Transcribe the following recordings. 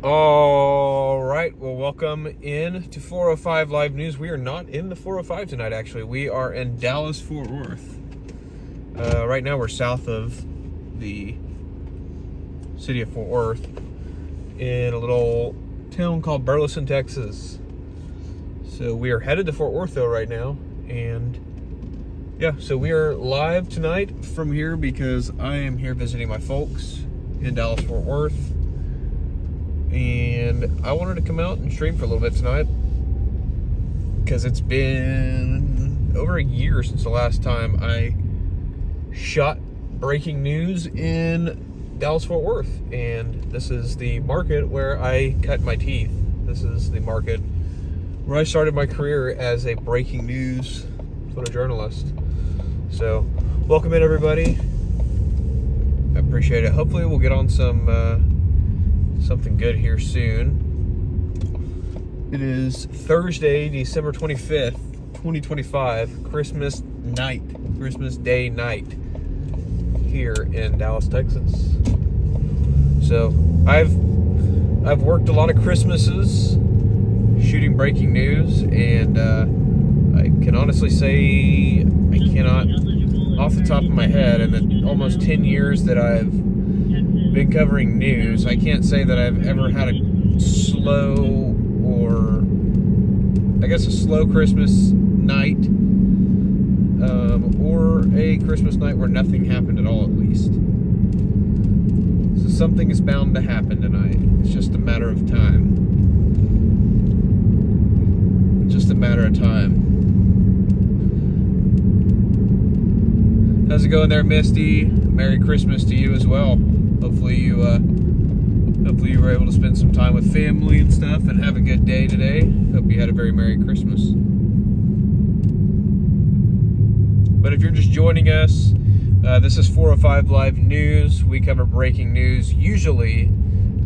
All right, well, welcome in to 405 Live News. We are not in the 405 tonight, actually. We are in Dallas-Fort Worth. Right now, we're south of the city of Fort Worth in a little town called Burleson, Texas. So we are headed to Fort Worth, though, right now. And yeah, so we are live tonight from here because I am here visiting my folks in Dallas-Fort Worth. And I wanted to come out and stream for a little bit tonight because it's been over a year since the last time I shot breaking news in Dallas-Fort Worth. And this is the market where I cut my teeth. This is the market where I started my career as a breaking news photojournalist. So, welcome in, everybody. I appreciate it. Hopefully we'll get on something good here soon. It is Thursday, December 25th, 2025, Christmas Day night here in Dallas, Texas. So I've worked a lot of Christmases shooting breaking news, and I can honestly say I cannot, off the top of my head, in the almost 10 years that I've been covering news, I can't say that I've ever had a slow Christmas night, or a Christmas night where nothing happened at all, at least. So something is bound to happen tonight. It's just a matter of time. Just a matter of time. How's it going there, Misty? Merry Christmas to you as well. Hopefully you were able to spend some time with family and stuff and have a good day today. Hope you had a very Merry Christmas. But if you're just joining us, this is 405 Live News. We cover breaking news. Usually,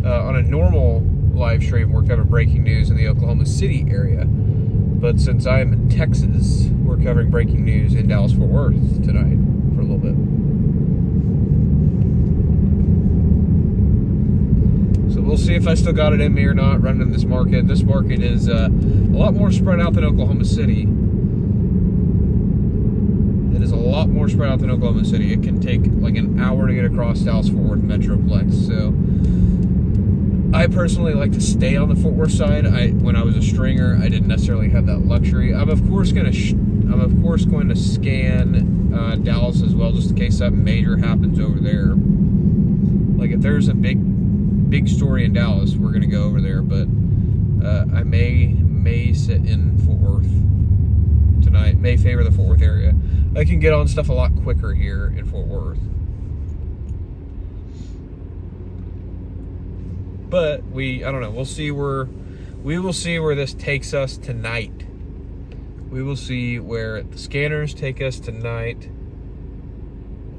on a normal live stream, we're covering breaking news in the Oklahoma City area. But since I am in Texas, we're covering breaking news in Dallas-Fort Worth tonight for a little bit. We'll see if I still got it in me or not running in this market. This market is a lot more spread out than Oklahoma City. It is a lot more spread out than Oklahoma City. It can take like an hour to get across Dallas-Fort Worth Metroplex. So I personally like to stay on the Fort Worth side. When I was a stringer, I didn't necessarily have that luxury. I'm of course going to scan Dallas as well, just in case something major happens over there. Like if there's a big story in Dallas, we're going to go over there, but I may sit in Fort Worth tonight, may favor the Fort Worth area. I can get on stuff a lot quicker here in Fort Worth. But I don't know, we will see where this takes us tonight. We will see where the scanners take us tonight.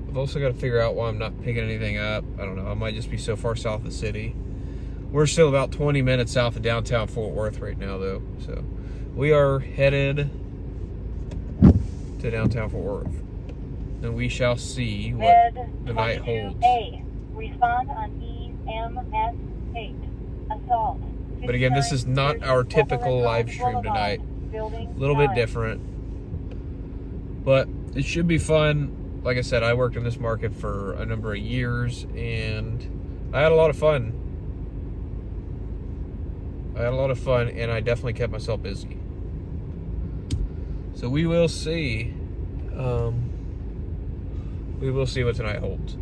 I've also got to figure out why I'm not picking anything up. I don't know. I might just be so far south of the city. We're still about 20 minutes south of downtown Fort Worth right now, though. So we are headed to downtown Fort Worth. And we shall see what the night holds. Respond on EMS 8. Assault. But again, this is not our typical live stream tonight. A little bit different. But it should be fun. Like I said, I worked in this market for a number of years, and I had a lot of fun. And I definitely kept myself busy. So we will see. We will see what tonight holds.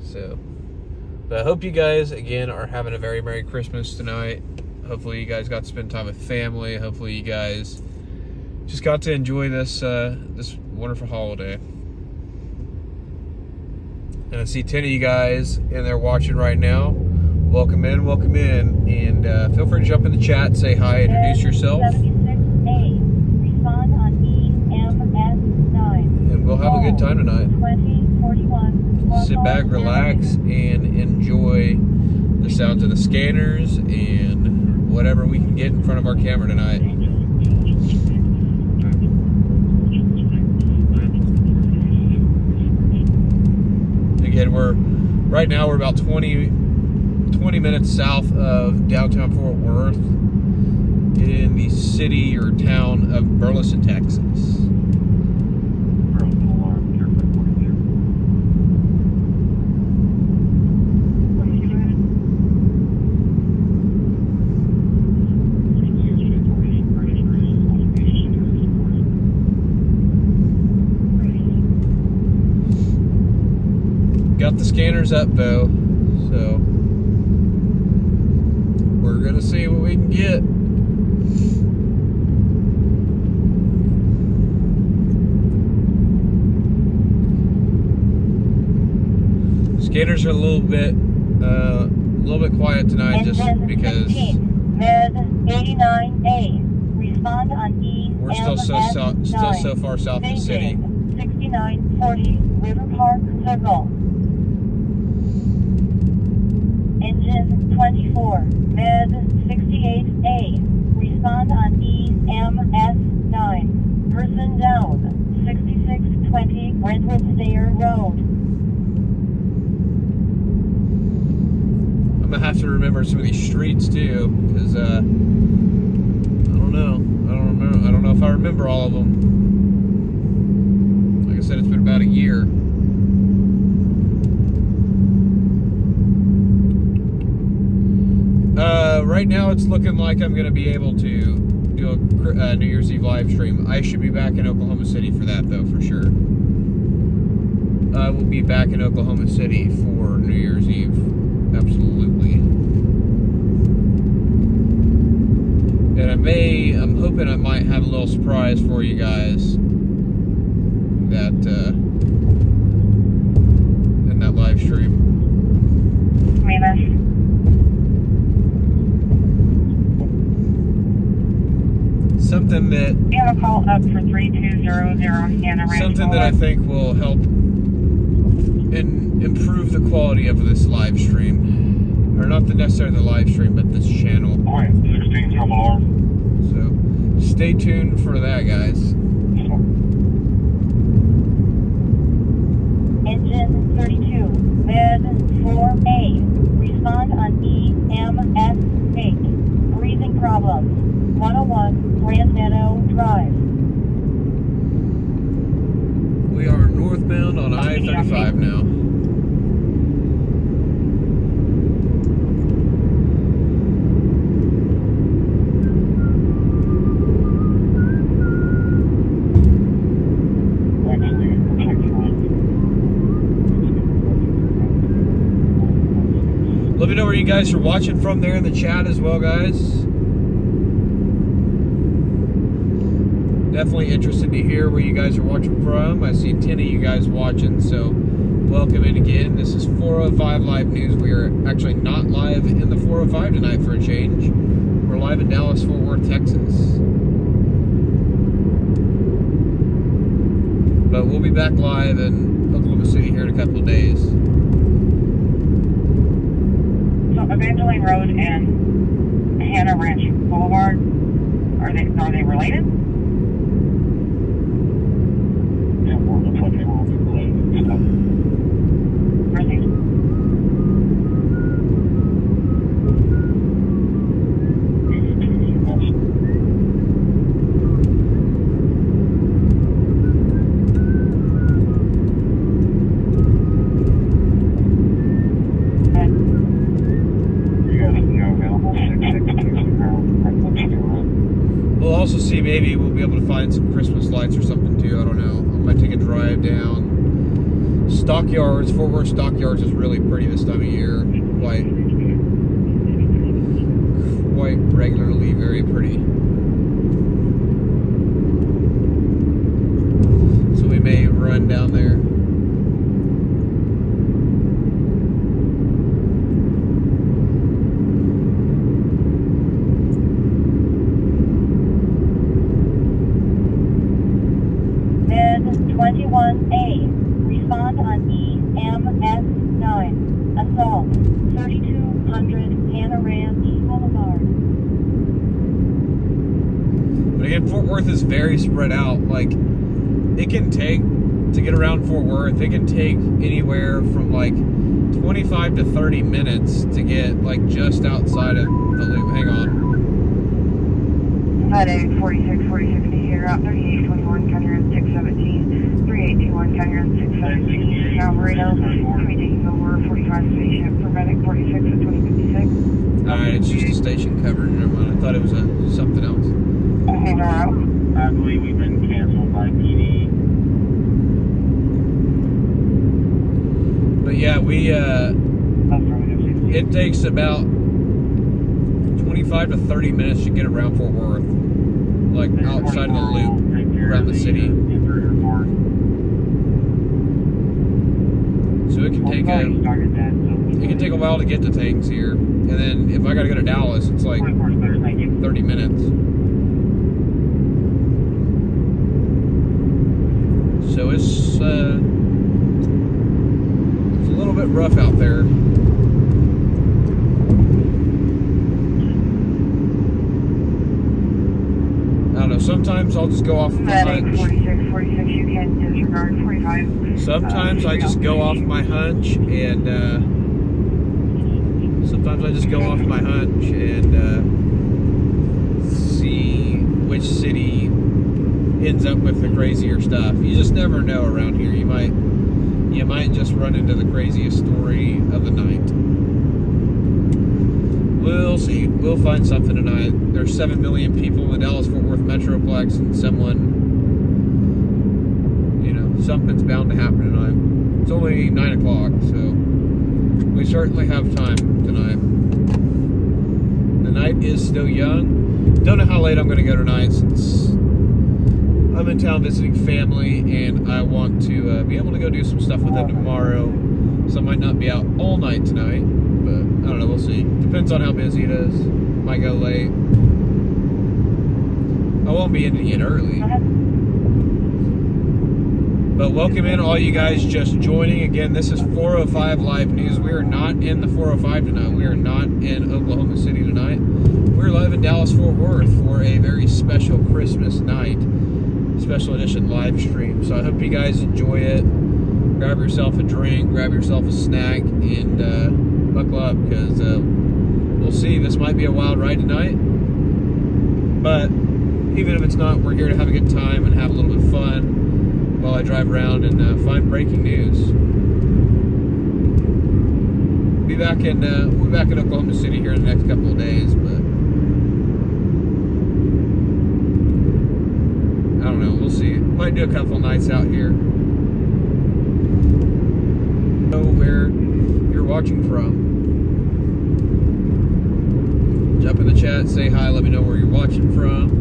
So, but I hope you guys, again, are having a very Merry Christmas tonight. Hopefully you guys got to spend time with family. Hopefully you guys just got to enjoy this wonderful holiday. And I see 10 of you guys in there watching right now. Welcome in, and feel free to jump in the chat, say hi, introduce yourself. 76A, respond on EMS 9. And we'll have a good time tonight. 2041. Sit back, relax, and enjoy the sounds of the scanners and whatever we can get in front of our camera tonight. Again, right now we're about 20 20 minutes south of downtown Fort Worth in the city or town of Burleson, Texas. Got the scanners up though, so we're gonna see what we can get. Scanners are a little bit quiet tonight, just because Med 89A. Respond on E. We're still so far south of the city. 6940 River Park Circle. Engine 24, Med 68A. Respond on EMS9. Person down. 6620 Brentwood Stayer Road. I'm gonna have to remember some of these streets too, because I don't know if I remember all of them. Like I said, it's been about a year. Right now it's looking like I'm going to be able to do a New Year's Eve live stream. I should be back in Oklahoma City for that though, for sure. I will be back in Oklahoma City for New Year's Eve. Absolutely. And I'm hoping I might have a little surprise for you guys that in that live stream. Something that You have a call up for 3200 Hannah Ranch. Something that I think will help and improve the quality of this live stream, or not necessarily the live stream, but this channel. 16 trouble arm. So stay tuned for that, guys. Engine 32, Med 4A. Respond on EMS8. Breathing problems. 101 Grand Meadow Drive. We are northbound on I-35 now. Let me know where you guys are watching from there in the chat as well, guys. Definitely interested to hear where you guys are watching from. I see 10 of you guys watching, so welcome in again. This is 405 Live News. We are actually not live in the 405 tonight for a change. We're live in Dallas-Fort Worth, Texas. But we'll be back live in Oklahoma City here in a couple of days. So Evangeline Road and Hannah Ranch Boulevard, are they related? We'll also see, maybe we'll be able to find some Christmas lights or something too. I don't know. I might take a drive down Stockyards. Fort Worth Stockyards is really pretty this time of year. Quite regularly very pretty. So we may run down there. Med 21A. Respond on EMS9. Assault. 3200 Hannah Ranch Boulevard. But again, Fort Worth is very spread out. Like, it can take, to get around Fort Worth, it can take anywhere from like 25 to 30 minutes to get like just outside of the loop. Hang on. Heading 4660 here, Route 3821, County Road 617, 3821, County Road 617, now Burrito, taking over 45 station for medic 46 at 2056. Alright, it's just a station covered. Never mind. I thought it was something else. Okay, now. I believe we've been canceled by PD. But yeah, it takes about 25 to 30 minutes to get around Fort Worth, like outside of the loop around the city. So it can take a while to get to things here, and then if I gotta go to Dallas, it's like 30 minutes. So it's a little bit rough out there. I don't know, sometimes I'll just go off my hunch. 46, you can disregard 45. Sometimes I just go off my hunch and see which city ends up with the crazier stuff. You just never know around here. You might just run into the craziest story of the night. We'll see. We'll find something tonight. There's 7 million people in the Dallas-Fort Worth Metroplex, and something's bound to happen tonight. It's only 9 o'clock, so we certainly have time tonight. The night is still young. Don't know how late I'm going to go tonight, since I'm in town visiting family, and I want to be able to go do some stuff with them tomorrow. So I might not be out all night tonight, but I don't know, we'll see. Depends on how busy it is. Might go late. I won't be ending it early. But welcome in all you guys just joining. Again, this is 405 Live News. We are not in the 405 tonight. We are not in Oklahoma City tonight. We're live in Dallas-Fort Worth for a very special Christmas night. Special edition live stream. So I hope you guys enjoy it. Grab yourself a drink, grab yourself a snack, and buckle up, because we'll see. This might be a wild ride tonight, but even if it's not, we're here to have a good time and have a little bit of fun while I drive around and find breaking news. We'll be back in Oklahoma City here in the next couple of days, but I don't know. We'll see. Might do a couple of nights out here. Know where you're watching from. Jump in the chat, say hi, let me know where you're watching from.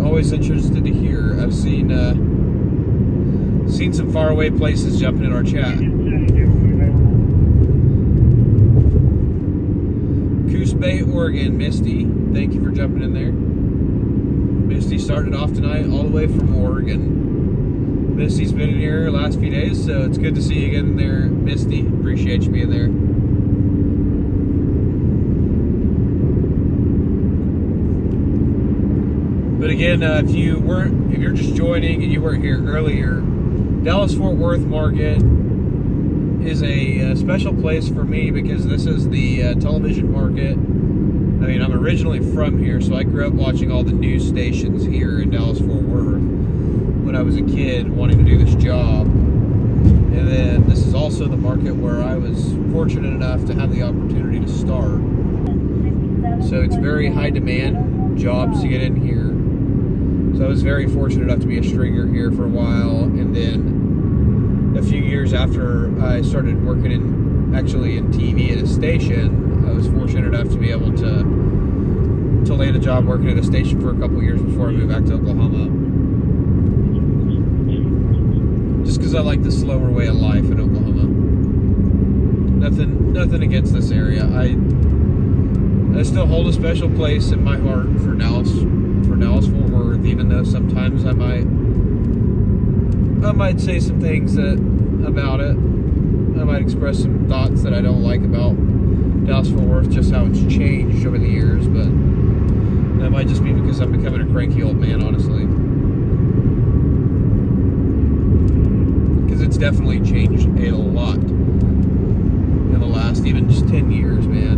Always interested to hear. I've seen some faraway places jumping in our chat. Coos Bay, Oregon, Misty. Thank you for jumping in there. Misty started off tonight all the way from Oregon. Misty's been in here the last few days, so it's good to see you again in there, Misty. Appreciate you being there. But again, if you're just joining and you weren't here earlier, Dallas-Fort Worth Market is a special place for me, because this is the television market. I mean, I'm originally from here, so I grew up watching all the news stations here in Dallas-Fort Worth when I was a kid wanting to do this job. And then this is also the market where I was fortunate enough to have the opportunity to start. So it's very high demand jobs to get in here. So I was very fortunate enough to be a stringer here for a while, and then a few years after I started working in TV at a station, I was fortunate enough to be able to land a job working at a station for a couple of years before I moved back to Oklahoma. Just because I like the slower way of life in Oklahoma. Nothing against this area. I still hold a special place in my heart for Dallas-Fort Worth, even though sometimes I might say some things about it. I might express some thoughts that I don't like about Dallas-Fort Worth, just how it's changed over the years, but that might just be because I'm becoming a cranky old man, honestly. Because it's definitely changed a lot in the last even just 10 years, man.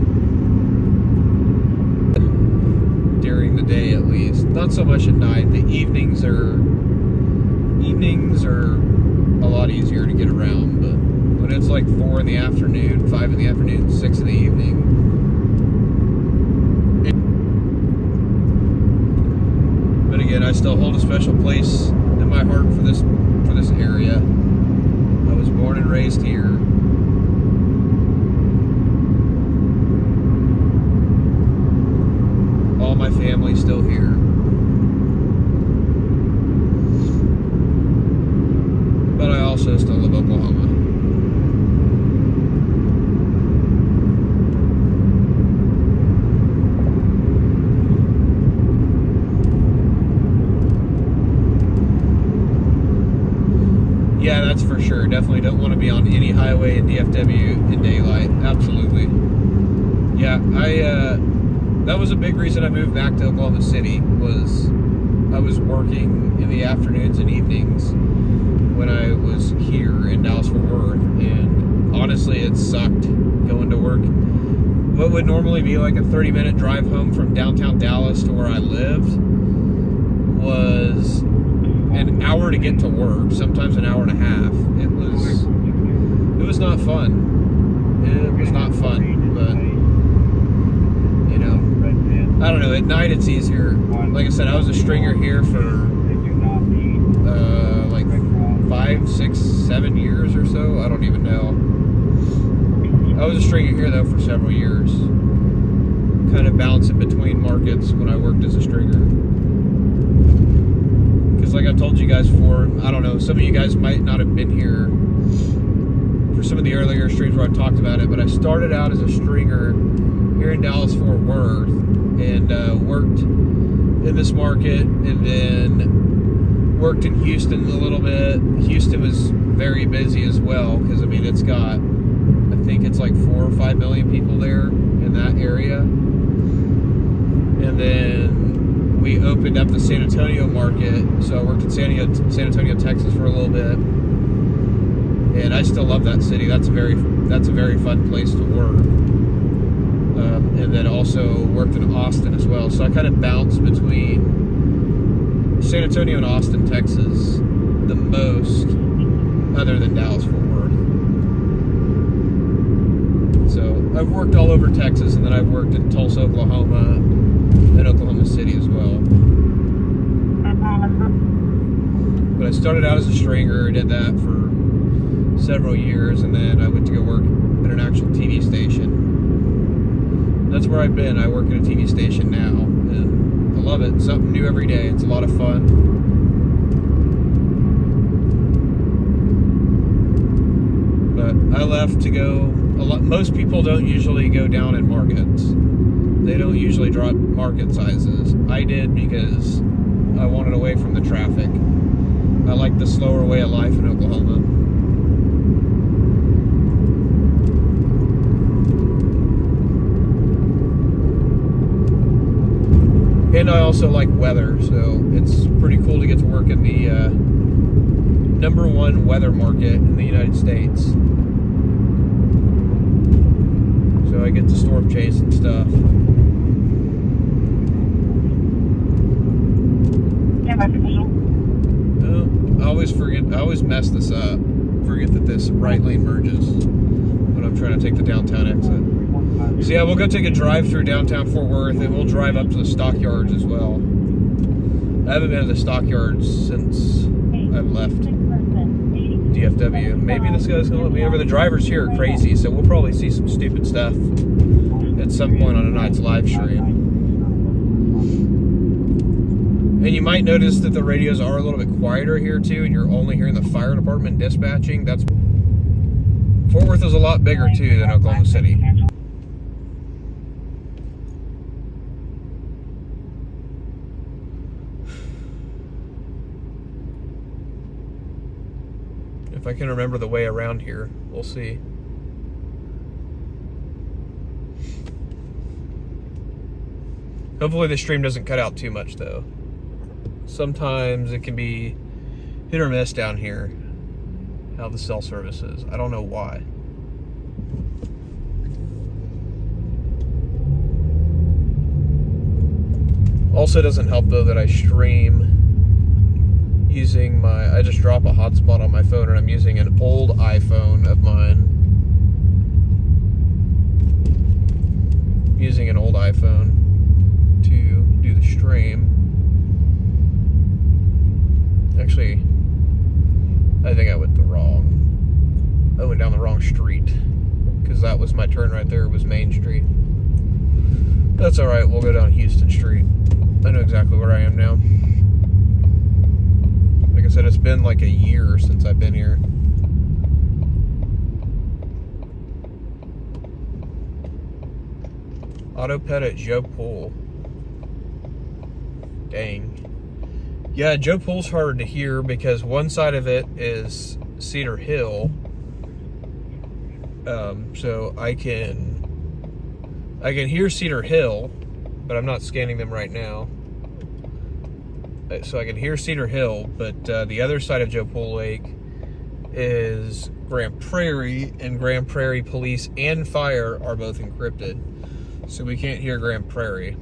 During the day, at least. Not so much at night. The evenings are a lot easier to get around, but when it's like 4 in the afternoon, 5 in the afternoon, 6 in the evening, but again, I still hold a special place in my heart for this area. I was born and raised here. All my family's still here. But I also still love Oklahoma. Yeah, that's for sure. Definitely don't want to be on any highway in DFW in daylight. Absolutely. Yeah, that was a big reason I moved back to Oklahoma City, was I was working in the afternoons and evenings when I was here in Dallas-Fort Worth, and honestly it sucked going to work. What would normally be like a 30-minute drive home from downtown Dallas to where I lived was an hour to get to work, sometimes an hour and a half. It was not fun. It was not fun, but you know, I don't know, at night it's easier. Like I said, I was a stringer here for like 5, 6, 7 years or so. I don't even know. I was a stringer here though for several years, kind of bouncing between markets when I worked as a stringer. Because like I've told you guys before, I don't know, some of you guys might not have been here for some of the earlier streams where I talked about it, but I started out as a stringer here in Dallas-Fort Worth, and worked in this market, and then worked in Houston a little bit. Houston was very busy as well, because I mean, it's got, I think it's like 4 or 5 million people there in that area. And then we opened up the San Antonio market, so I worked in San Antonio, Texas for a little bit, and I still love that city. That's a very fun place to work. And then also worked in Austin as well. So I kind of bounced between San Antonio and Austin, Texas, the most, other than Dallas-Fort Worth. So I've worked all over Texas, and then I've worked in Tulsa, Oklahoma, and Oklahoma City as well. But I started out as a stringer, did that for several years, and then I went to go work at an actual TV station. That's where I've been. I work at a TV station now, and I love it. Something new every day. It's a lot of fun. But I left to go. Most people don't usually go down in markets. They don't usually drop market sizes. I did because I wanted away from the traffic. I like the slower way of life in Oklahoma. And I also like weather, so it's pretty cool to get to work in the #1 weather market in the United States. So I get to storm chase and stuff. I always mess this up. Forget that this right lane merges when I'm trying to take the downtown exit. So yeah, we'll go take a drive through downtown Fort Worth, and we'll drive up to the stockyards as well. I haven't been to the stockyards since I left DFW. Maybe this guy's gonna let me over. The drivers here are crazy, so we'll probably see some stupid stuff at some point on tonight's live stream. And you might notice that the radios are a little bit quieter here too, and you're only hearing the fire department dispatching. Fort Worth is a lot bigger too than Oklahoma City. If I can remember the way around here, we'll see. Hopefully the stream doesn't cut out too much though. Sometimes it can be hit or miss down here. how the cell service is. I don't know why. Also doesn't help though that I stream using I just drop a hotspot on my phone and I'm using an old iPhone of mine. Using an old iPhone to do the stream. Actually, I think I went down the wrong street, because that was my turn right there, was Main Street. That's alright, we'll go down Houston Street. I know exactly where I am now. Like I said, it's been like a year since I've been here. Auto Pet at Joe Pool. Dang. Yeah, Joe Pool's hard to hear because one side of it is Cedar Hill. So I can hear Cedar Hill, but I'm not scanning them right now. So I can hear Cedar Hill, but the other side of Joe Pool Lake is Grand Prairie, and Grand Prairie police and fire are both encrypted. So we can't hear Grand Prairie.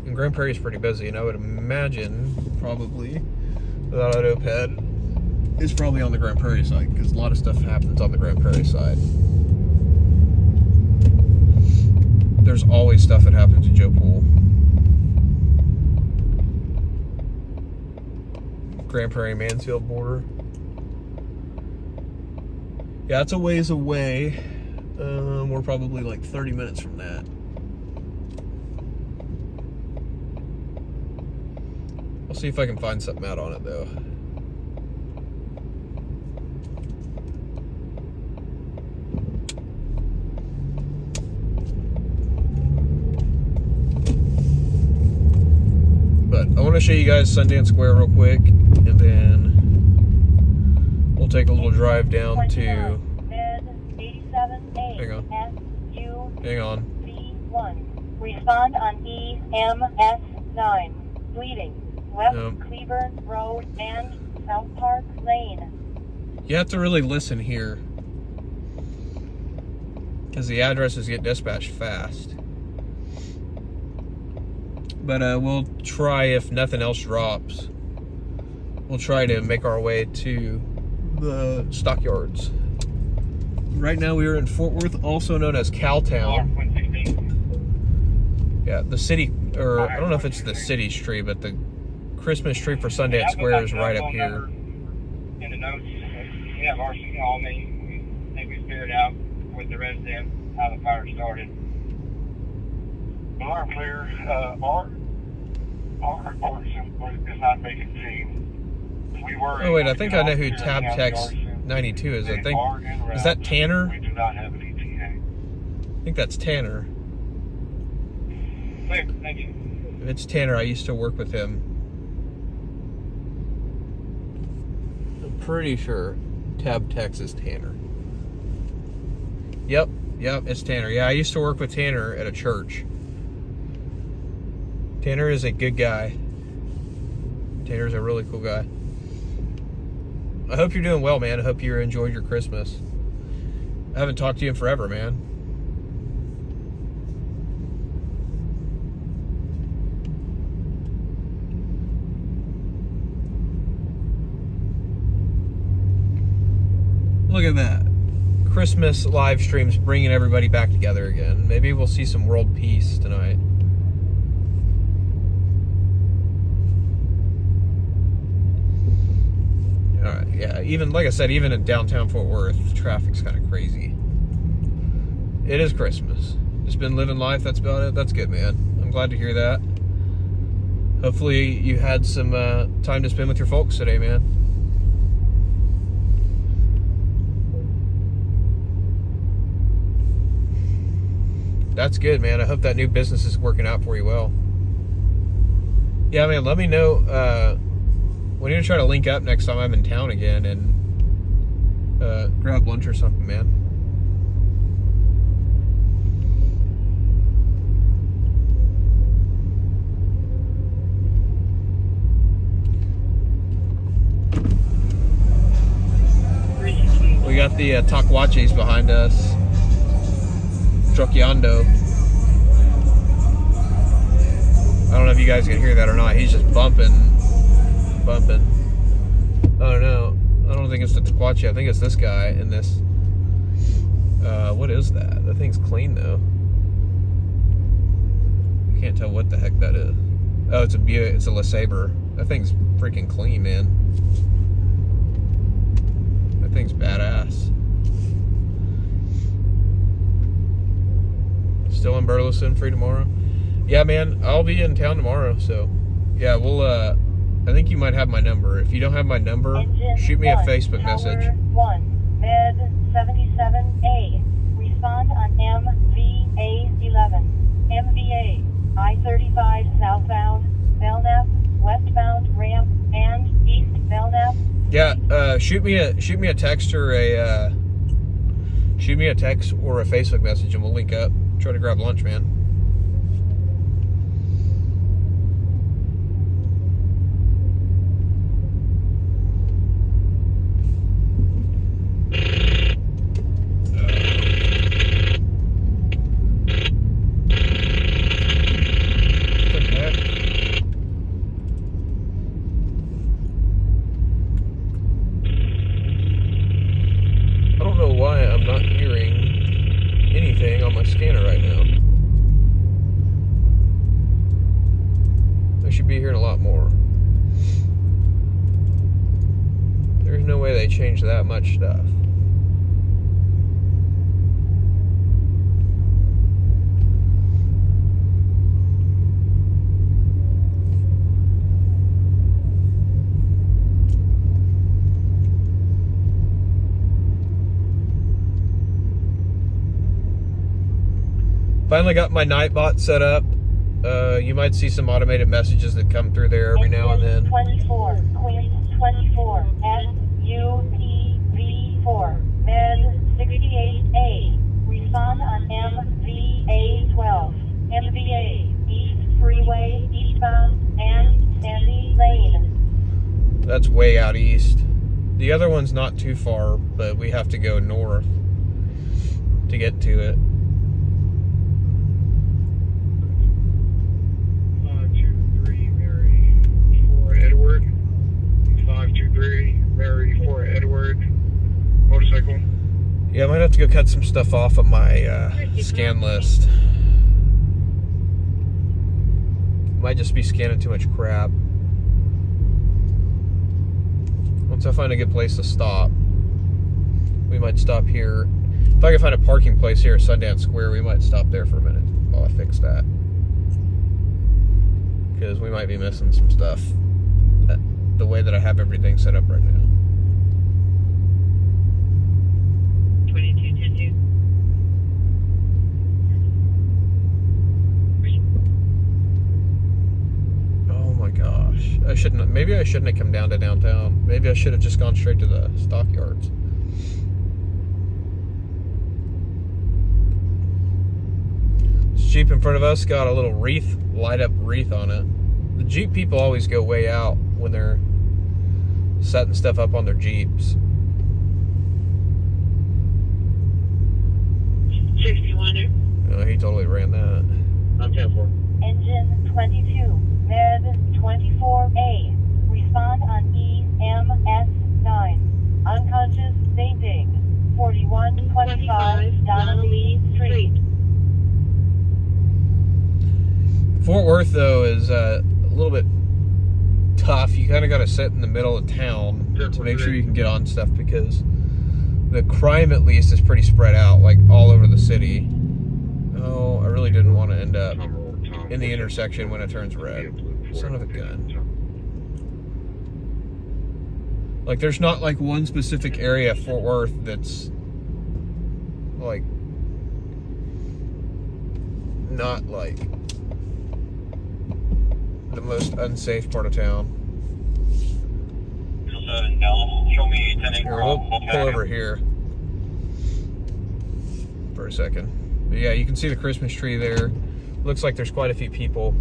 And Grand Prairie is pretty busy, and I would imagine probably without AutoPed is probably on the Grand Prairie side, because a lot of stuff happens on the Grand Prairie side. There's always stuff that happens in Joe Pool. Grand Prairie Mansfield border. Yeah, it's a ways away. We're probably like 30 minutes from that. I'll see if I can find something out on it though. But I want to show you guys Sundance Square real quick, and then we'll take a little drive down to... Hang on. Hang on. B1. Respond on EMS9. Bleeding. West Cleburne Road and South Park Lane. You have to really listen here, because the addresses get dispatched fast. But we'll try, if nothing else drops, we'll try to make our way to the stockyards. Right now we are in Fort Worth, also known as Cowtown. Yeah, the city, or I don't know if it's the city tree, but the Christmas tree for Sundance Square is right up here. In the notes, we have our signal. We think we figured out with the resident how the fire started. Alarm clear. Our report is not making scene. Oh wait, I think I know who Tab Text 92 is. I think, is that Tanner? We do not have an ETA. I think that's Tanner. Thank you. If it's Tanner, I used to work with him. I'm pretty sure Tab Text is Tanner. Yep, it's Tanner. Yeah, I used to work with Tanner at a church. Tanner is a good guy. Tanner's a really cool guy. I hope you're doing well, man. I hope you enjoyed your Christmas. I haven't talked to you in forever, man. Look at that. Christmas live streams bringing everybody back together again. Maybe we'll see some world peace tonight. Alright, yeah, even, like I said, even in downtown Fort Worth, traffic's kind of crazy. It is Christmas. Just been living life, that's about it. That's good, man. I'm glad to hear that. Hopefully you had some time to spend with your folks today, man. That's good, man. I hope that new business is working out for you well. Yeah, man, let me know. We need to try to link up next time I'm in town again and grab lunch or something, man. the Taquachis behind us. Truckyando. I don't know if you guys can hear that or not. He's just bumping. I don't know. I don't think it's the Taquachi. I think it's this guy in this. What is that? That thing's clean though. I can't tell what the heck that is. Oh, it's a Buick. It's a LeSabre. That thing's freaking clean, man. That thing's badass. Still in Burleson, free tomorrow? Yeah, man, I'll be in town tomorrow, so yeah, we'll I think you might have my number. If you don't have my number, shoot me a Facebook message. 1, Med 77A. Respond on MVA 11. MVA I-35 southbound, Belknap, westbound ramp, and east Belknap. Yeah, shoot me a text or a Facebook message, and we'll link up. Try to grab lunch, man. I don't know why I'm not hearing anything on my scanner right now. I should be hearing a lot more. There's no way they changed that much stuff. Finally got my Nightbot set up. You might see some automated messages that come through there every now and then. 24, Queen 24, SUPV4, Med 68A. Respond on MVA 12, MVA East Freeway, eastbound, and Sandy Lane. That's way out east. The other one's not too far, but we have to go north to get to it. 523 Mary 4 Edward. 523 Mary 4 Edward. Motorcycle. Yeah, I might have to go cut some stuff off of my scan list. Might just be scanning too much crap. Once I find a good place to stop, we might stop here. If I can find a parking place here at Sundance Square, we might stop there for a minute while I fix that. Because we might be missing some stuff the way that I have everything set up right now. 2210. Oh my gosh. Maybe I shouldn't have come down to downtown. Maybe I should have just gone straight to the stockyards. This Jeep in front of us got a little light up wreath on it. The Jeep people always go way out when they're setting stuff up on their Jeeps. 61er. Oh, he totally ran that. I'm 10-4. Engine 22, Med 24A. Respond on EMS 9. Unconscious, fainting. 4125 Donnelly Street. Fort Worth, though, is a little bit tough. You kind of got to sit in the middle of town to make sure you can get on stuff, because the crime, at least, is pretty spread out, like all over the city. Oh, I really didn't want to end up in the intersection when it turns red. Son of a gun. Like, there's not like one specific area of Fort Worth that's like not like the most unsafe part of town. Tulsa and Dallas. Show me 10-8. Here, we'll pull over here for a second. But yeah, you can see the Christmas tree there. Looks like there's quite a few people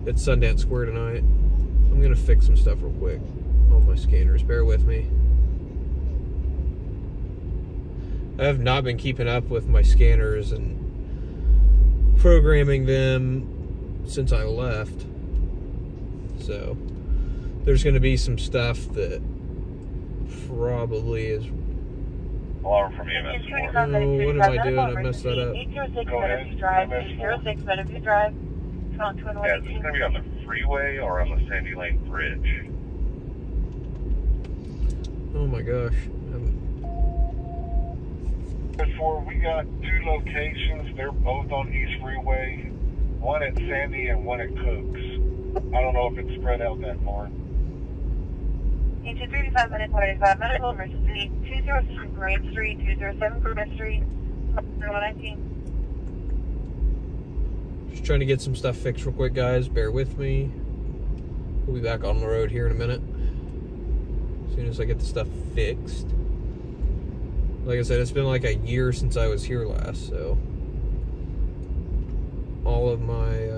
at Sundance Square tonight. I'm gonna fix some stuff real quick on my scanners. Bear with me. I have not been keeping up with my scanners and programming them since I left. So there's going to be some stuff that probably is... Alarm from EMS. Oh, what am I doing? I messed that up. 806 Go ahead. Meadowview Drive. 806 Meadowview Drive. Phone Twin Yeah, is this going to be on the freeway or on the Sandy Lane Bridge? Oh my gosh. Before, we got 2 locations. They're both on East Freeway. One at Sandy and one at Cooks. I don't know if it's spread out that far. Into 35 minutes, 45 medical emergency. 206 Grant Street, 207 Grant Street, 119. Just trying to get some stuff fixed real quick, guys. Bear with me. We'll be back on the road here in a minute. As soon as I get the stuff fixed. Like I said, it's been like a year since I was here last, so all of my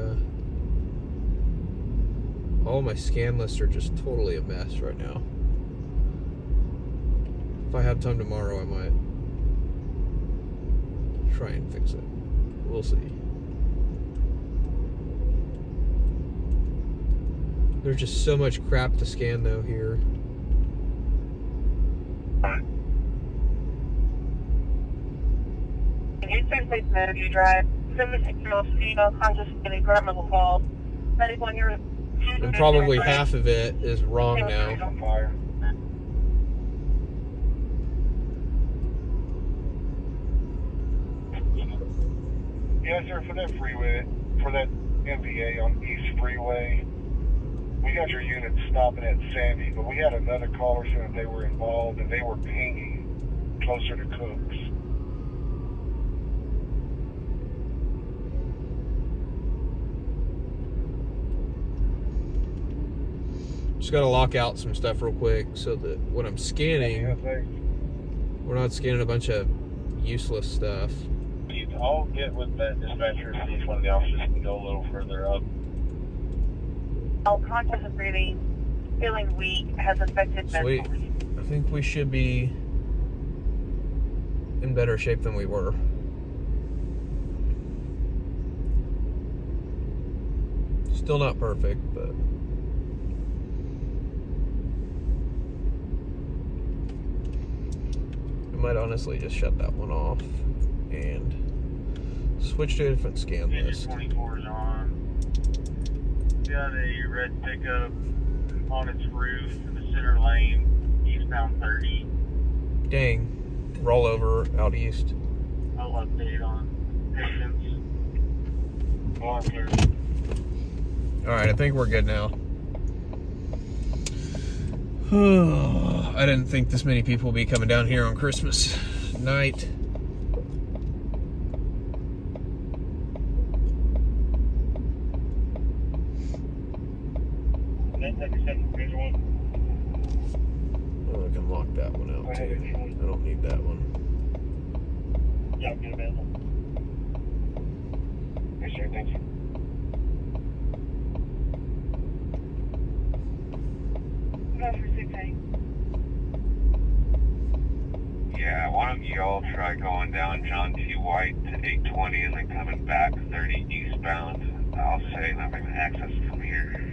scan lists are just totally a mess right now. If I have time tomorrow, I might try and fix it. We'll see. There's just so much crap to scan though here. 836 Meadowview Drive. 76-year-old female conscious in a grammatical fall. 91-year-old. And probably half of it is wrong now. On fire. Yes, sir, for that freeway, for that MVA on East Freeway, we got your unit stopping at Sandy, but we had another caller saying that they were involved and they were pinging closer to Cooks. Just got to lock out some stuff real quick so that when I'm scanning, we're not scanning a bunch of useless stuff. I'll get with that dispatcher, see if one of the officers can go a little further up. Conscious of breathing, feeling weak, has affected Sweet. mental. I think we should be in better shape than we were. Still not perfect, but I might honestly just shut that one off and switch to a different scan list. 24 is on. Got a red pickup on its roof in the center lane, eastbound 30. Dang. Rollover out east. I'll update on distance. Alright, I think we're good now. I didn't think this many people would be coming down here on Christmas night. Oh, I can lock that one out too. I don't need that one. Yeah, I'm available. Yes, sir, thank you. Yeah, why don't you all try going down John T. White to 820 and then coming back 30 eastbound. I'll say I'm going to access from here.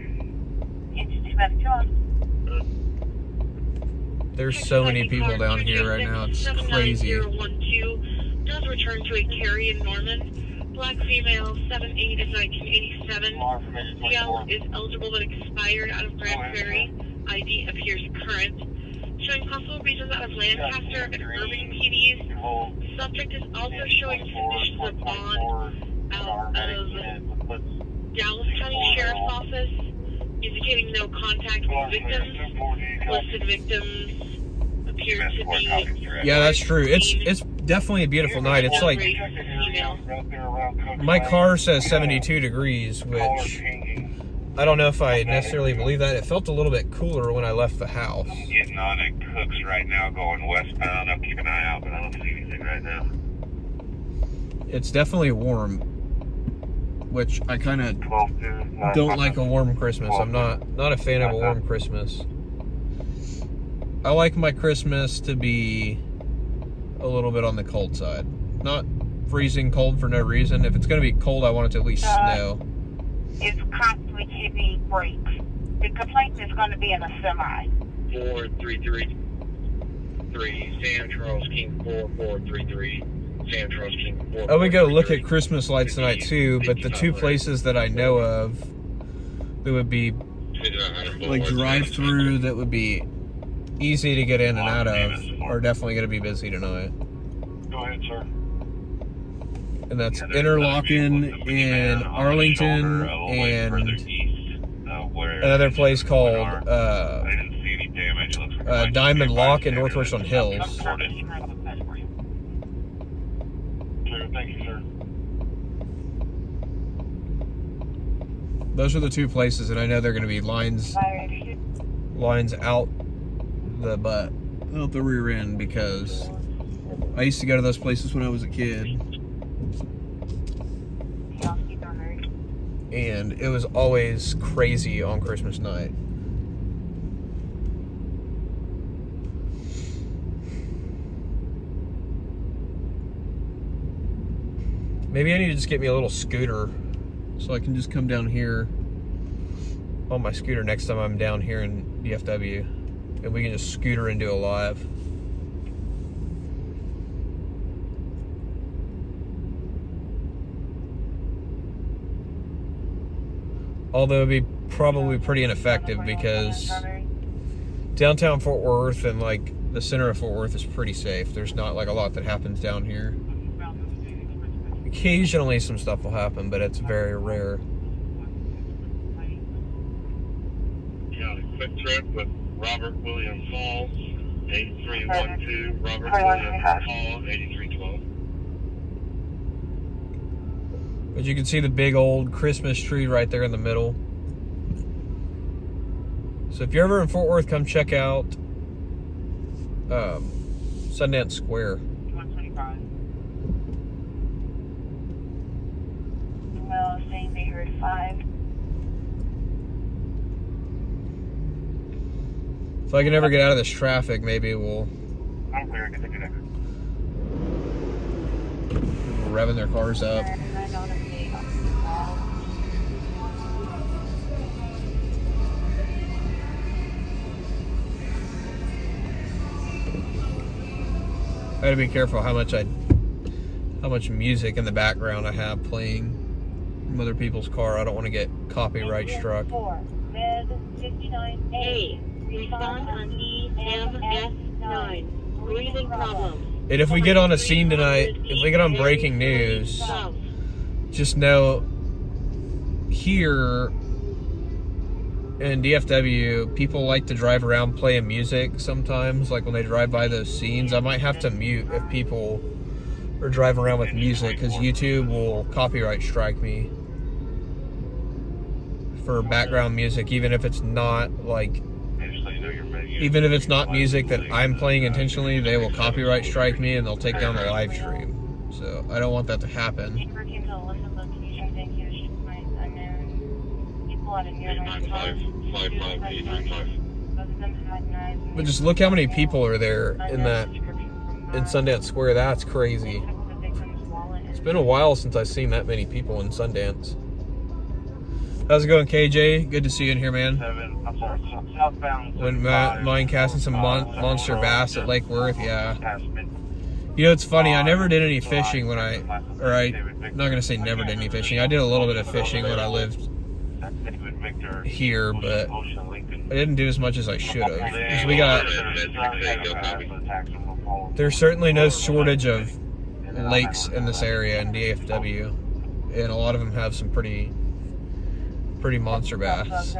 There's so many people down here right now. It's crazy. 79012 does return to a Carrie in Norman. Black female, 7/8 of 1987. CL is eligible but expired out of Grand Prairie. ID appears current. Showing possible regions out of Lancaster and Irving PDs. Subject is also showing conditions of bond out of Dallas County Sheriff's Office, indicating no contact with victims. Listed victims appear to be... Yeah, that's true. It's definitely a beautiful night. It's like, my car says 72 degrees, which I don't know if I necessarily believe that. It felt a little bit cooler when I left the house. I'm getting on at Cooks right now, going westbound. I'll keep an eye out, but I don't see anything right now. It's definitely warm, which I kind of don't like a warm Christmas. I'm not a fan of a warm Christmas. I like my Christmas to be a little bit on the cold side. Not freezing cold for no reason. If it's going to be cold, I want it to at least snow. It's constantly hitting brakes. The complaint is going to be in a semi. 4333 San Charles King 4433 San Charles King 4. I would go look at Christmas lights tonight too, but the two places that I know of that would be like drive-through that would be easy to get in and out of are definitely going to be busy tonight. Go ahead, sir. And that's Interlochen in Arlington and another place called Diamond Lock in Northwestern Hills. Clear, thank you, sir. Those are the two places, and I know they're going to be lines out the rear end, because I used to go to those places when I was a kid, and it was always crazy on Christmas night. Maybe I need to just get me a little scooter so I can just come down here on my scooter next time I'm down here in DFW, and we can just scooter and do a live. Although it'd be probably pretty ineffective, because downtown Fort Worth and like the center of Fort Worth is pretty safe. There's not like a lot that happens down here. Occasionally some stuff will happen, but it's very rare. Yeah, QuickTrip with Robert William Falls, 8312, Robert William Hall, 8312. But you can see the big old Christmas tree right there in the middle. So if you're ever in Fort Worth, come check out Sundance Square. 125. Well, saying they heard 5. If I can ever get out of this traffic, maybe we'll I'm clear, get the connector. revving their cars up. I gotta be careful how much music in the background I have playing from other people's car. I don't want to get copyright struck. Hey, respond on EMS9. Breathing problems. And if we get on a scene tonight, if we get on breaking news, just know here in DFW, people like to drive around playing music sometimes, like when they drive by those scenes. I might have to mute if people are driving around with music, because YouTube will copyright strike me for background music, even if it's not like, even if it's not music that I'm playing intentionally, they will copyright strike me and they'll take down the live stream. So I don't want that to happen. But just look how many people are there in Sundance Square. That's crazy. It's been a while since I've seen that many people in Sundance. How's it going, KJ? Good to see you in here, man. When mine casting some monster bass at Lake Worth, yeah. You know, it's funny, I never did any fishing when I'm not gonna say never did any fishing. I did a little bit of fishing when I lived here, but I didn't do as much as I should have. There's certainly no shortage of lakes in this area in DFW, and a lot of them have some pretty monster bass.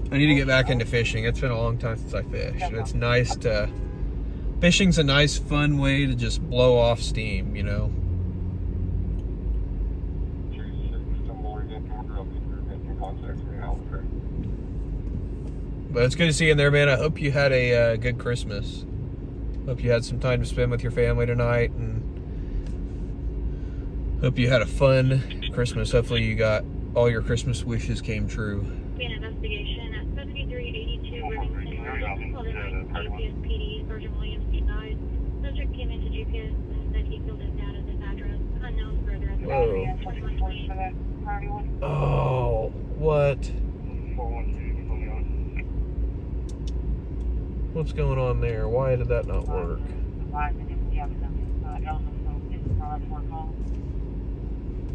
I need to get back into fishing. It's been a long time since I fished. It's nice to... Fishing's a nice, fun way to just blow off steam, you know? But it's good to see you in there, man. I hope you had a good Christmas. Hope you had some time to spend with your family tonight, and hope you had a fun Christmas. Hopefully you got all your Christmas wishes came true. for that priority one. Oh, what? 412, coming on. What's going on there? Why did that not work?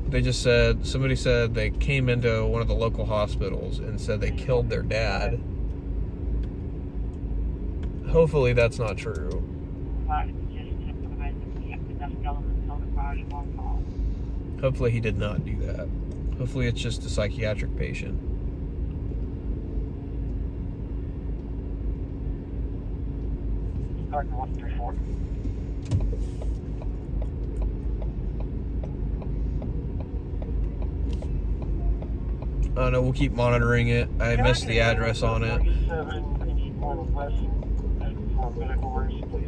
They just said, somebody said they came into one of the local hospitals and said they killed their dad. Hopefully that's not true. Hopefully he did not do that. Hopefully it's just a psychiatric patient. Dr. 134. I don't know, we'll keep monitoring it. I missed the address on it. 47 West, for medical emergency, please.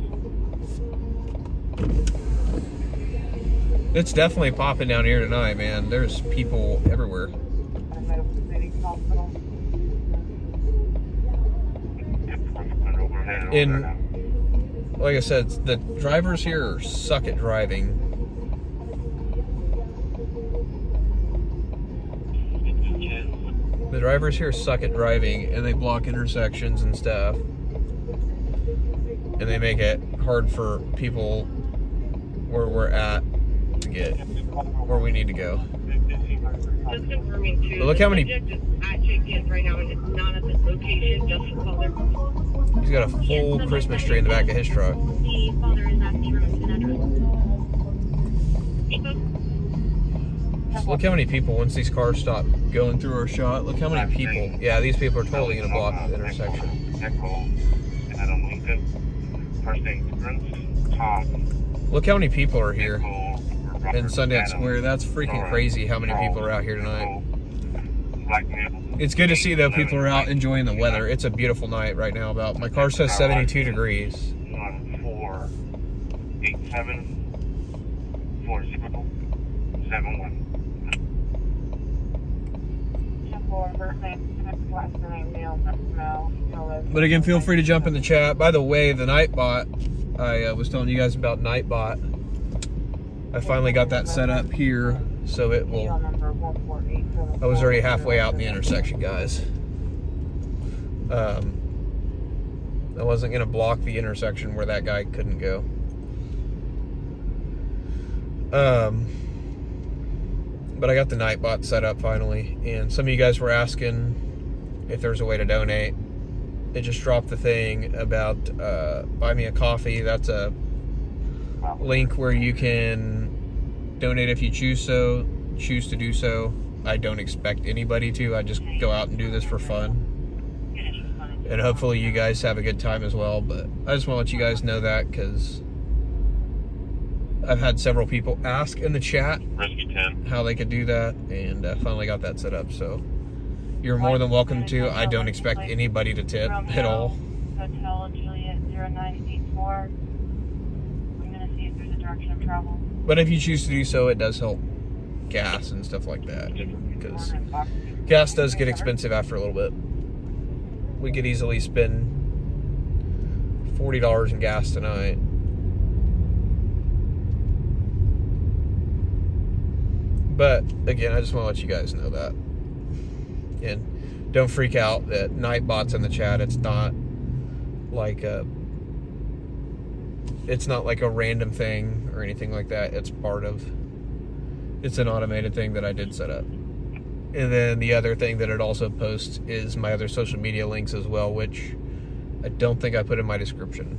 It's definitely popping down here tonight, man. There's people everywhere. Like I said, the drivers here suck at driving. The drivers here suck at driving, and they block intersections and stuff. And they make it hard for people where we're at to get where we need to go. Just confirming too. But look how many. The subject is at JPS right now, and it's not at this location. Just to call their. He's got a full Christmas tree in the back of his truck. The father is at the Arlington address. Just look how many people, once these cars stop going through our shot, look how many people. Yeah, these people are totally going to block the intersection. Look how many people are here in Sundance Square. That's freaking crazy how many people are out here tonight. It's good to see, though, people are out enjoying the weather. It's a beautiful night right now. My car says 72 degrees. 487-4071. But again, feel free to jump in the chat. By the way, the Nightbot, I was telling you guys about Nightbot. I finally got that set up here, so it will. I was already halfway out in the intersection, guys. I wasn't going to block the intersection where that guy couldn't go. But I got the Nightbot set up finally, and some of you guys were asking if there's a way to donate. It just dropped the thing about buy me a coffee. That's a link where you can donate if you choose to do so. I don't expect anybody to. I just go out and do this for fun, and hopefully you guys have a good time as well. But I just want to let you guys know that, because I've had several people ask in the chat how they could do that, and finally got that set up. So you're more than welcome to. I don't expect anybody to tip at all. Hotel Juliet 0984. I'm going to see if there's a direction of travel. But if you choose to do so, it does help gas and stuff like that, because gas does get expensive after a little bit. We could easily spend $40 in gas tonight. But again, I just want to let you guys know that. And don't freak out that Nightbot's in the chat. It's not like a random thing or anything like that. It's an automated thing that I did set up. And then the other thing that it also posts is my other social media links as well, which I don't think I put in my description.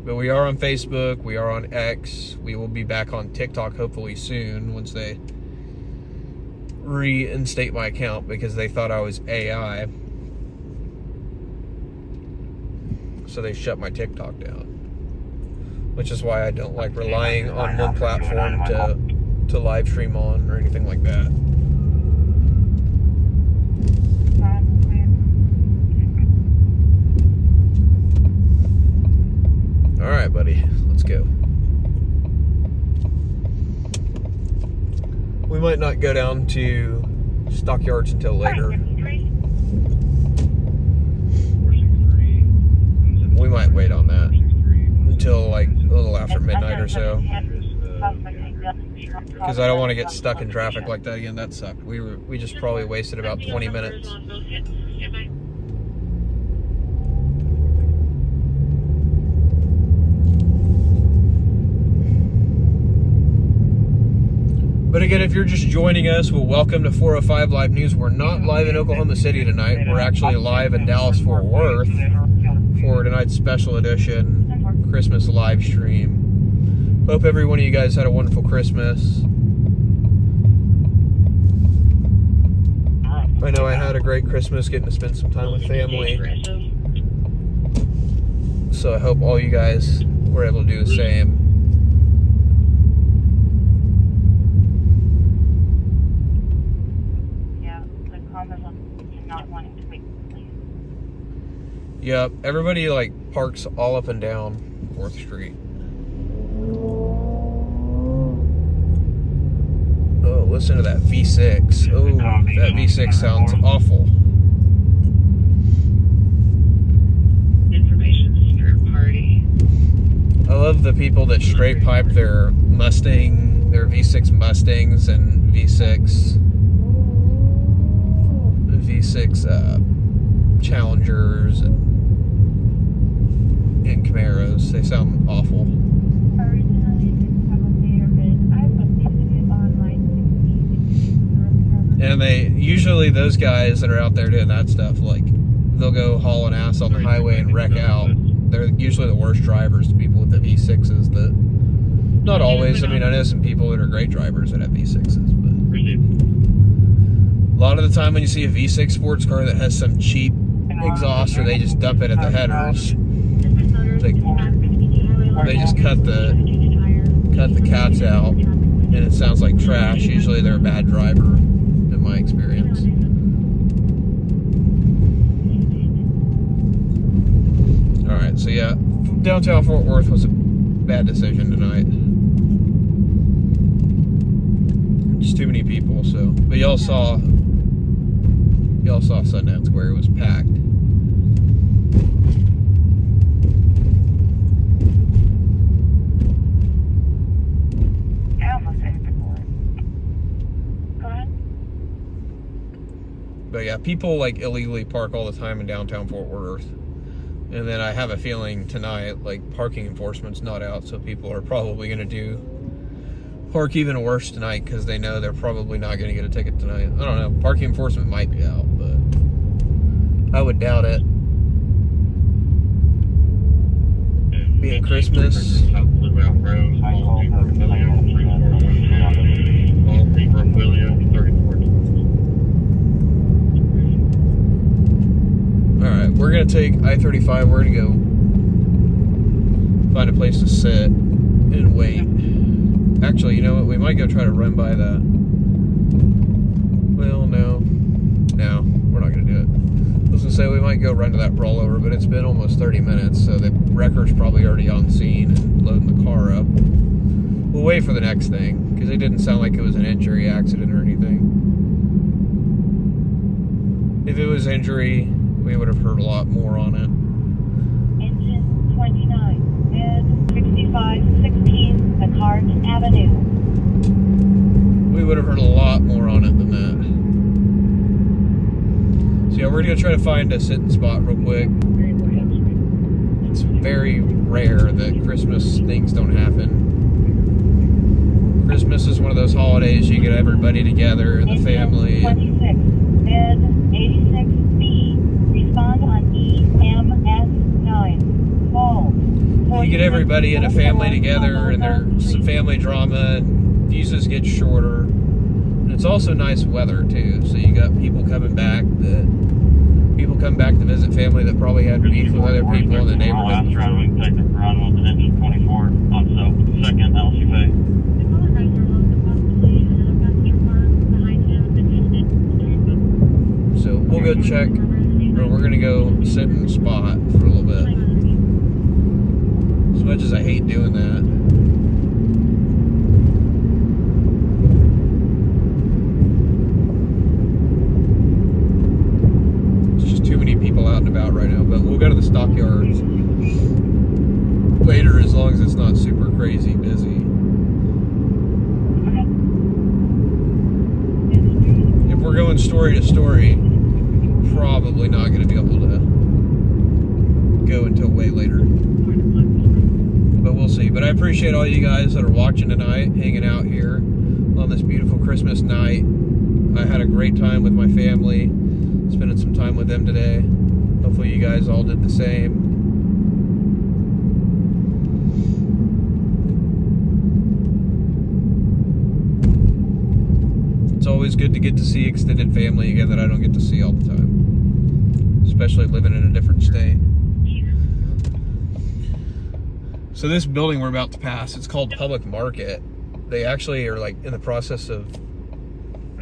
But we are on Facebook, we are on X, we will be back on TikTok hopefully soon once they reinstate my account, because they thought I was AI. So they shut my TikTok down. Which is why I don't like relying on one platform to live stream on or anything like that. Alright, buddy, let's go. We might not go down to Stockyards until later. We might wait on that until like a little after midnight or so. because I don't want to get stuck in traffic like that again. That sucked. We just probably wasted about 20 minutes. But again, if you're just joining us, well, welcome to 405 Live News. We're not live in Oklahoma City tonight. We're actually live in Dallas-Fort Worth for tonight's special edition Christmas live stream. Hope every one of you guys had a wonderful Christmas. I know I had a great Christmas getting to spend some time with family. So I hope all you guys were able to do the same. Yep, everybody like parks all up and down 4th Street. Oh, listen to that V6. Oh, that V6 sounds awful. I love the people that straight pipe their Mustang, their V6 Mustangs and V6 Challengers and Camaros. They sound awful. And they usually, those guys that are out there doing that stuff, like they'll go hauling ass on the highway and wreck out. They're usually the worst drivers, the people with the V6s. That, not always. I mean, I know some people that are great drivers that have V6s, but a lot of the time when you see a V6 sports car that has some cheap exhaust, or they just dump it at the headers, they just cut the cats out, and it sounds like trash. Usually they're a bad driver, in my experience. All right, so yeah, downtown Fort Worth was a bad decision tonight. Just too many people. So, but y'all saw Sundance Square. It was packed. But yeah, people like illegally park all the time in downtown Fort Worth. And then I have a feeling tonight, like, parking enforcement's not out, so people are probably going to park even worse tonight because they know they're probably not going to get a ticket tonight. I don't know. Parking enforcement might be out, but I would doubt it. Being Christmas. Alright, we're going to take I-35. We're going to go find a place to sit and wait. Actually, you know what? We might go try to run by that. Well, no. No, we're not going to do it. I was going to say we might go run to that rollover, but it's been almost 30 minutes, so the wrecker's probably already on scene and loading the car up. We'll wait for the next thing, because it didn't sound like it was an injury accident or anything. If it was injury, we would have heard a lot more on it. Engine 29, mid 6516, the Cart Avenue. We would have heard a lot more on it than that. So yeah, we're going to try to find a sitting spot real quick. It's very rare that Christmas things don't happen. Christmas is one of those holidays you get everybody together and the family. 26, mid 86B. Respond on EMS 9. Hold. You get everybody and a family together, and there's some family drama, and fuses get shorter. And it's also nice weather too, so you got people coming back to visit family that probably had beef with other people in the neighborhood. So we'll go check, or we're gonna go sit in a spot for a little bit. As much as I hate doing that. It's just too many people out and about right now, but we'll go to the stockyards later as long as it's not super crazy busy. going story to story, probably not going to be able to go until way later. But we'll see. But I appreciate all you guys that are watching tonight, hanging out here on this beautiful Christmas night. I had a great time with my family, spending some time with them today. Hopefully you guys all did the same. It's always good to get to see extended family again that I don't get to see all the time, especially living in a different state. So this building we're about to pass, it's called Public Market. They actually are like in the process of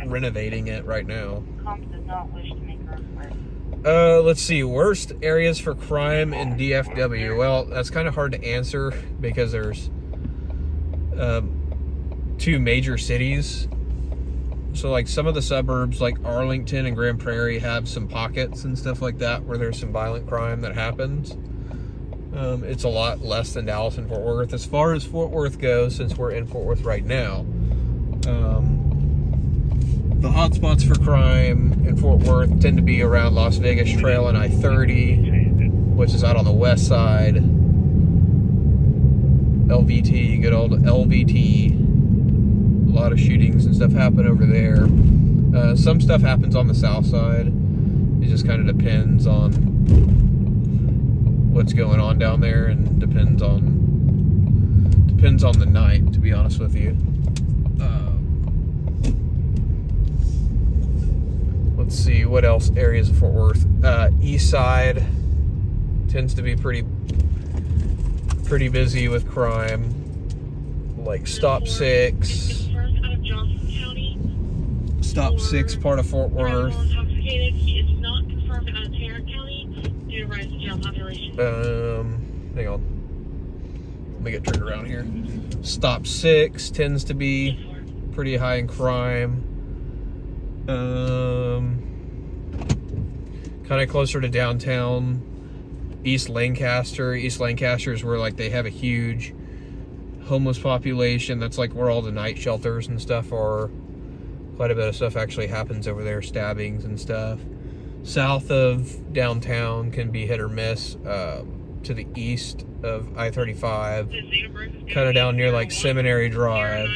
renovating it right now. Comp does not wish to make a request. Let's see, worst areas for crime in DFW. Well, that's kind of hard to answer because there's two major cities. So like some of the suburbs like Arlington and Grand Prairie have some pockets and stuff like that where there's some violent crime that happens. It's a lot less than Dallas and Fort Worth. As far as Fort Worth goes, since we're in Fort Worth right now, the hotspots for crime in Fort Worth tend to be around Las Vegas Trail and I-30, which is out on the west side. LVT, good old LVT. A lot of shootings and stuff happen over there. Some stuff happens on the south side. It just kind of depends on what's going on down there, and depends on the night, to be honest with you. Let's see what else areas of Fort Worth. East side tends to be pretty busy with crime, like Stop 6. Stop 6, part of Fort Worth. He is not confirmed out of Tarrant County due to rise in jail population. Hang on. Let me get turned around here. Stop 6 tends to be pretty high in crime. Kind of closer to downtown. East Lancaster. East Lancaster is where like they have a huge homeless population. That's like where all the night shelters and stuff are. Quite a bit of stuff actually happens over there, stabbings and stuff. South of downtown can be hit or miss. To the east of I-35, kind of down near like Seminary Drive.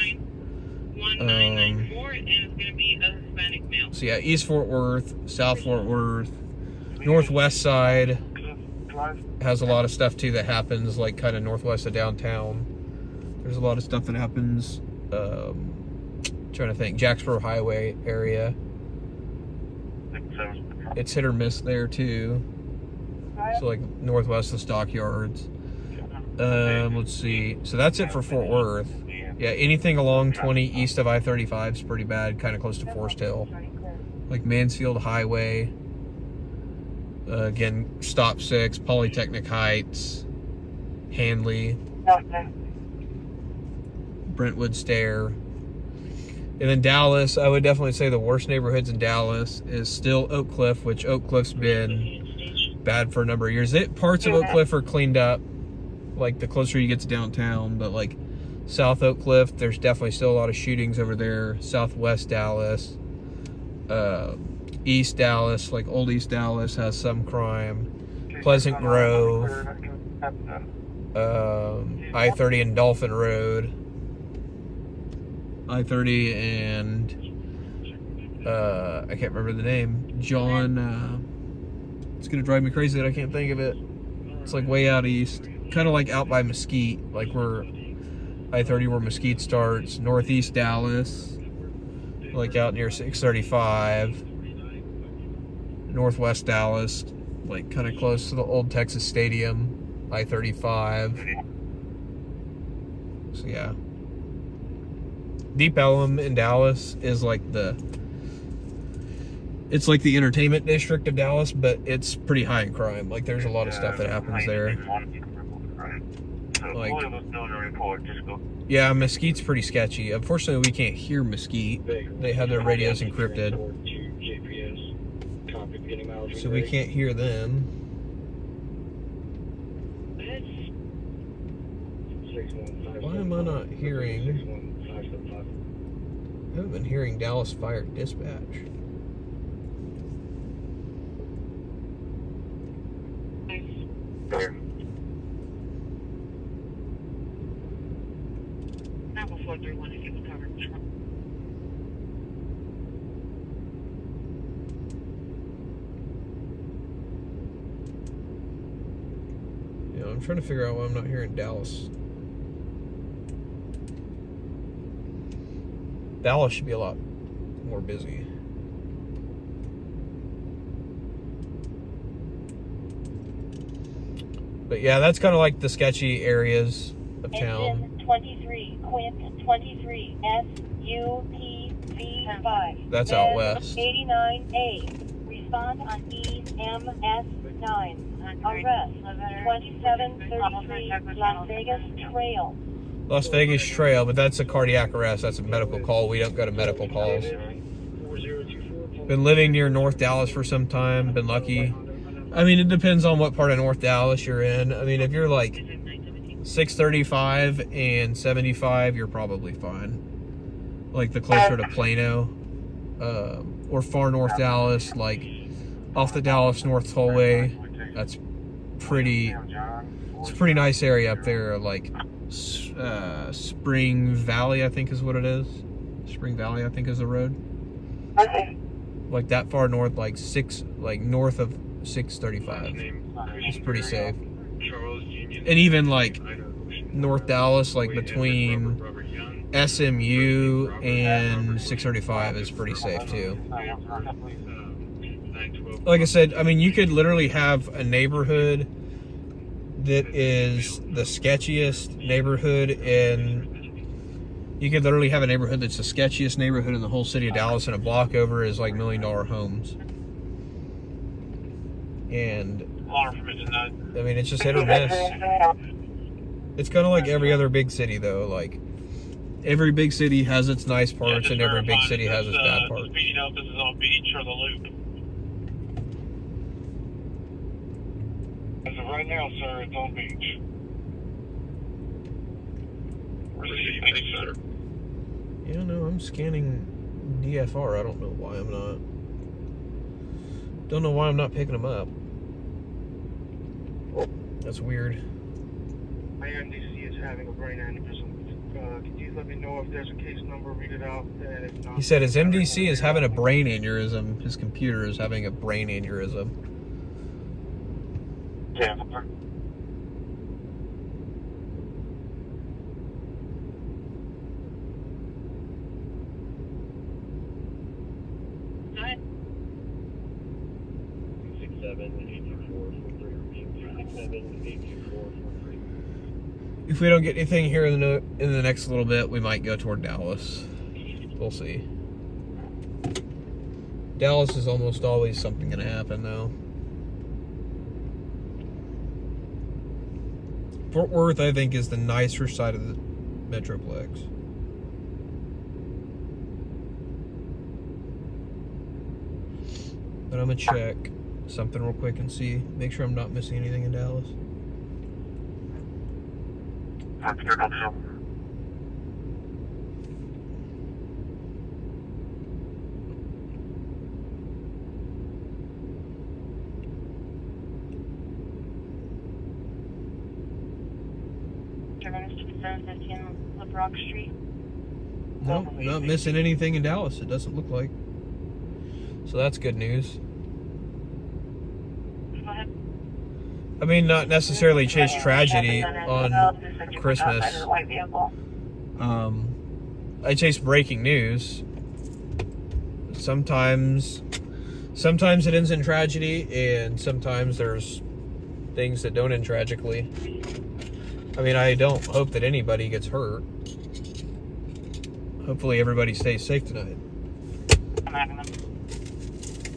1994, and it's going to be a Hispanic male. So yeah, East Fort Worth, South Fort Worth, Northwest side has a lot of stuff too that happens like kind of northwest of downtown. There's a lot of stuff that happens. Trying to think, Jacksboro Highway area. It's hit or miss there too. So like northwest of Stockyards. Let's see. So that's it for Fort Worth. Yeah, anything along 20 east of I-35 is pretty bad, kind of close to Forest Hill. Like Mansfield Highway. Again, Stop 6, Polytechnic Heights, Hanley, Brentwood Stair. And then Dallas, I would definitely say the worst neighborhoods in Dallas is still Oak Cliff, which Oak Cliff's been bad for a number of years. Parts of Oak Cliff are cleaned up, like the closer you get to downtown, but like South Oak Cliff, there's definitely still a lot of shootings over there. Southwest Dallas, East Dallas, like Old East Dallas has some crime. Pleasant Grove, I-30 and Dolphin Road. I-30 and I can't remember the name. John, it's gonna drive me crazy that I can't think of it. It's like way out east, kind of like out by Mesquite, like where I-30 where Mesquite starts. Northeast Dallas, like out near 635. Northwest Dallas, like kind of close to the old Texas Stadium. I-35. So yeah. Deep Ellum in Dallas is like it's like the entertainment district of Dallas, but it's pretty high in crime. Like there's a lot of stuff that happens there. Like, yeah, Mesquite's pretty sketcy. Unfortunately, we can't hear Mesquite. They have their radios encrypted, so we can't hear them. Why am I not hearing? I haven't been hearing Dallas Fire Dispatch. 431 if you will cover. Yeah, I'm trying to figure out why I'm not here in Dallas. Dallas should be a lot more busy. But yeah, that's kind of like the sketchy areas of town. Engine 23, Quint 23, SUPV5. That's out west. 89A. Respond on EMS9. Arrest 2733 Las Vegas Trail. Las Vegas Trail, but that's a cardiac arrest. That's a medical call. We don't go to medical calls. Been living near North Dallas for some time. Been lucky. I mean, it depends on what part of North Dallas you're in. I mean, if you're like 635 and 75, you're probably fine. Like the closer to Plano, or far North Dallas, like off the Dallas North Tollway. That's pretty. It's a pretty nice area up there. Like Spring Valley, I think is what it is. Spring Valley, I think is the road. Like that far north, like north of 635. It's pretty safe. And even like North Dallas, like between SMU and 635 is pretty safe too. Like I said, I mean, you could literally have a neighborhood that is the sketchiest neighborhood you could literally have a neighborhood that's the sketchiest neighborhood in the whole city of Dallas, and a block over is like $1 million homes. And I mean, it's just hit or miss. It's kind of like every other big city, though. Like every big city has its nice parts, and every big city has its bad parts. Speeding up, this is on Beach or the Loop? As of right now, sir, it's on Beach. Thank you, sir. Yeah, no, I'm scanning DFR. I don't know why I'm not. Don't know why I'm not picking them up. That's weird. My MDC is having a brain aneurysm. Could you let me know if there's a case number? Read it out. And if not, He said his MDC is having a brain aneurysm. His computer is having a brain aneurysm. Yeah. If we don't get anything here in the next little bit, we might go toward Dallas. We'll see. Dallas is almost always something going to happen, though. Fort Worth, I think, is the nicer side of the Metroplex. But I'm going to check something real quick and see. Make sure I'm not missing anything in Dallas. Brock Street. Nope, not missing anything in Dallas, it doesn't look like. So that's good news. I mean, not necessarily chase tragedy on Christmas. I chase breaking news. Sometimes it ends in tragedy, and sometimes there's things that don't end tragically. I mean, I don't hope that anybody gets hurt. Hopefully everybody stays safe tonight.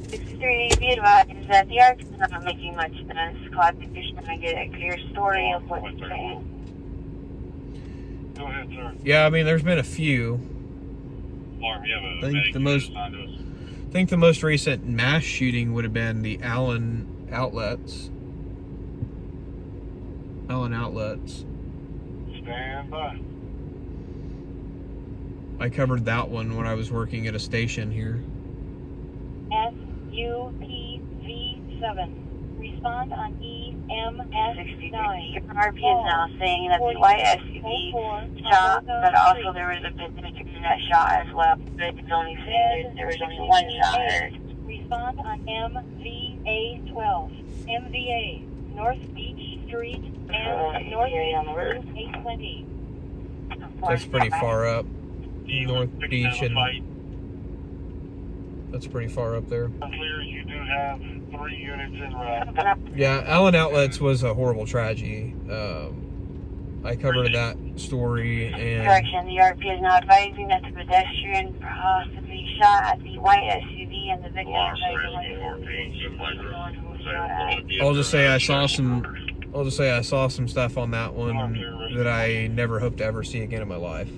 63, be advised that the article's not making much sense. Claude, you're trying to get a clear story of what you're saying. Go ahead, sir. Yeah, I mean, there's been a few. Mark, you have I think the most recent mass shooting would have been the Allen outlets. Stand by. I covered that one when I was working at a station here. SUPV7. Respond on EMS9. EMS9. RP is now saying that the white SUV shot, but also there was a business that shot as well. But it's only saying that there was only one shot heard. Respond on MVA12. MVA, North Beach Street and North Beach 820. That's pretty far up. North Beach and that's pretty far up there. Clear, you do have 3 units en route. Yeah, Allen Outlets was a horrible tragedy. I covered that story, and Correction, the RP is now advising that the pedestrian possibly shot at the white SUV and the victim I'll just say I saw some stuff on that one that I never hope to ever see again in my life.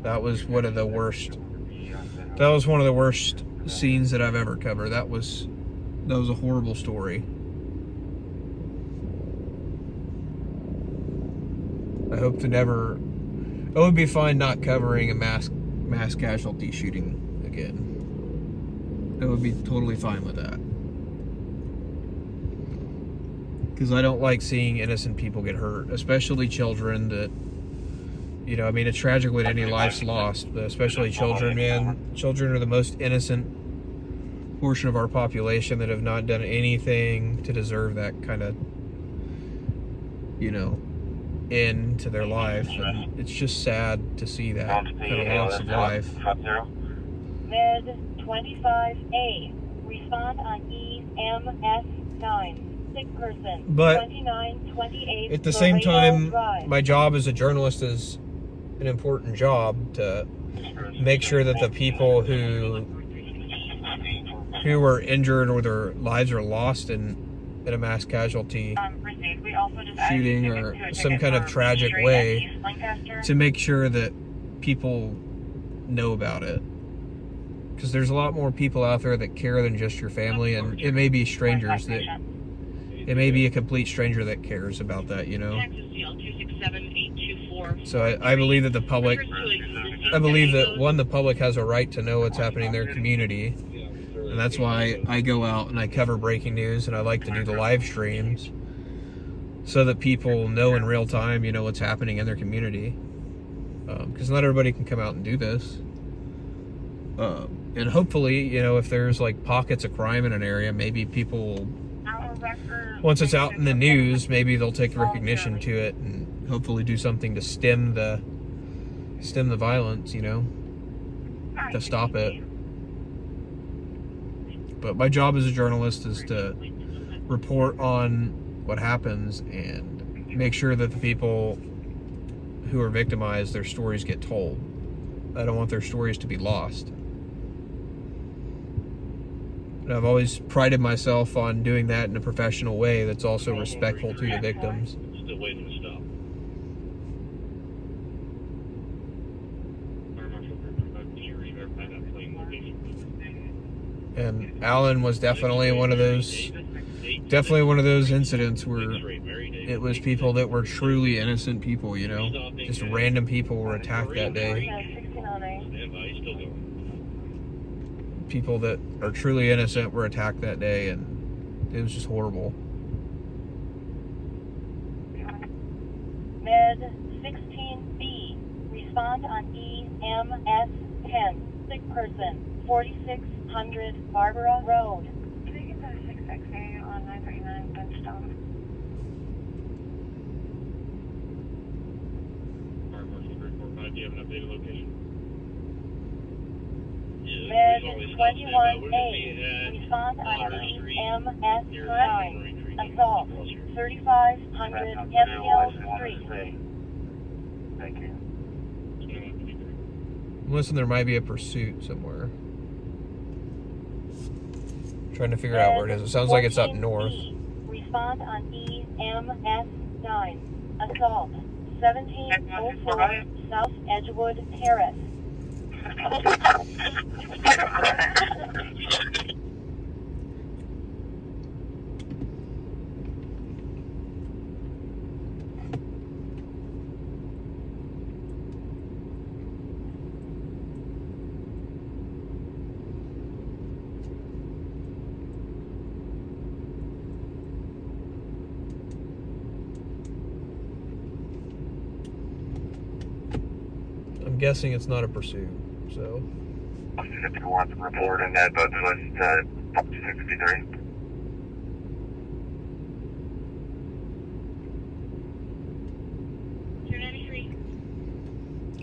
That was one of the worst. That was one of the worst scenes that I've ever covered. That was a horrible story. I hope to never. It would be fine not covering a mass casualty shooting again. I would be totally fine with that. Because I don't like seeing innocent people get hurt, especially children that, you know, I mean, it's tragic when any life's lost, but especially children, man. Children are the most innocent portion of our population that have not done anything to deserve that kind of, you know, end to their life. And it's just sad to see that kind of loss of life. Med 25A. Respond on EMS9. Sick person. But 2928 at the same time, Drive. my job as a journalist is an important job to make sure that the people who were injured or their lives are lost in a mass casualty shooting or some kind of tragic way, to make sure that people know about it. Because there's a lot more people out there that care than just your family, and it may be strangers that, it may be a complete stranger that cares about that, you know? So I believe that the public, the public has a right to know what's happening in their community. And that's why I go out and I cover breaking news, and I like to do the live streams so that people know in real time, you know, what's happening in their community. Because not everybody can come out and do this. And hopefully, you know, if there's like pockets of crime in an area, maybe people, once it's out in the news, maybe they'll take recognition to it and hopefully do something to stem the violence, you know, to stop it. But my job as a journalist is to report on what happens and make sure that the people who are victimized, their stories get told. I don't want their stories to be lost. And I've always prided myself on doing that in a professional way that's also respectful to the victims. Still waiting to stop. And Allen was definitely one of those incidents where it was people that were truly innocent people, you know, just random people were attacked that day. People that are truly innocent were attacked that day, and it was just horrible. Med 16B. Respond on EMS10. Sick person. 4600 Barbara Road. Can you get that 6XA on 939 Benchstone? Do you have an updated location? Med 21A. Respond on EMS9. Assault. 3500 ML Street. Thank you. Listen, there might be a pursuit somewhere. Trying to figure out where it is. It sounds like it's up north. Respond on EMS9. Assault. 1704 South Edgewood Terrace. I'm guessing it's not a pursuit, so. 51 report on that boat list 263.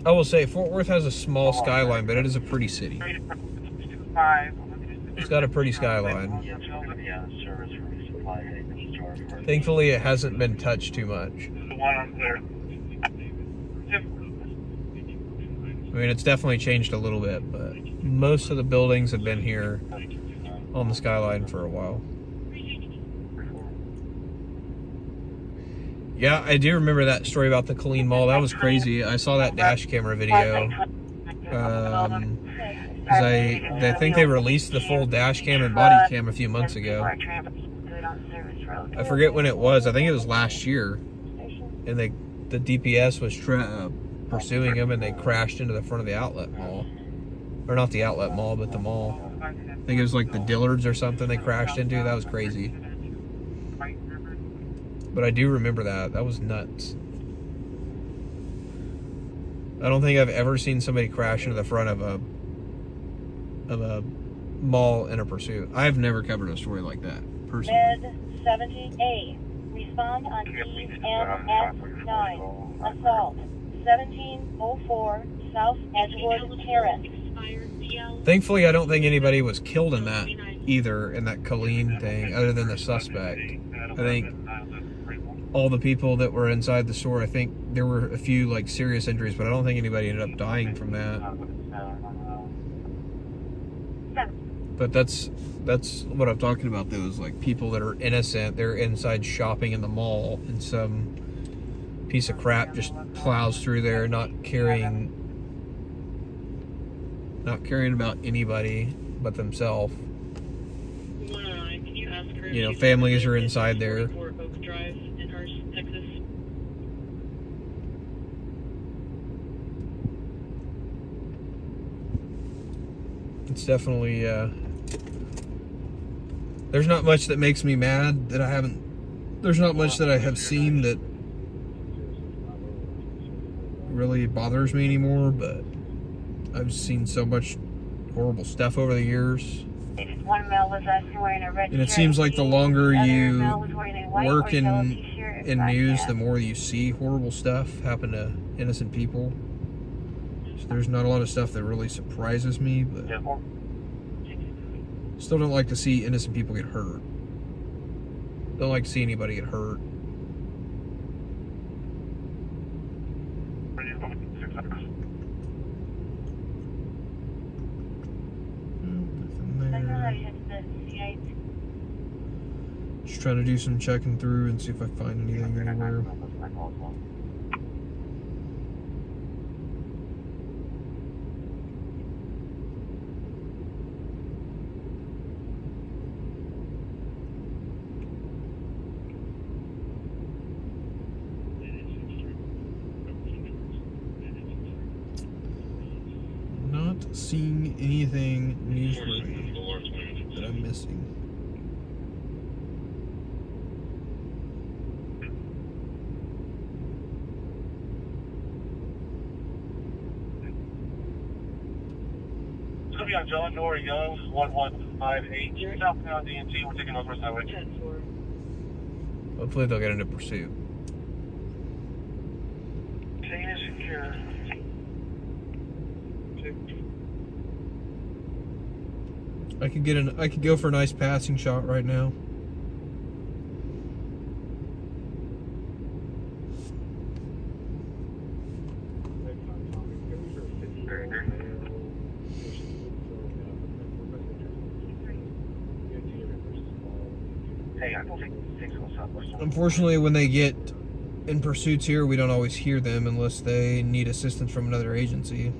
I will say Fort Worth has a small skyline, but it is a pretty city. It's got a pretty skyline. Thankfully, it hasn't been touched too much. I mean, it's definitely changed a little bit, but most of the buildings have been here on the skyline for a while. Yeah, I do remember that story about the Killeen Mall. That was crazy. I saw that dash camera video. Because I think they released the full dash cam and body cam a few months ago. I forget when it was. I think it was last year. And the DPS was pursuing them, and they crashed into the front of the outlet mall. Or not the outlet mall, but the mall. I think it was like the Dillards or something they crashed into. That was crazy. But I do remember that. That was nuts. I don't think I've ever seen somebody crash into the front of a mall in a pursuit. I've never covered a story like that, personally. Med 70A. Respond on EMS9. Assault. 1704 South Edgewood Terrace. Thankfully, I don't think anybody was killed in that either, in that Killeen thing, other than the suspect. I think all the people that were inside the store, I think there were a few like serious injuries, but I don't think anybody ended up dying from that. But that's what I'm talking about, those like people that are innocent, they're inside shopping in the mall, and some piece of crap just plows through there, not caring about anybody but themselves. You know, families are inside there. It's definitely, there's not much that makes me mad that there's not much that I have seen that really bothers me anymore, but I've seen so much horrible stuff over the years. One male was wearing a red And it shirt. seems like the longer you white work or yellow in t-shirt. news, the more you see horrible stuff happen to innocent people. So there's not a lot of stuff that really surprises me, but still don't like to see innocent people get hurt. Don't like to see anybody get hurt. Just trying to do some checking through and see if I find anything anywhere. Not seeing anything newsworthy that I'm missing. It's going to be on John Nora Young, 1158. Southbound DNT. We're taking Northwest Highway. Hopefully they'll get into pursuit. Chain is secure. I could go for a nice passing shot right now. Unfortunately, when they get in pursuits here, we don't always hear them unless they need assistance from another agency.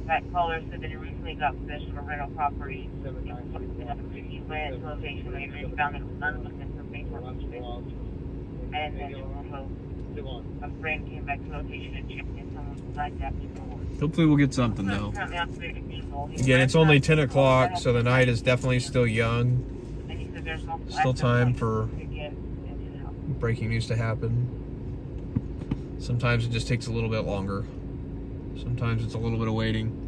That caller said that he recently got possession of a rental property. He went to the location and found that none of the information And then a friend came back to location and checked in someone's side depth. Hopefully we'll get something though. Currently on 30 people. Again, it's only 10 o'clock, so the night is definitely still young. And he said there's multiple Still time access for points to get into the house. breaking news to happen. Sometimes it just takes a little bit longer. Sometimes it's a little bit of waiting.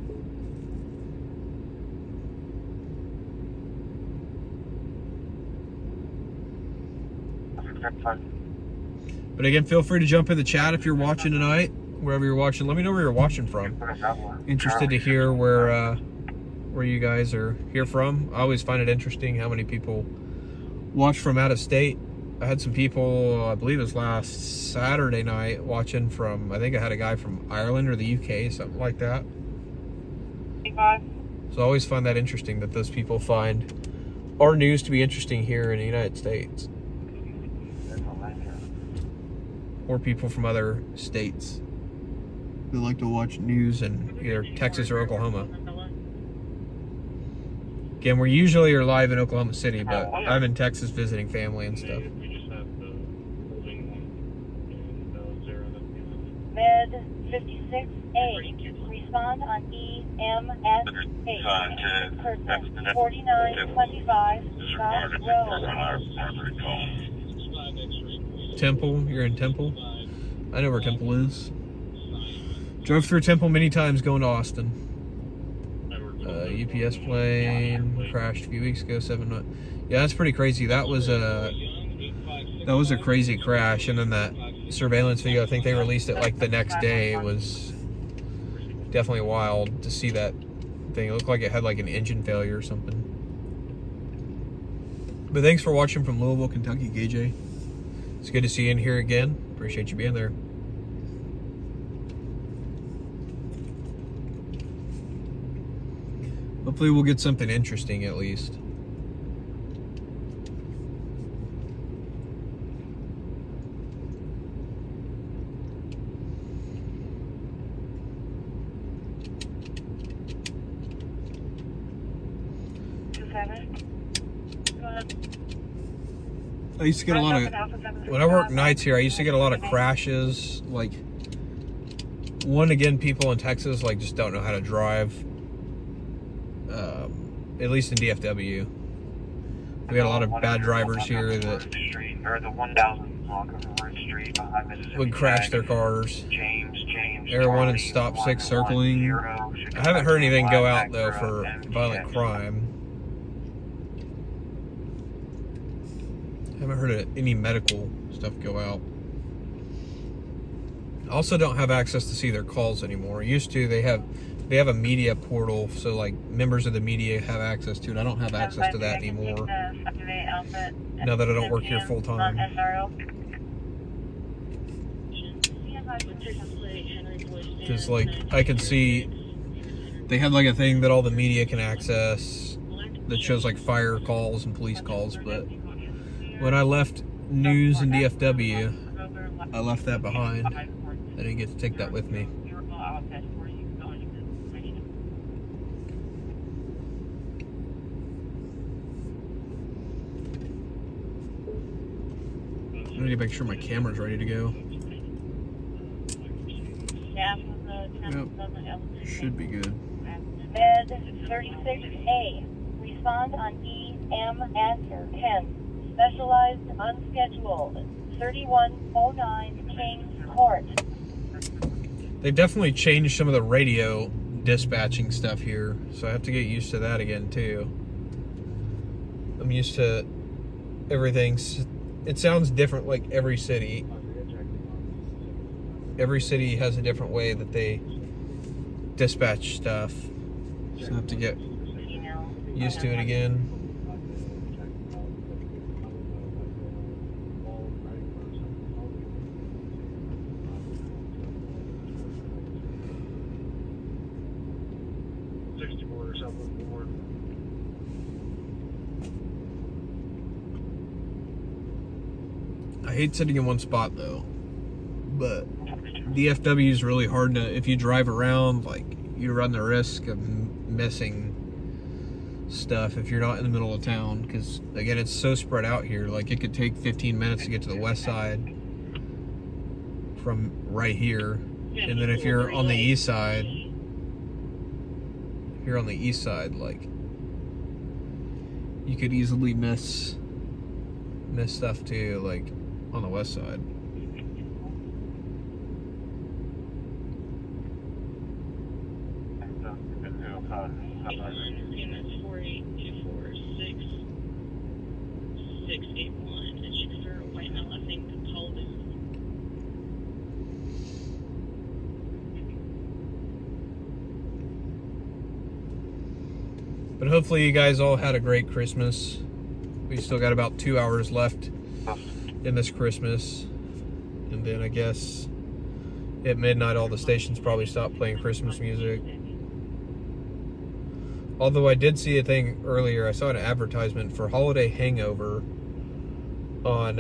But again, feel free to jump in the chat if you're watching tonight, wherever you're watching. Let me know where you're watching from. Interested to hear where you guys are here from. I always find it interesting how many people watch from out of state. I had some people, I believe it was last Saturday night, watching from, I think I had a guy from Ireland or the UK, something like that. So I always find that interesting that those people find our news to be interesting here in the United States. Or people from other states who like to watch news in either Texas or Oklahoma. Again, we usually are live in Oklahoma City, but I'm in Texas visiting family and stuff. We just have the holding one and 0 Med 56A. Respond on EMS 8. Person 4925 South Road. Temple, you're in Temple? I know where Temple is. Drove through Temple many times going to Austin. UPS plane crashed a few weeks ago. 7 months. Yeah, that's pretty crazy. That was a crazy crash, and then that surveillance video, I think they released it like the next day. It was definitely wild to see that thing. It looked like it had like an engine failure or something. But thanks for watching from Louisville, Kentucky, KJ. It's good to see you in here again. Appreciate you being there. Hopefully we'll get something interesting at least. I used to get a lot of, when I worked nights here, I used to get a lot of crashes. Like, people in Texas like just don't know how to drive. At least in DFW, we got a lot of bad drivers here that would crash their cars. Everyone in stop 6 circling. I haven't heard anything go out though for violent crime. I haven't heard of any medical stuff go out. I also don't have access to see their calls anymore. Used to, they have a media portal, so like members of the media have access to it. I don't have access to that anymore. Now that I don't work here full time. Just like I could see, they had like a thing that all the media can access that shows like fire calls and police calls, but when I left news in DFW, I left that behind. I didn't get to take that with me. I need to make sure my camera's ready to go. Yep. Should be good. Med 36A. Respond on EMS 10. Specialized unscheduled. 3109 Kings Court. They've definitely changed some of the radio dispatching stuff here, so I have to get used to that again too. I'm used to everything. It sounds different like every city. Every city has a different way that they dispatch stuff, so I have to get used to it again. I hate sitting in one spot though, but DFW is really hard to, if you drive around, like you run the risk of missing stuff if you're not in the middle of town, because again, it's so spread out here. Like, it could take 15 minutes to get to the west side from right here, and then if you're on the east side, like, you could easily miss stuff too, like on the west side. That's 4824661. It's for White Male, I think, Holden. But hopefully you guys all had a great Christmas. We still got about 2 hours left in this Christmas. And then I guess at midnight all the stations probably stop playing Christmas music. Although I did see a thing earlier, I saw an advertisement for Holiday Hangover on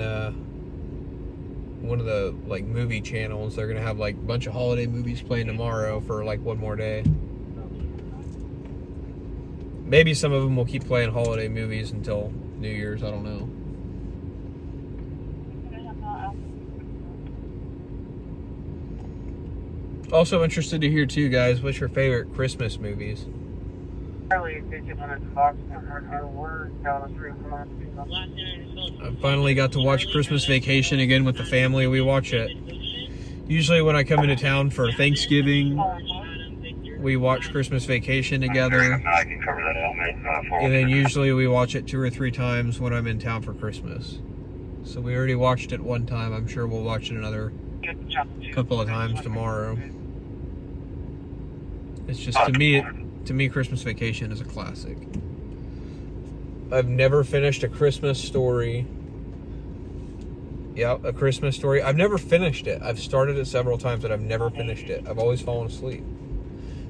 one of the like movie channels. They're gonna have like a bunch of holiday movies playing tomorrow for like one more day. Maybe some of them will keep playing holiday movies until New Year's, I don't know. Also interested to hear too, guys, what's your favorite Christmas movies? I finally got to watch Christmas Vacation again with the family. We watch it usually when I come into town for Thanksgiving. We watch Christmas Vacation together, and then usually we watch it 2 or 3 times when I'm in town for Christmas. So we already watched it one time. I'm sure we'll watch it another couple of times tomorrow. It's just, to me, Christmas Vacation is a classic. I've never finished A Christmas Story. Yeah, A Christmas Story. I've never finished it. I've started it several times, but I've never finished it. I've always fallen asleep.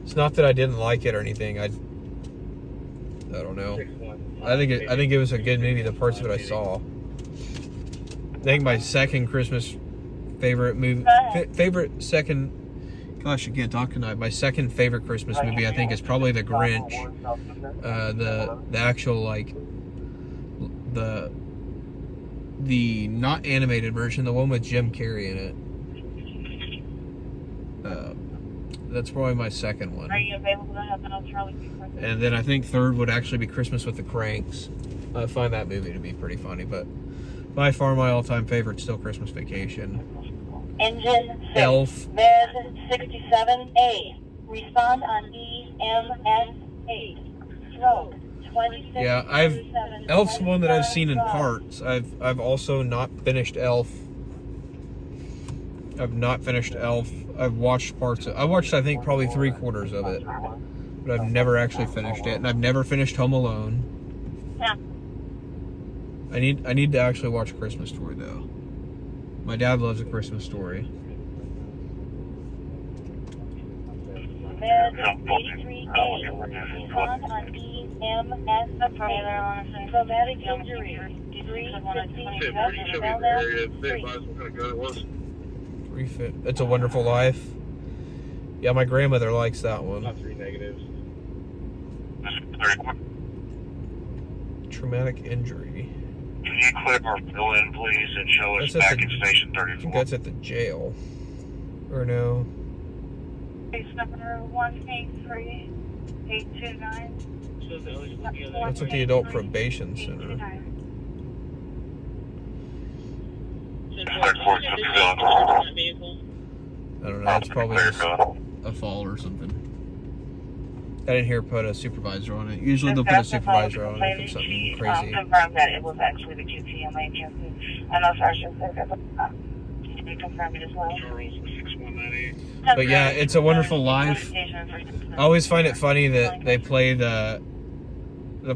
It's not that I didn't like it or anything. I don't know. I think it was a good movie. The parts of it I saw. I think my second Christmas favorite movie, gosh, I can't talk tonight. My second favorite Christmas movie, I think, is probably The Grinch. The actual, like, the not animated version, the one with Jim Carrey in it. That's probably my second one. Are you available to have an Charlie? And then I think third would actually be Christmas with the Cranks. I find that movie to be pretty funny, but by far my all-time favorite still Christmas Vacation. Engine 6, Elf. Med 67A. Respond on EMS 8. Stroke 26. Yeah, Elf's one that I've seen in parts. I've also not finished Elf. I've not finished Elf. I've watched parts of it. I watched, I think, probably 3/4 of it. But I've never actually finished it. And I've never finished Home Alone. Yeah. I need to actually watch Christmas Story, though. My dad loves A Christmas Story. Med 83A. Respond on EMS traumatic injury. 350. Refit. It's a Wonderful Life. Yeah, my grandmother likes that one. Not 3 negatives. Traumatic injury. Can you click or fill in, please, and show us That's at back in station I 34? think that's at the jail. Or no? Case number 183829. That's at the Adult Probation Center. I don't know, it's probably just a fall or something. I didn't hear put a supervisor on it. Usually they'll put a supervisor on it if it's something crazy. Confirmed that it was actually the QTMA agency. I know Sergeant said that, but they confirmed it as well. But yeah, It's a Wonderful Life. I always find it funny that they play the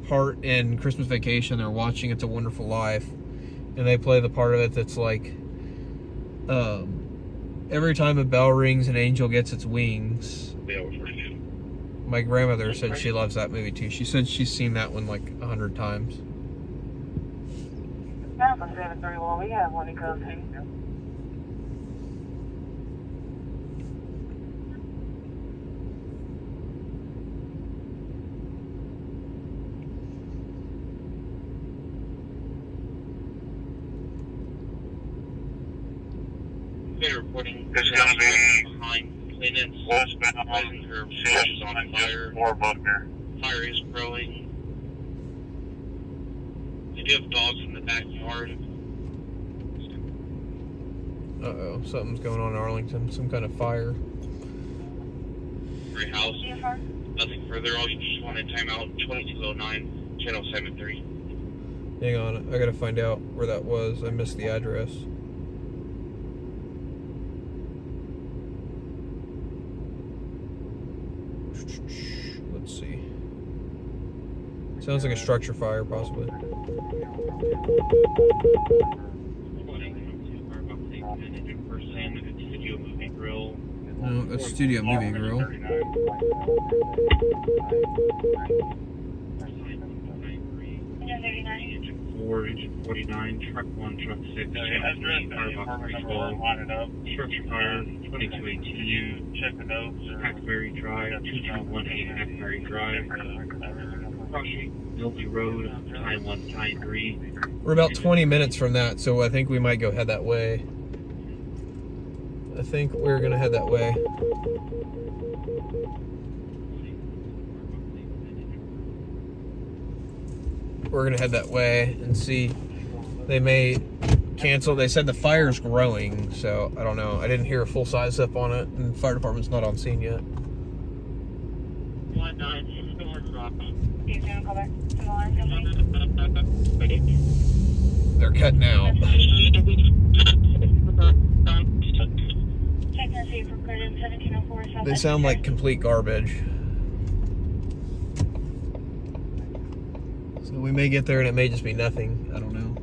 part in Christmas Vacation. They're watching It's a Wonderful Life, and they play the part of it that's like, every time a bell rings, an angel gets its wings. My grandmother said she loves that movie too. She said she's seen that one like 100 times. We have one that goes in. reporting It's gonna be behind Clements. westbound Her is on fire. More Buckner. Fire is growing. They do have dogs in the backyard. Uh-oh, something's going on in Arlington. Some kind of fire. Great house. Nothing further. All you just want to time out 2209, channel 73. Hang on, I gotta find out where that was. I missed the address. Let's see. Sounds like a structure fire, possibly. No, that's Studio Movie Grill. Engine 4, engine 49, truck 1, truck 6, structure fire, 2218, Hackberry Drive, 2218 Hackberry Drive, crossing Milby Road, time 1, time 3. We're about 20 minutes from that, so I think we might go head that way. I think we're gonna head that way. We're gonna head that way and see. They may cancel. They said the fire's growing, so I don't know. I didn't hear a full size up on it, and the fire department's not on scene yet. 19, Storm Drop. You gonna call back to the line? They're cutting out. They sound like complete garbage. So we may get there and it may just be nothing. I don't know.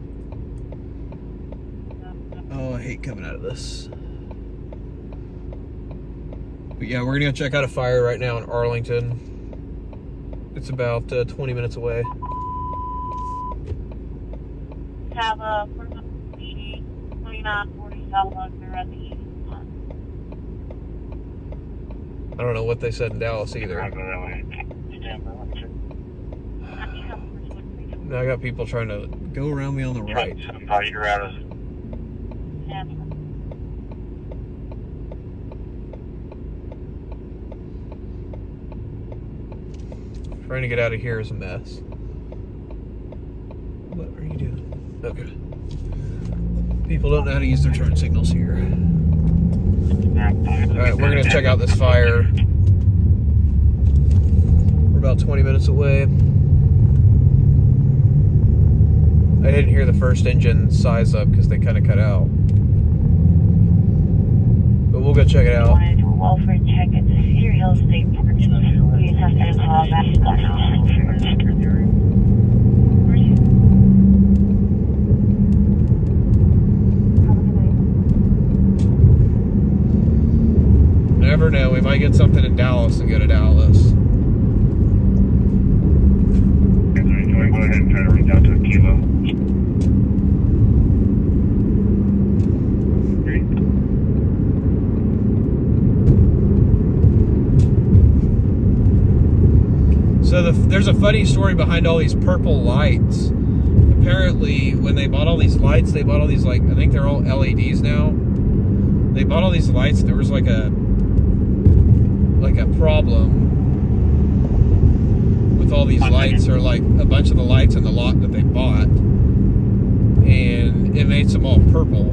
Oh, I hate coming out of this. But yeah, we're gonna go check out a fire right now in Arlington. It's about 20 minutes away. Have a 2940 South Buckner at the east. I don't know what they said in Dallas either. Now I got people trying to go around me on the right. You're out of Trying to get out of here is a mess. What are you doing? Okay. People don't know how to use their turn signals here. Alright, we're gonna check out this fire. We're about 20 minutes away. I didn't hear the first engine size up because they kind of cut out. But we'll go check it out. Welfare check at the Cedar Hill State Park. Please have to call back. Never know, we might get something in Dallas and go to Dallas. Go ahead and try to reach out to a kilo. So there's a funny story behind all these purple lights. Apparently, when they bought all these lights, they bought all these, like, I think they're all LEDs now. They bought all these lights. There was like a problem with all these lights, or like a bunch of the lights in the lot that they bought, and it made them all purple.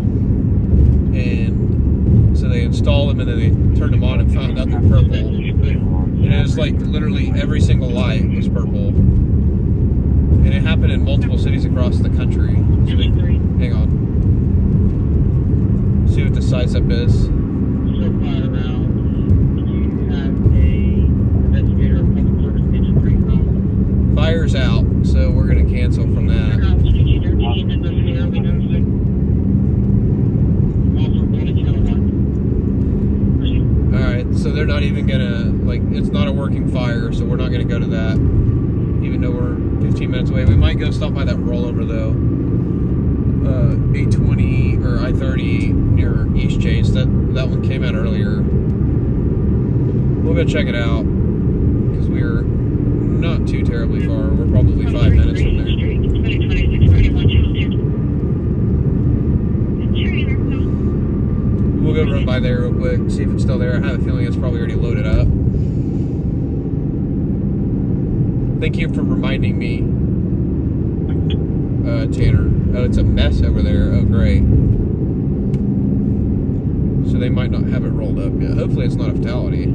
And so they installed them, and then they turned them on and found out they're purple. And it was like literally every single light was purple, and it happened in multiple cities across the country. So hang on, see what the size up is. Fire's out, so we're gonna cancel from that. Alright, so they're not even gonna, like, it's not a working fire, so we're not gonna go to that, even though we're 15 minutes away. We might go stop by that rollover though. 820 or I-30 near East Chase. That one came out earlier. We'll go check it out, because we're not too terribly far. We're probably 5 minutes from there. We'll go run by See if it's still there. I have a feeling it's probably already loaded up. Thank you for reminding me, Tanner. Oh, it's a mess over there. Oh, great. So they might not have it rolled up yet. Hopefully it's not a fatality.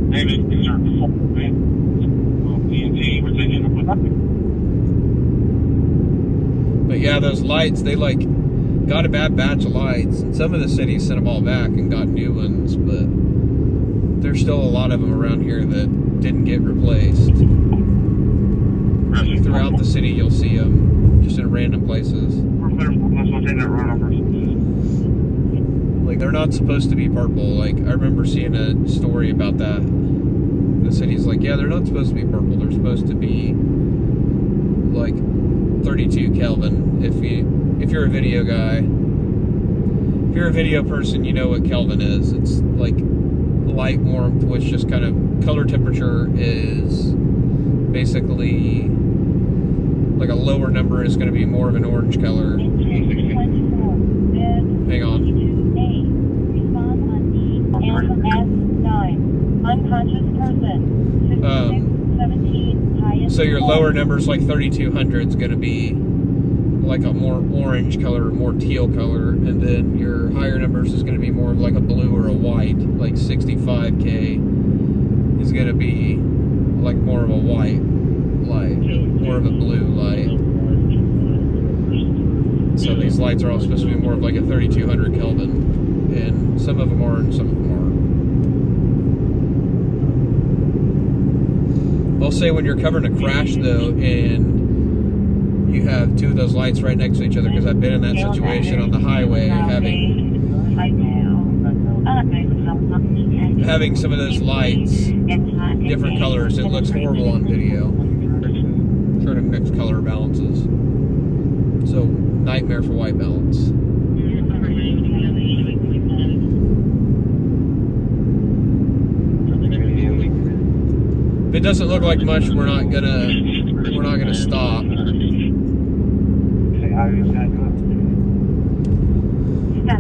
David, these are full, right? PNT, we're taking up with nothing. But yeah, those lights, they like got a bad batch of lights, and some of the cities sent them all back and got new ones, but there's still a lot of them around here that didn't get replaced. Throughout the city, you'll see them just in random places. Like, they're not supposed to be purple. Like, I remember seeing a story about that. The city's like, yeah, they're not supposed to be purple. They're supposed to be like 32 Kelvin. If you're a video guy, if you're a video person, you know what Kelvin is. It's like light warmth, which just kind of color temperature is basically like a lower number is going to be more of an orange color. Hang on. Unconscious person. 17, so your lower numbers like 3200 is going to be like a more orange color, more teal color, and then your higher numbers is going to be more of like a blue or a white. Like 65K is going to be like more of a white light, more of a blue light. So these lights are all supposed to be more of like a 3200 Kelvin, and some of them are and some of them aren't. I'll say when you're covering a crash though, and you have two of those lights right next to each other, because I've been in that situation on the highway, having some of those lights different colors, it looks horrible on video. I'm trying to mix color balances. So nightmare for white balance. If it doesn't look like much, we're not gonna stop.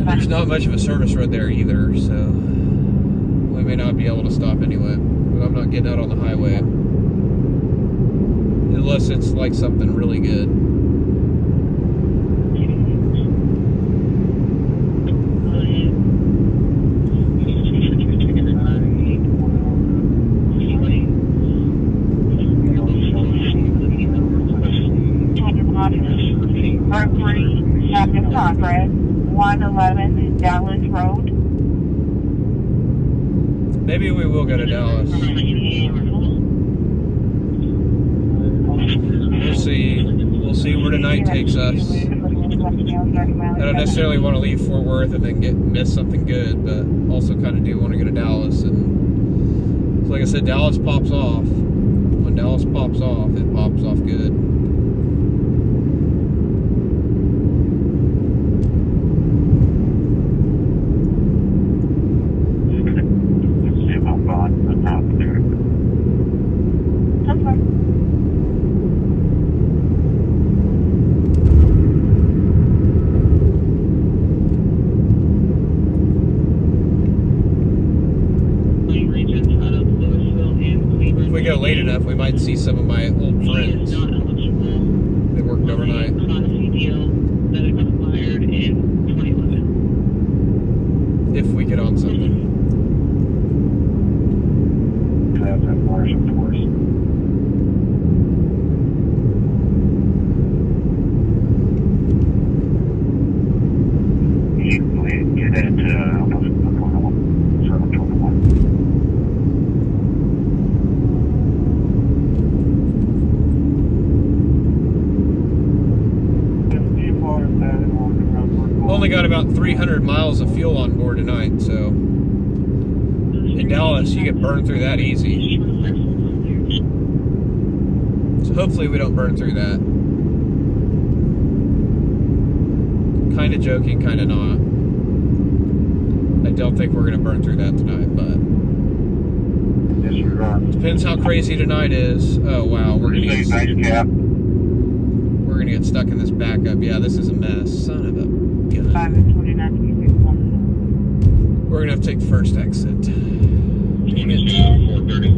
There's not much of a service road there either, so we may not be able to stop anyway. But I'm not getting out on the highway unless it's like something really good. Progress, 111 Dallas Road. Maybe we will go to Dallas. We'll see. We'll see where tonight takes us. I don't necessarily want to leave Fort Worth and then miss something good, but also kind of do want to go to Dallas. And so like I said, Dallas pops off. When Dallas pops off, it pops off good. Late enough, we might see some of my old friends that worked overnight. If we get on something. Only got about 300 miles of fuel on board tonight, so in Dallas you get burned through that easy. So hopefully we don't burn through that. Kind of joking, kind of not. I don't think we're going to burn through that tonight, but depends how crazy tonight is. Oh wow, we're going to get stuck in this backup. Yeah, this is a mess. Son of a gun. 5 and 29, We're gonna have to take the first exit. 430.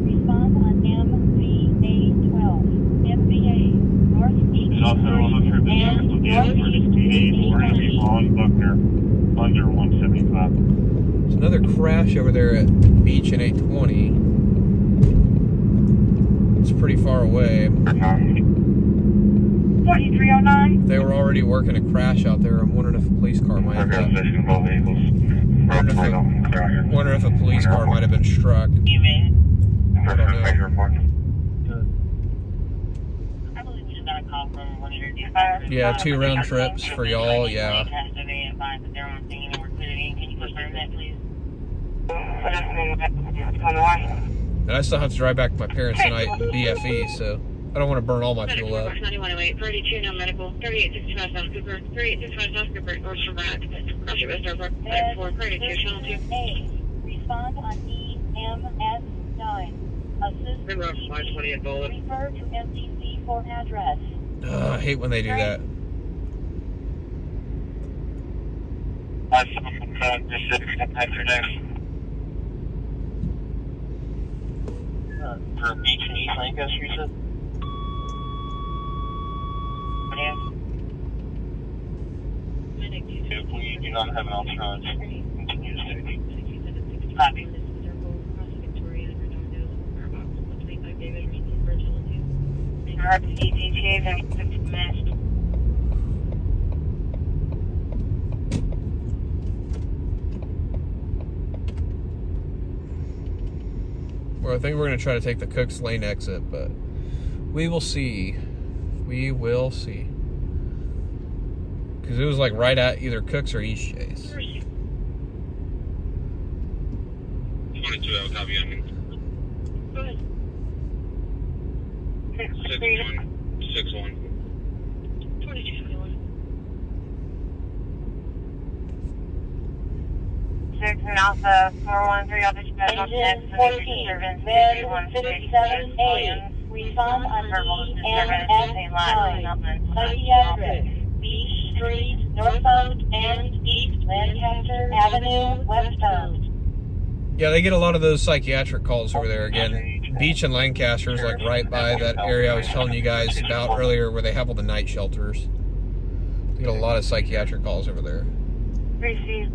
Respond on MVA 12. MVA Northeast Also, look for the and Northeast we're going to be on Buckner under 175. There's another crash over there at Beach and 820. It's pretty far away. 2309. They were already working a crash out there. I'm wondering if a police car might have been. Wondering if a police car might have been struck. You mean? I don't know. I believe we just got a call from one of your DFW. Yeah, 2 round trips for y'all. Yeah. Can you confirm that, please? And I still have to drive back to my parents tonight in DFE, so I don't want to burn all my fuel up. 9108, 32 no medical, 3865 South Cooper, 3865 South Cooper, North from Brad, Roger, West Airport, 4, 32, channel 2. Respond on EMS 9. Assist Remember, 520 at Bola. refer to MDC for address. I hate when they do that. For Beach and East Lancaster, you said? If we do not have an alternative, continue to stay. Copy. ETA and 15 minutes. Well, I think we're going to try to take the Cooks Lane exit, but we will see. We will see. Because it was like right at either Cooks or East Chase. 22 out, copy on me. Go ahead. 61. 61. 2221. 6 and Alpha 413 Alpha Dispatch off Engine 6 14, service bed 57A. 57A. Respond on Verbal EMS disturbance, 9. Psychiatric. Beach Street, northbound and east Lancaster Avenue, westbound. Yeah, they get a lot of those psychiatric calls over there again. Beach and Lancaster is like right by that area I was telling you guys about earlier where they have all the night shelters. They get a lot of psychiatric calls over there. Received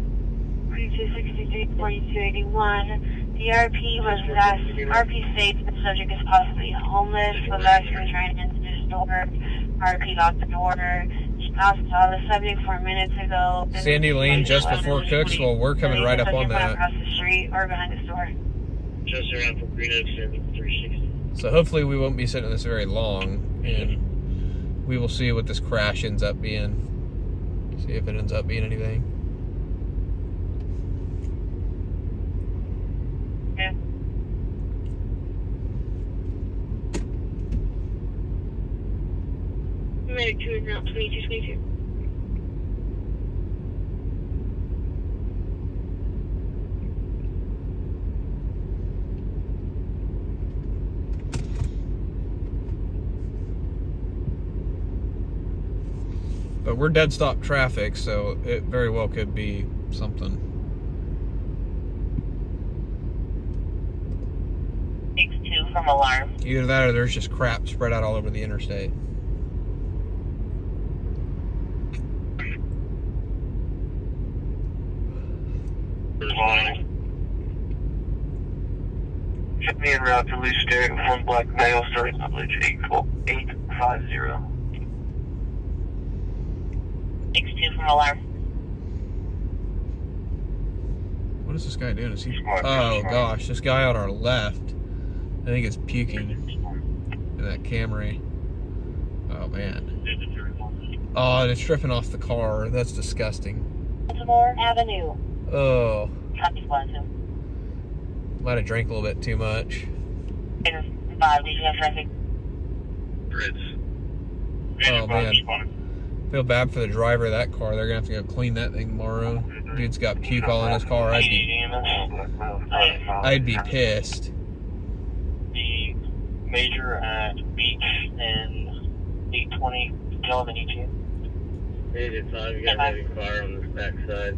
4263, 4281. The RP was last. RP states the subject is possibly homeless, but last was trying to enter the store. RP locked the door. She passed the subject 4 minutes ago. Sandy Lane just before Cooks. Well, we're coming right up on that. Across the street or behind the store. Just around from Green Oaks, 360. So hopefully we won't be sitting in this very long, and we will see what this crash ends up being. See if it ends up being anything. Yeah. We made it 2 and route 2222. But we're dead stop traffic, so it very well could be something. 6-2 from alarm. Either that or there's just crap spread out all over the interstate. Ship me en route to Lee Sterling, one black male, starting mileage 850. 6-2 from alarm. What is this guy doing? Is he? Oh gosh, this guy on our left, I think is puking in that Camry. Oh man. Oh, and it's stripping off the car. That's disgusting. Baltimore Avenue. Oh. Copy 1-2. Might have drank a little bit too much. 5, leading on traffic. Grids. Oh man. Feel bad for the driver of that car. They're gonna have to go clean that thing tomorrow. Dude's got puke all in his car. I'd be pissed. The major at Beach and 820 gentlemen ETA. 885, you got heavy fire on this backside.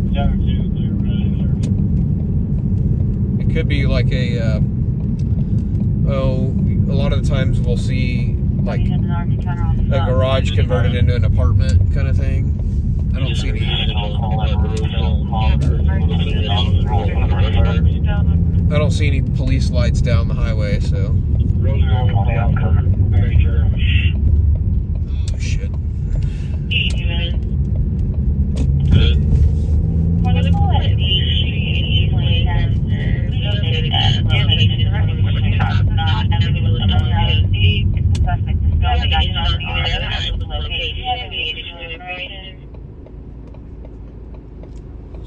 It could be like a lot of the times we'll see like a garage converted into an apartment kind of thing. I don't see any police lights down the highway, so. Oh shit.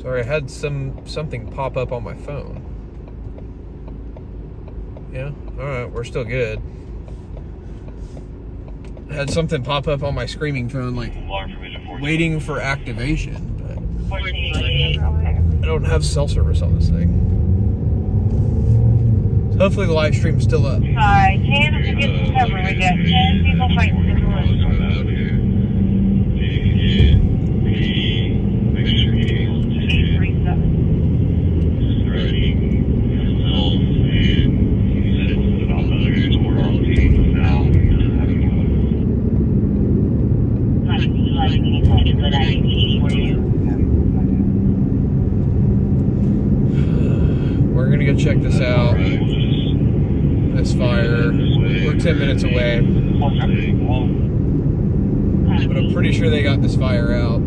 Sorry, I had something pop up on my phone. Yeah, alright, we're still good. I had something pop up on my screaming phone, like waiting for activation, but I don't have cell service on this thing. So hopefully the live stream's still up. Alright, 10 to get the cover. We got 10 people fighting the police. We're gonna go check this out. This fire. We're 10 minutes away. But I'm pretty sure they got this fire out.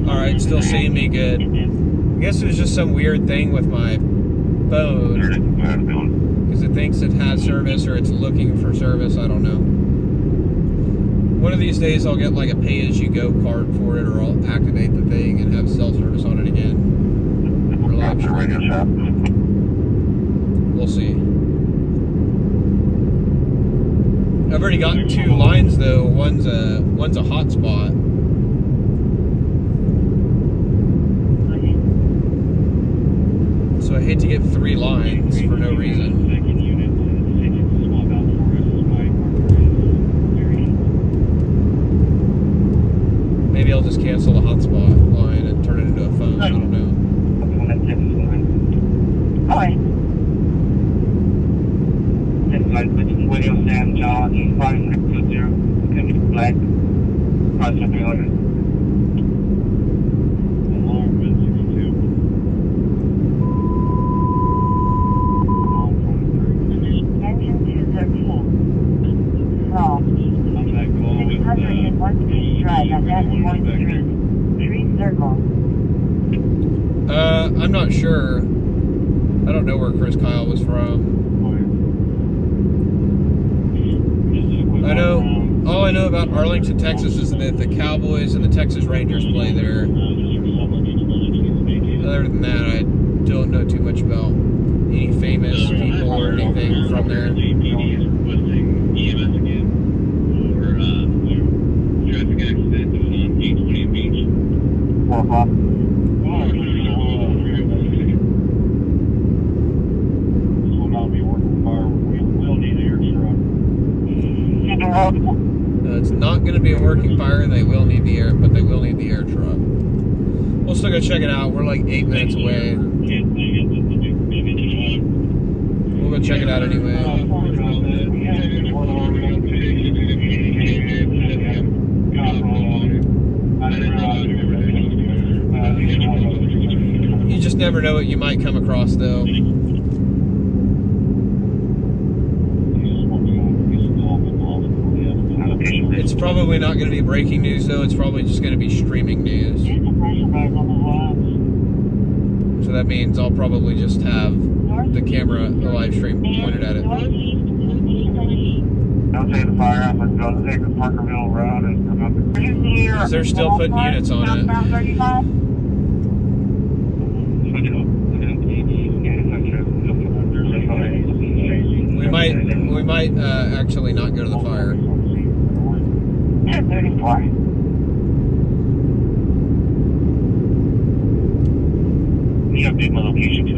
Alright, still seeing me good. I guess it was just some weird thing with my phone. Because it thinks it has service or it's looking for service, I don't know. One of these days I'll get like a pay-as-you-go card for it, or I'll activate the thing and have cell service on it again. We'll see. I've already gotten 2 lines though. One's a hotspot. So I hate to get 3 lines for no reason. Maybe I'll just cancel the hotspot line and turn it into a phone. I don't know. Alright. William Sam John, 5620, Black, approximately 300. Engine 213. Wrong. 600 in One Beach Drive on that Point Street. Tree Circle. I'm not sure. I don't know where Chris Kyle was from. All I know about Arlington, Texas is that the Cowboys and the Texas Rangers play there. Other than that, I don't know too much about any famous people or anything from there. It's not going to be a working fire. They will need the air, but they will need the air truck. We'll still go check it out. We're like 8 minutes away. We'll go check it out anyway. You just never know what you might come across, though. It's probably not going to be breaking news, though. It's probably just going to be streaming news. So that means I'll probably just have the camera, the live stream, pointed at it. Don't take the fire up. Let's go take the Parkerville Road and come up. Because they're still putting units on it. We might actually not go to the fire. 234. You update my location to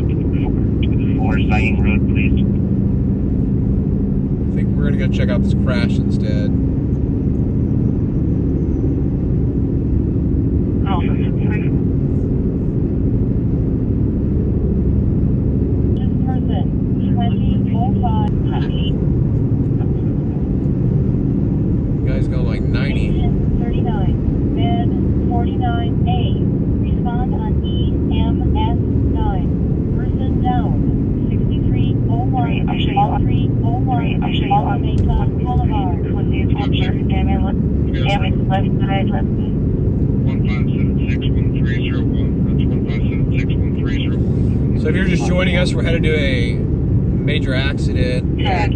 Damage left side, left side. 15761301. That's 15761301. So if you're just joining us, we're headed to a major accident at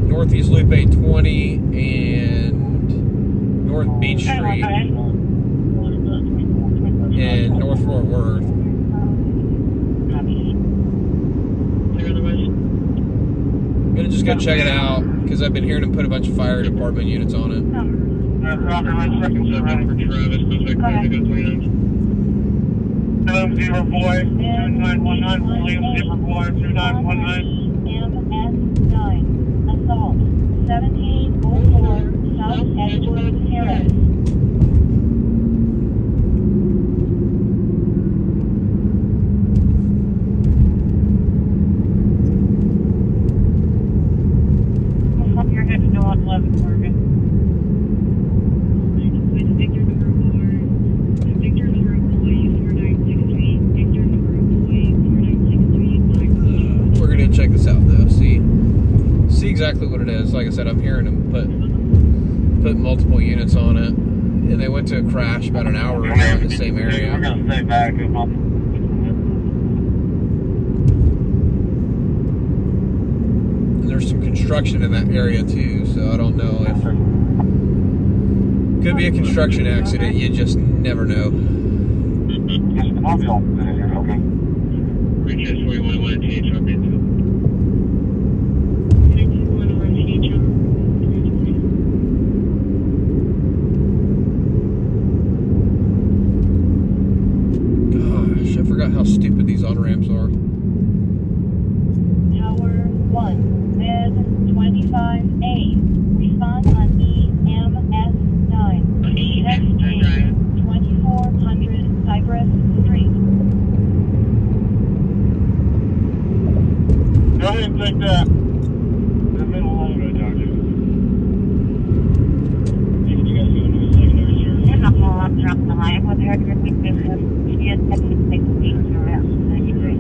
Northeast Loop 820 and North Beach Street in North Fort Worth. I'm gonna just go check it out because I've been hearing them put a bunch of fire department units on it. Rocker 1 second, 7 for Travis. Goes back clear to go 29. 70 boy, 2919, William 0 boy, 2919. MS9, assault, 1704 South Edgewood Terrace. You're good to go on 11 target. Victor number 4, 4963, Victor number 4963. We're gonna check this out though. See exactly what it is. Like I said, I'm hearing them put multiple units on it, and they went to a crash about an hour ago in the same area. We're going to stay back. And there's some construction in that area too, so I don't know if could be a construction accident. You just never know. Reach S41 TH up into. Gosh, I forgot how stupid these on-ramps are. Tower 1, Med 25A. Respond on EMS9. Next station, 2400 Cypress Street. Go ahead and take that. The middle lane. You guys going to do a secondary search? You're not going to drop the line with her. She is technically around.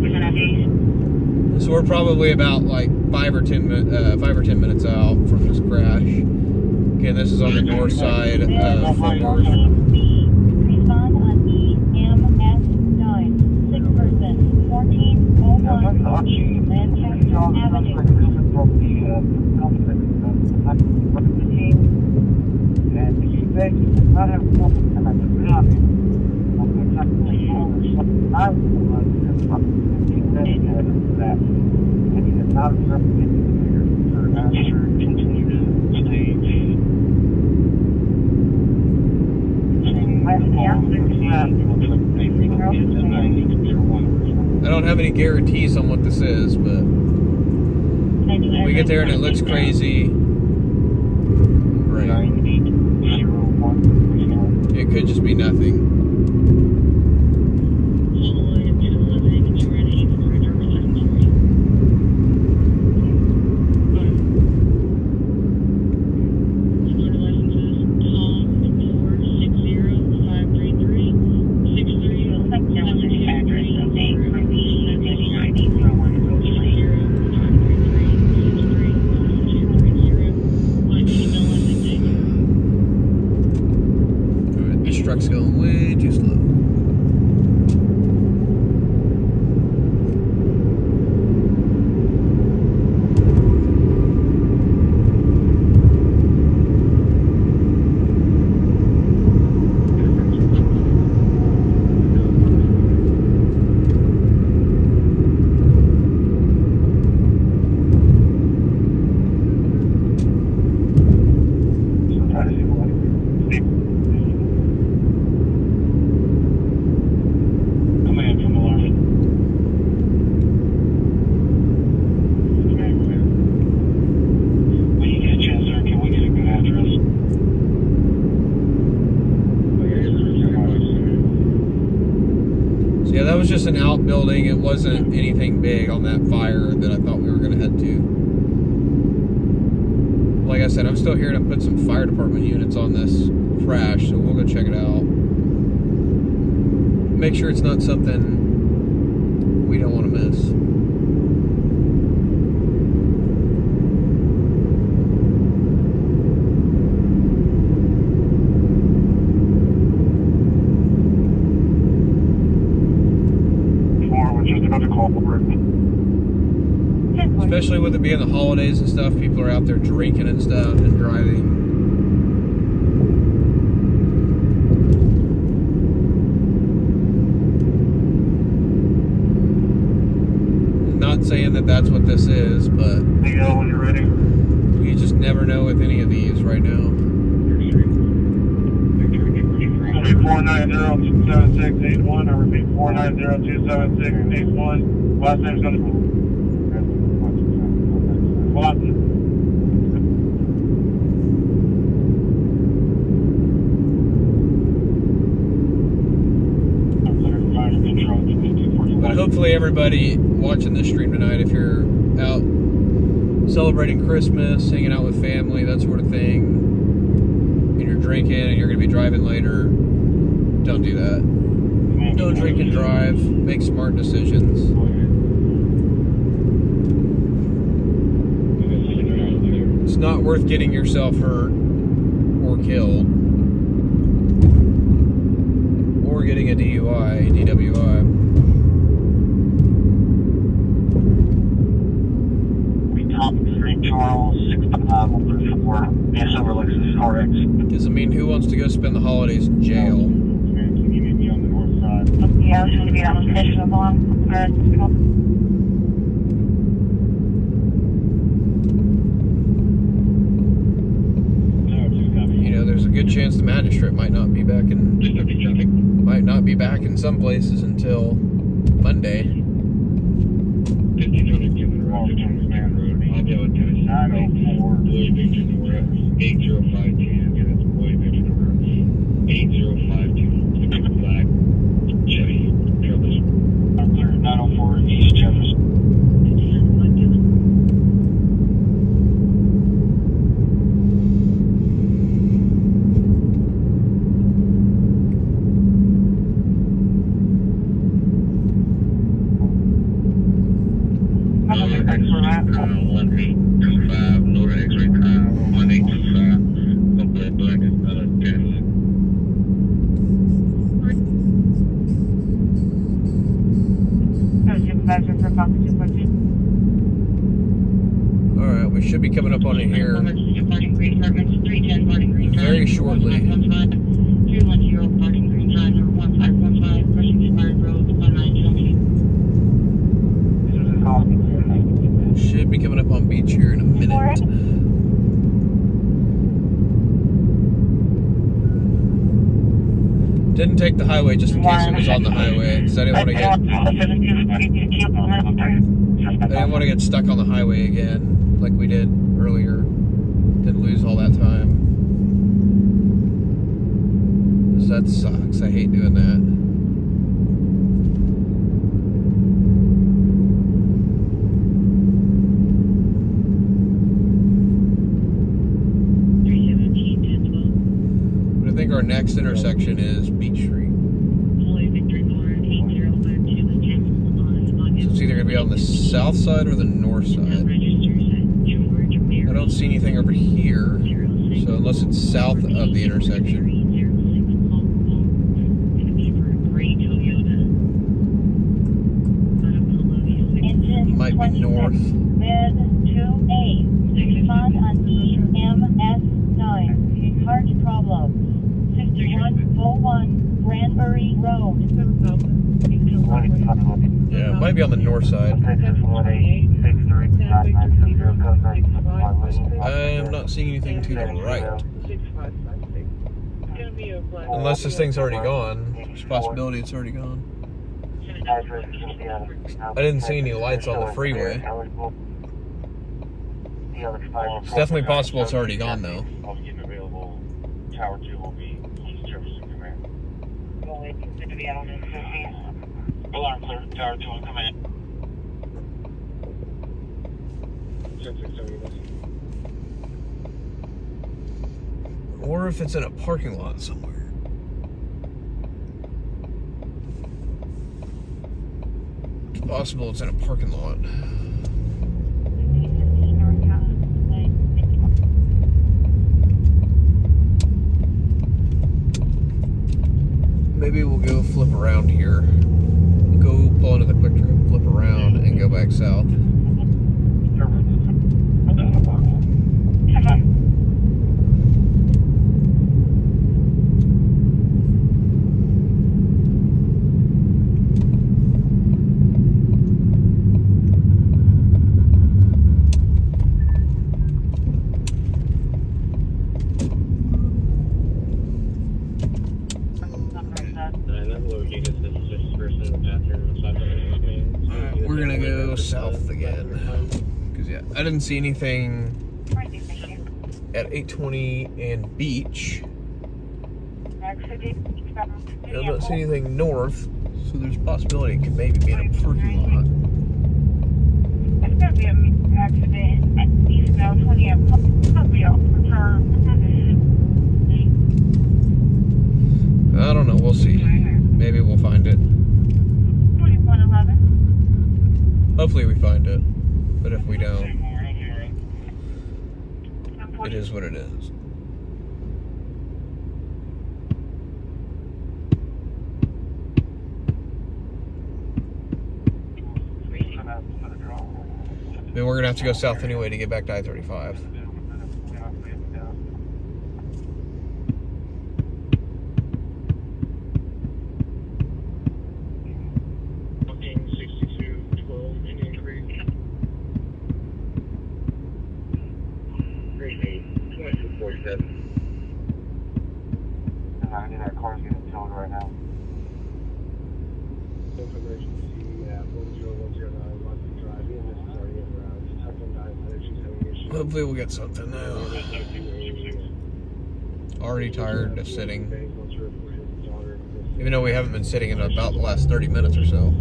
You're going to be. So we're probably about like 5 or 10 minutes out from this crash. Again, this is on the north side of Fort Worth. Respond on EMS9. 6 person, 1401 Lancaster Avenue. I don't have any guarantees on what this is, but we get there and it looks crazy. Great. It could just be nothing. This truck's going way too slow. Yeah, that was just an outbuilding. It wasn't anything big on that fire that I thought we were going to head to. Like I said, I'm still hearing them put some fire department units on this crash, so we'll go check it out. Make sure it's not something we don't want to miss. especially with it being the holidays and stuff, people are out there drinking and stuff and driving. Not saying that that's what this is, but when you're ready. you just never know with any of these right now. 490-27681. I repeat, 490-27681. Last name's going to be Watson. But hopefully everybody watching this stream tonight, if you're out celebrating Christmas, hanging out with family, that sort of thing, and you're drinking and you're going to be driving later, don't do that. Don't drink and drive. Make smart decisions. It's not worth getting yourself hurt or killed or getting a DUI, DWI. Top Street, Charles, 65134. Yes, over Lexus RX. Because, I mean, who wants to go spend the holidays in jail? Yeah, it's going to be on the station of along. You know, there's a good chance the magistrate might not be back in some places until Monday. Alright, we should be coming up on it here very shortly. Should be coming up on beach here in a minute. Didn't take the highway just in case it was on the highway, because I didn't want to get stuck on the highway again like we did earlier. Didn't lose all that time. Because that sucks. I hate doing that. But I think our next intersection is Beach Street. So it's either going to be on the south side or the north side. I don't see anything over here, so unless it's south of the intersection. It might be north. Med 2A, respond on EMS9, heart problem, 6101 Granbury Road. Yeah, it might be on the north side. I am not seeing anything to the right. Unless this thing's already gone. There's a possibility it's already gone. I didn't see any lights on the freeway. It's definitely possible it's already gone, though. Tower 2 will be East Jefferson Command. Alarm clear. Tower 2 on command. Or if it's in a parking lot somewhere. It's possible it's in a parking lot. Maybe we'll go flip around here. Go pull into the QuickTrip, flip around, and go back south. I didn't see anything at 820 and Beach. I don't see anything north, so there's a possibility it could maybe be in a parking lot. It's going to be an accident at East now 20 and probably off return. I don't know, we'll see. Maybe we'll find it. 2111. Hopefully we find it. But if we don't, it is what it is. Then we're gonna have to go south anyway to get back to I-35. Booking 6212 Indian Creek. Great name. 2247. I think that car's getting towed right now. Emergency 10109 London Drive. This is already in route. Tucking diabetic. She's having issues. Hopefully we'll get something now. Already tired of sitting. Even though we haven't been sitting in about the last 30 minutes or so.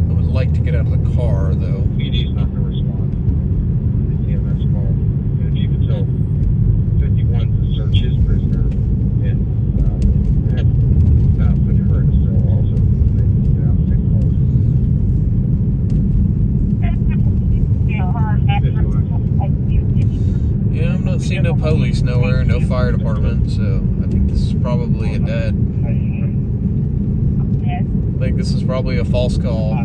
I would like to get out of the car, though. PD's not going to respond. The CMS call. And Chief until 51 to search his prisoner. And have not put her in a cell also. They need to get out and take calls. Yeah, I'm not seeing no police nowhere, no fire department, so I think this is probably a dead. I think this is probably a false call.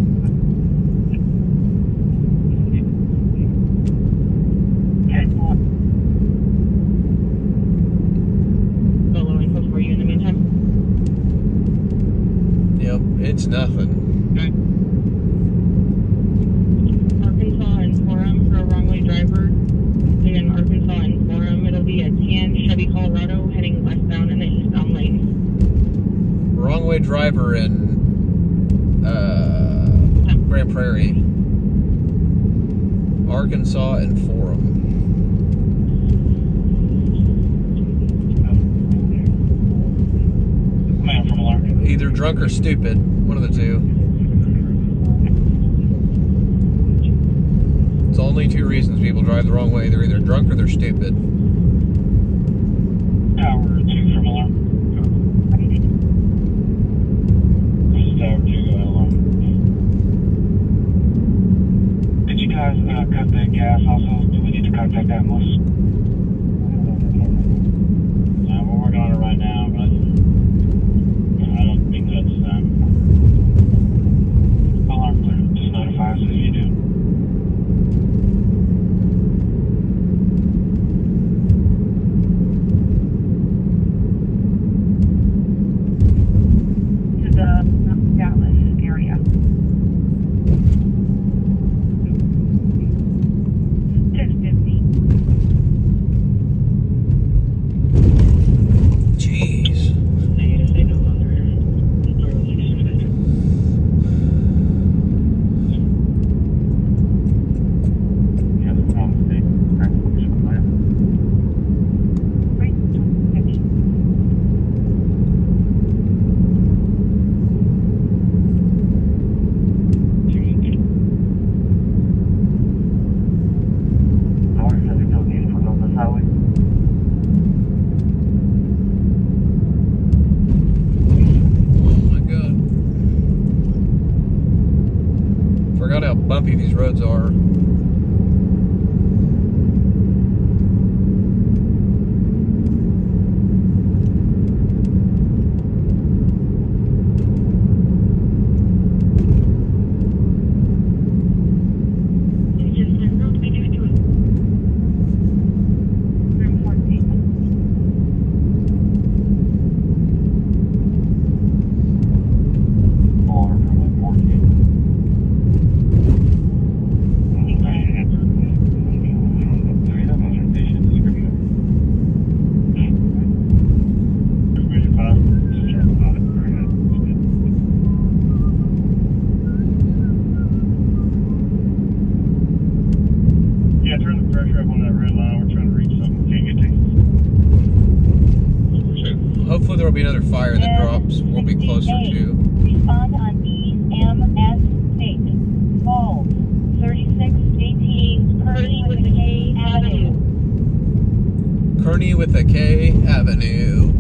For you in the meantime? Yep, it's nothing. Arkansas and Forum for a wrong-way driver. Again, Arkansas and Forum. It'll be a tan Chevy Colorado heading westbound in the eastbound lane. Wrong way driver in Grand Prairie. Arkansas and Forum. Either drunk or stupid, one of the two. It's only two reasons people drive the wrong way. They're either drunk or they're stupid. Tower 2 from alarm. This is Tower 2, go ahead, alarm. Did you guys cut the gas also? Do we need to contact Atmos? We're working on it right now, but I don't think that's alarm clear. Just notify us if you do. To the Dallas area. 1050. Gee. there will be another fire that drops. We'll be closer to. Respond on EMS 8. Falls 3618 Kearney with a K Avenue. Kearney with a K Avenue.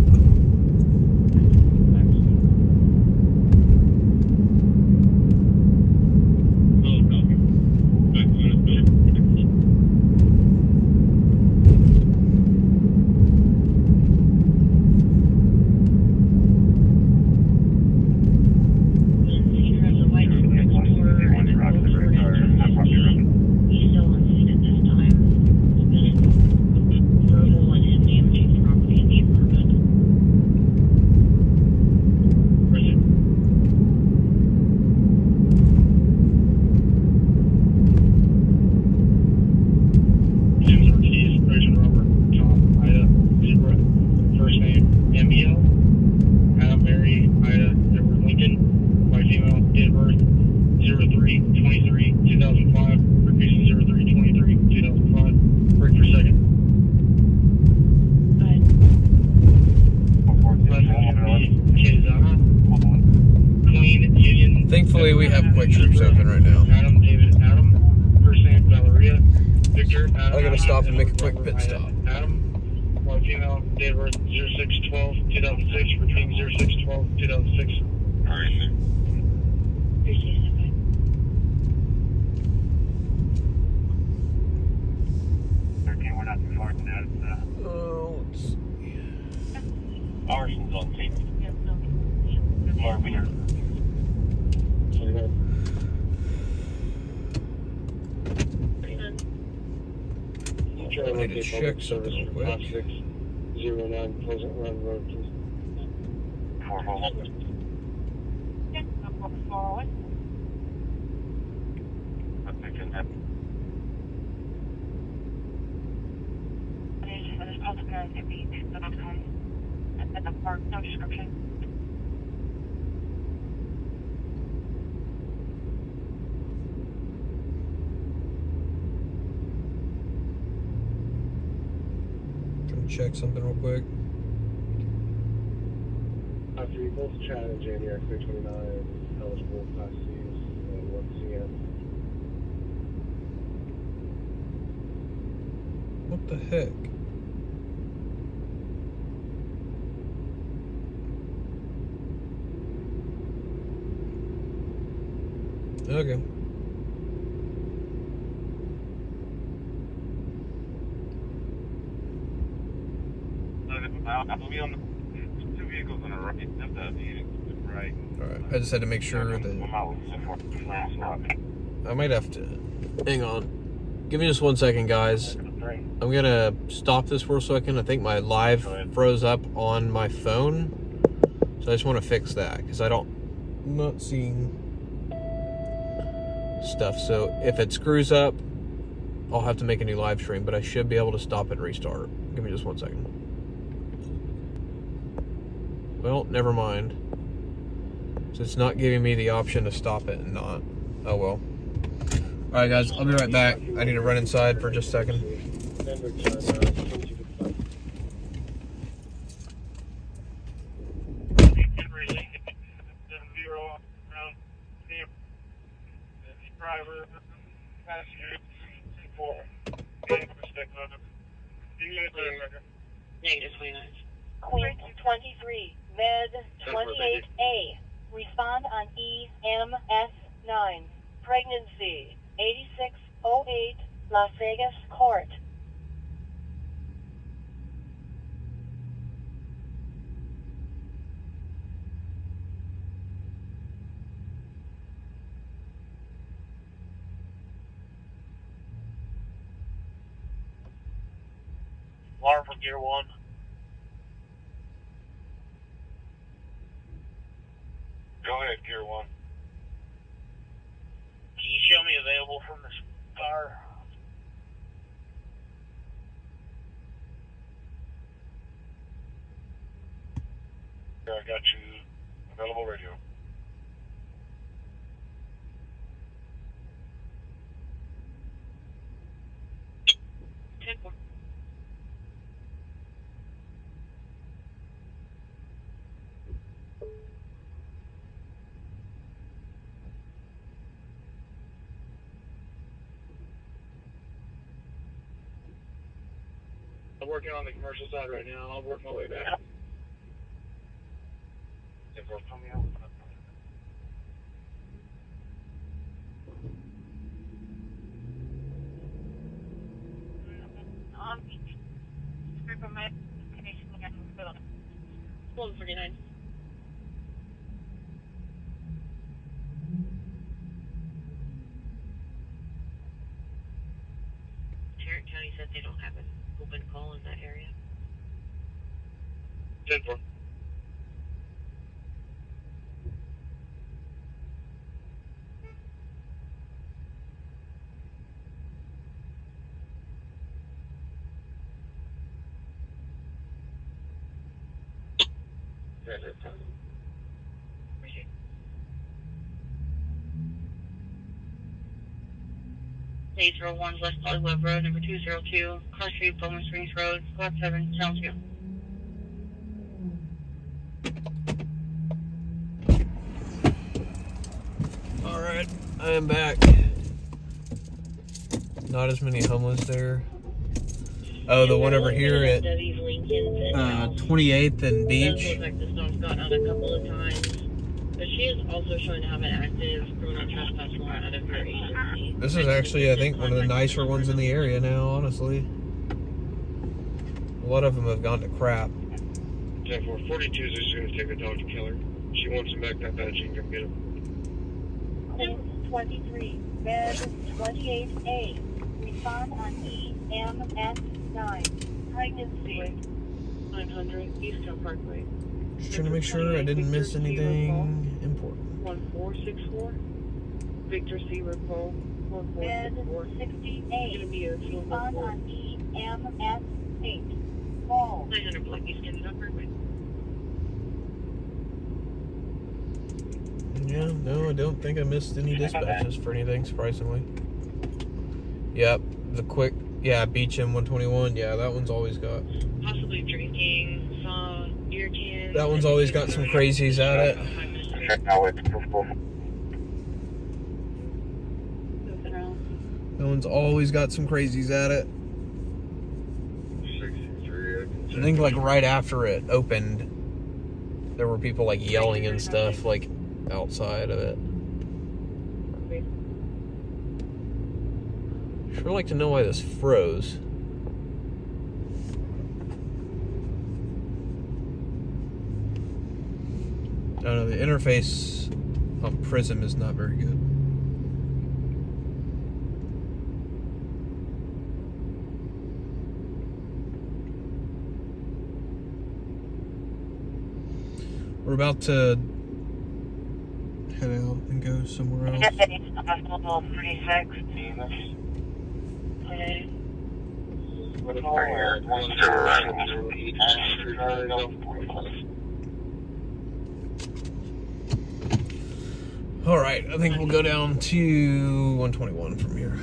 Thankfully, we have QuickTrips open right now. Adam, David, Adam, first name, Valeria, Victor, Adam. I gotta stop and make a quick pit stop. Adam, one female, date of birth 06/12/2006, repeating 06/12/2006. Alright, sir. We're not too far from that. Arson's on tape. Mark me here. I need to check something real quick. 609 Pleasant Run Road, please. 411. At the park, no description. Check something real quick. After you both Chad and Jamie are clear 29, eligible Class C's and 1 CM. What the heck? Okay. I'll be on the 2 vehicles on the right. Right. Alright, I just had to make sure that I might have to hang on. Give me just 1 second, guys. I'm gonna stop this for a second. I think my live froze up on my phone. So I just want to fix that because I'm not seeing stuff. So if it screws up, I'll have to make a new live stream, but I should be able to stop and restart. Give me just 1 second. Well, never mind. So it's not giving me the option to stop it and not. Oh well. Alright guys, I'll be right back. I need to run inside for just a second. Queen 23, Med 28A. Respond on EMS 9. Pregnancy 8608 Las Vegas Court. Alarm for Gear 1. Go ahead, Gear 1. Can you show me available from this car? I got you. Available radio. I'm working on the commercial side right now. I'll work my way back. Group of my information again. 149. Tarrant County said they don't have an open call in that area. 10-4. State 01 West Hollywood Road, number 202, Cross Street, Bowman Springs Road, Squad 7, Challenge you. Alright, I am back. Not as many homeless there. Oh, the one over here at 28th and Beach. It does look like the stone's gotten out a couple of times, but she is also showing to have an active criminal trespass warrant out of her agency. This is actually, I think, one of the nicer ones in the area now, honestly. A lot of them have gone to crap. 10-4. 42 is just going to take a dog to kill her. She wants him back that bad, she can come get him. 23, bed 28A. Respond on EMS 9. Pregnancy. 900 Eastern Parkway. Just trying to make sure I didn't miss anything important. 1464. Victor C. Recall. Bed 1464. 68. Respond on EMS 8. Call. 900 Black Eastern Parkway. Yeah, no, I don't think I missed any dispatches for anything, surprisingly. Yep, Beach M121, yeah, that one's always got... Possibly drinking, saw beer cans. That one's always got some crazies at it. That one's always got some crazies at it. 63. I think, like, right after it opened, there were people, like, yelling and stuff, like, outside of it. Sure like to know why this froze. I don't know, the interface on Prism is not very good. We're about to head out and go somewhere else. Hospital 36. Okay. All right, I think we'll go down to 121 from here.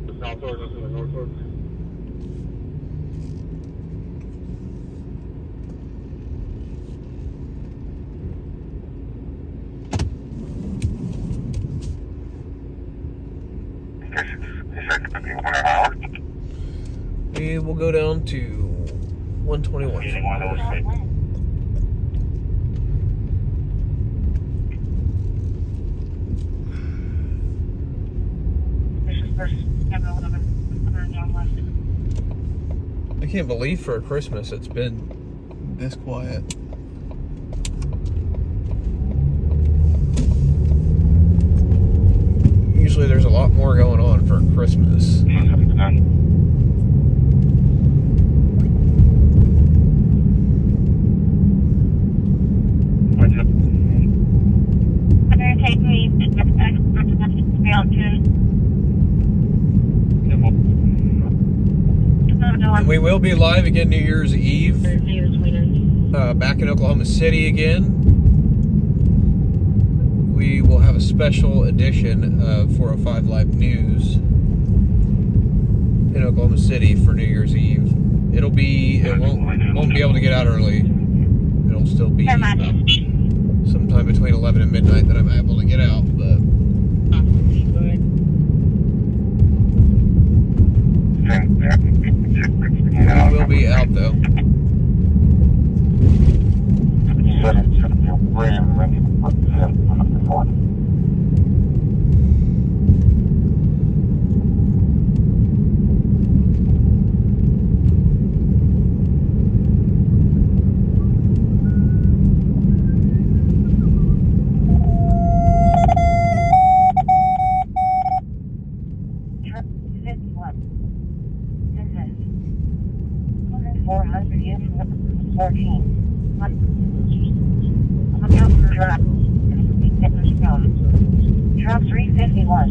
The south door, nothing the north door. We will go down to 121. I can't believe for Christmas it's been this quiet. Usually there's a lot more going on for Christmas. Take me We will be live again New Year's Eve, back in Oklahoma City again. We will have a special edition of 405 Live News in Oklahoma City for New Year's Eve. It won't be able to get out early. It'll it'll still be sometime between 11 and midnight that I'm able to get out, but I will be out though. Truck 351.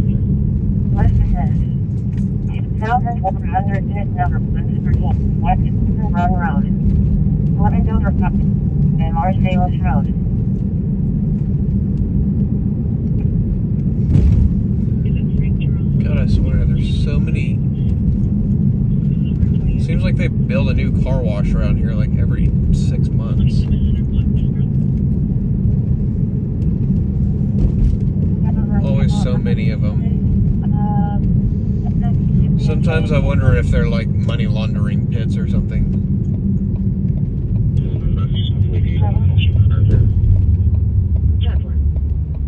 What is this? 2,400 number 13. West Run Road. Arlington and Marsalis Road. God, I swear, there's so many. Seems like they build a new car wash around here like every 6 months. Always so many of them. Sometimes I wonder if they're like money laundering pits or something.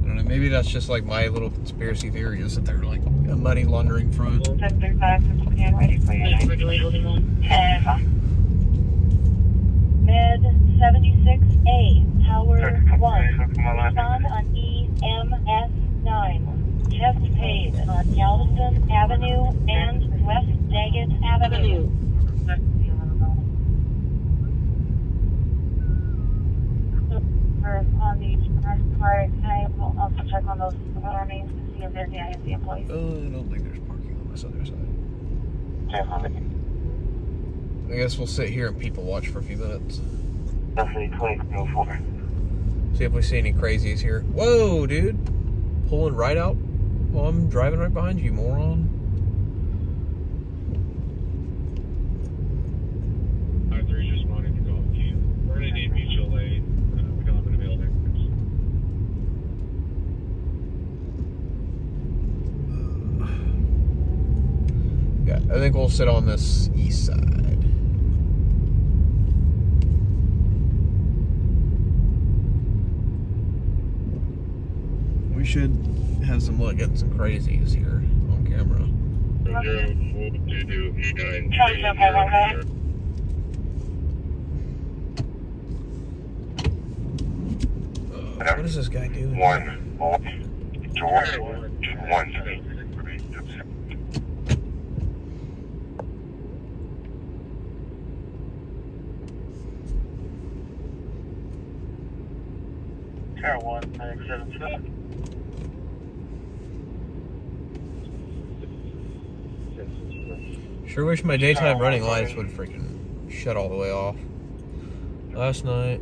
I don't know, maybe that's just like my little conspiracy theory is that they're like a money laundering front. Med 76A, Tower 1. Respond on EMS 9. Chest pain on Galveston Avenue and West Daggett Avenue. On the first part, I will also check on those names to see if there's any employees. I don't think there's parking on this other side. I guess we'll sit here and people watch for a few minutes. See if we see any crazies here. Whoa, dude. Pulling right out while I'm driving right behind you, moron. I-3 just wanted to go with you. We're going to need mutual aid. We don't have an available. Yeah, I think we'll sit on this east side. We should have some look at some crazies here on camera. What is this guy doing? Tower 1, 977. Sure wish my daytime running lights would freaking shut all the way off. Last night,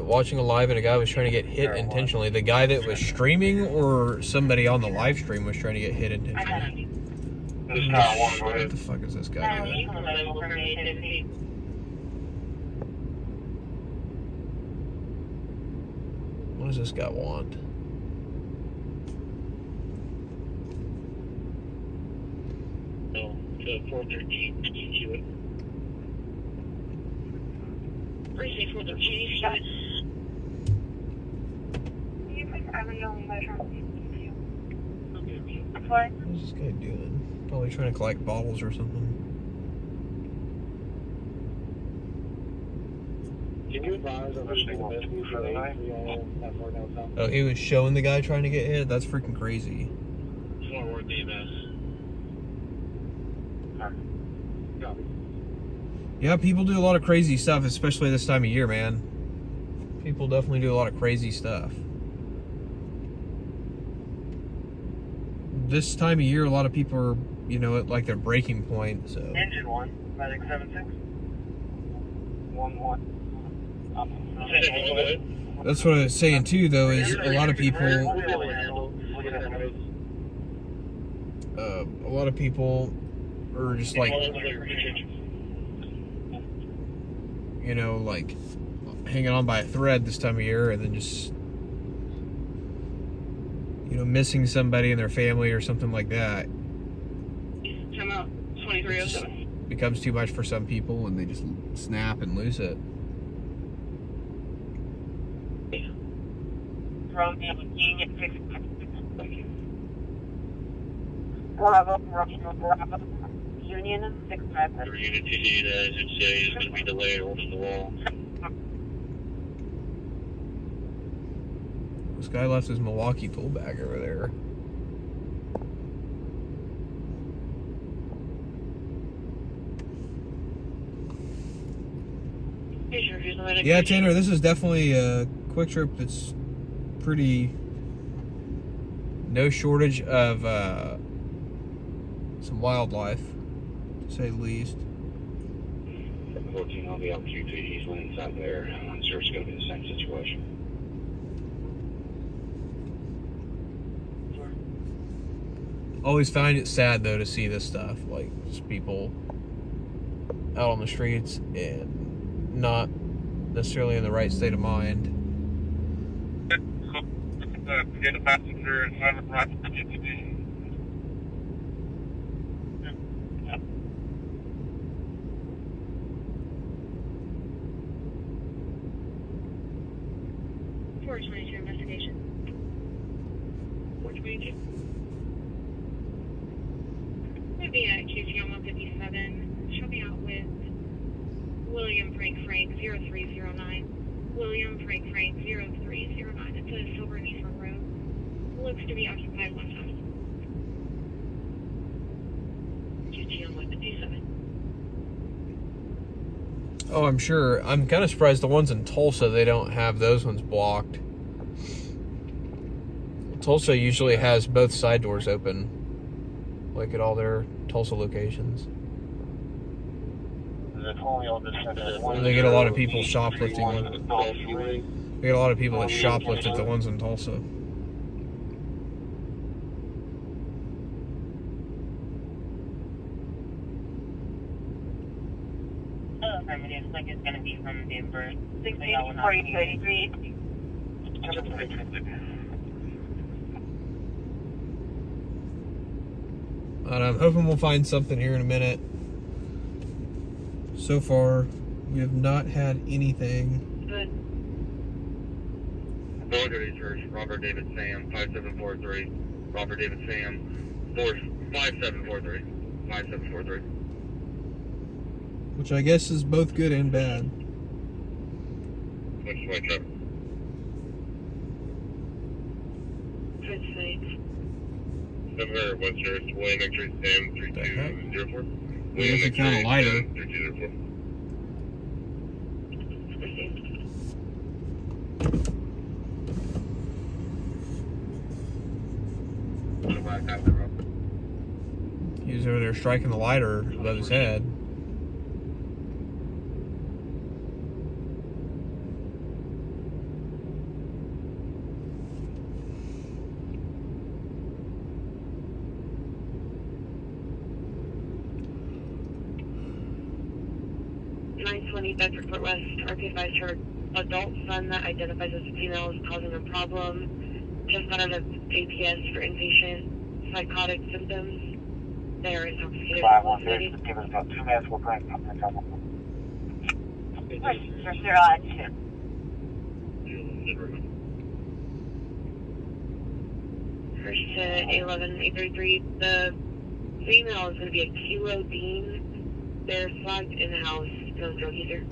watching a live and a guy was trying to get hit intentionally. The guy that was streaming or somebody on the live stream was trying to get hit intentionally. What the fuck is this guy doing? What does this guy want? No, to 413, Hewitt. Precinct 413, Hewitt. What is this guy doing? Probably trying to collect bottles or something. Can you advise on Oh, he was showing the guy trying to get hit? That's freaking crazy. Forward DMS. Yeah, people do a lot of crazy stuff, especially this time of year, man. People definitely do a lot of crazy stuff. This time of year, a lot of people are, you know, at like their breaking point, so. Engine 1, Medic 76. 1-1. That's what I was saying too, though, is a lot of people are just like, you know, like hanging on by a thread this time of year, and then just, you know, missing somebody in their family or something like that. Time out 2307. Becomes too much for some people, and they just snap and lose it. Road Union 6. Bravo, Union 655. Unit TD that should say is going to be delayed over the wall. This guy left his Milwaukee tool bag over there. Yeah, Tanner, this is definitely a QuickTrip that's pretty, no shortage of some wildlife, to say the least. 14, I'll be out Q2 easily inside there. I'm sure it's going to be the same situation. Always find it sad, though, to see this stuff, like just people out on the streets and not necessarily in the right state of mind. Get a passenger and driver right to GTD. Investigation. 422. Would be at QT on 157. She'll be out with William Frank 0309. William Frank 0309. It's a silver Nissan Road. Looks to be occupied one time. QT on 157. Oh, I'm sure. I'm kind of surprised the ones in Tulsa, they don't have those ones blocked. Tulsa usually has both side doors open, like at all their Tulsa locations. They get a lot of people shoplifting. They get a lot of people that shoplift at the ones in Tulsa. Affirmative, like it's going to be from Denver. 164033. And I'm hoping we'll find something here in a minute. So far, we have not had anything. Good. Northern Church, Robert David Sam, 5743. Robert David Sam, 5743. 5743. Which I guess is both good and bad. Which is my truck. Good sight. Number 1 Church, William X-ray Sam, 3204. We guess we found a lighter. 3204. He was over there striking the lighter above his head. Bedford West, RP advised her adult son that identifies as female is causing a problem. Just got out of APS for inpatient psychotic symptoms. They are intoxicated. 516, give us about 2 minutes, we'll bring up the couple. They're on 2. First to 11833. The female is going to be a Kilo Dean. They're flagged in the house. No drug user.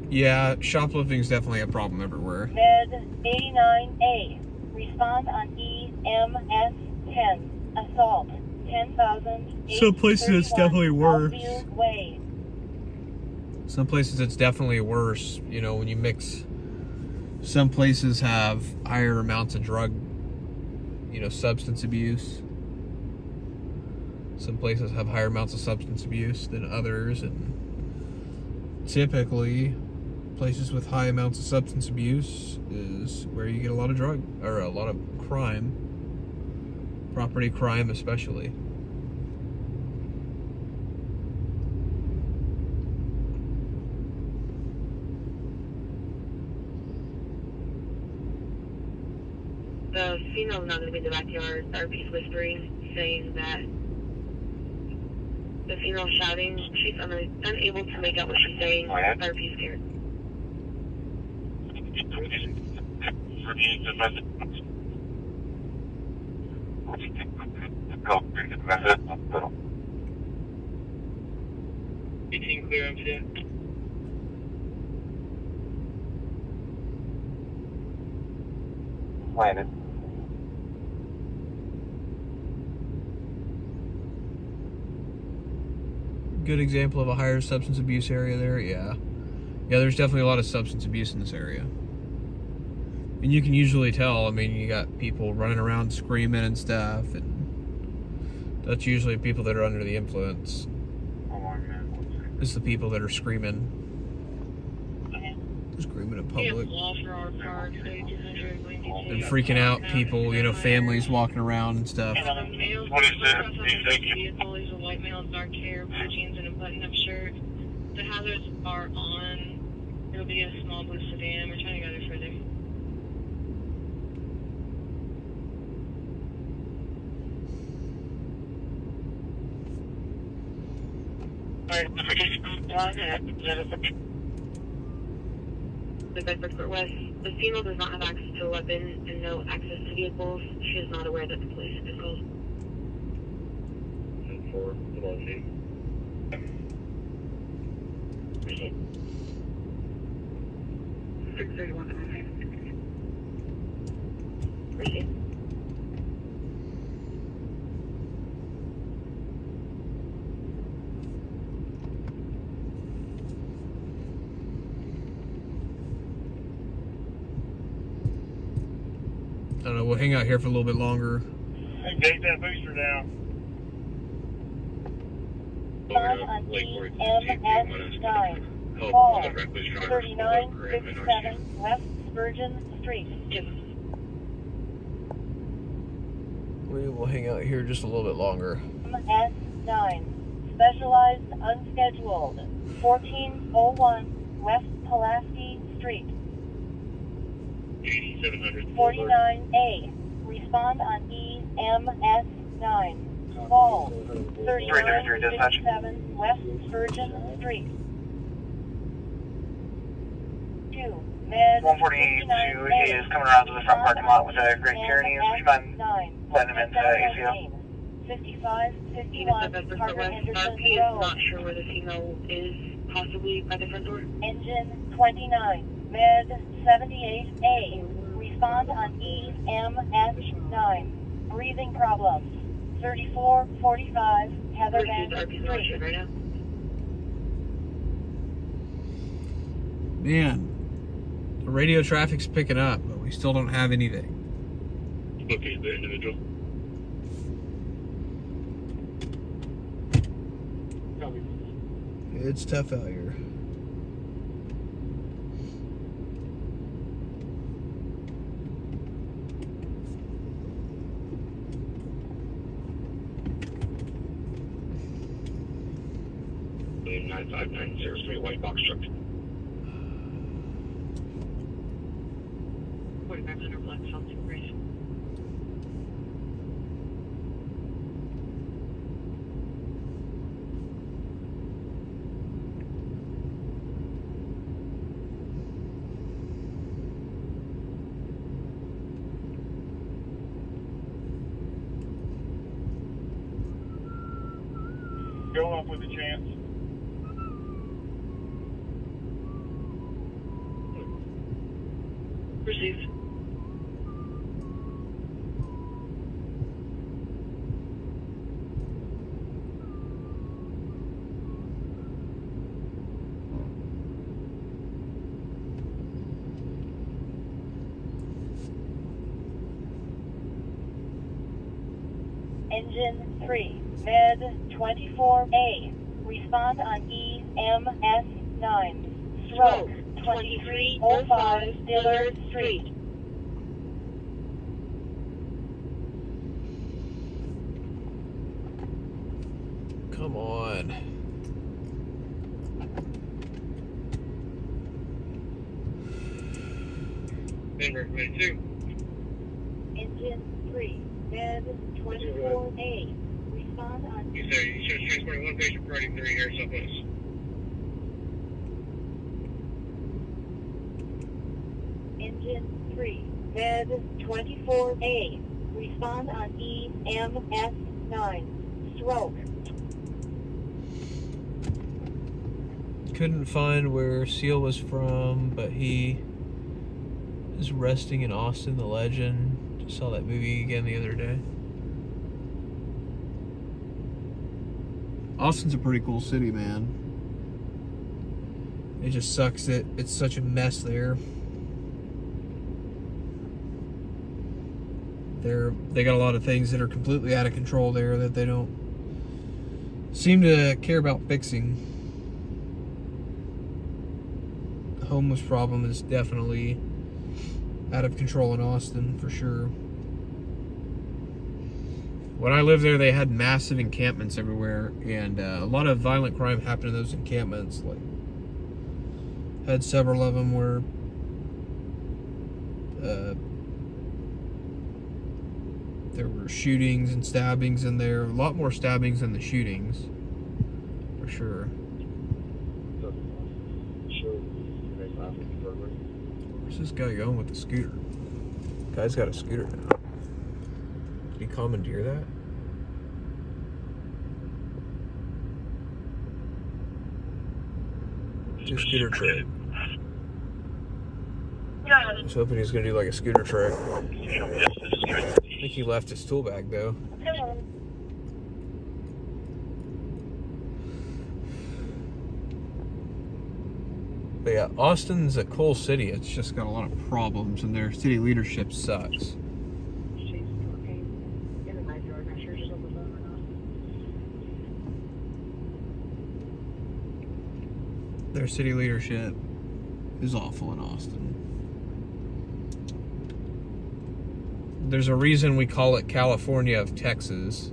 Yeah, shoplifting is definitely a problem everywhere. Med 89A. Respond on EMS 10. Assault. 10,000. Some places it's definitely worse. Way. Some places it's definitely worse. You know, when you mix, some places have higher amounts of drug, you know, substance abuse. Some places have higher amounts of substance abuse than others, and typically places with high amounts of substance abuse is where you get a lot of drug, or a lot of crime, property crime especially. female's not going to be in the backyard. The RP's whispering, saying that the female shouting, she's unable to make out what she's saying. The RP's scared. Go through the method hospital. 18 clear MCA. Landed. Good example of a higher substance abuse area there, yeah. Yeah, there's definitely a lot of substance abuse in this area. And you can usually tell, I mean, you got people running around screaming and stuff, and that's usually people that are under the influence. It's the people that are screaming. Screaming in public. And freaking out people, you know, families walking around and stuff. What is that? Do you think? He's a white male, dark hair, blue jeans, and a button-up shirt. The hazards are on. It'll be a small blue sedan. We're trying to go there further. The Bedford West. The female does not have access to a weapon and no access to vehicles. She is not aware that the police have been called. 4, good on you. Proceed. 631. Proceed. I don't know, we'll hang out here for a little bit longer. Hey, take that booster down. On EMS9, call 3957 West Spurgeon Street. We will hang out here just a little bit longer. EMS9, specialized unscheduled, 1401 West Pulaski Street. 8700. 49A, respond on EMS9. Call 3957 West Spurgeon Street. 2, Med 142 is coming around to the front parking lot with a Great Pyrenees. Would you mind letting him into ACO? 5551 Carter Henderson RP is Road. not sure where the female is, possibly by the front door. Engine 29, Med 78A. Respond on EMS9. Breathing problems. 3445 Heather Van RP's Street. on right now. Man, the radio traffic's picking up, but we still don't have anything. Okay, the individual. It's tough out here. William 95903 white box truck. 4500 Black Falcon Bridge. Go up with a chance. Received. Engine 3, Med 24A. Respond on EMS9. Stroke 2305 Dillard Street. Come on. Denver 22. Engine Med 24A. Respond on You said you should transport one patient Friday 3 here, Southwest. Engine 3. Med 24A. Respond on EMS 9. Stroke. Couldn't find where Seal was from, but he is resting in Austin, the legend. Just saw that movie again the other day. Austin's a pretty cool city, man. It just sucks that it's such a mess there. They got a lot of things that are completely out of control there that they don't seem to care about fixing. The homeless problem is definitely out of control in Austin, for sure. When I lived there, they had massive encampments everywhere, and a lot of violent crime happened in those encampments. Like, had several of them where there were shootings and stabbings in there. A lot more stabbings than the shootings, for sure. Where's this guy going with the scooter? Guy's got a scooter now. Did he commandeer that? Do scooter trick. I was hoping he was going to do like a scooter trick. I think he left his tool bag though. But yeah, Austin's a cool city. It's just got a lot of problems, and their city leadership sucks. Their city leadership is awful in Austin. There's a reason we call it California of Texas.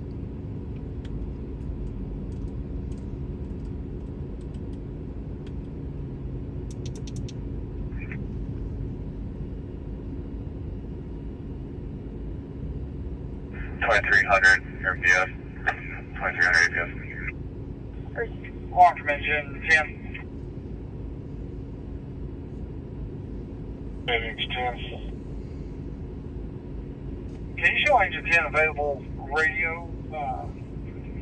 APS. 2300 APS. Alarm from engine 10. Headings 10. Can you show engine 10 available radio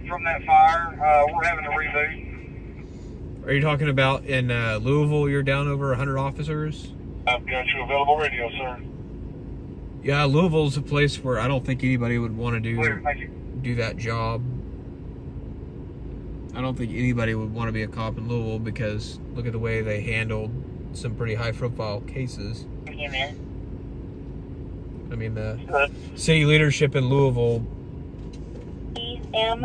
from that fire? We're having a reboot. Are you talking about in Louisville, you're down over 100 officers? I've got you available radio, sir. Yeah, Louisville's a place where I don't think anybody would want to Clear, do that job. I don't think anybody would want to be a cop in Louisville because look at the way they handled some pretty high-profile cases. I mean, the city leadership in Louisville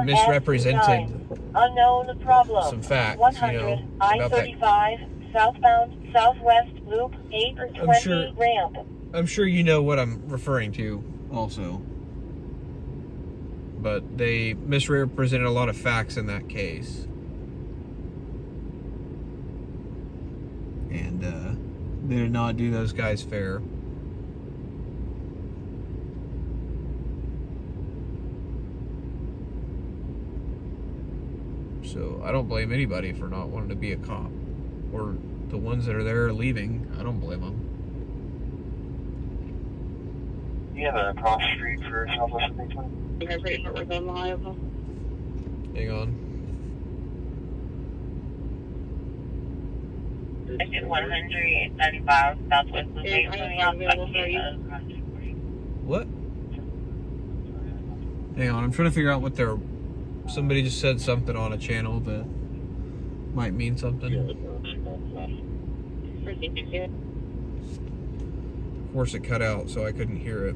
misrepresented unknown problem. some facts, 100 you know, about that. I-35 southbound southwest loop 820 ramp. I'm sure you know what I'm referring to also. But they misrepresented a lot of facts in that case. And they did not do those guys fair. So I don't blame anybody for not wanting to be a cop. Or the ones that are there leaving, I don't blame them. You have a cross street for Southwest 320? Hang on. Exit 195 Southwest Loop 820. What? Hang on, I'm trying to figure out what they're... Somebody just said something on a channel that might mean something. Of course it cut out, so I couldn't hear it.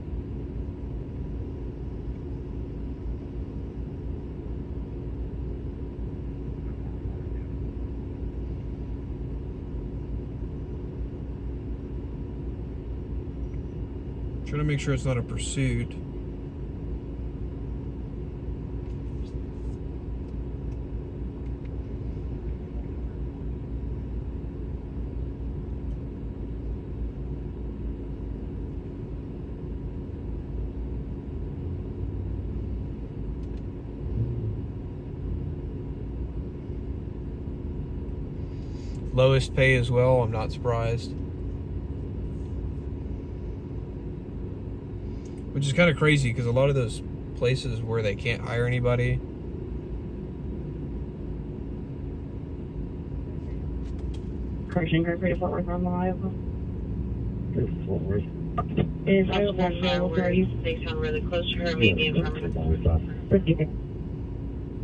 Trying to make sure it's not a pursuit. Lowest pay as well, I'm not surprised. Which is kind of crazy because a lot of those places where they can't hire anybody, Correction, Great Fort Worth on the Iowa. This is Fort Worth. Is Iowa 5 available for you? They sound really close to her, maybe in front of her.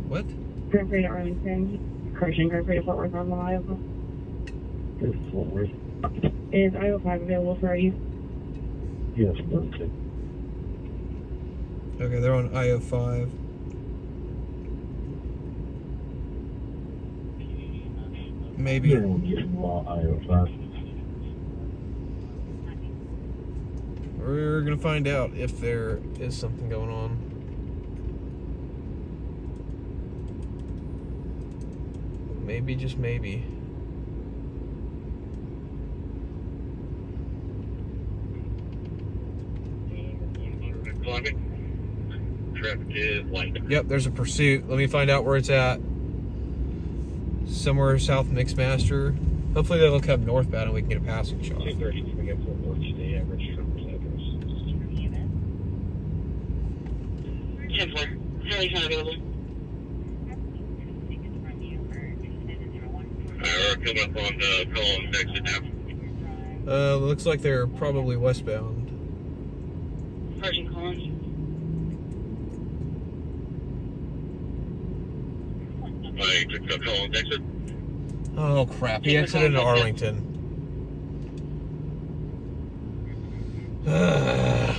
what? Grand Prix to Arlington. Correction, Grand Prix to Fort Worth on the Iowa. This is Fort Worth. Is Iowa 5 available for you? Yes, okay. Okay, they're on IO5. Maybe. Yeah, we'll get IO5. We're gonna find out if there is something going on. Maybe, just maybe. Traffic is light. Yep, there's a pursuit. Let me find out where it's at. Somewhere south Mixmaster. Hopefully they'll come northbound and we can get a passing shot. 2:30 to get Fort Worth today, average travel address. 10-4. Harry's not available. We're coming up on the Collins exit now. Looks like they're probably westbound. Sergeant Collins. I took the Collins exit. Oh crap, he exited into Arlington.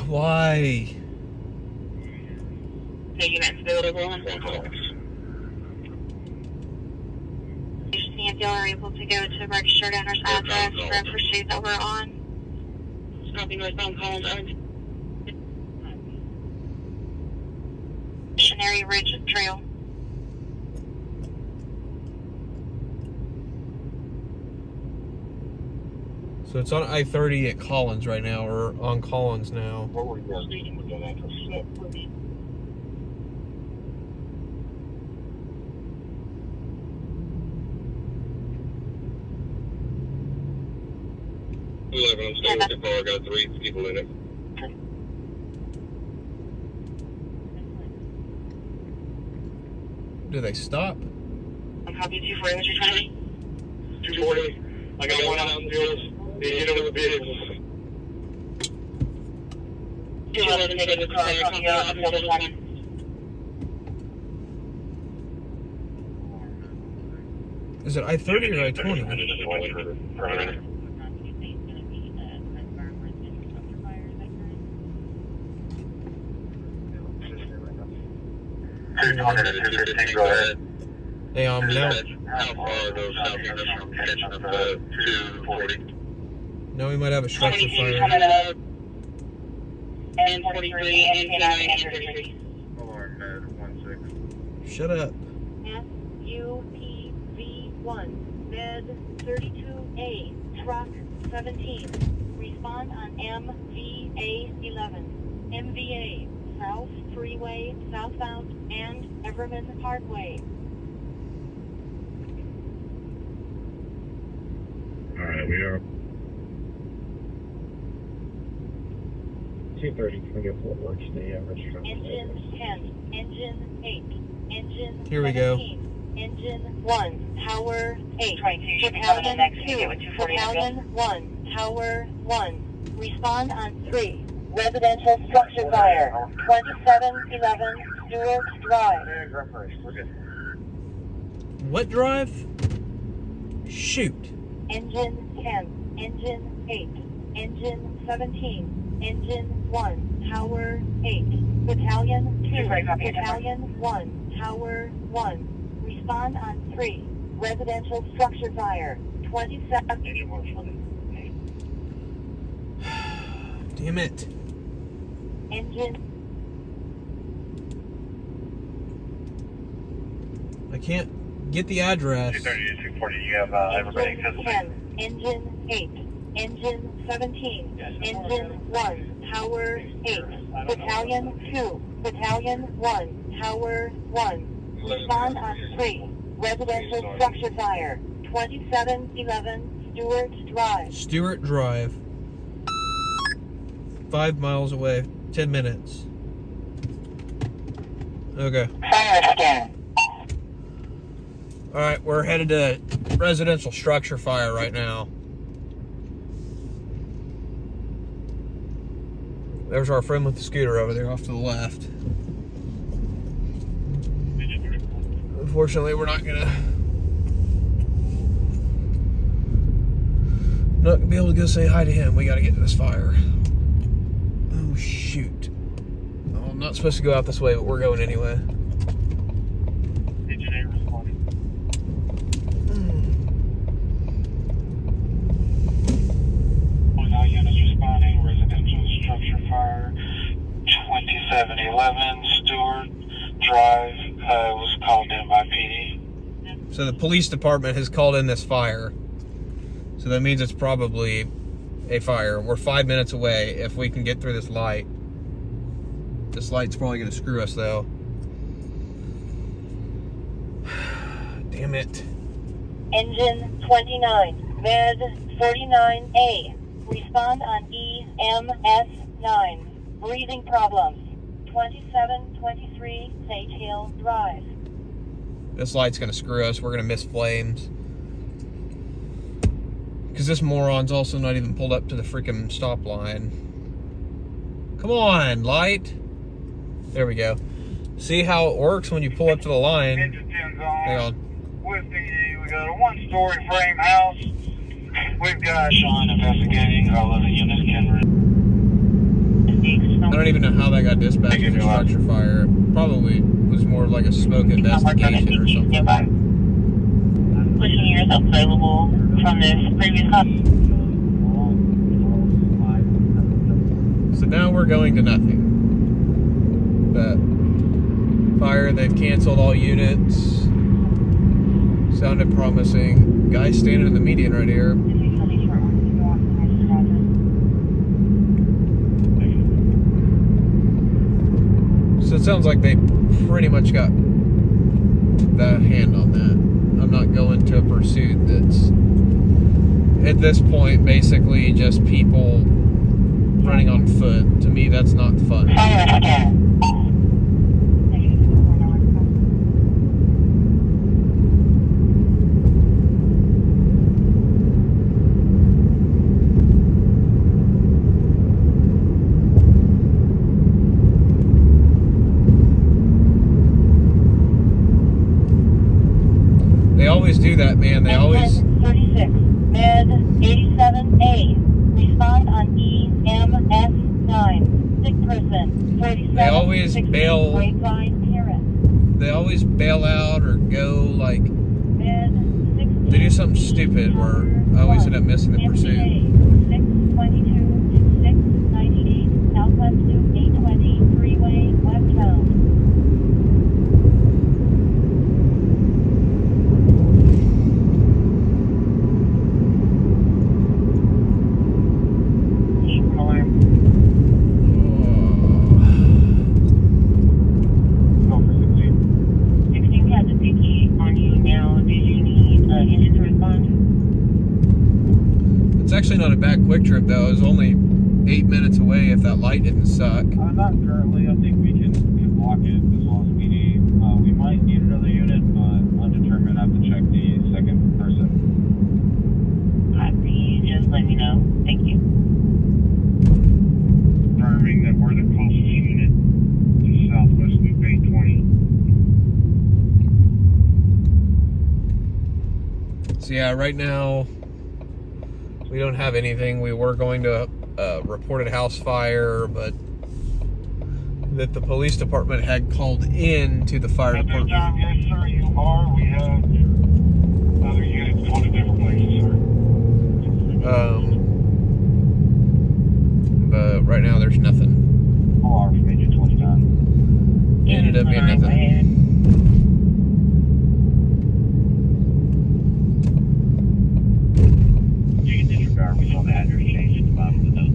Why? Taking that available on. If y'all are able to go to registered owner's address for a pursuit that we're on. Stopping northbound Collins, Arlington. Missionary Ridge Trail. So it's on I-30 at Collins right now, or on Collins now. What were you guys reading with that address? I'm staying with the car. I got 3 people in it. Do they stop? Copy 240, 220. 240. I got one out in the field. The unit with the vehicles. 211, take the car, copy out, 720. Is it I-30 or I-20? Go ahead. Hey, now. How far are those southeast from catching up to 240? Now we might have a structure 26 fire. coming up. And 43, and 29, and 33. Shut up. SUPV1, bed 32A, truck 17. Respond on MVA11. MVA, South Freeway, southbound, and Everman Parkway. Alright, we are 2:30 to get Fort Worth today, average travel Engine 10, engine 8, engine Here we go. 17, engine 1, tower 8, 22 should be coming in battalion next to 2, you with 240 battalion 1, tower 1. Respond on 3. Residential structure fire, 2711 Stewart Drive. We're good. What drive? Shoot. Engine 10, engine 8, engine 17, engine 1, tower 8, battalion 2, battalion 1, tower 1. Respond on 3. Residential structure fire, 27. Damn it. Engine. I can't get the address. 230 to 240, you have everybody Engine 10, engine 8, engine 17, engine 1, tower 8, battalion 2, battalion 1, tower 1. Respond on 3. Residential structure fire, 2711 Stewart Drive. Stewart Drive. 5 miles away. 10 minutes. Okay. Alright, we're headed to residential structure fire right now. There's our friend with the scooter over there off to the left. Unfortunately, we're not gonna be able to go say hi to him. We gotta get to this fire. Oh shoot. Oh, I'm not supposed to go out this way, but we're going anyway. Fire 2711 Stewart Drive was called in by PD. So the police department has called in this fire. So that means it's probably a fire. We're 5 minutes away if we can get through this light. This light's probably going to screw us though. Damn it. Engine 29, med 49A. Respond on EMS 9. Breathing problems. 2723 Sage Hill Drive. This light's gonna screw us. We're gonna miss flames. Because this moron's also not even pulled up to the freaking stop line. Come on, light. There we go. See how it works when you pull up to the line. Hang on. With PD, we got a one-story frame house. We've got Sean investigating. All of the units can. I don't even know how that got dispatched as a structure fire. Probably was more like a smoke investigation or something. Pushing yours available from this previous call. So now we're going to nothing. But fire, they've canceled all units. Sounded promising. Guy standing in the median right here. So it sounds like they pretty much got the hand on that. I'm not going to a pursuit that's at this point basically just people running on foot. To me, that's not fun. They always do that, man. They always. 36, med 87A. Respond on EMS 9. Sick person. 47. They always bail. Grapevine Terrace. They always bail out or go like. Med 16. They do something stupid where I always end up missing the pursuit. 622 698 Southwest Loop 820 Freeway westbound. It's actually not a bad QuickTrip though. It was only 8 minutes away if that light didn't suck. Not currently. I think we can block it as well as we need. We might need another unit, but undetermined. I have to check the second person. Just let me know. Thank you. Confirming that we're the closest unit to Southwest Loop 820. So yeah, right now we don't have anything. We were going to report a house fire, but that the police department had called in to the fire department. Yes, sir, you are. We have other units going to different places, sir. But right now there's nothing. OR from Agent 29. Ended up being nothing. You can disregard. We saw the address change at the bottom of the notes.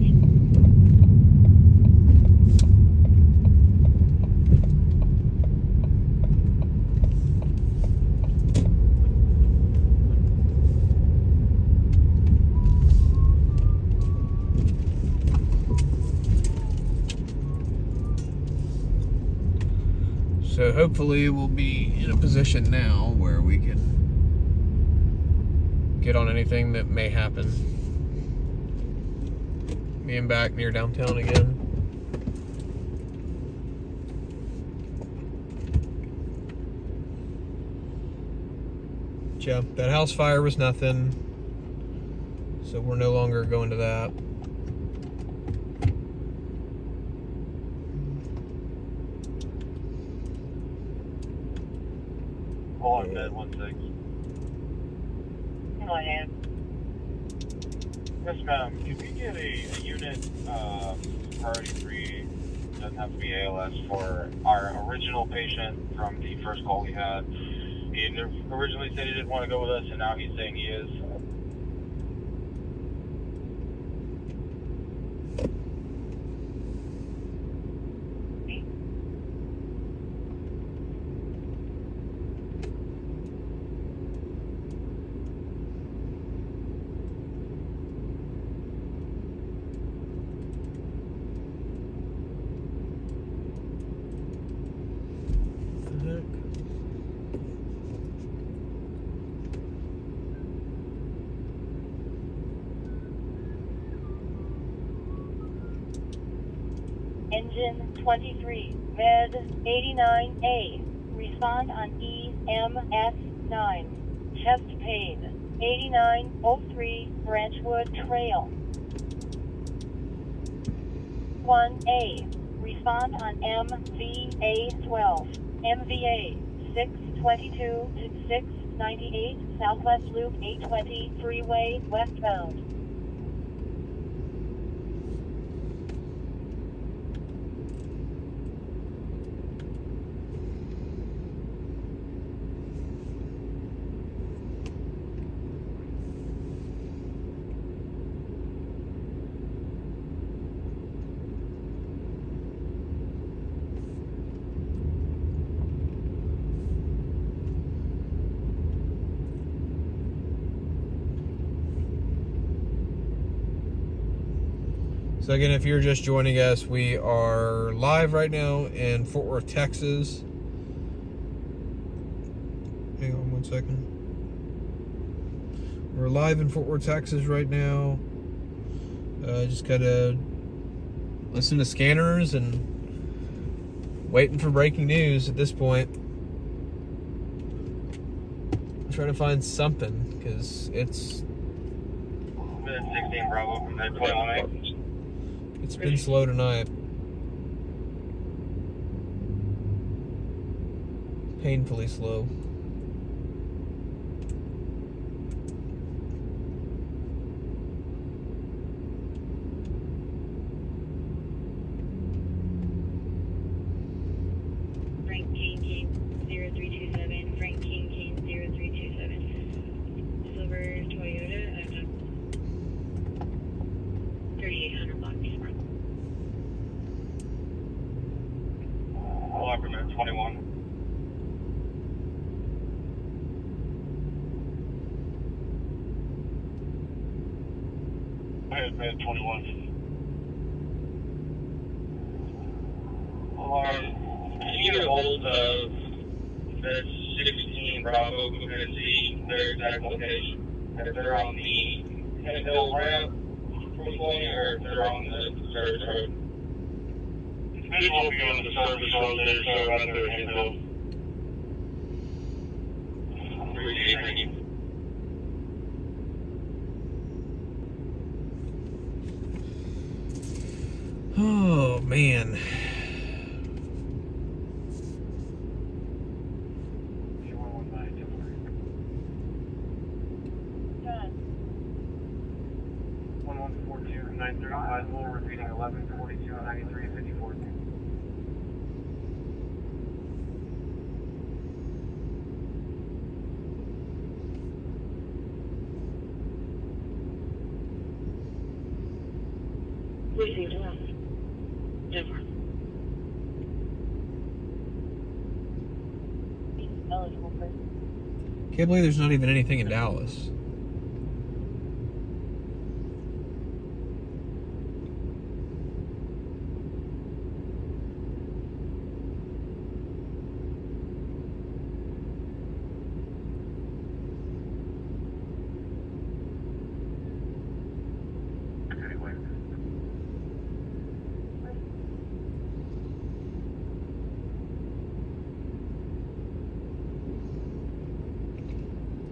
So hopefully we'll be in a position now where we can get on anything that may happen. Being back near downtown again. Yeah, that house fire was nothing, so we're no longer going to that. Hold on, bed 16. Go ahead. Yes, ma'am. Can we get a unit priority free? Doesn't have to be ALS for our original patient from the first call we had. He originally said he didn't want to go with us, and now he's saying he is. Engine 23, Med 89A. Respond on EMS 9. Chest pain. 8903 Branchwood Trail. 1A. Respond on MVA 12. MVA 622 to 698 Southwest Loop 820 Freeway westbound. So again, if you're just joining us, we are live right now in Fort Worth, Texas. Hang on 1 second. We're live in Fort Worth, Texas right now. Just gotta listen to scanners and waiting for breaking news at this point. I'm trying to find something, because it's... Med 16 Bravo from Med 21. It's been slow tonight. Painfully slow. Frank King 0327. Frank King 0327. Silver Toyota. 3800 blocks. All after Med 21. Med 21. Can you get a hold of Med 16 Bravo? Go ahead and see their exact location. If they're on the Head Hill ramp from 20, or if they're on the service road. This will be on the service road there, so right there, Head Hill. Appreciate it, thank you. Oh, man. Done. 1142-935, full repeating 1142-9354. Received one. Denver. Eligible for. Can't believe there's not even anything in Dallas.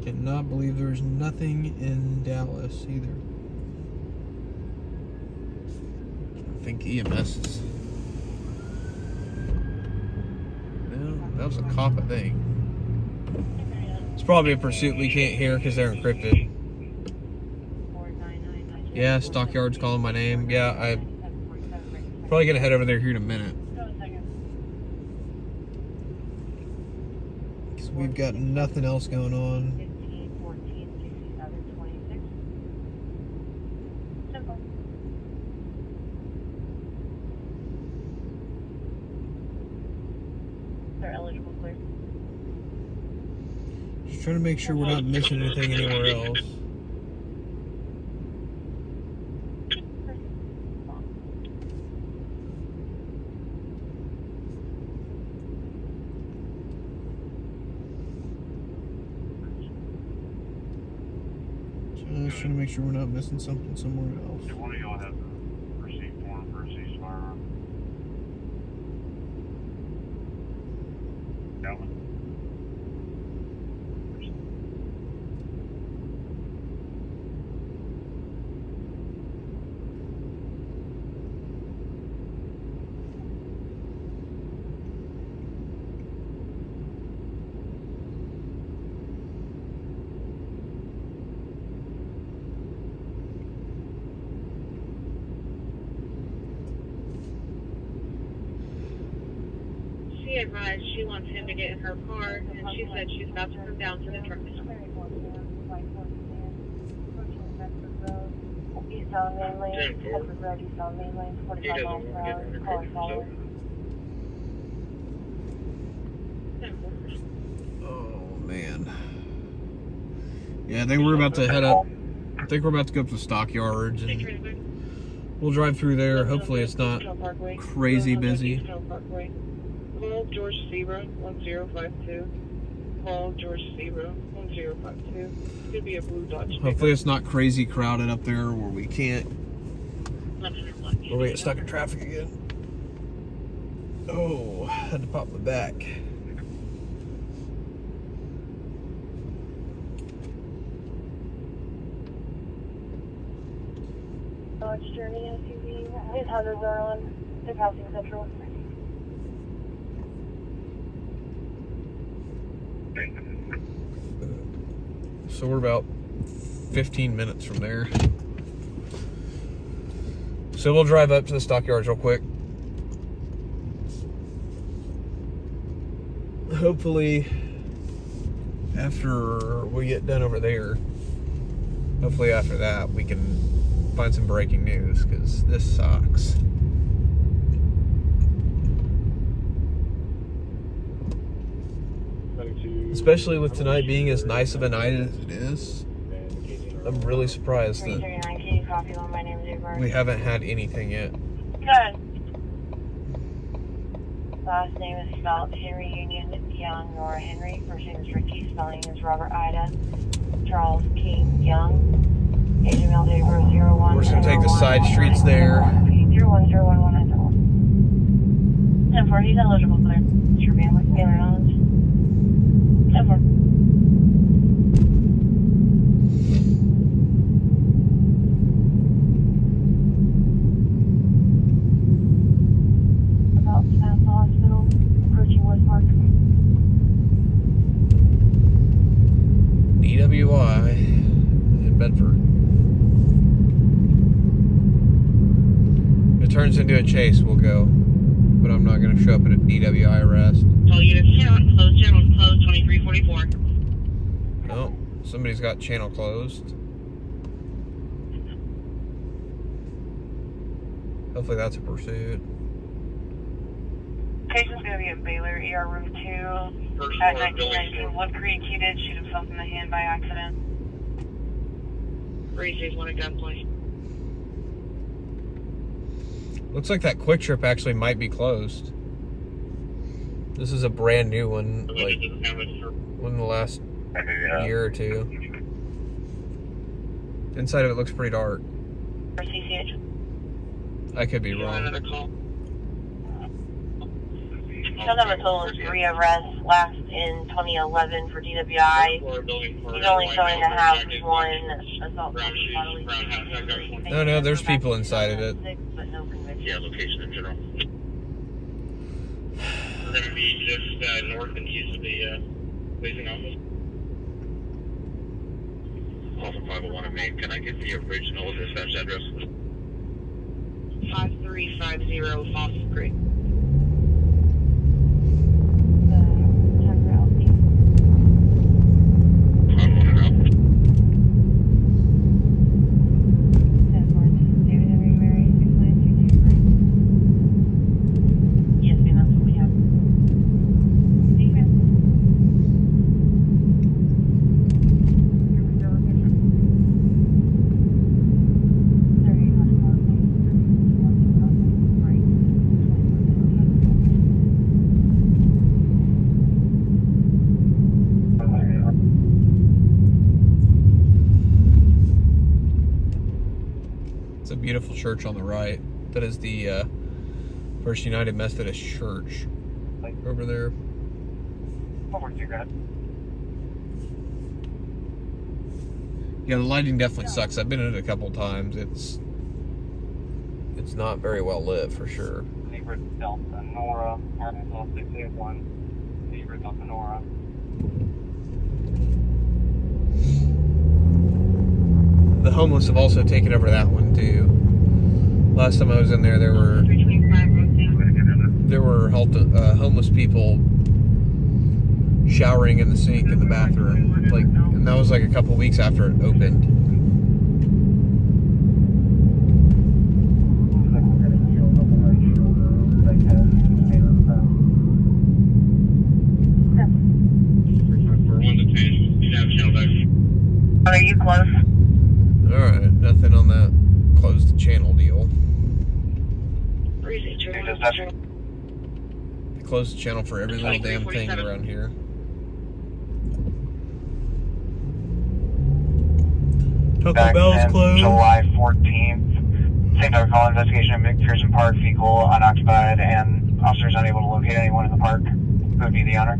Cannot believe there's nothing in Dallas either. I think EMS is... No, that was a cop, I think. It's probably a pursuit we can't hear because they're encrypted. Yeah, Stockyards calling my name. Yeah, I'm probably gonna head over there here in a minute. Because we've got nothing else going on. They're eligible clear. Just trying to make sure we're not missing anything anywhere else. Just trying to make sure we're not missing something somewhere else. One of y'all have the receipt form for a ceasefire. That one. She advised she wants him to get in her car, and she said she's about to come down to the truck stop. Eastbound main lane, Edward Road, eastbound main lane, 45 miles per hour, calling forward. Oh man. Yeah, I think we're about to head up. I think we're about to go up to Stockyards and we'll drive through there. Hopefully it's not crazy busy. Call George Zebra 1052. Call George Zebra 1052. Could be a blue Dodge. Hopefully it's not crazy crowded up there where we can't, where we get stuck in traffic again. Oh, had to pop my back. Dodge Journey SUV, his hazards are on Tip Housing Central. So we're about 15 minutes from there. So we'll drive up to the Stockyards real quick. Hopefully, after we get done over there, hopefully after that we can find some breaking news, because this sucks. Especially with tonight being as nice of a night as it is. I'm really surprised that we haven't had anything yet. Good. Last name is spelled Henry Union Young Nora Henry. First name is Ricky. Spelling is Robert Ida. Charles King Young. Agent male date of birth 01. We're just gonna take the side streets there. 010191. 10-4, he's eligible for your family knowledge. 10-4. About South Hospital, approaching West Park. DWI in Bedford. If it turns into a chase, we'll go. But I'm not going to show up at a DWI arrest. All units, channel closed, 2344. No, somebody's got channel closed. Hopefully that's a pursuit. Case's going to be at Baylor, ER room 2, at 1992 Wood Creek. He did shoot himself in the hand by accident. Racers want a gunpoint. Looks like that QuickTrip actually might be closed. This is a brand new one, like within the last year or two. Inside of it looks pretty dark. I could be wrong. Shows up a total of 3 arrests, last in 2011 for DWI. He's only showing to have 1 assault. No, there's people inside of it. But no conviction. Yeah, location in general. We're going to be just north and east of the policing office. Also 501 in Maine. Can I get the original dispatch address? 5350 Foster Creek. Beautiful church on the right. That is the First United Methodist Church over there. Yeah, the lighting definitely sucks. I've been in it a couple times. It's not very well lit for sure. Delta Nora, Arkansas 681, Zebra Delta Nora. The homeless have also taken over that one too. Last time I was in there, there were homeless people showering in the sink in the bathroom, and that was like a couple weeks after it opened. Are you close? Alright, nothing on that close the channel deal. Close the channel for every little damn thing around here. Taco Bell's closed. July 14th. Same type of call investigation at McPherson Park, vehicle unoccupied, and officers unable to locate anyone in the park. Who would be the owner?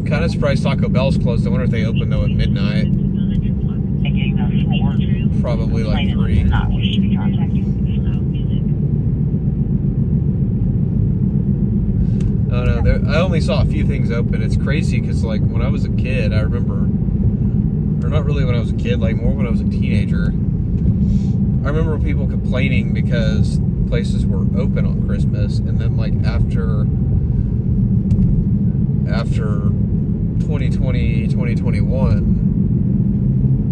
Kind of surprised Taco Bell's closed. I wonder if they open though at midnight. Probably like 3. Oh no, I only saw a few things open. It's crazy because like when I was a kid, I remember, or not really when I was a kid, like more when I was a teenager, I remember people complaining because places were open on Christmas, and then like after 2020, 2021,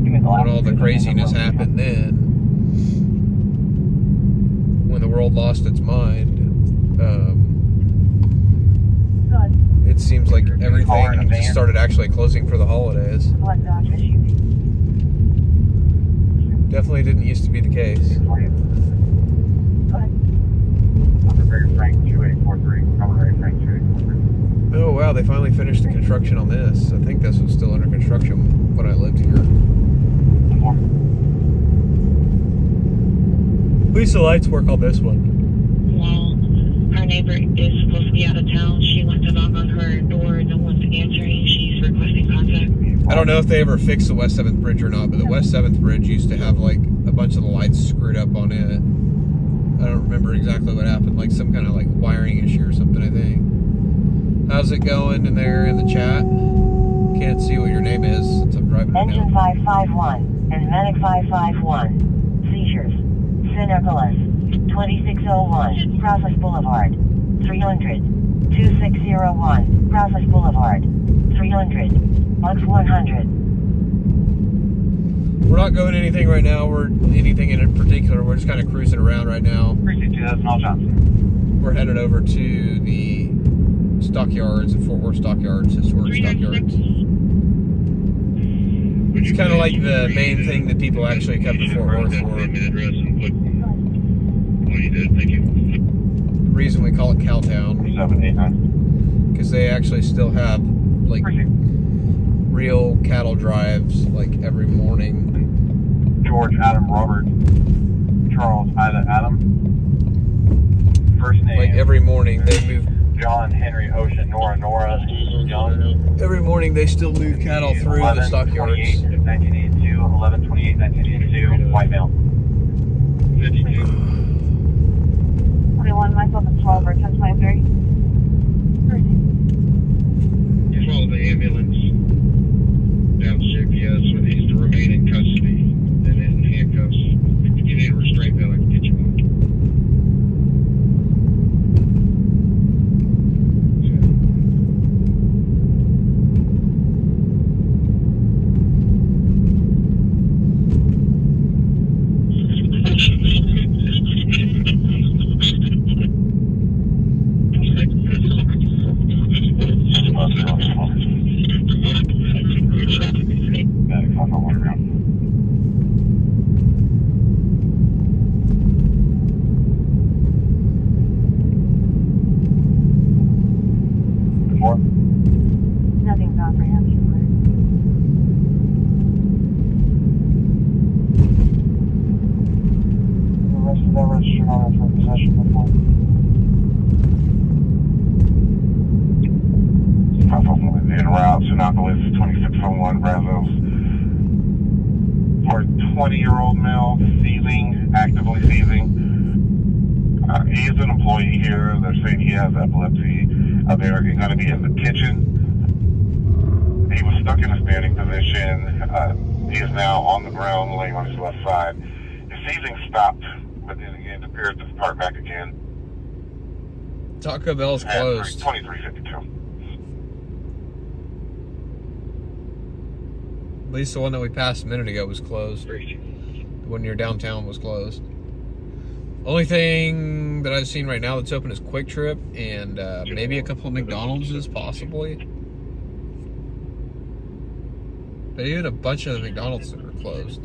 when all the craziness happened then, when the world lost its mind, it seems like everything just started actually closing for the holidays. Definitely didn't used to be the case. Oh wow, they finally finished the construction on this. I think this was still under construction when I lived here. At least the lights work on this one. Well, our neighbor is supposed to be out of town. She went to knock on her door. No one's answering. She's requesting contact. I don't know if they ever fixed the West 7th Bridge or not, but the West 7th Bridge used to have like a bunch of the lights screwed up on it. I don't remember exactly what happened, like some kind of like wiring issue or something, I think. How's it going in there in the chat? Can't see what your name is since I'm driving right Engine now. 551 and Medic 551. Seizures. Cinepolis. 2601 Process Boulevard. 300. 2601 Process Boulevard. 300. Lux 100. We're not going anything right now. We're anything in particular. We're just kind of cruising around right now. Precinct 2000, All Johnson. We're headed over to the stockyards, the Fort Worth stockyards, historic stockyards. It's kind of like the main thing that people actually come to Fort Worth for. Thank you. The reason we call it Cowtown, 789. because they actually still have like real cattle drives like every morning. George Adam Robert. Charles, Adam. First name. Like every morning they move. John, Henry, Ocean, Nora, John. Every morning they still move cattle through the stockyards. 1982, 11/28/1982, white male. 52. 21, myself at 12 or 1023. Follow the ambulance downstairs, yes, so he's to remain in custody and in handcuffs. If you need a restraint bill, I can get you one. Nothing comprehensive. The rest of that registered on for possession report. En route to Annapolis, 2601 Brazos. For a 20-year-old male, seizing, actively seizing. He's an employee here. They're saying he has epilepsy. They're going to be in the kitchen. He was stuck in a standing position. He is now on the ground, laying on his left side. His seizing stopped, but then again, it appears to start back again. Taco Bell's closed. 2352. At least the one that we passed a minute ago was closed. The one near downtown was closed. Only thing that I've seen right now that's open is QuickTrip and maybe a couple of McDonald's possibly. But even a bunch of the McDonald's that are closed.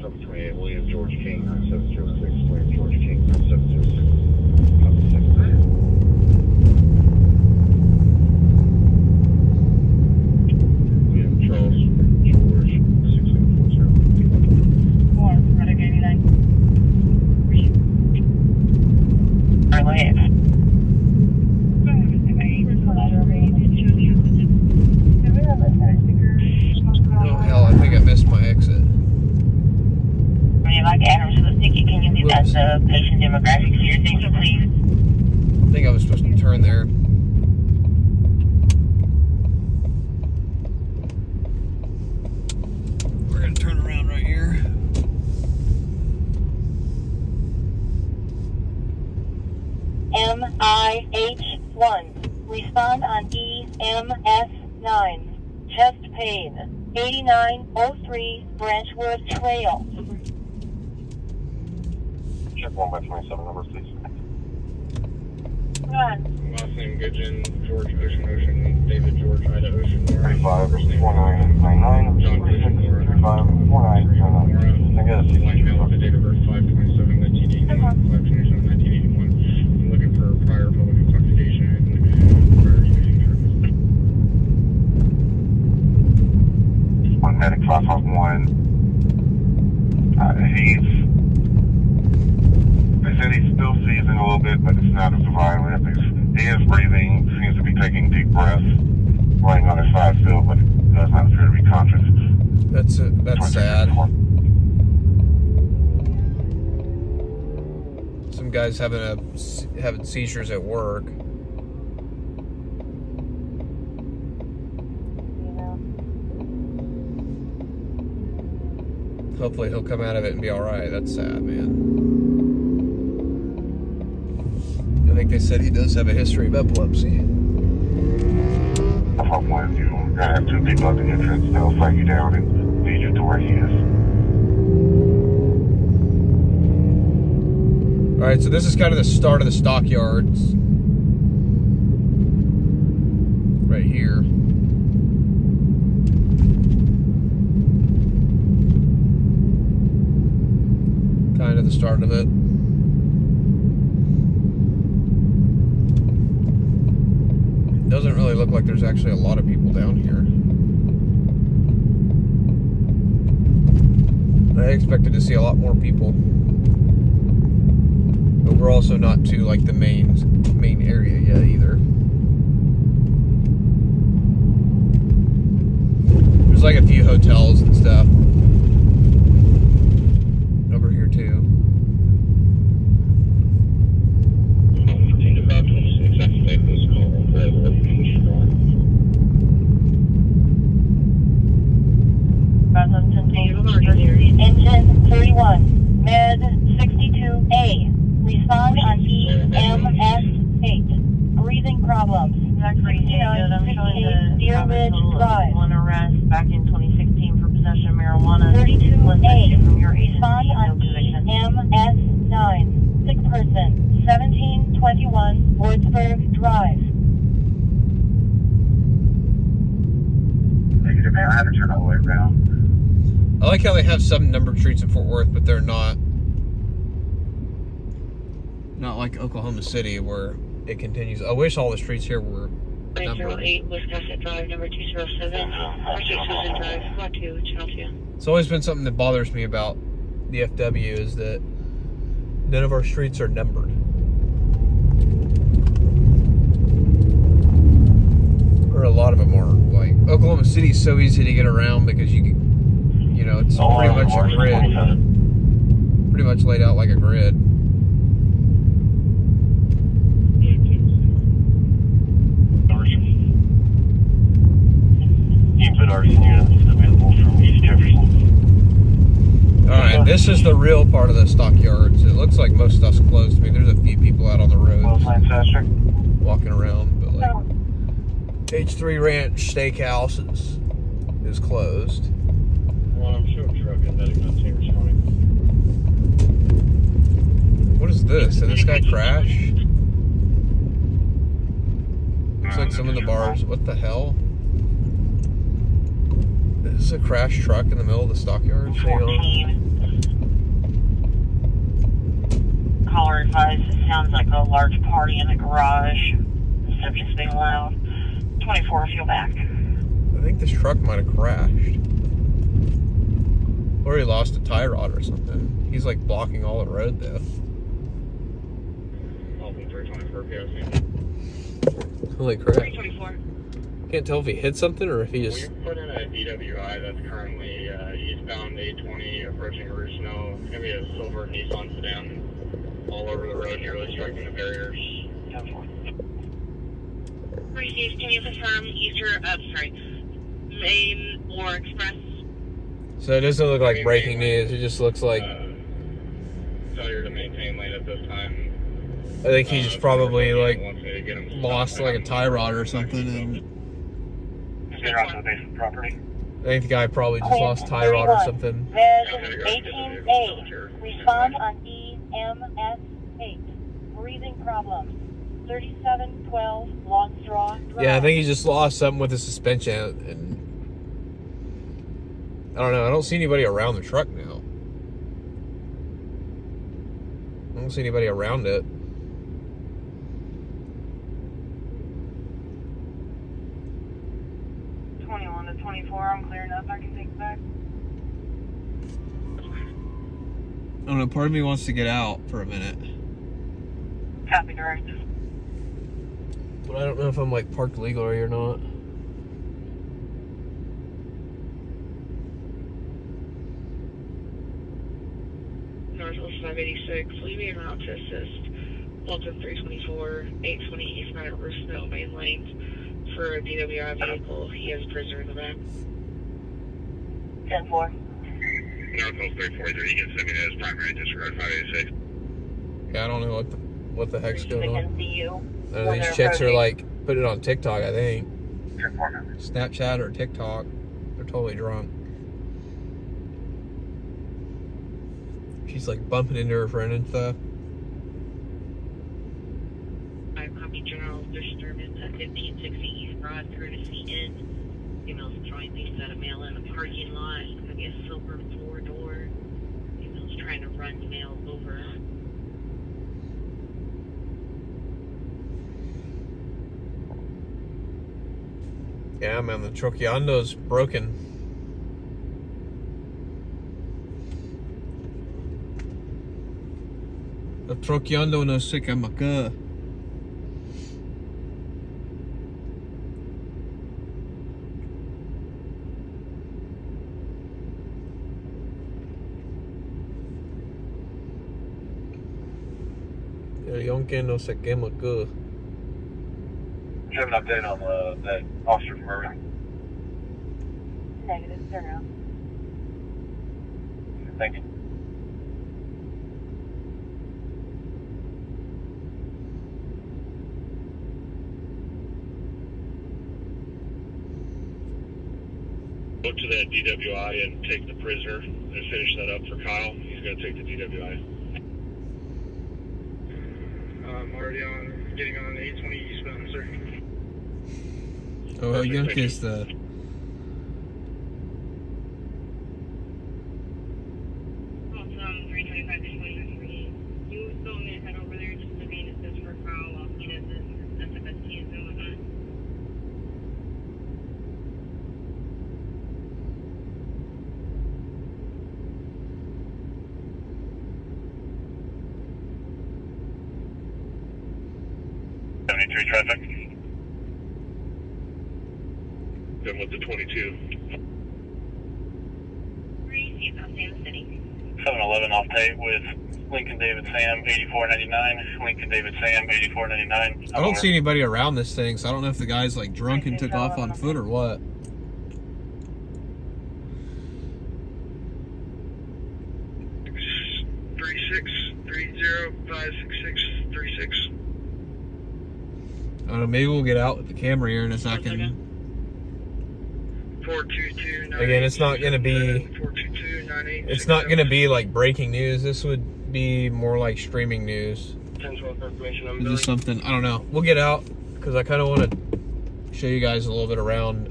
728 William George King, 9706, William George King, 9706. William Charles George, 6840. 4, Medic 89. Alright, go ahead. Oh hell, I think I missed my exit. When you like Adams to the ticket, can you leave out the patient demographics here? Thank you, please. I think I was supposed to turn there. We're gonna turn around right here. MIH1. Respond on EMS9. Chest pain. 8903 Branchwood Trail. Check 1/27 numbers, please. Run. Last name Goodgen, George Ocean, David George, Ida Ocean, 354999. John Goodgen, 354999. I guess. white male with a date of birth 5/27/1981, 5/27/1981. I'm looking for prior public intoxication and prior using charges. On medic 551. They said he's still seizing a little bit, but it's not as violent. He is breathing, seems to be taking deep breaths, laying on his side still, but does not appear to be conscious. That's sad. Some guys having seizures at work. Hopefully he'll come out of it and be alright. That's sad, man. I think they said he does have a history of epilepsy. From one of you, we're going to have two people at the entrance. They'll fight you down and lead you to where he is. Alright, so this is kind of the start of the stockyards. Right here. Kind of the start of it. Doesn't really look like there's actually a lot of people down here. I expected to see a lot more people. But we're also not to like the main area yet either. There's like a few hotels and stuff over here too. 15-526, I can make this call on Engine 31, Med 62A. Respond on EMS 8. Breathing problems. Zachary David, I'm showing the Deer Ridge Drive. one arrest back in 2016 for possession of marijuana. 32A. From your agency, Respond no on conviction. EMS 9. Sick person. 1721 Wardsburg Drive. Negative, man. I had to turn all the way around. I like how they have some numbered streets in Fort Worth, but they're not like Oklahoma City where it continues. I wish all the streets here were numbered. 908 Wisconsin Drive, number 207, Northeast Susan Drive, Lot 2, Channel 2. It's always been something that bothers me about DFW is that none of our streets are numbered. Or a lot of them are. Like, Oklahoma City is so easy to get around because it's pretty much a grid. Pretty much laid out like a grid. Input Arson units available from East Jefferson. Alright, this is the real part of the stockyards. It looks like most stuff's closed. I mean, there's a few people out on the road walking around, but like H3 Ranch Steakhouse is closed. Well, I'm sure truck and medic on scene responding. What is this? Did this guy crash? Looks like some of the bars. What the hell? Is this a crash truck in the middle of the stockyards? 14. Caller advised it sounds like a large party in the garage. The subject's being loud. 24, feel back. I think this truck might have crashed. Or he lost a tie rod or something. He's like blocking all the road though. Holy crap. 324. Can't tell if he hit something or if he just... We put in a DWI that's currently eastbound 820 approaching Rouge Snow. It's going to be a silver Nissan sedan all over the road, nearly striking the barriers. Received, can you confirm Main or Express? So it doesn't look like breaking news. It just looks like... failure to maintain lane at this time. I think he just probably like lost like a tie rod or something, and They're off the basement property. I think the guy probably just lost tie rod or something. Med 18A. Respond on EMS 8. Breathing problems. 3712 Longstraw Drive. Yeah, I think he just lost something with the suspension, and I don't know. I don't see anybody around the truck now. I don't see anybody around it. To 24, I'm clear enough. I can take it back. I don't know. Part of me wants to get out for a minute, Copy, direct. but I don't know if I'm like parked legally or not. Northwest 586, leaving route to assist. Welcome 324, 820 East Night Rouge Snow main lanes for a DWI vehicle. He has a prisoner in the back. 10-4. Northwest 343, you can send me to his primary disregard 586. Yeah, I don't know what the heck's going on. See you. These chicks are like putting it on TikTok, I think. Snapchat or TikTok. They're totally drunk. She's like bumping into her friend and stuff. I copy general disturbance at 1560 East Broad, courtesy in. Females trying to set a male in the parking lot. It's going to be a silver 4-door. Females trying to run male over. Yeah, man, the Troceano's broken. Troqueando no sé qué maca. El yonke no sé qué maca. Do you have an update on that officer from Irving? Negative, 0. Thank you. Go to that DWI and take the prisoner and finish that up for Kyle. He's going to take the DWI. I'm already getting on 820 eastbound, sir. Oh, el yonke is the... Awesome, 325 to 23. You still want me to head over there just to be in assist for Kyle while he does his SFSTs and whatnot? Traffic. Then with the 22. 3, see about Sam City. 711 off tape with Lincoln David Sam 8499. Lincoln David Sam 8499. I don't see anybody around this thing, so I don't know if the guy's like drunk and took off on foot or what. I don't know, maybe we'll get out with the camera here in a second. 422. Again, it's not gonna be... 422-98. It's not gonna be like breaking news. This would be more like streaming news. This is something, I don't know. We'll get out, because I kind of want to show you guys a little bit around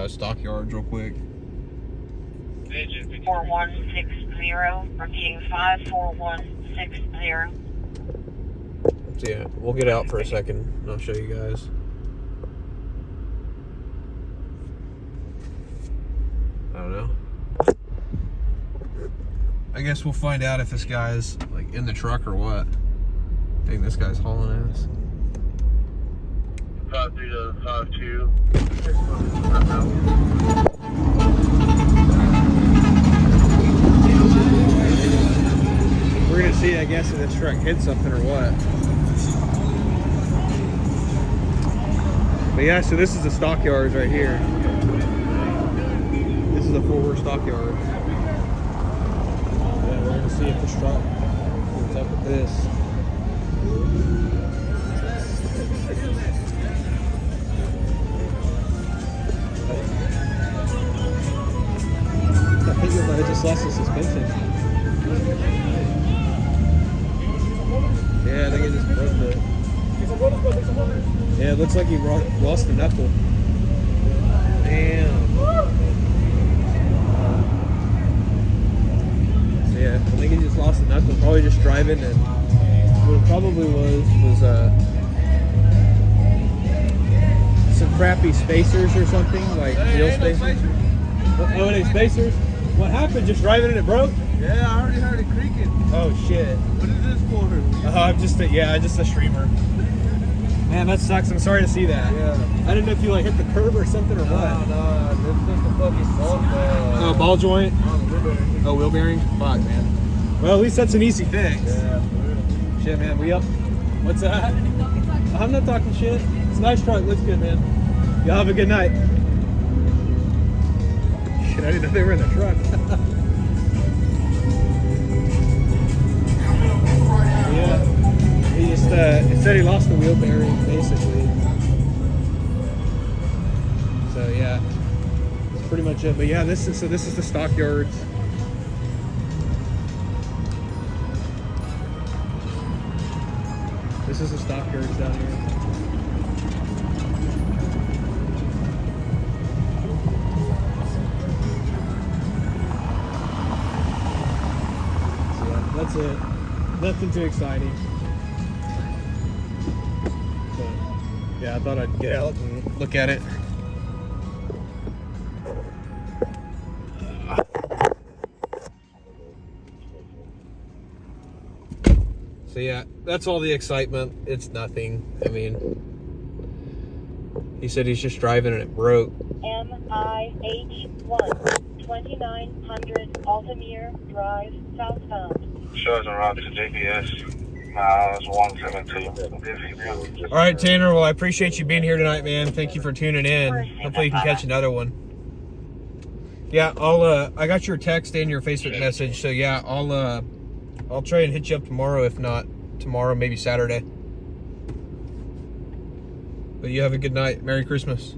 Stockyards real quick. 4160, repeating 54160. So yeah, we'll get out for a second and I'll show you guys. I don't know. I guess we'll find out if this guy's like in the truck or what. I think this guy's hauling ass. 53 to 52. We're gonna see, I guess, if this truck hit something or what. But yeah, so this is the Stockyards right here. This is the Fort Worth Stockyards. Yeah, we're gonna see if this truck gets up with this. I think it just lost the suspension. Yeah, I think it just broke it. Yeah, it looks like he lost the knuckle. Damn. So yeah, I think he just lost the knuckle. Probably just driving, and what it probably was some crappy spacers or something, like wheel spacers. Oh, any spacers? What happened? Just driving and it broke? Yeah, I already heard it creaking. Oh shit. What is this for? I'm just a streamer. Man, that sucks. I'm sorry to see that. Yeah. I didn't know if you like hit the curb or something or what. No, this is the fucking ball. Oh, ball joint? Oh, wheel bearing? Fuck, man. Well, at least that's an easy fix. Yeah. Shit, man. We up. What's that? I'm not talking shit. It's a nice truck. Looks good, man. Y'all have a good night. Shit, I didn't know they were in the truck. Yeah. He just it said he lost the wheel bearing, basically. So yeah, that's pretty much it. But yeah, this is the Stockyards. This is the Stockyards down here. So yeah, that's it. Nothing too exciting. But yeah, I thought I'd get out and look at it. So yeah, that's all the excitement. It's nothing. I mean, he said he's just driving and it broke. MIH1 2900 Altamere Drive southbound. Shows around to JPS. Miles 172. All right, Tanner. Well, I appreciate you being here tonight, man. Thank you for tuning in. Hopefully you can catch another one. Yeah, I got your text and your Facebook message. So yeah, I'll try and hit you up tomorrow. If not tomorrow, maybe Saturday. But you have a good night. Merry Christmas.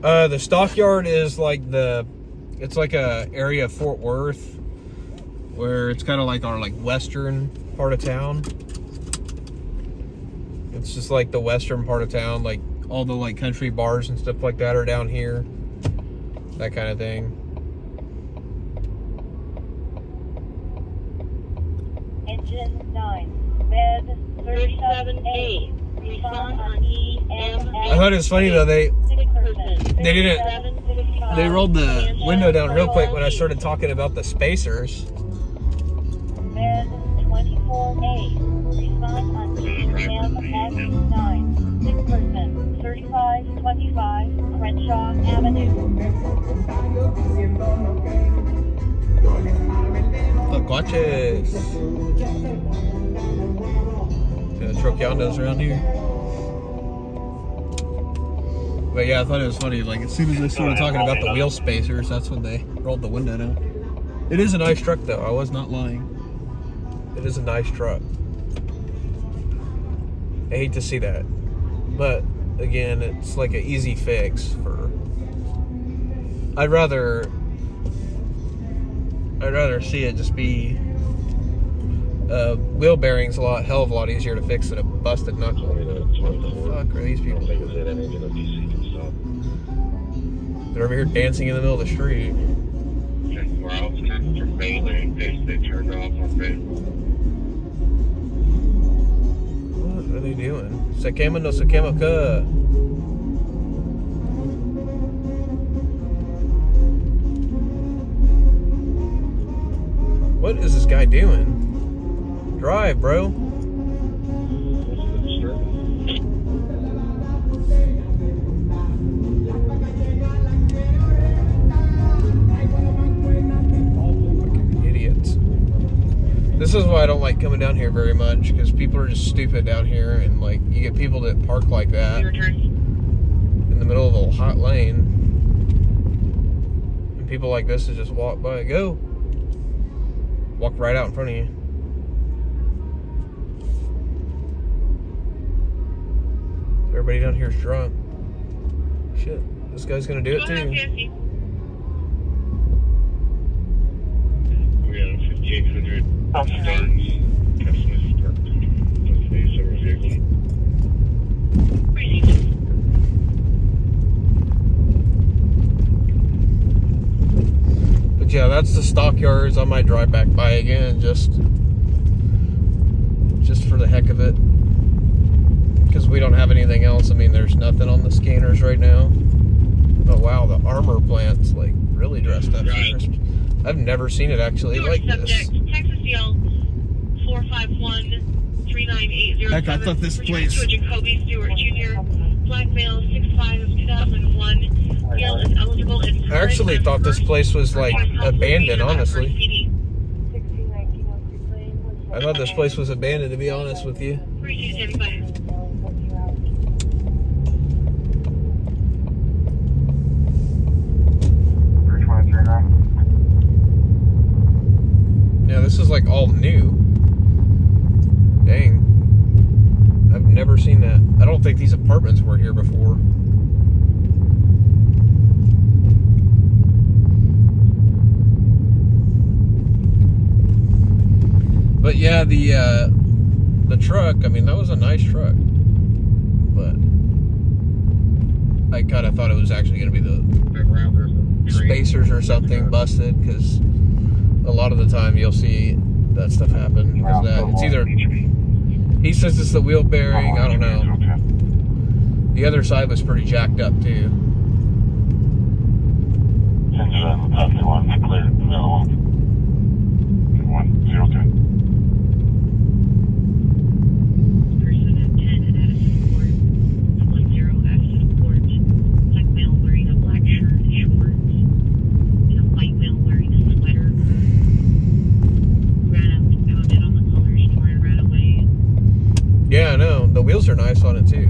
The stockyard is like it's like a area of Fort Worth where it's kind of like our western part of town. It's just like the western part of town, like all the country bars and stuff like that are down here. That kind of thing. Engine 9, bed 37A. Respond on EMS. I thought it was funny though, they rolled the window down real quick when I started talking about the spacers. Bed 24A. Respond on EMS 9. 6%. 3525 Crenshaw Avenue. Look, watch it. Troqueandos around here. But yeah, I thought it was funny. Like, as soon as they started talking about the wheel spacers, that's when they rolled the window down. It is a nice truck, though. I was not lying. It is a nice truck. I hate to see that. But, again, it's like an easy fix for... I'd rather see it just be... wheel bearings hell of a lot easier to fix than a busted knuckle. What the fuck are these people doing? They're over here dancing in the middle of the street. Where I was coming from Baylor in case they turned off on Baylor. What are they doing? Sakema no Sakema ka. What is this guy doing? Drive, bro. Fucking idiots. This is why I don't like coming down here very much, because people are just stupid down here, and you get people that park like that in the middle of a hot lane, and people like this that just walk by. Go. Walk right out in front of you. Everybody down here is drunk. Shit, this guy's gonna do it too. We got a 5800 starts. Customer start. Today's service vehicle. But yeah, that's the stockyards. I might drive back by again just for the heck of it. Because we don't have anything else. I mean, there's nothing on the scanners right now. Oh wow, the armor plant's really dressed up. I've never seen it actually like this. Texas DL 451-3980. Heck, I thought this place... To Jacoby Stewart Jr. Black male 6'5" of 2001. DL is eligible in... I actually thought this place was abandoned, honestly. I thought this place was abandoned, to be honest with you. 3275. Yeah, this is all new. Dang. I've never seen that. I don't think these apartments were here before. But yeah, the truck, I mean, that was a nice truck. But I kind of thought it was actually going to be the spacers or something busted, because a lot of the time you'll see that stuff happen. Because it's either, he says it's the wheel bearing, I don't know. The other side was pretty jacked up too. The wheels are nice on it too.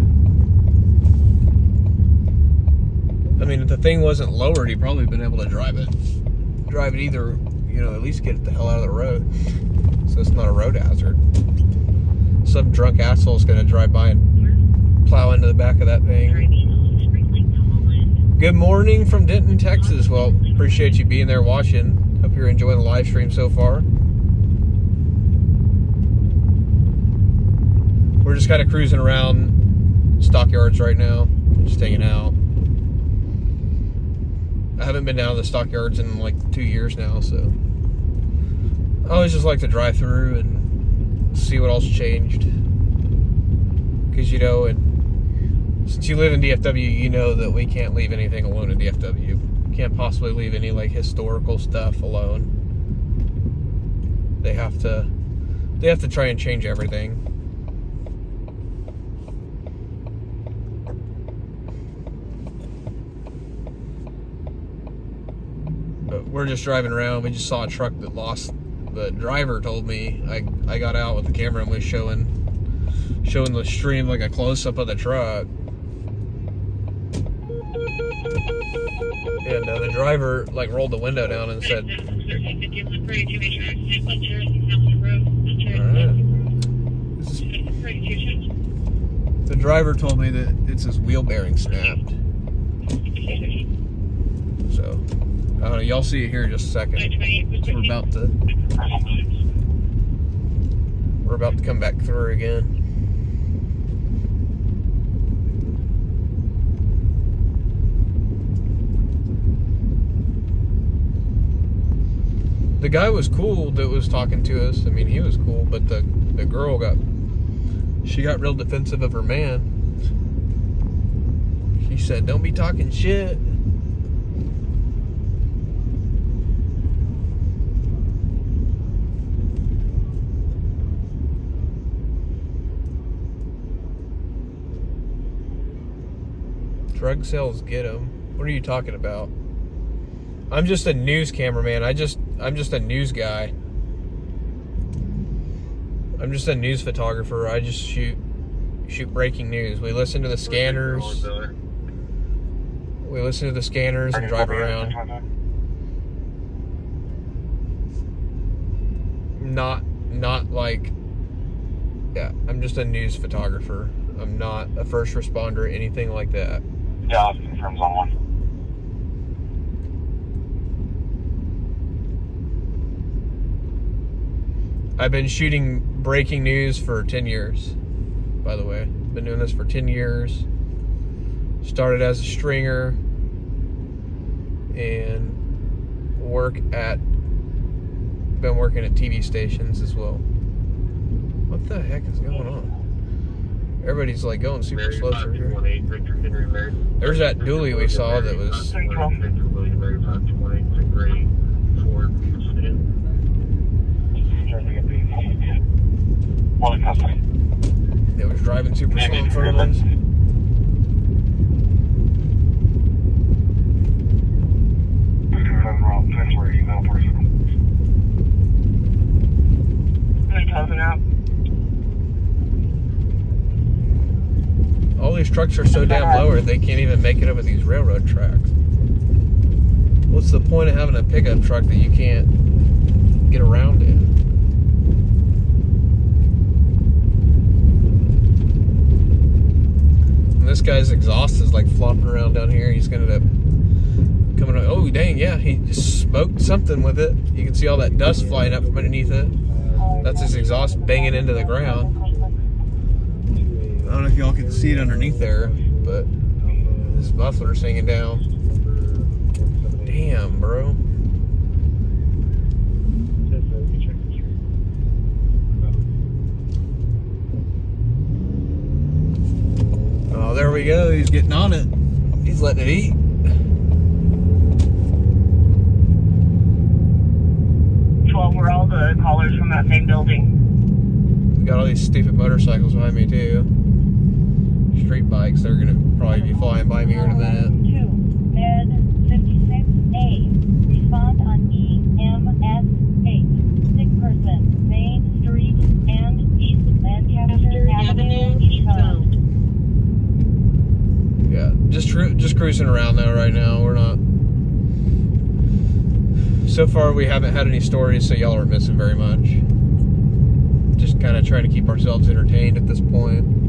I mean, if the thing wasn't lowered, he'd probably been able to drive it either, you know, at least get it the hell out of the road, so it's not a road hazard. Some drunk asshole's gonna drive by and plow into the back of that thing. Good morning from Denton, Texas. Well, appreciate you being there watching. Hope you're enjoying the live stream so far. We're just kind of cruising around stockyards right now, just hanging out. I haven't been down to the stockyards in like 2 years now, so I always just like to drive through and see what else changed. Because, you know, and since you live in DFW, you know that we can't leave anything alone in DFW. Can't possibly leave any like historical stuff alone. They have to try and change everything. But we're just driving around. We just saw a truck that lost. The driver told me. I got out with the camera and was showing the stream like a close-up of the truck. And the driver like rolled the window down and said, the driver told me that it's his wheel bearing snapped. So, I don't know, y'all see it here in just a second. So we're about to come back through again. The guy was cool that was talking to us. I mean, he was cool, but the girl got real defensive of her man. She said, "Don't be talking shit." Drug sales get them. What are you talking about? I'm just a news cameraman. I'm just a news guy. I'm just a news photographer. I just shoot breaking news. We listen to the scanners. We listen to the scanners and drive around. Not like, yeah, I'm just a news photographer. I'm not a first responder, anything like that. Dallas confirms on one. I've been shooting breaking news for 10 years, by the way. Been doing this for 10 years. Started as a stringer and been working at TV stations as well. What the heck is going on? Everybody's like going super slow through here. There's that dually we saw that was... It was driving super slow in front of us. All these trucks are so damn low they can't even make it over these railroad tracks. What's the point of having a pickup truck that you can't get around in? And this guy's exhaust is like flopping around down here. He's gonna end up coming up. Oh dang, yeah, he just smoked something with it. You can see all that dust flying up from underneath it. That's his exhaust banging into the ground. I don't know if y'all can see it underneath there, but this muffler's hanging down. Damn, bro. Oh, there we go. He's getting on it. He's letting it eat. We're all the callers from that same building. We got all these stupid motorcycles behind me too. Street bikes. They're gonna probably be flying by me here in a minute. 2, Med 56A. Respond on EMS 8. Sick person. Main Street and East Lancaster Avenue. Eastbound. Just cruising around though right now. We're not. So far, we haven't had any stories, so y'all aren't missing very much. Just kind of trying to keep ourselves entertained at this point.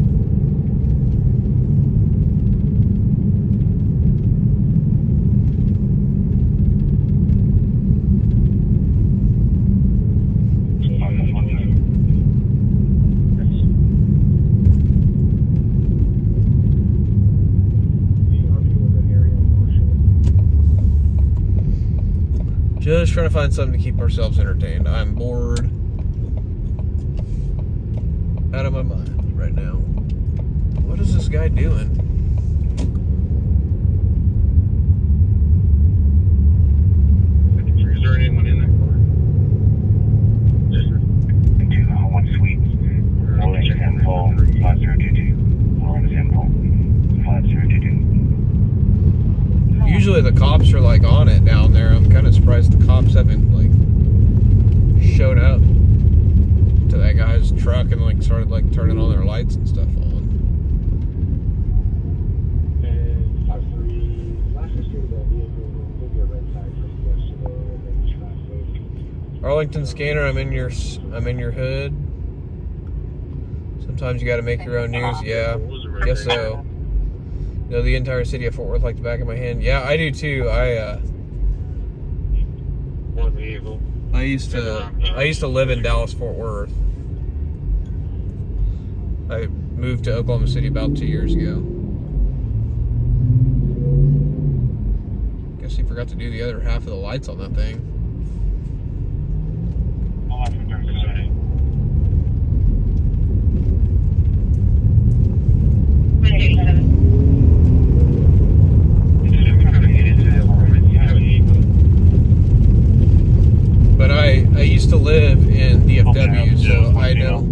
Just trying to find something to keep ourselves entertained. I'm bored out of my mind right now. What is this guy doing? Is there anyone in that car? Yes, sir. Into the Home Suites. Rolling is info 5022. Rolling is info 5022. Usually the cops are like on it down there. I'm kind of surprised the cops haven't like showed up to that guy's truck and like started like turning all their lights and stuff on. And 53, last history of that vehicle will be a red flag for yesterday and then traffic. Arlington scanner, I'm in your hood. Sometimes you got to make your own news. Yeah, guess so. Know the entire city of Fort Worth like the back of my hand. Yeah, I do too. One vehicle. I used to live in Dallas-Fort Worth. I moved to Oklahoma City about 2 years ago. Guess he forgot to do the other half of the lights on that thing. But I used to live in DFW, so I know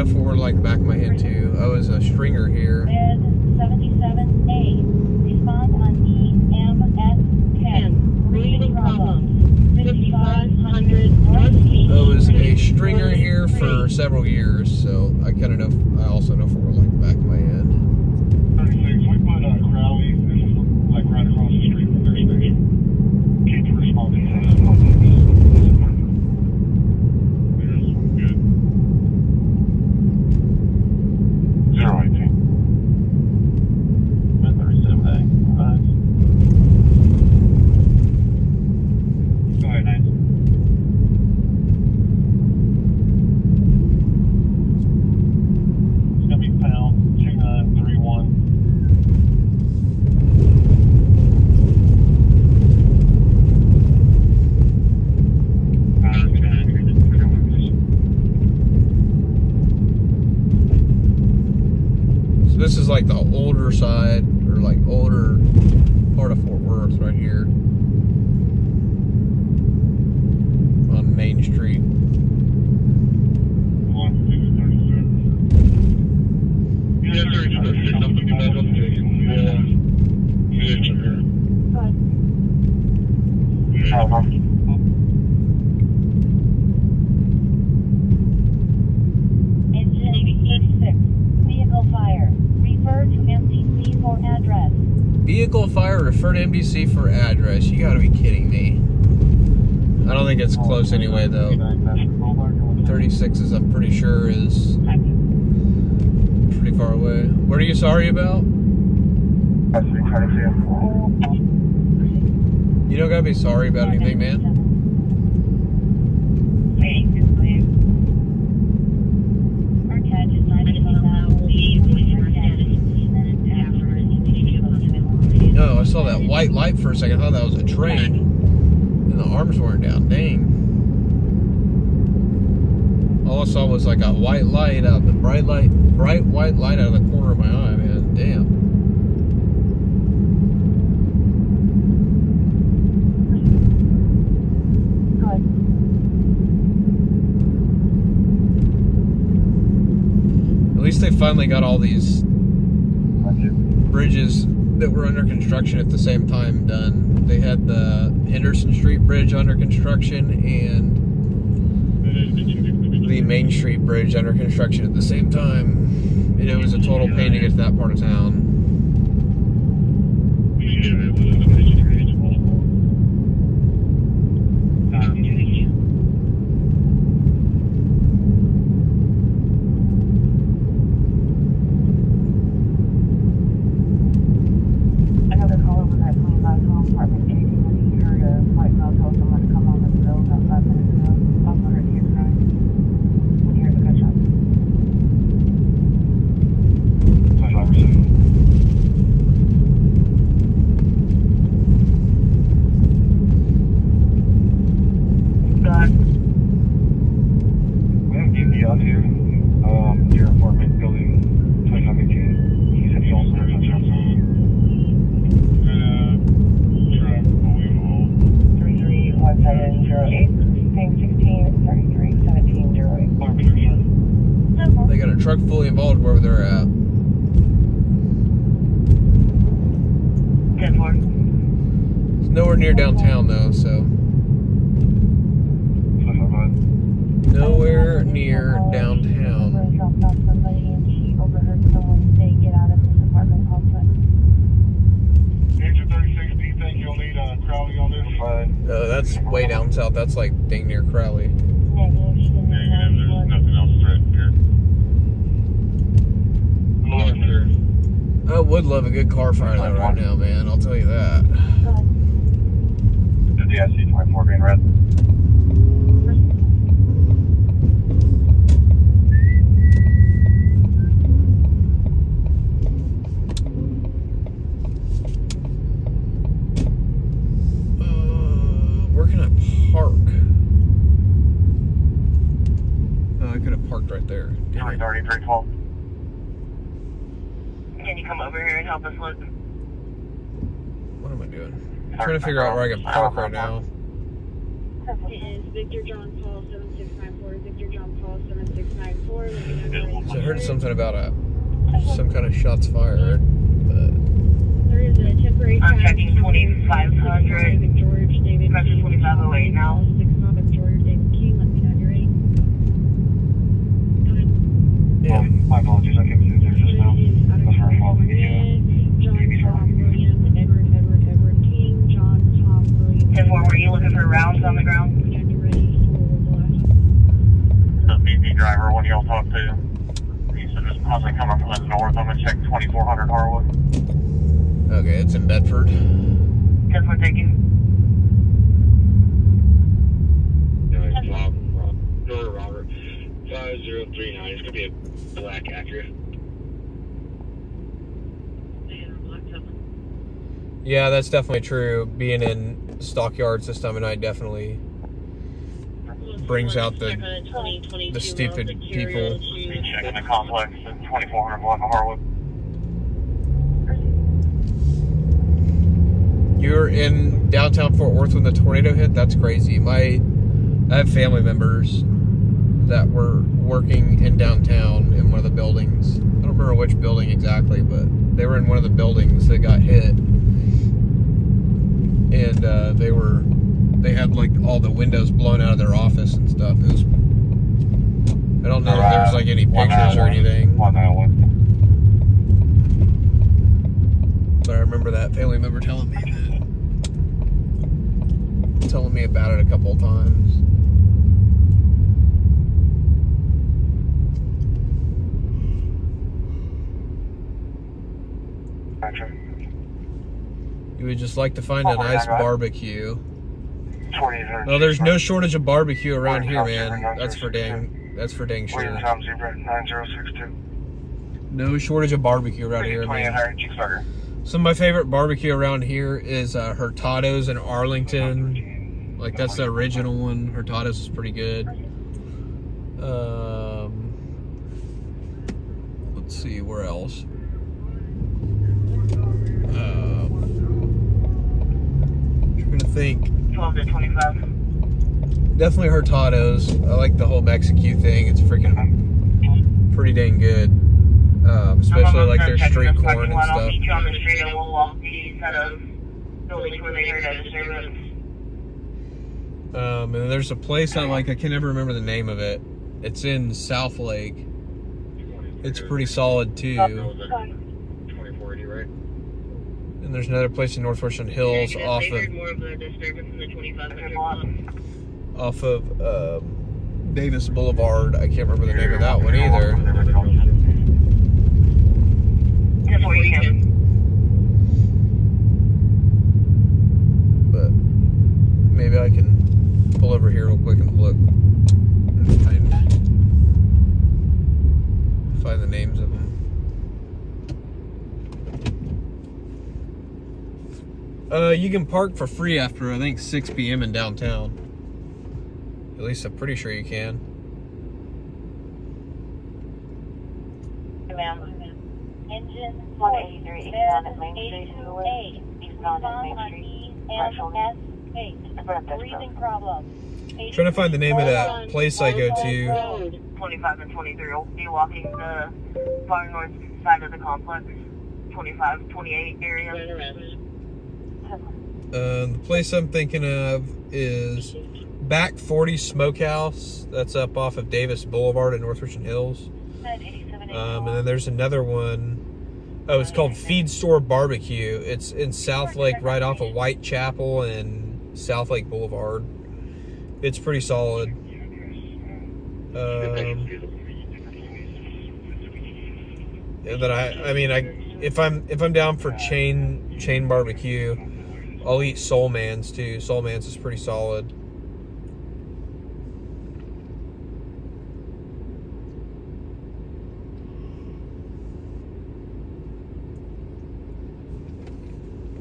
Fort Worth like the back of my hand too. I was a stringer here. Red 77A. Respond on EMS 10. Breathing problems. 5500 North Beach. I was a stringer here for several years, so I kind of know. I also know Fort Worth like the back of my hand. 36, we put Crowley, this is like right across the street from their station. Keep responding to this. Good. 018. 37A. Nice. Go ahead, nice. It's gonna be pound 2931. So this is like the older side, or like older part of Fort Worth right here on Main Street. Yes, sir. There's something about it. Engine 86. Vehicle fire. Refer to MDC for address. Vehicle fire, refer to MDC for address. You gotta be kidding me. I don't think it's close anyway though. 36 is, I'm pretty sure, is pretty far away. What are you sorry about? You don't gotta be sorry about anything, man. No, I saw that white light for a second. I thought that was a train. And the arms weren't down. Dang. All I saw was like a white light out, the bright white light out of the corner of my eye, man. Damn. At least they finally got all these bridges that were under construction at the same time done. They had the Henderson Street Bridge under construction and the Main Street Bridge under construction at the same time. And it was a total pain to get to that part of town. fully involved wherever they're at. 10-4. It's nowhere near downtown though, so nowhere near downtown. Dropped off somebody and she overheard someone say, "Get out of this apartment complex." Answer 36, do you think you'll need Crowley on this? That's way down south. That's like dang near Crowley. Negative, she didn't know where she was. Nothing else threatened here. I would love a good car fire though right now, man. I'll tell you that. The DSC 24 being red. Where can I park? Oh, I could have parked right there. Damn it. 312. Can you come over here and help us look? What am I doing? I'm trying to figure out where I can park right now. It is Victor John Paul 7694. Victor John Paul 7694. So I heard something about some kind of shots fired, but There is a temporary. I'm checking 2500. George David. Pressure 2508 now. 65 George David King. Let me know you're ready. yeah. My apologies, I came through there just now. That's my fault. John Tom William Edward King. John Tom William. 10-4, were you looking for rounds on the ground? The BP driver, when y'all talked to, he said it's possibly coming from the north. I'm going to check 2400 Harwood. Okay, it's in Bedford. 10-4 taking. Robert. 5039. It's going to be a black Acura. Yeah, that's definitely true. Being in stockyards this time of night definitely brings out the stupid people. Checking the complex at 2400 block of Harwood. You're in downtown Fort Worth when the tornado hit? That's crazy. I have family members that were working in downtown in one of the buildings. I don't remember which building exactly, but they were in one of the buildings that got hit. And they had like all the windows blown out of their office and stuff. It was, I don't know if there's like any pictures or anything. 191. But I remember that family member telling me about it a couple of times. You would just like to find a nice barbecue. Well, there's no shortage of barbecue around here, man. That's for dang sure. No shortage of barbecue around here, man. Some of my favorite barbecue around here is Hurtado's in Arlington. Like, that's the original one. Hurtado's is pretty good. Let's see, where else? Trying to think. 12 to 25. Definitely Hurtado's. I like the whole Mexican thing. It's freaking pretty dang good. Especially like their street corn and I'll stuff. meet you on the street and we'll walk these set of buildings where they heard a disturbance. And there's a place I like. I can never remember the name of it. It's in South Lake. It's pretty solid too. 2480, right? And there's another place in Northwestern Hills off of Davis Boulevard. I can't remember the name of that one either. But maybe I can pull over here real quick and look and find the names of them. You can park for free after, I think, 6 p.m. in downtown. At least I'm pretty sure you can. Engine 183 eastbound at Main Street. Eastbound at Main Street. Breathing problem. Trying to find the name of that place I go to. 25 and 23 will be walking the far north side of the complex. 25, 28 area. The place I'm thinking of is Back 40 Smokehouse. That's up off of Davis Boulevard in North Richland Hills. And then there's another one. Oh, it's called Feed Store Barbecue. It's in South Lake, right off of Whitechapel and South Lake Boulevard. It's pretty solid. And then I mean, if I'm down for chain barbecue, I'll eat Soul Man's too. Soul Man's is pretty solid.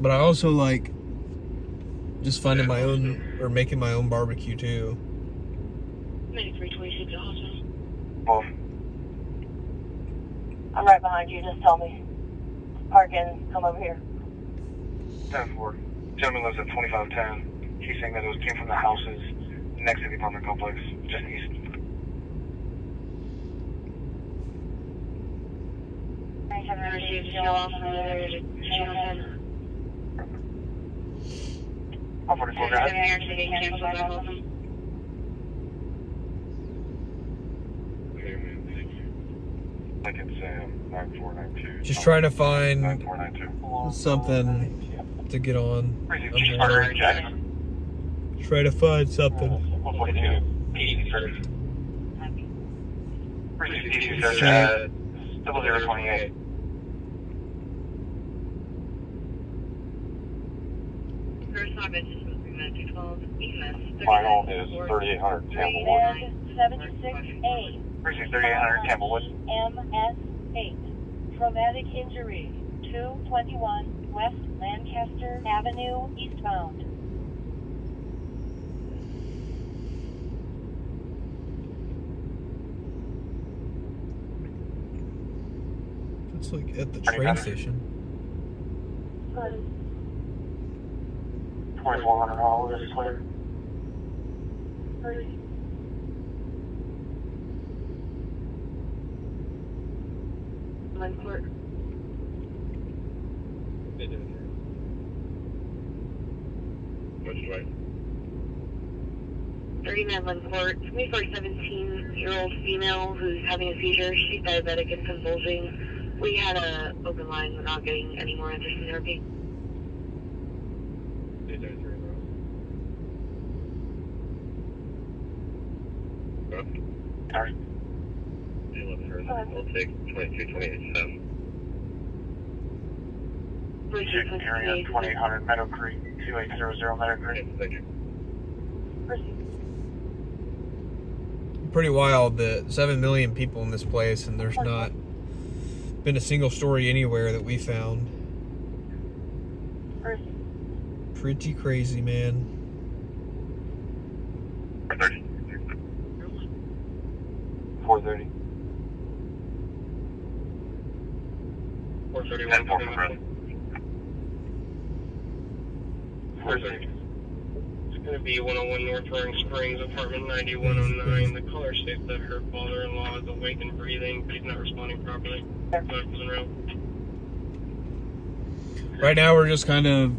But I also like just finding my own or making my own barbecue too. 9326 also. Both. I'm right behind you. Just tell me. Park and come over here. 10-4. Gentleman lives at 2510. He's saying that it came from the houses next to the apartment complex, just east. I received a call off from the channel 10. I'm 44 guys. Lincoln Sam, 9492. Just trying to find 9492. something to get on. Just partner Jack. Try to find something. 142. Easy search. 360 search at 0028. First office is moving at 212 EMS. Final is 3800 Campbellwood. 76A. Precinct 3800 Campbellwood. MS8. Traumatic injury. 221 West Lancaster Avenue, eastbound. It's like at the train station. 2400 Hollow is clear. Court. Which way? 39 Lynn Court. 17-year-old female who's having a seizure. She's diabetic and convulsing. We had a open line. We're not getting any more interest in therapy. Sorry. We'll take 2228 Chicken area 2800 Meadow Creek, 2800 Meadow Creek. Thank you. Pretty wild that 7 million people in this place and there's not been a single story anywhere that we found. Pretty crazy, man. 430. 431. 430. It's going to be 101 North Roaring Springs, apartment 9109. The caller states that her father-in-law is awake and breathing, but he's not responding properly. Right now we're just kind of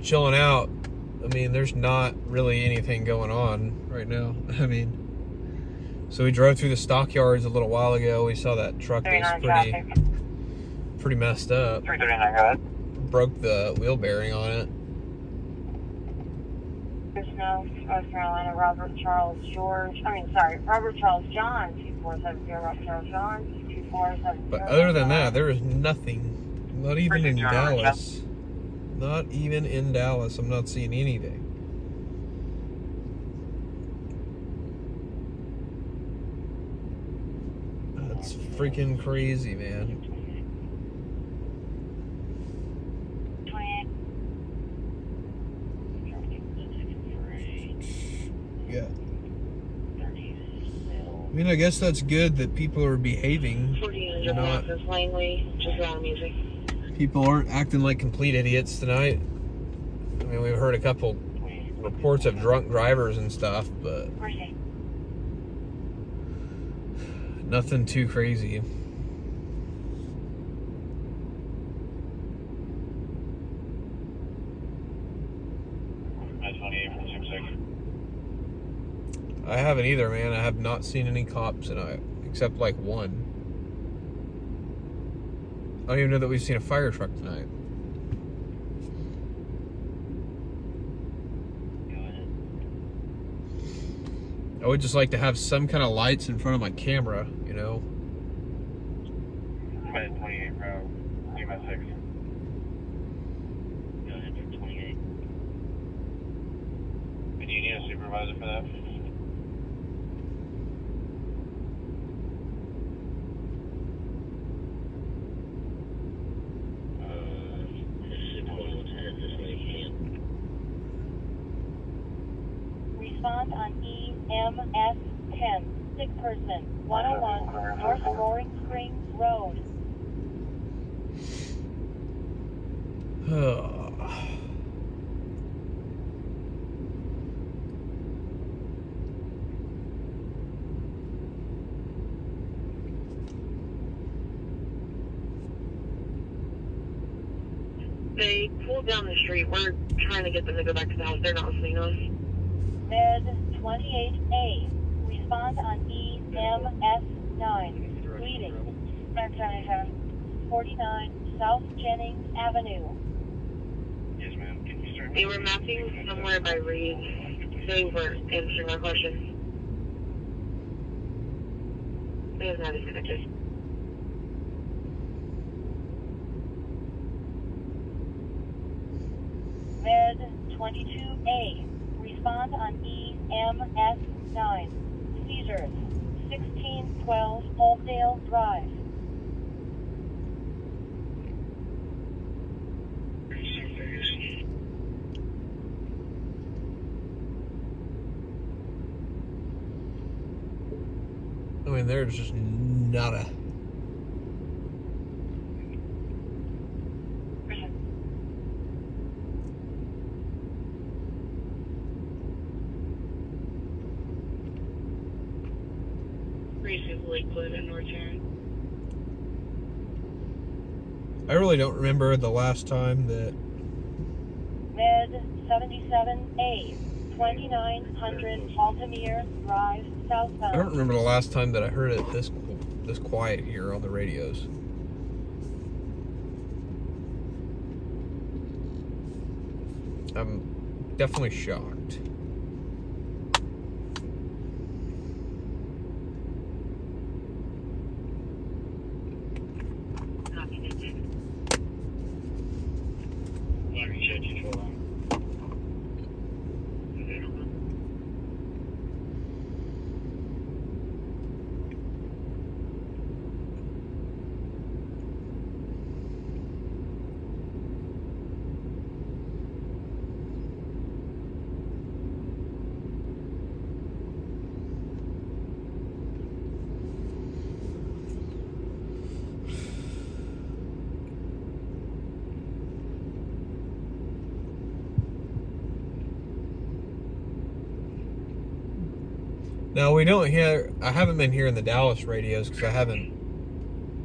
chilling out. I mean, there's not really anything going on right now. I mean, so we drove through the stockyards a little while ago. We saw that truck that was pretty messed up. 339, go ahead. Broke the wheel bearing on it. Snow, North Carolina, Robert Charles John, 2470, Robert Charles John, 2470. But other than that, there is nothing. Not even in Dallas. Not even in Dallas. I'm not seeing anything. That's freaking crazy, man. Yeah. I mean, I guess that's good that people are behaving. Not, people aren't acting like complete idiots tonight. I mean, we've heard a couple reports of drunk drivers and stuff, but nothing too crazy. I haven't either, man. I have not seen any cops tonight, except like one. I don't even know that we've seen a fire truck tonight. I would just like to have some kind of lights in front of my camera, you know? I'm at 28, bro. I'm at 6. Go ahead for 28. And you need a supervisor for that? Respond on EMS 10. Sick person. 101 North Roaring Springs Road. They pulled down the street. We're trying to get them to go back to the house. They're not listening to us. Med 28A. Respond on EMS 9. Bleeding. 49 South Jennings Avenue. Yes, ma'am. Can you start? They were mapping somewhere by Reed. They weren't answering our questions. They have not disconnected. Med 22A. Respond on EMS 9. Seizures. 1612 Holmdale Drive. I mean, there's just nada. Lakewood and North Tarrant. I really don't remember the last time that... Med 77A. 2900 Altamere Drive, southbound. I don't remember the last time that I heard it this quiet here on the radios. I'm definitely shocked. Now we don't hear. I haven't been hearing the Dallas radios because I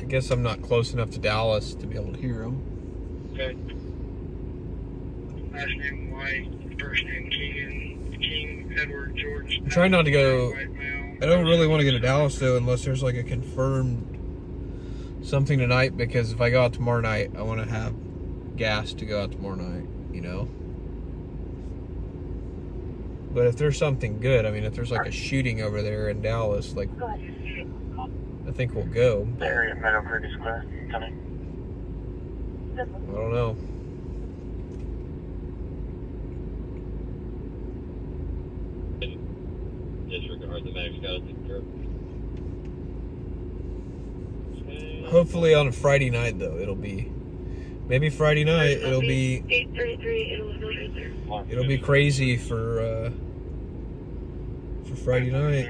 guess I'm not close enough to Dallas to be able to hear them. Okay. Last name White, first name King, Edward, George. I'm trying not to go. I don't really want to go to Dallas though, unless there's like a confirmed something tonight. Because if I go out tomorrow night, I want to have gas to go out tomorrow night. You know. But if there's something good, I mean, if there's like a shooting over there in Dallas, like, I think we'll go. Area Meadow Creek Square, coming. I don't know. Disregard the max out. Hopefully on a Friday night, though, it'll be. Maybe Friday night, it'll be. 833, it'll be crazy for Friday night.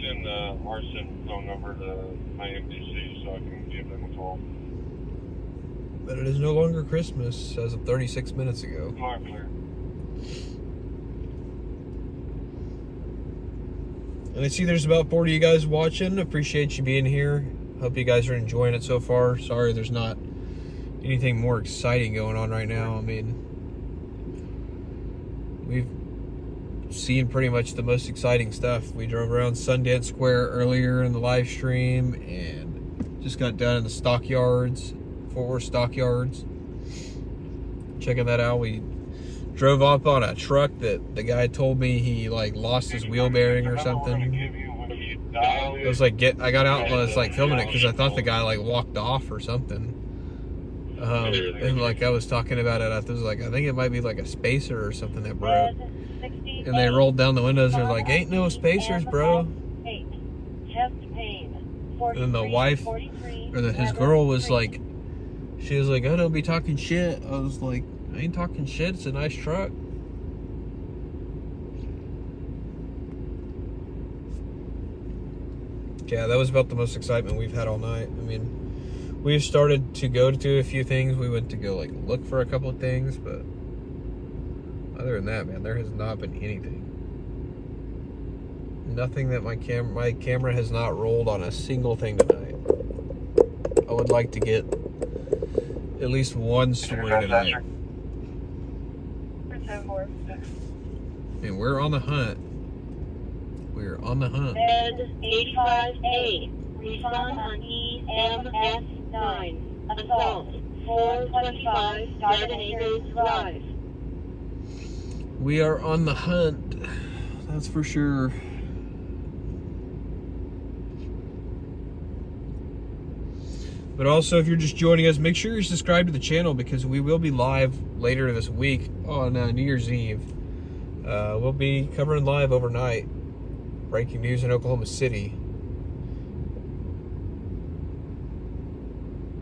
Send our phone number to my MDC so I can give them a call. But it is no longer Christmas as of 36 minutes ago. You are clear. And I see there's about 40 of you guys watching. Appreciate you being here. Hope you guys are enjoying it so far. Sorry there's not anything more exciting going on right now. I mean, we've seen pretty much the most exciting stuff. We drove around Sundance Square earlier in the live stream and just got done in the stockyards, Fort Worth stockyards. Checking that out. We drove up on a truck that the guy told me he like lost his wheel bearing or something. It was like I got out and was like filming it because I thought the guy like walked off or something. And like I was talking about it, I was like, I think it might be like a spacer or something that broke. And they rolled down the windows. They're like, ain't no spacers, bro. And the wife or his girl was like, she was like, oh, don't be talking shit. I was like, I ain't talking shit. It's a nice truck. Yeah, that was about the most excitement we've had all night. I mean, we've started to go to a few things. We went to go like look for a couple of things, but other than that, man, there has not been anything. Nothing that my camera has not rolled on a single thing tonight. I would like to get at least one story tonight. And we're on the hunt. We're on the hunt. Bed 85A. Respond on EMS9. Assault 425 Garden Acres Drive. We are on the hunt. That's for sure. But also, if you're just joining us, make sure you're subscribed to the channel because we will be live later this week on New Year's Eve. We'll be covering live overnight. Breaking news in Oklahoma City.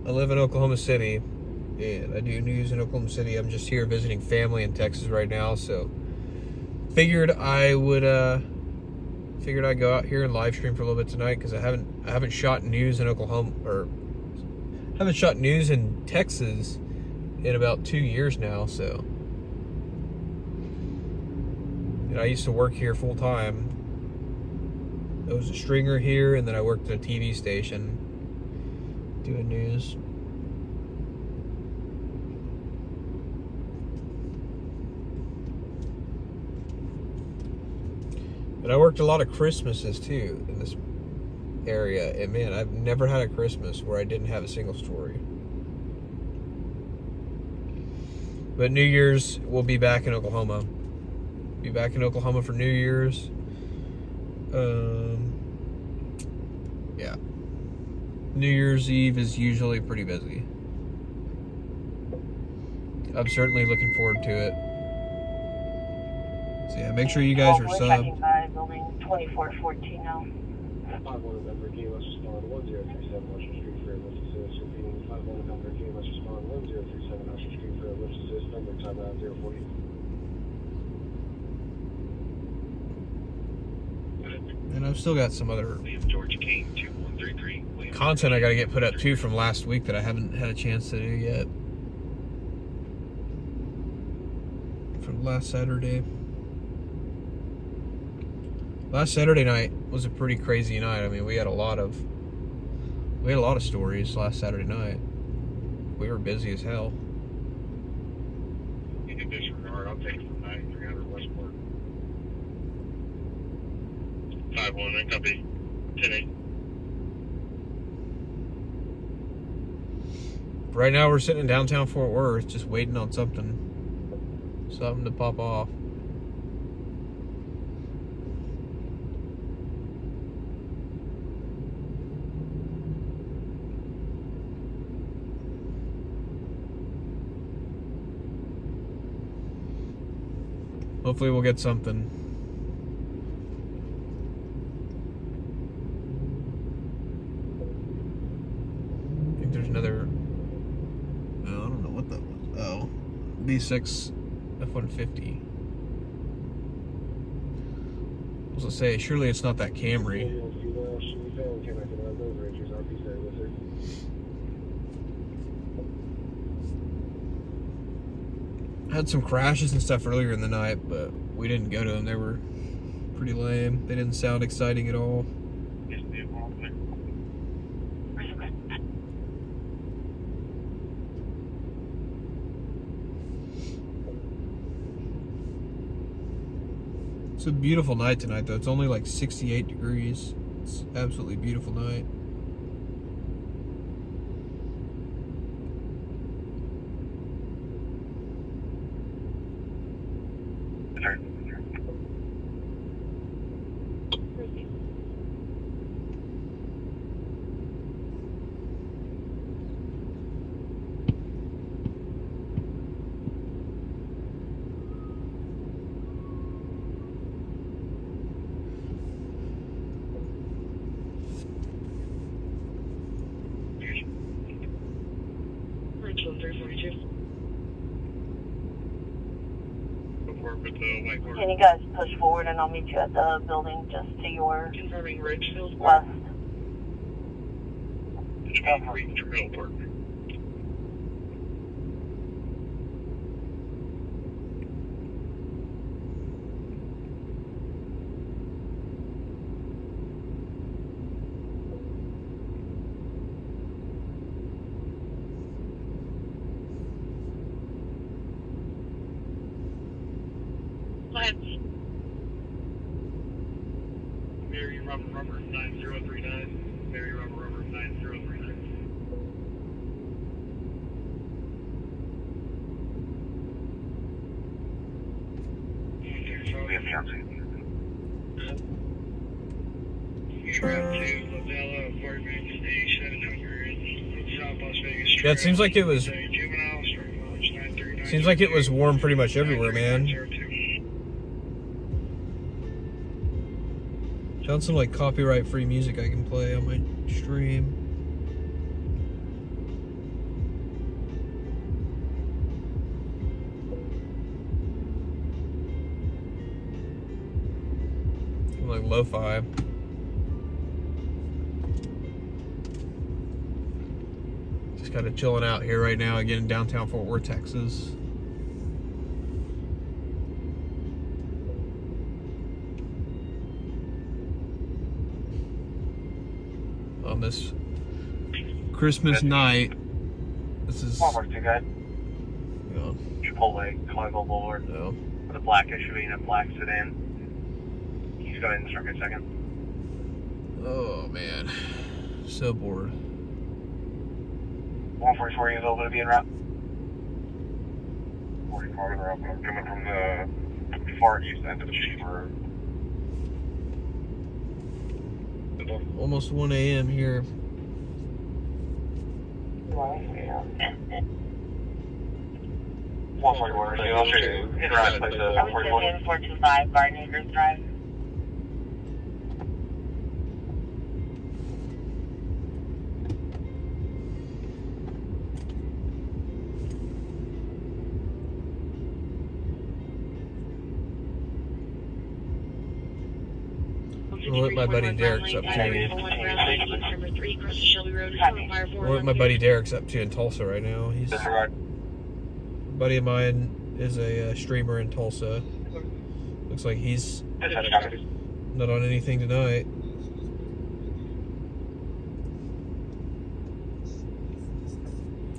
I live in Oklahoma City, and I do news in Oklahoma City. I'm just here visiting family in Texas right now, so figured I'd go out here and live stream for a little bit tonight because I haven't shot news in Oklahoma or haven't shot news in Texas in about 2 years now. So, and I used to work here full time. I was a stringer here, and then I worked at a TV station doing news. And I worked a lot of Christmases too in this area, and man, I've never had a Christmas where I didn't have a single story. But New Year's, we'll be back in Oklahoma. Be back in Oklahoma for New Year's. Yeah. New Year's Eve is usually pretty busy. I'm certainly looking forward to it. So yeah, make sure you guys are subbed. Building 2414 now. 51 number K, let's respond 1037 Washington Street for a lift assist. Repeating 51 number K, let's respond 1037 Washington Street for a lift assist. Number time out 040. And I've still got some other George King 2133. content I gotta get put up too from last week that I haven't had a chance to do yet. From last Saturday. Last Saturday night was a pretty crazy night. I mean, we had a lot of stories last Saturday night. We were busy as hell. You can disregard. I'll take it from 9300 Westport. 51, I copy. 10-8. Right now we're sitting in downtown Fort Worth just waiting on something to pop off. Hopefully we'll get something. I think there's another, I don't know what that was. Oh, B6 F-150. I was gonna say, surely it's not that Camry. Had some crashes and stuff earlier in the night, but we didn't go to them. They were pretty lame. They didn't sound exciting at all. It's a beautiful night tonight, though. It's only like 68 degrees. It's an absolutely beautiful night. Can you guys push forward and I'll meet you at the building just to your Confirming Ridgefield left. Park. Mary Rubber 9039. Mary Rubber 9039. We have fiancé. Yeah, it seems like it was. Seems like it was warm pretty much everywhere, man. Found some like copyright-free music I can play on my stream. Like lo-fi. Just kind of chilling out here right now again in downtown Fort Worth, Texas. On this Christmas night. This is Walmart, you guys. You know, Chipotle, Clive Boulevard. no. The black SUV and a black sedan. Can you just go ahead and start a second? Oh man. So bored. 144 years old, going to be en route. 44 en route. I'm coming from the far east end of the cheaper. Almost 1 a.m. here. 141, so I'll show you en route place of I was 141. in 425 Garden Acres Drive. What my buddy Derek's up to. What my buddy Derek's up to in Tulsa right now. He's a buddy of mine is a streamer in Tulsa. Looks like he's not on anything tonight.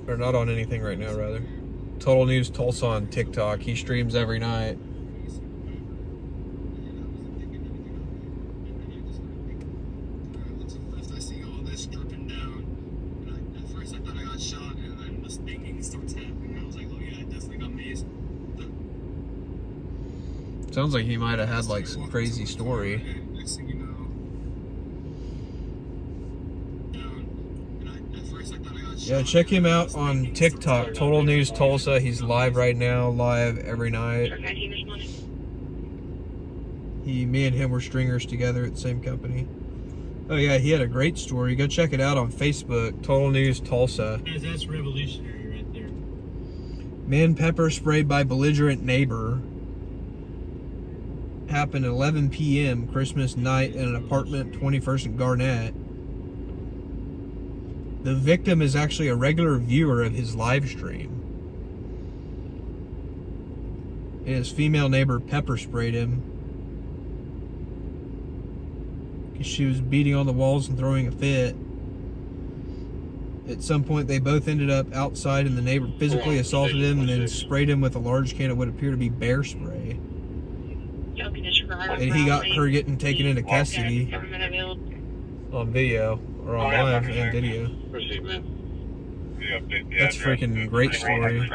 Or not on anything right now, rather. Total News Tulsa on TikTok. He streams every night. Sounds like he might have had like some crazy story. Yeah, check him out on TikTok, Total News Tulsa. He's live right now, live every night. Me and him were stringers together at the same company. Oh yeah, he had a great story. Go check it out on Facebook, Total News Tulsa. That's revolutionary right there. Man pepper sprayed by belligerent neighbor. Happened at 11 p.m. Christmas night in an apartment, 21st and Garnett. The victim is actually a regular viewer of his live stream. and his female neighbor pepper sprayed him because she was beating on the walls and throwing a fit. At some point, they both ended up outside, and the neighbor physically assaulted him and then sprayed him with a large can of what appeared to be bear spray. And he got her getting taken into custody on video, or on live and video. Proceed, man. That's a freaking great story.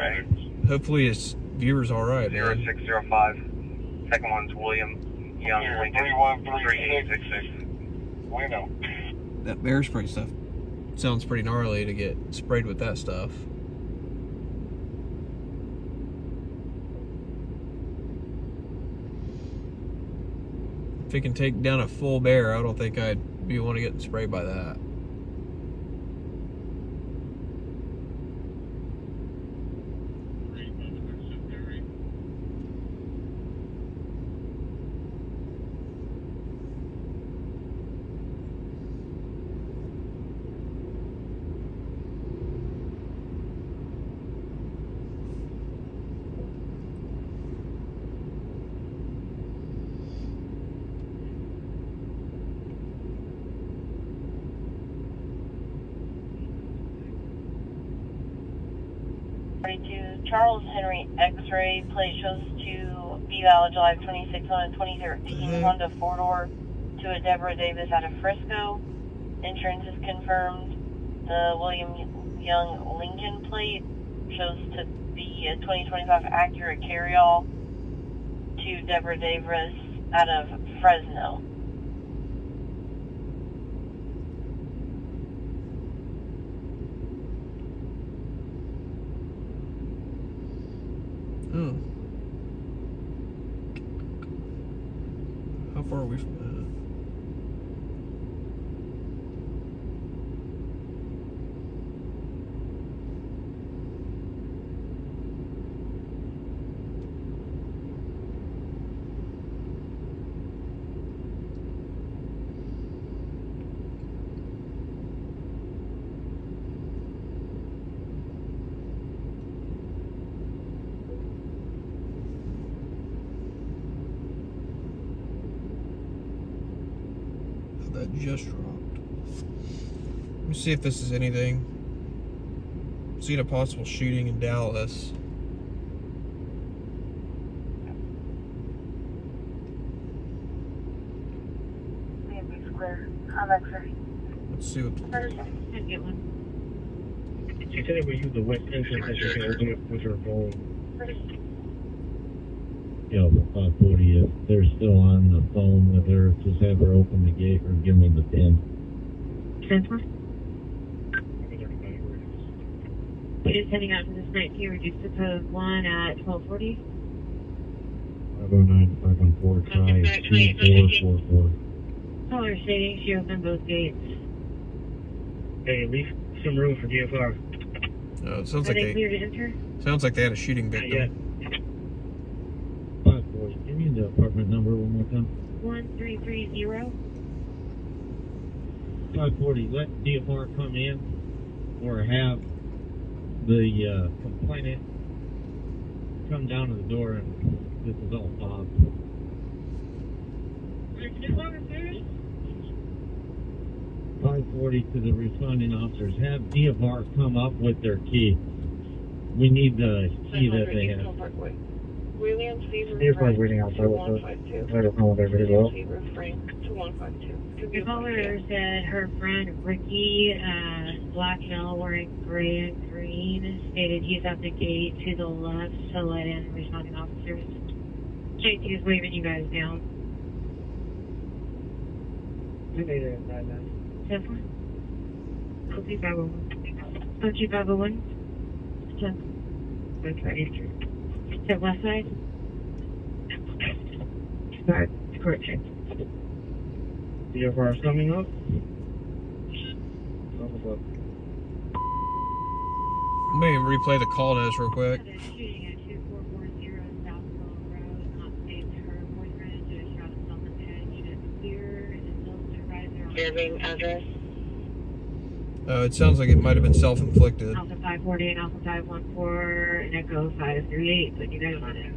Hopefully his viewer's alright, man. 0605. Second one's William Young, Lincoln 3866. We know. That bear spray stuff sounds pretty gnarly to get sprayed with that stuff. If it can take down a full bear, I don't think I'd be want to get sprayed by that. Charles Henry X-ray plate shows to be valid July 26 on a 2013 Honda 4-door to a Deborah Davis out of Frisco. Insurance is confirmed. The William Young Lincoln plate shows to be a 2025 Acura carryall to Deborah Davis out of Fresno. Oh. How far are we from that? That just dropped. Let me see if this is anything. Seen a possible shooting in Dallas. Sundance Square. I'm X-ray. Let's see what. She said it was you the west entrance that she can open it with her phone. Yeah, 540, if they're still on the phone with her, just have her open the gate or give me the pin. Transfer. Just heading out to this night here, reduce to code 1 at 1240. 509, 514, try 2444. Caller stating she opened both gates. Hey, leave some room for DFR. It sounds Are like they clear to enter? Sounds like they had a shooting victim. 540, give me the apartment number one more time. 1330. 540, let DFR come in or have the complainant come down to the door, and this is all Bob. 540 to the responding officers. Have DFR come up with their key. We need the key that they have. William Fever DFR waiting outside with us. Let us know when they're ready to go. The caller said her friend Ricky, black male wearing gray and green, stated he's at the gate to the left to let in responding officers. JT is waving you guys down. 2899. 10-4. 2501. 10. That's right, Eastern. Step left side. Start. Court check. DFR is coming up. I'm going to replay the call notes real quick. Shooting at 2440 South Road, not safe to her boyfriend, did a shot at someone's head, unit clear, and then no supervisor on serving address. It sounds like it might have been self-inflicted. Alpha 540 and Alpha 514 and Echo 538, put you guys on it.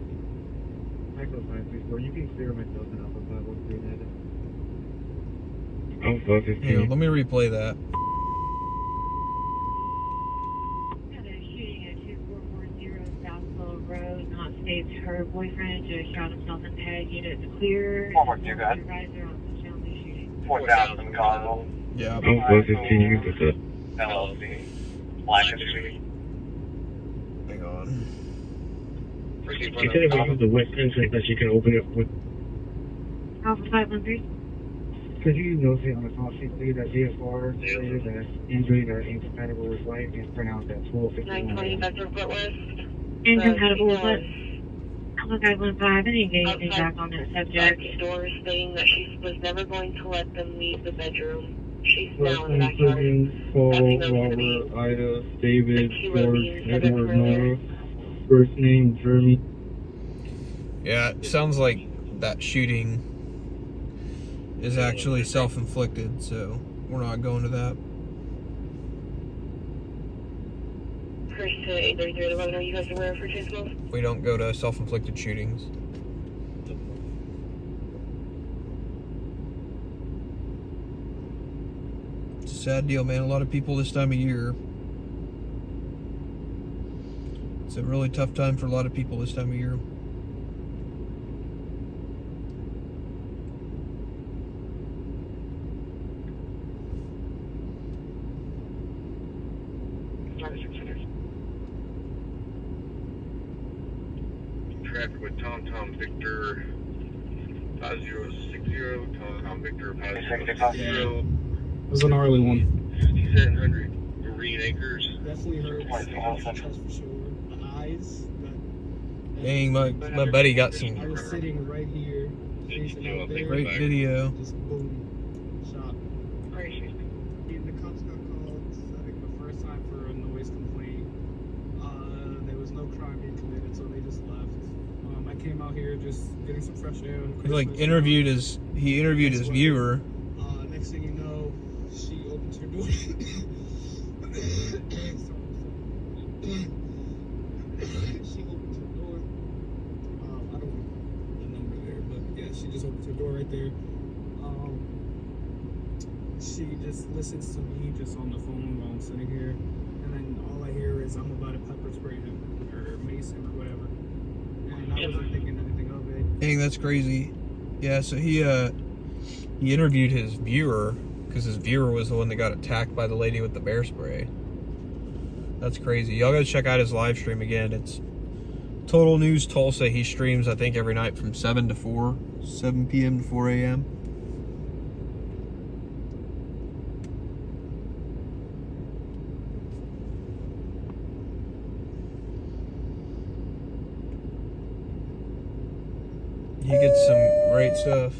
Echo 534, you can clear myself in Alpha 513 headed. Alpha 15. Hang on, let me replay that. Had a shooting at 2440 South Low Road, not states her boyfriend just shot himself in the head. Units clear. 442, guys. Supervisor on the shooting. 4000 Connell. Yeah. Alpha 15, you can put that. LLC. Black Street. Hang on. She said if we use the west entrance that she can open it with. Alpha 513. Could you notate on the call sheet please that DFR stated that injury that is incompatible with life is pronounced at 12:51. 920 Dallas-Fort Worth West. Incompatible with what? Alpha 515. I didn't get anything back on that subject. Store saying that she was never going to let them leave the bedroom. She's now West in the backyard. Paul, Robert, Ida, David, George, Edward, Nora. First name, Jeremy. Yeah, it sounds like that shooting is actually self-inflicted, so we're not going to that. First to 833, are you guys aware of her case close? We don't go to self-inflicted shootings. It's a sad deal, man. A lot of people this time of year. It's a really tough time for a lot of people this time of year. Traffic with Tom Victor 5060, Tom Victor 5060. It was an gnarly one. 5700 Marine Acres. Definitely hurts. That's for sure. The eyes. Dang, my buddy got I some was sitting right here, facing out there. great video. Just boom, shot. And the cops got called, I think the first time for a noise complaint. There was no crime being committed, so they just left. I came out here just getting some fresh air. He interviewed his viewer. Next thing you know, she opens her door. She opens her door. I don't want the number there, but yeah, she just opens her door right there. She just listens to me just on the phone while I'm sitting here, and then all I hear is I'm about to pepper spray him or mace him or whatever. And I wasn't thinking anything of it. Dang, that's crazy. Yeah, so he interviewed his viewer because his viewer was the one that got attacked by the lady with the bear spray. That's crazy. Y'all gotta check out his live stream again. It's Total News Tulsa. He streams, I think, every night from 7 p.m. to 4 a.m. He gets some great stuff.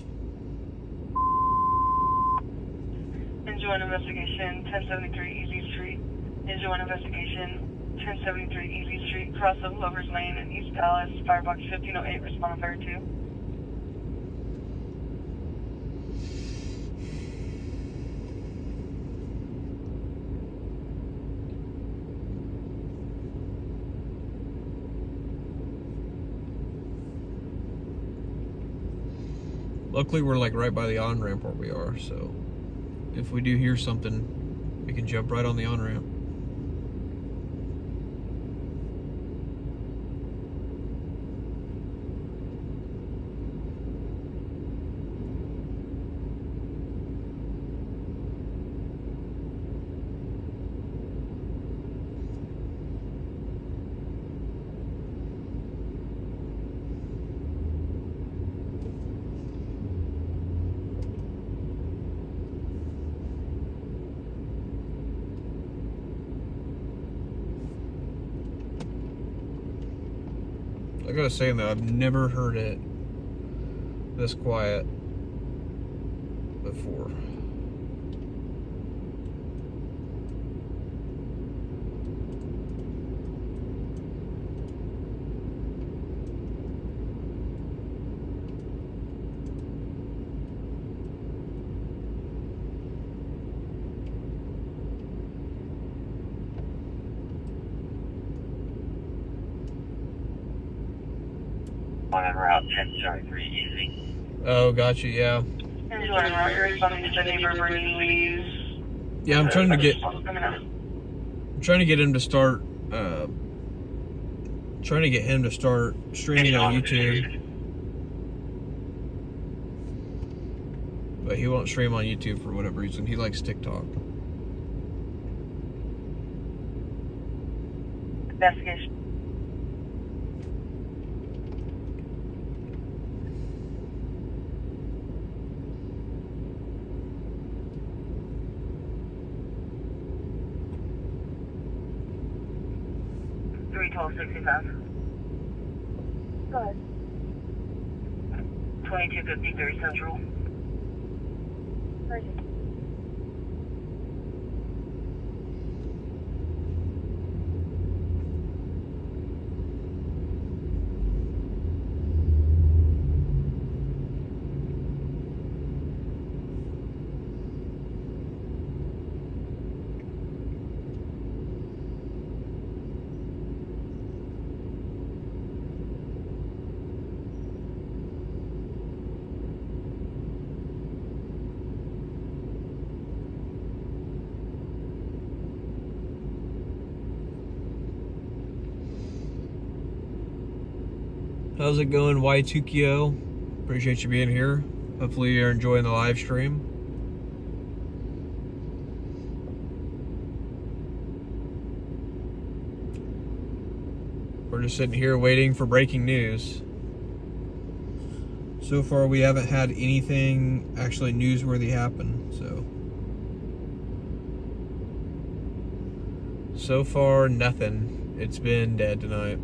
Engine 1 investigation, 1073 Easy Street. Engine 1 investigation, 1073 Easy Street, cross of Lover's Lane in East Dallas, Firebox 1508, respond on fire 2. Luckily, we're like right by the on-ramp where we are, so if we do hear something, we can jump right on the on-ramp. I gotta say though, I've never heard it this quiet before. on Route 1073 easy. Oh, gotcha. Yeah. Here's one marker, responding to neighbor burning leaves. Yeah, I'm trying to get him to start. Trying to get him to start streaming on YouTube. But he won't stream on YouTube for whatever reason. He likes TikTok. Investigation. Go ahead. 2253 Central. Perfect. How's it going, Y2KO? Appreciate you being here. Hopefully you're enjoying the live stream. We're just sitting here waiting for breaking news. So far we haven't had anything actually newsworthy happen, so far nothing. It's been dead tonight.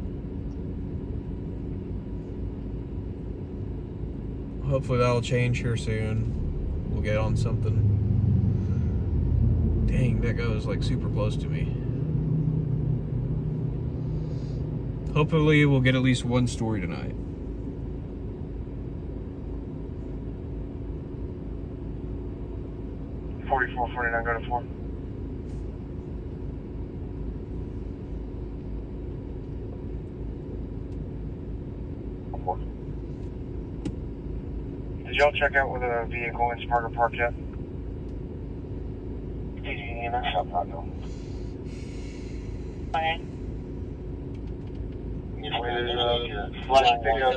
Hopefully that'll change here soon. We'll get on something. Dang, that guy was like super close to me. Hopefully we'll get at least one story tonight. $44.49, go to 4. Did y'all check out with a vehicle in Sparta Park yet? EMS up front though. Okay. There's a flash pickup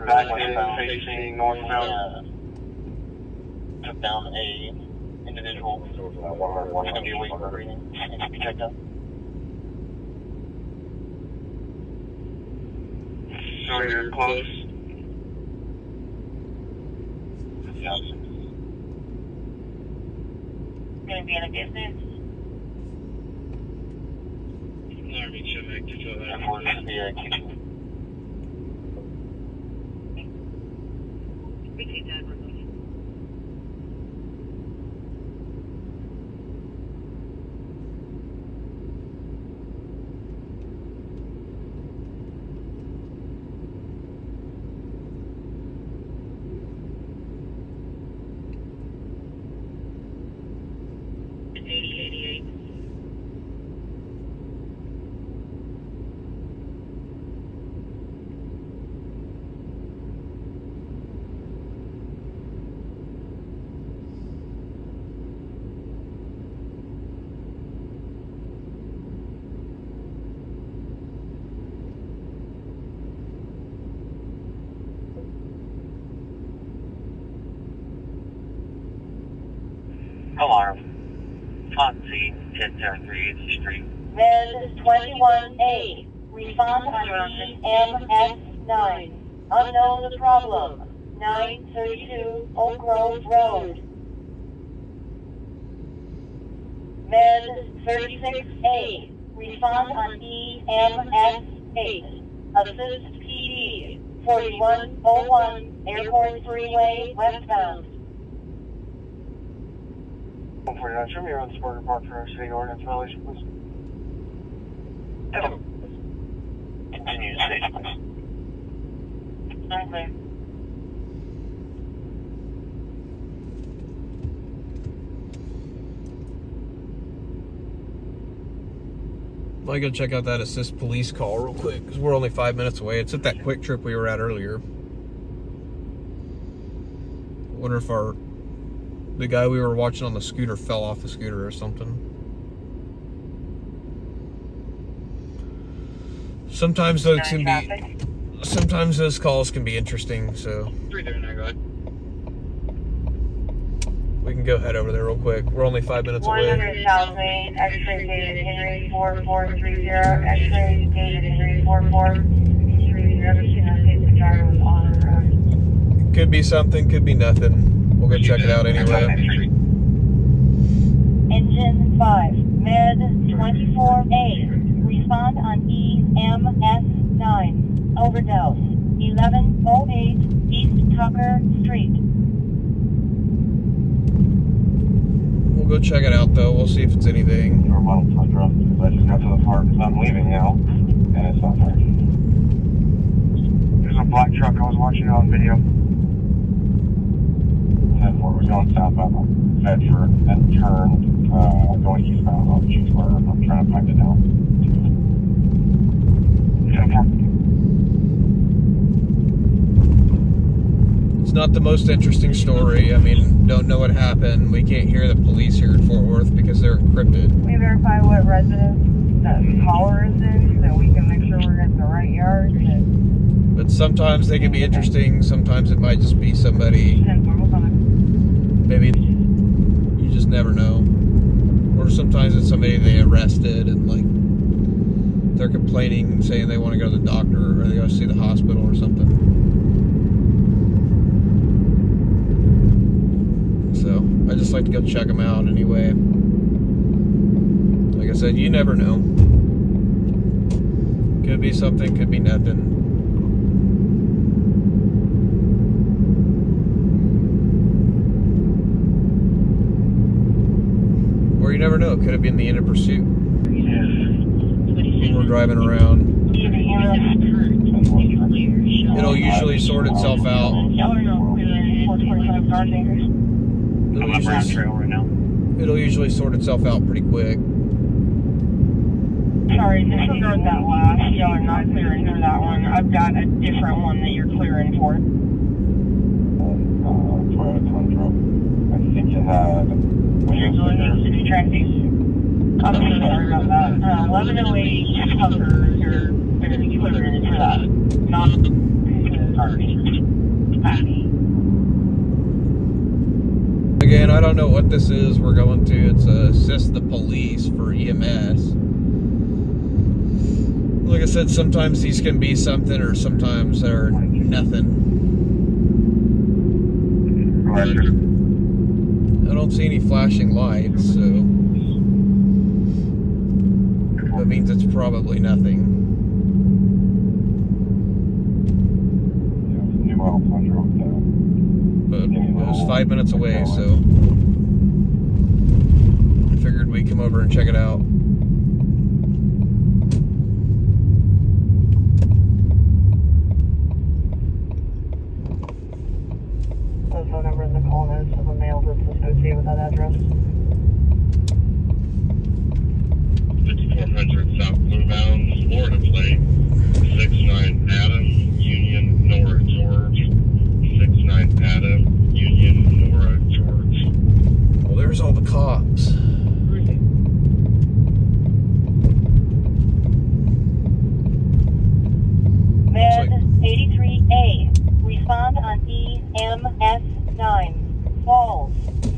back in facing northbound. Took down a individual. It's going to be awake for breathing. Needs to be checked out. So you're close. Gonna be in a business. Army should make it so that. We keep that one. Alarm. On scene, 1073 8th Street. Med 21A. Respond on EMS 9. Unknown problem. 932 Oak Grove Road. Med 36A. Respond on EMS 8. Assist PD. 4101 Airport Freeway westbound. 149, show me around Sparta Park for a city ordinance violation, please. Continue to stage, please. Okay. I gotta check out that assist police call real quick because we're only 5 minutes away. It's at that QuickTrip we were at earlier. I wonder if the guy we were watching on the scooter fell off the scooter or something. Sometimes those calls can be interesting, so 339, go ahead. we can go head over there real quick. We're only 5 minutes away. 100 Southway, X-ray dated Henry 4430, X-ray dated Henry 4430, the driver was on the road. Could be something, could be nothing. We'll go check it out anyway. Engine 5, Med 24A. Respond on EMS 9. Overdose. 1108 East Tucker Street. We'll go check it out though. We'll see if it's anything. Your model Tundra. I just got to the park. I'm leaving now, and it's not there. There's a black truck I was watching on video. 10-4 was going southbound on Bedford and turned going eastbound off G-Square. I'm trying to find it now. 10-4. It's not the most interesting story. I mean, don't know what happened. We can't hear the police here in Fort Worth because they're encrypted. We verify what residence that caller is in so we can make sure we're in the right yard. But sometimes they can be interesting. Sometimes it might just be somebody. Maybe you just never know. Or sometimes it's somebody they arrested and like they're complaining and saying they want to go to the doctor or they go to see the hospital or something. So I just like to go check them out anyway. Like I said, you never know. Could be something, could be nothing. Or you never know, could have been the end of pursuit. When we're driving around. It'll usually sort itself out. It'll usually sort itself out pretty quick. Sorry, disregard that last. Y'all are not clearing for that one. I've got a different one that you're clearing for. Toyota Tundra. I think you had. City traffic. I'm so sorry about that. 1108 Tucker, you're going to be clearing for that. Not Again, I don't know what this is we're going to. It's assist the police for EMS. Like I said, sometimes these can be something or sometimes they're nothing. I don't see any flashing lights, so that means it's probably nothing. But it was 5 minutes away, so I figured we'd come over and check it out. The phone number in the call notes of a mail that's associated with that address. 5400 South Bluebound, Florida plate. 69 Adam, Union, Nora, George. 69 Adam, Union, Nora, George. Well, there's all the cops. Med 83A. Respond on EMS 9. Falls.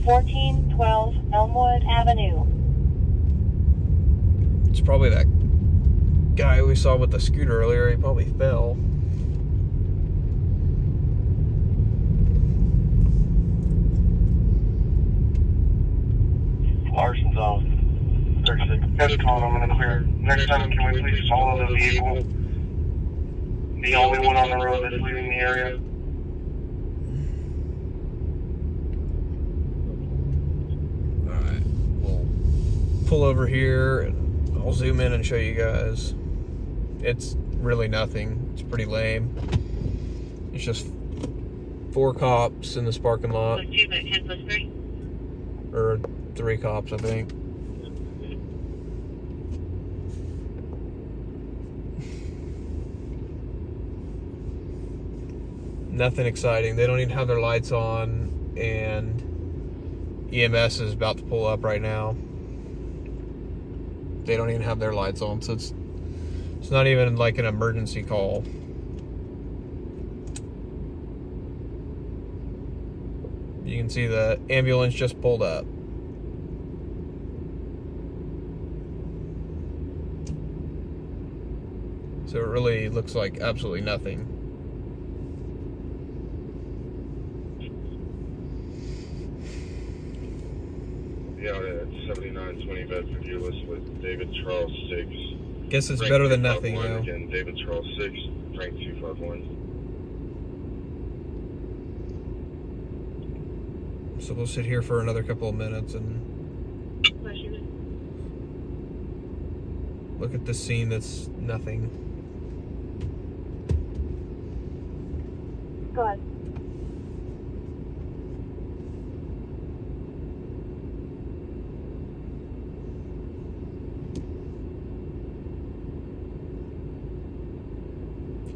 1412 Elmwood Avenue. It's probably that guy we saw with the scooter earlier. He probably fell. Larson's off. 36. That's calling, I'm going to clear. Next time, can we please follow the vehicle? The only one on the road that's leaving the area. Alright, we'll pull over here and I'll zoom in and show you guys. It's really nothing. It's pretty lame. It's just 4 cops in this parking lot. Or 3 cops, I think. Nothing exciting. They don't even have their lights on, and EMS is about to pull up right now. They don't even have their lights on, so it's not even like an emergency call. You can see the ambulance just pulled up. So it really looks like absolutely nothing. Yeah, it's 7920 Bedford Euless with David Charles 6. Guess it's Frank better than nothing, 251. though. Again, David Charles 6, Frank 251. So we'll sit here for another couple of minutes and look at this scene that's nothing. Go ahead.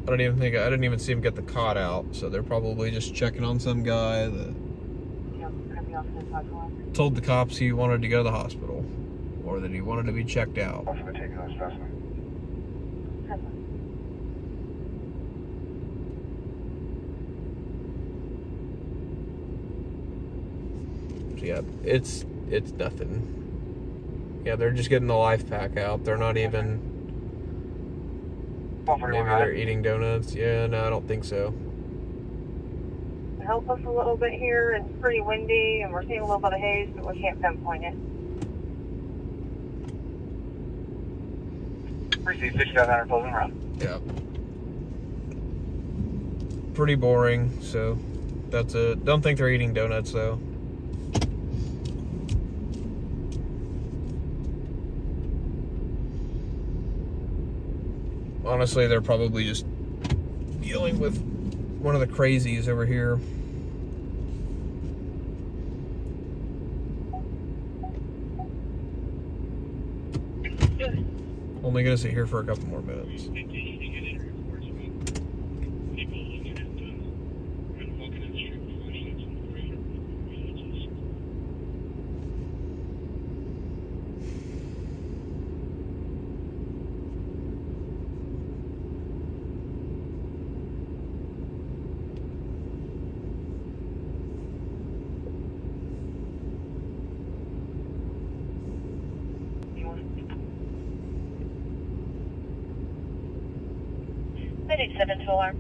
I didn't even see him get the cot out, so they're probably just checking on some guy that told the cops he wanted to go to the hospital, or that he wanted to be checked out. So yeah, it's nothing. Yeah, they're just getting the life pack out. They're not even. Maybe they're eating donuts. Yeah, no, I don't think so. Help us a little bit here. It's pretty windy and we're seeing a little bit of haze, but we can't pinpoint it. Receive 6500 closing round. Yeah. Pretty boring, so that's it. Don't think they're eating donuts, though. Honestly, they're probably just dealing with one of the crazies over here. Only gonna sit here for a couple more minutes. I need 7 to alarm.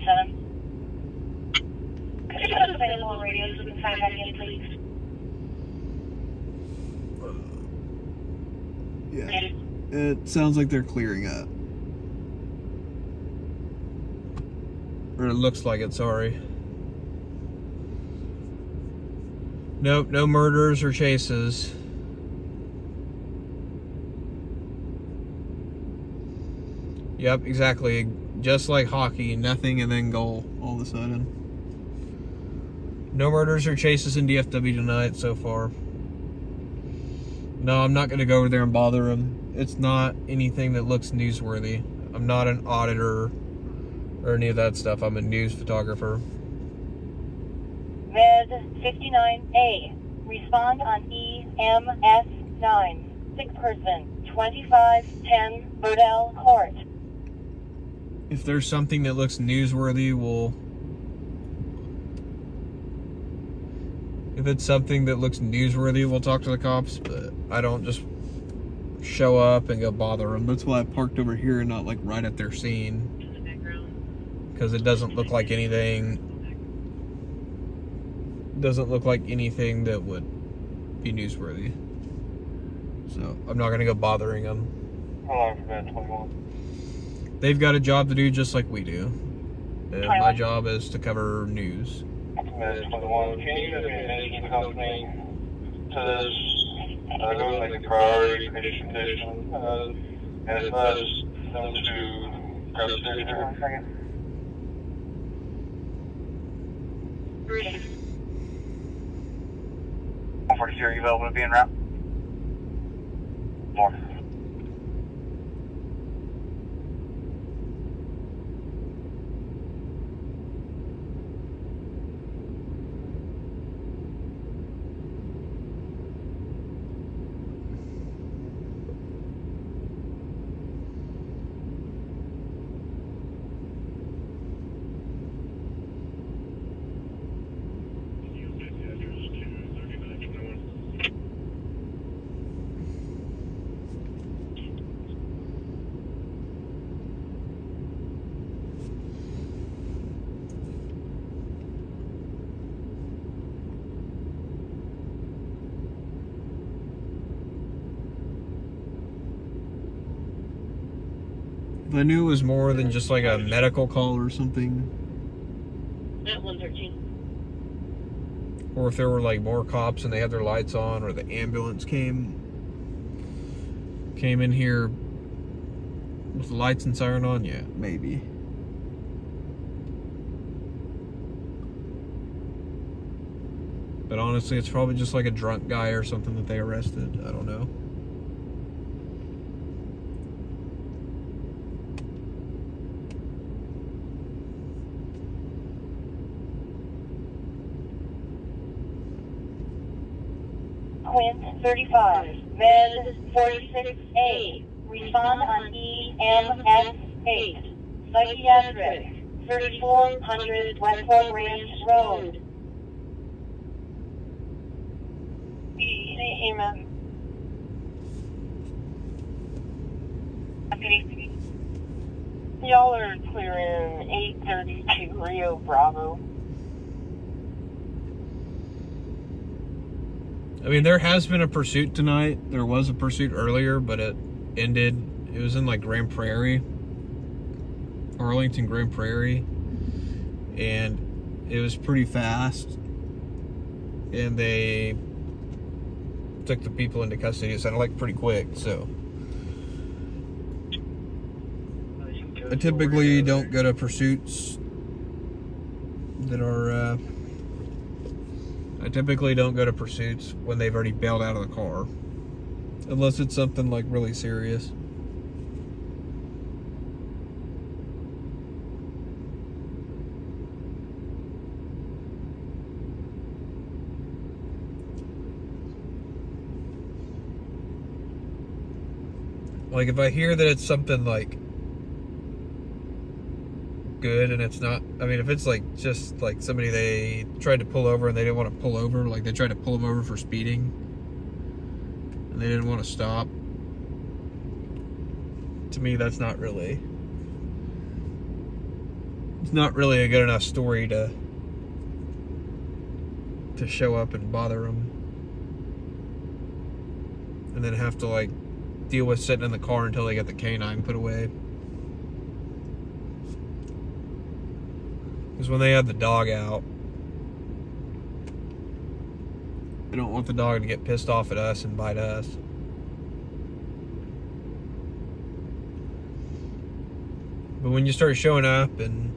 7. Could you put us available on radio so we can sign back in, please? Yeah. It sounds like they're clearing up. Or it looks like it, sorry. Nope, no murders or chases. Yep, exactly. Just like hockey, nothing and then goal all of a sudden. No murders or chases in DFW tonight so far. No, I'm not going to go over there and bother them. It's not anything that looks newsworthy. I'm not an auditor or any of that stuff. I'm a news photographer. Med 59A. Respond on EMS 9. Sick person. 2510 Burdell Court. If there's something that looks newsworthy, if it's something that looks newsworthy, we'll talk to the cops, but I don't just show up and go bother them. That's why I parked over here and not like right at their scene. Because it doesn't look like anything. Doesn't look like anything that would be newsworthy. So I'm not gonna go bothering them. How long for that? 21. They've got a job to do just like we do. And my job is to cover news. Med 21. Can you manage the company to this? Go with like the priority condition, and as well as them to grab the signature. 1 second. 142, are you available to be en route? 4. If I knew it was more than just like a medical call or something, At 113. or if there were like more cops and they had their lights on, or the ambulance came in here with the lights and siren on, yeah, maybe. But honestly, it's probably just like a drunk guy or something that they arrested. I don't know. Quint 35, Med 46A, respond on EMS 8, psychiatric, 3400 Westport Ranch Road. Amen. Y'all are clearing 832 Rio Bravo. I mean, there has been a pursuit tonight. There was a pursuit earlier, but it ended. It was in like Grand Prairie, Arlington, Grand Prairie, and it was pretty fast. And they took the people into custody. It sounded like pretty quick. So I typically don't go to pursuits that are. I typically don't go to pursuits when they've already bailed out of the car, unless it's something like really serious. Like if I hear that it's something like good and it's not, I mean, if it's like just like somebody they tried to pull over and they didn't want to pull over, like they tried to pull them over for speeding and they didn't want to stop, to me that's not really, it's not really a good enough story to show up and bother them and then have to like deal with sitting in the car until they get the canine put away. Because when they had the dog out, they don't want the dog to get pissed off at us and bite us. But when you start showing up and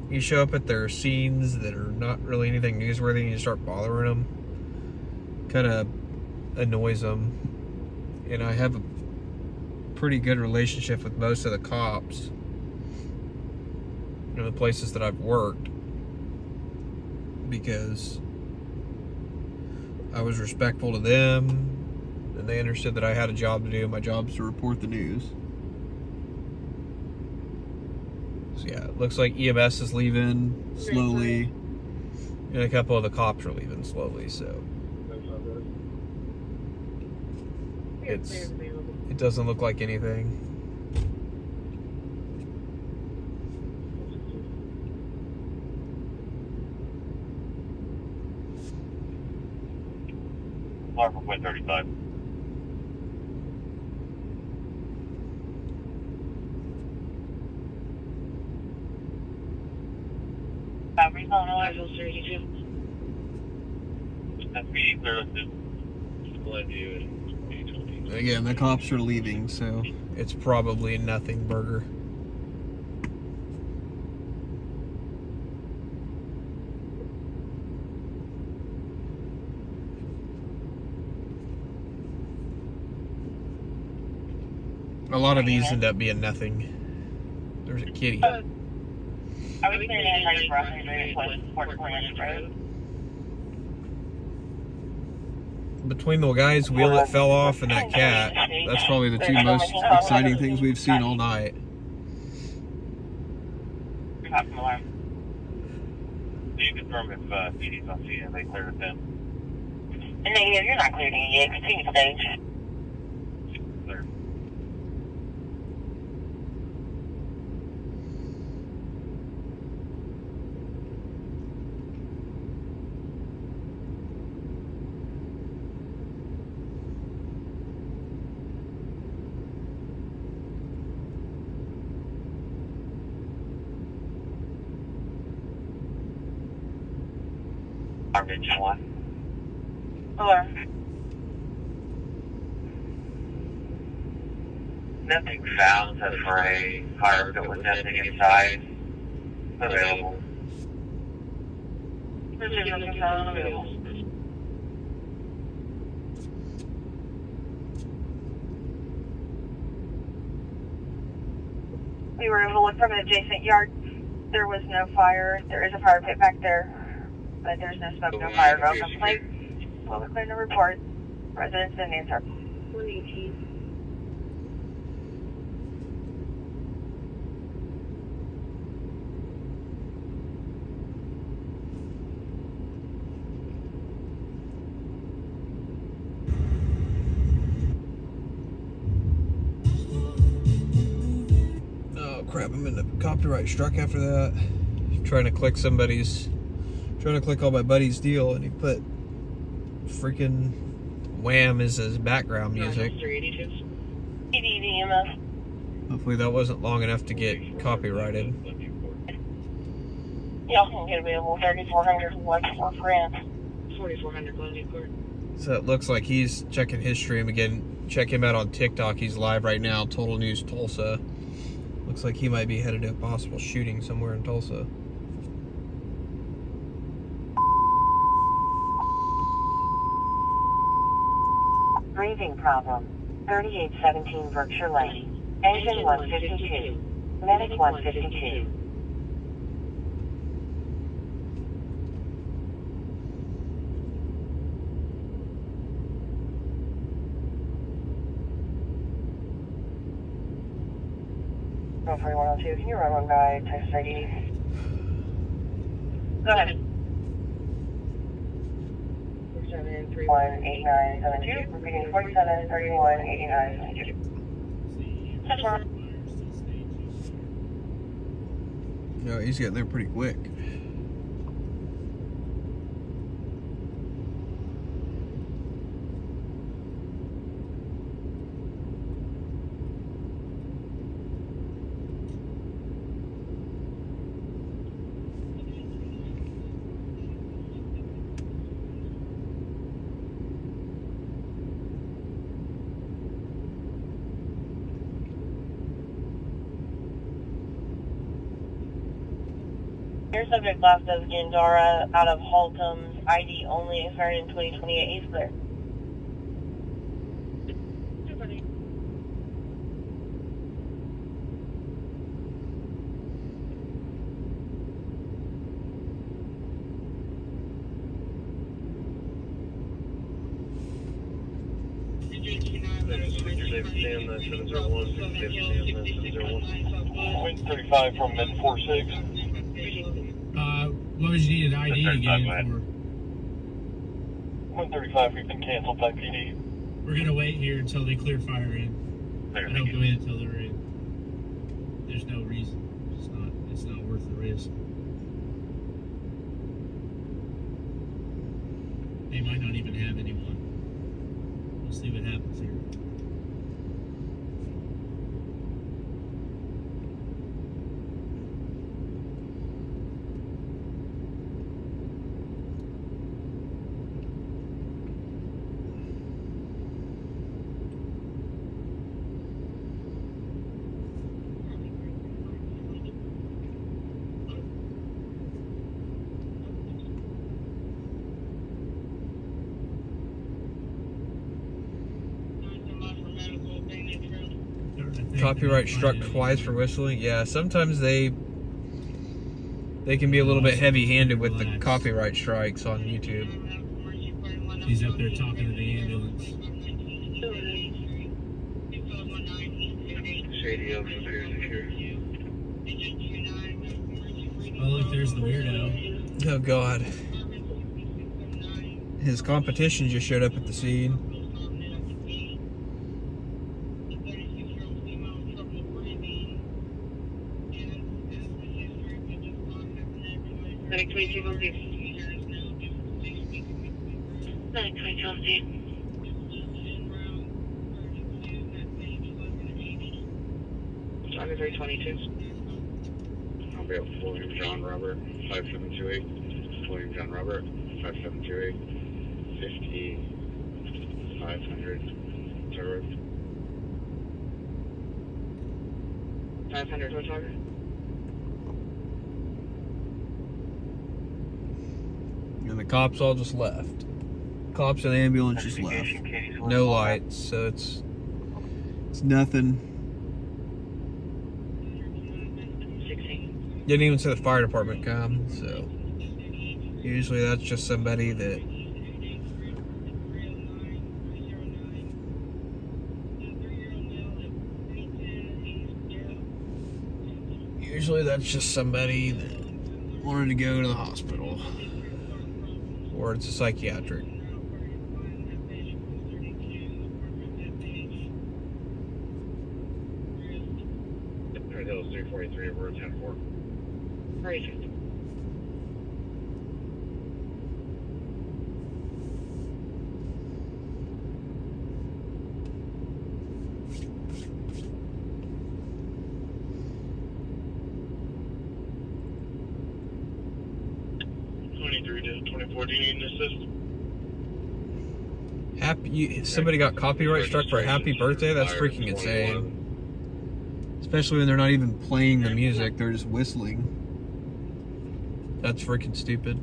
you show up at their scenes that are not really anything newsworthy and you start bothering them, kind of annoys them. And I have a pretty good relationship with most of the cops in the places that I've worked, because I was respectful to them and they understood that I had a job to do. My job is to report the news. So yeah, it looks like EMS is leaving slowly and a couple of the cops are leaving slowly, so it doesn't look like anything. Alarm from Quint 35. Result arrival 32. That's meeting clear listed. Glenview and 820. Again, the cops are leaving, so it's probably nothing burger. A lot of these end up being nothing. There's a kitty. Are we clearing anti crossing very close to Fort Worth Road? Between the guy's wheel that fell off and that cat, that's probably the two most exciting things we've seen all night. Alarm. Do you confirm if CD's on scene and they cleared it then? Negative, you're not clearing it yet. Continue stage. Clear. Alarm engine 1. Alarm. Nothing found except for a car that was nothing inside. Available. Nothing found available. We were able to look from an adjacent yard. There was no fire. There is a fire pit back there, but there's no smoke, no fire. No complaint. Well, we're clear to report. Residents didn't answer. 118. Oh crap, I'm in the copyright struck after that. Trying to click all my buddy's deal, and he put freaking Wham as his background music. EMS. Hopefully that wasn't long enough to get copyrighted. Yeah, I'll get available 3400 1 for France. 4400 Columbia Court. So it looks like he's checking his stream again. Check him out on TikTok. He's live right now. Total News Tulsa. Looks like he might be headed to a possible shooting somewhere in Tulsa. Breathing problem. 3817 Berkshire Lane. Engine 152. Medic 152. Go 4102. Can you run one by text ID? Go ahead. 47318972. Repeating 47318972. No, he's getting there pretty quick. Your subject last of Gandara out of Haltom's ID only expired in 2028. He's clear. Wind 35 from mid 46. What was you needed ID to get in for? 135, we've been canceled by PD. We're gonna wait here until they clear fire in. I don't go in until they're in. There's no reason. It's not worth the risk. They might not even have anyone. We'll see what happens here. Copyright struck twice for whistling. Yeah, sometimes they can be a little bit heavy-handed with the copyright strikes on YouTube. He's up there talking to the ambulance. Shady Oaks appears here. Oh, look, there's the weirdo. Oh, God. His competition just showed up at the scene. Medic 22 Medic 22 Charlie 322. I'll be up William John Robert, 5728. William John Robert. 5728, 5500, Terror. 500, what's over? And the cops all just left. Cops and the ambulance just left. No lights, so it's nothing. Didn't even see the fire department come, so usually that's just somebody that wanted to go to the hospital, or it's a psychiatric. Hills 343 over 10-4. Crazy. Somebody got copyright struck for Happy Birthday? That's freaking insane. Especially when they're not even playing the music, they're just whistling. That's freaking stupid.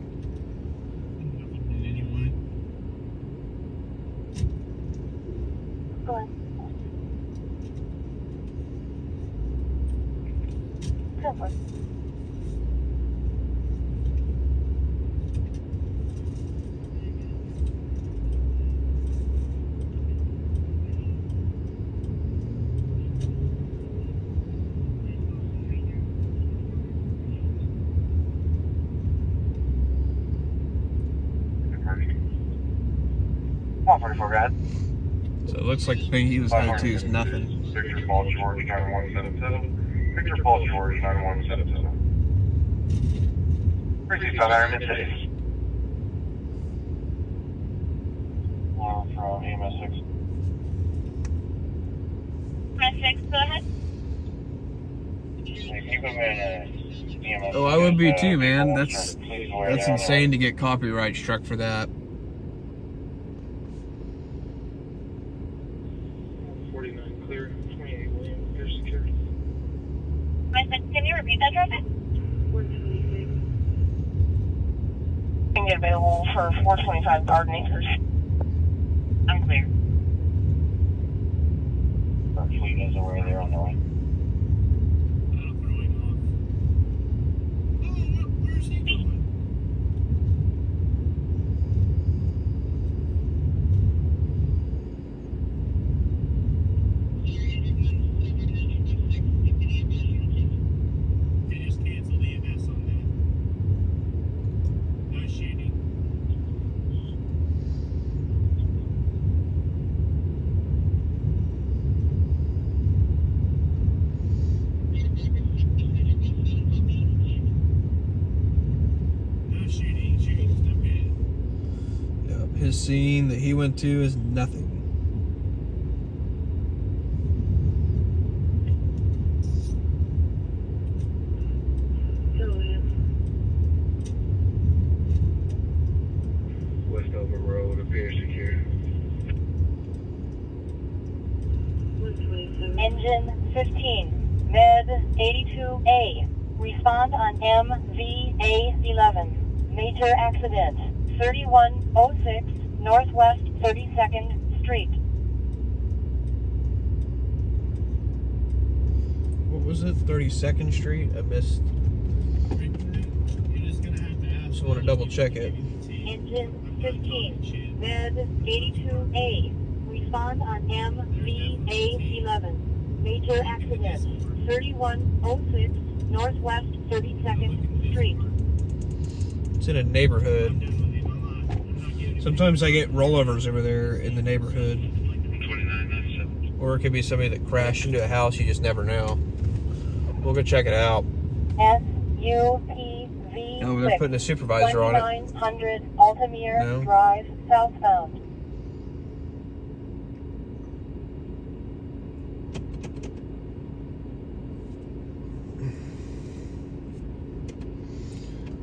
Go on. 10-4. So it looks like the thing he was headed to is nothing. Victor Paul George 9177. Victor Paul George 9177. Pretty South Iron City. From EMS 6. Press 6, go ahead. Oh, I would be too, man. That's insane to get copyright struck for that. 49 clear, 28 William, clear security. Can you repeat that traffic? 126. Can get available for 425 Garden Acres. I'm clear. Our fleet is aware they're on the way. Where's he going? They just canceled the EMS on that. No shooting. Shooting's no good. Yep, his scene that he went to is nothing. Westover Road appears secure. Engine 15, Med 82A. Respond on MVA11. Major accident. 3106 Northwest 32nd Street. What was it? 32nd Street? I missed. You're just gonna have to ask. Just want to double check it. Engine 15, Med 82A. Respond on MVA11. Major accident. 3106 Northwest 32nd Street. It's in a neighborhood. Sometimes I get rollovers over there in the neighborhood. 2997. Or it could be somebody that crashed into a house, you just never know. We'll go check it out. SUPV. Oh, they're putting a supervisor on it. 2900 Altamere No. Drive, southbound.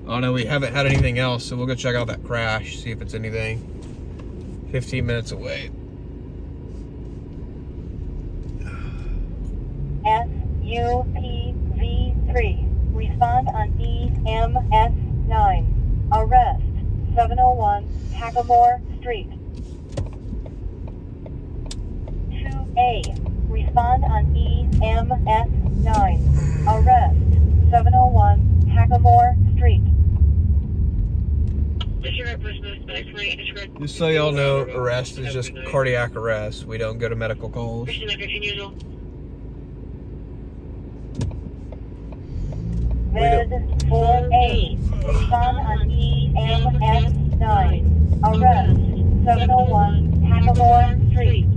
Oh no, we haven't had anything else, so we'll go check out that crash, see if it's anything. 15 minutes away. SUPV3. Respond on EMS9. Arrest 701 Hackamore Street. 2A. Respond on EMS9. Arrest 701 Hackamore Street. Just so y'all know, arrest is just cardiac arrest. We don't go to medical calls. Med 4A. Respond on EMS9. Arrest 701 Hackamore Street.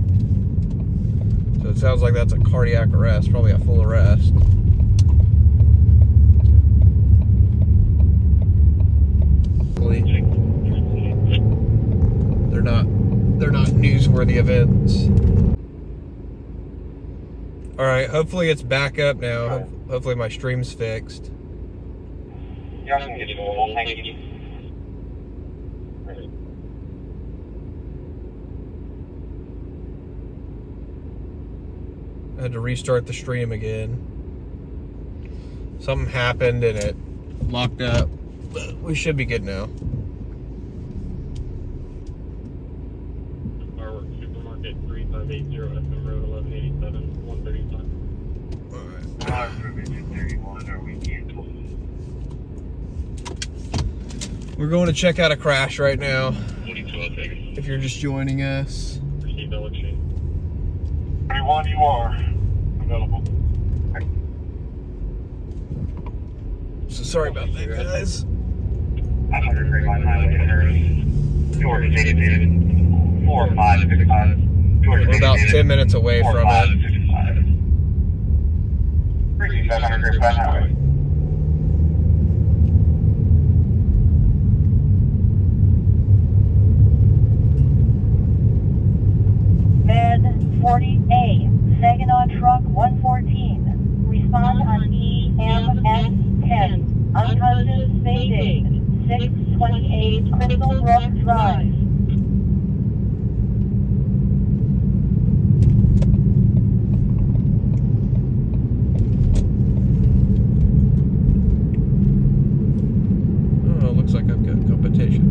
So it sounds like that's a cardiac arrest, probably a full arrest. They're not newsworthy events. All right, hopefully it's back up now. Hopefully my stream's fixed. Yeah, I can get you a little thank you. I had to restart the stream again. Something happened and it locked up, but we should be good now. Fireworks Supermarket 3580 FM Road 1187 135. We're going to check out a crash right now. If you're just joining us. Received LXC. 31, you are available. So sorry about that, guys. 500 Grapevine Highway, Georgia State David 4565. We're about 10 minutes away from it. 500 Grapevine Highway. Med 40A. Saginaw Truck 114. Respond on EMS10. Unconscious fading. 628 Crystal Brook Drive. Oh, looks like I've got competition.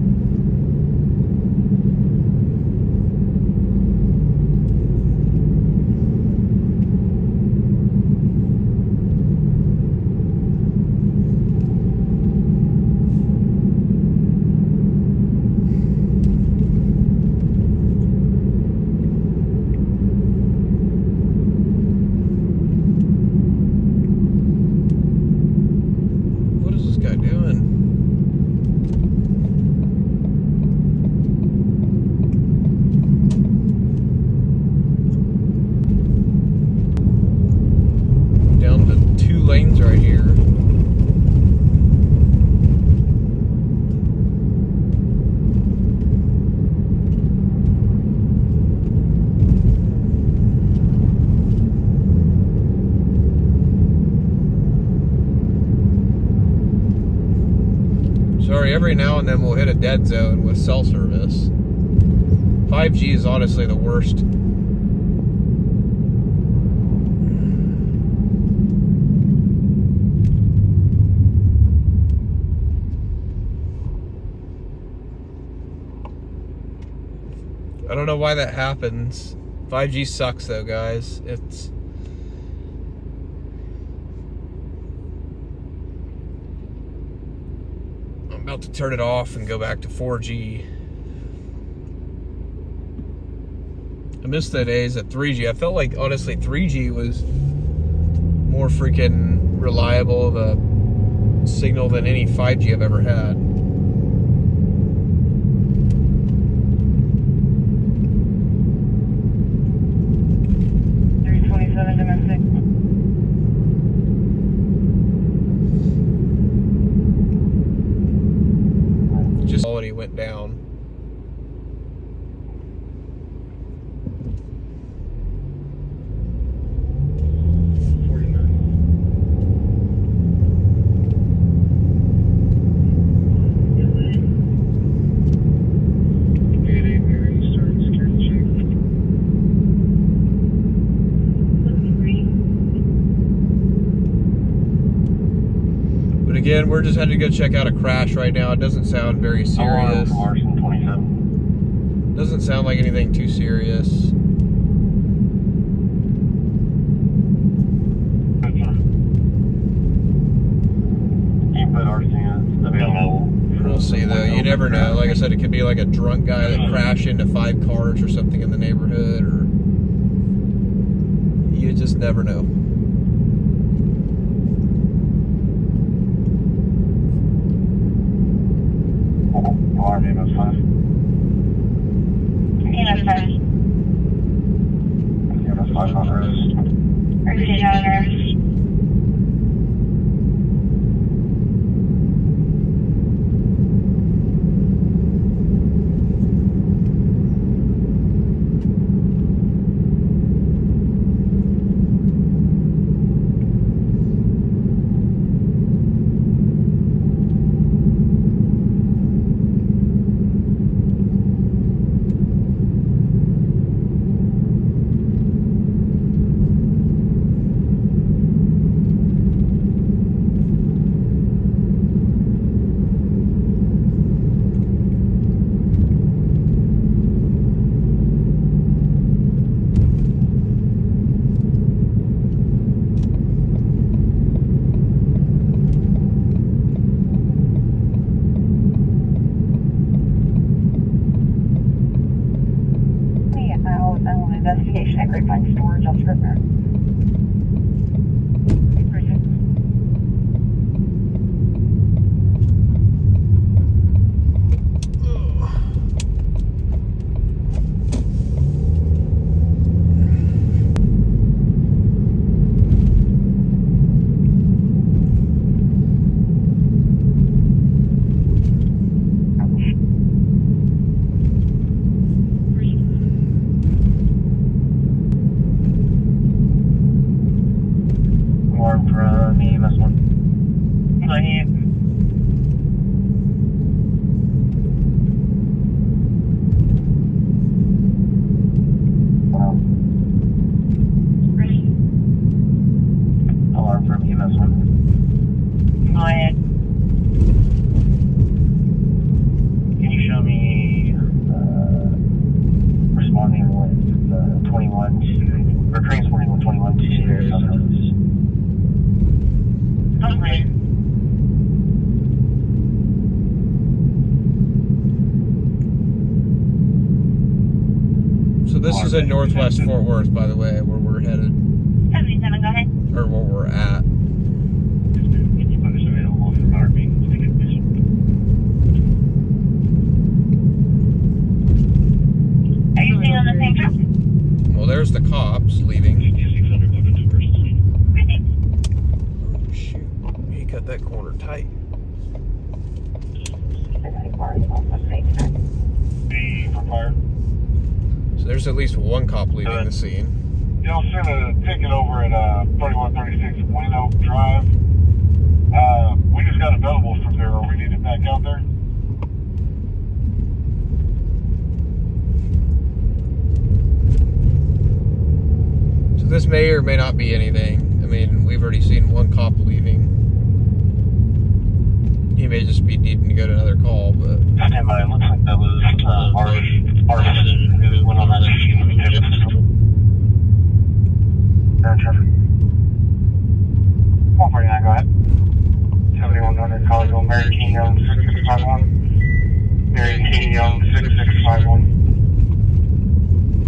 What is this guy doing? Down to 2 lanes right here. Sorry, every now and then we'll hit a dead zone with cell service. 5G is honestly the worst. I don't know why that happens. 5G sucks though, guys. I'm about to turn it off and go back to 4G. I miss the days of 3G. I felt like, honestly, 3G was more freaking reliable of a signal than any 5G I've ever had. Just quality went down. Again, we're just headed to go check out a crash right now. It doesn't sound very serious. Arlington 27. Doesn't sound like anything too serious. We'll see though. You never know. Like I said, it could be like a drunk guy that crashed into 5 cars or something in the neighborhood, or you just never know. Alarm EMS 5. EMS 5. EMS 5 on arrest. Proceed on arrest. Investigation at Grapevine Storage on Scrivener. So this is in Northwest Fort Worth, by the way, where we're headed. 77, go ahead. Or where we're at. Are you staying on the same truck? Well, there's the cops leaving. Oh, shoot. He cut that corner tight. Be for fire. So there's at least one cop leaving the scene. Y'all sent a ticket over at 3136 Win Oak Drive. We just got available from there. Are we needed back out there? So this may or may not be anything. I mean, we've already seen one cop leaving. He may just be needing to go to another call, but... Stand by. It looks like that was Arlington who went on that ticket. Traffic. 149, go ahead. 7100, Collegeville, Mary King Young, 6651. Mary King Young, 6651.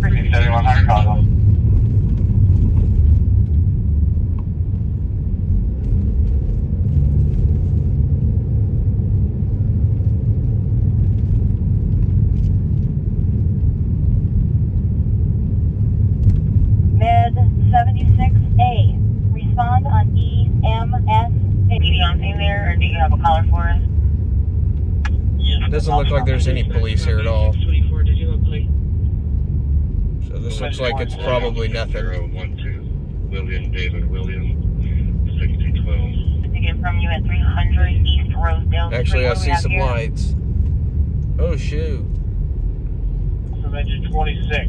Precinct 7100, Collegeville. Med 76A. Respond on EMS. Maybe on in there, or do you have a caller for us? It doesn't look like there's any police here at all. 24, did you apply? So this looks like it's probably nothing. 012, William David William, 6012. To get from you at 300 East Rosedale. Actually, I see some lights. Oh, shoot. From engine 26.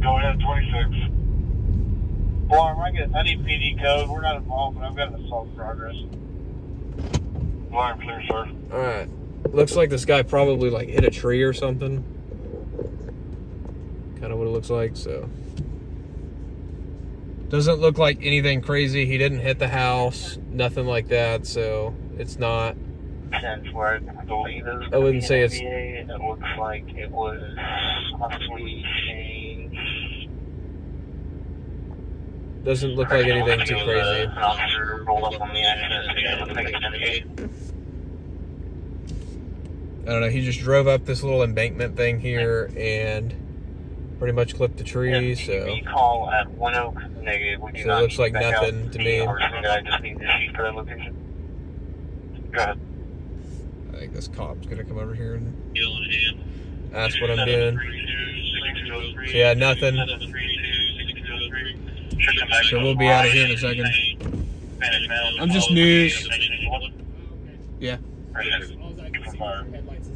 Go ahead, 26. Alarm, I need PD code. We're not involved, but I've got an assault progress. Line clear, sir. Alright. Looks like this guy probably like hit a tree or something. Kind of what it looks like, so. Doesn't look like anything crazy. He didn't hit the house, nothing like that, so it's not. I believe I wouldn't say it's. it looks like it was possibly changed. Doesn't look like anything too crazy. An officer rolled up on the accident. It looks like it's indicated. I don't know, he just drove up this little embankment thing here and pretty much clipped the tree, so. Call at 1 Oak negative. We do So not it looks like back nothing out to the me. person that I just need to shoot for that location. Go ahead. I think this cop's gonna come over here and ask what I'm doing. So yeah, nothing. So we'll be out of here in a second. I'm just news. Yeah.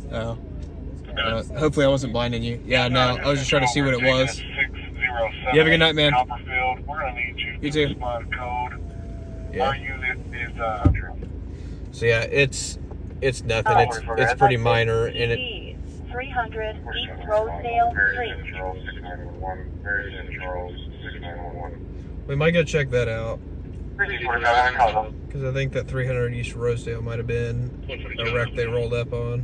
Oh. Hopefully I wasn't blinding you. Yeah, no, I was just trying to see what it was. You have a good night, man. We're gonna need You to too. respond code. Yeah. Our unit is So yeah, it's nothing. It's pretty minor, and it. 300 East Rosedale Street. We might go check that out. Because I think that 300 East Rosedale might have been a wreck they rolled up on.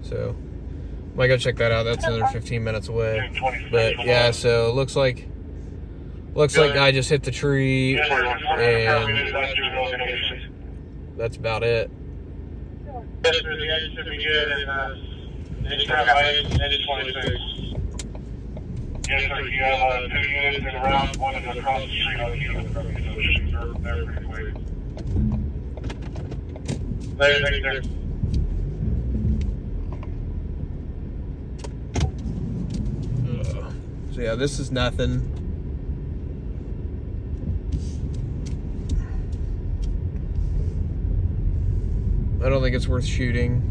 So, might go check that out. That's another 15 minutes away. But yeah, so it looks like guy just hit the tree, and that's about it. Yes, sir, the edge should be good, and anytime by edge 26. Yes, sir, you have 2 units in a round, one is across the street on the unit from you, so they're pretty quick. There. So yeah, this is nothing. I don't think it's worth shooting.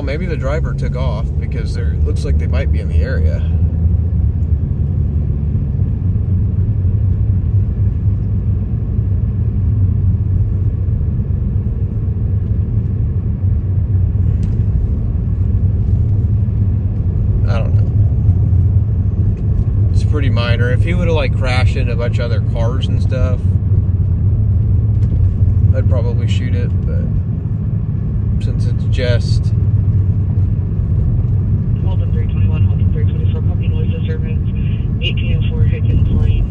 Maybe the driver took off because it looks like they might be in the area. I don't know. It's pretty minor. If he would have like crashed into a bunch of other cars and stuff, I'd probably shoot it, but since it's just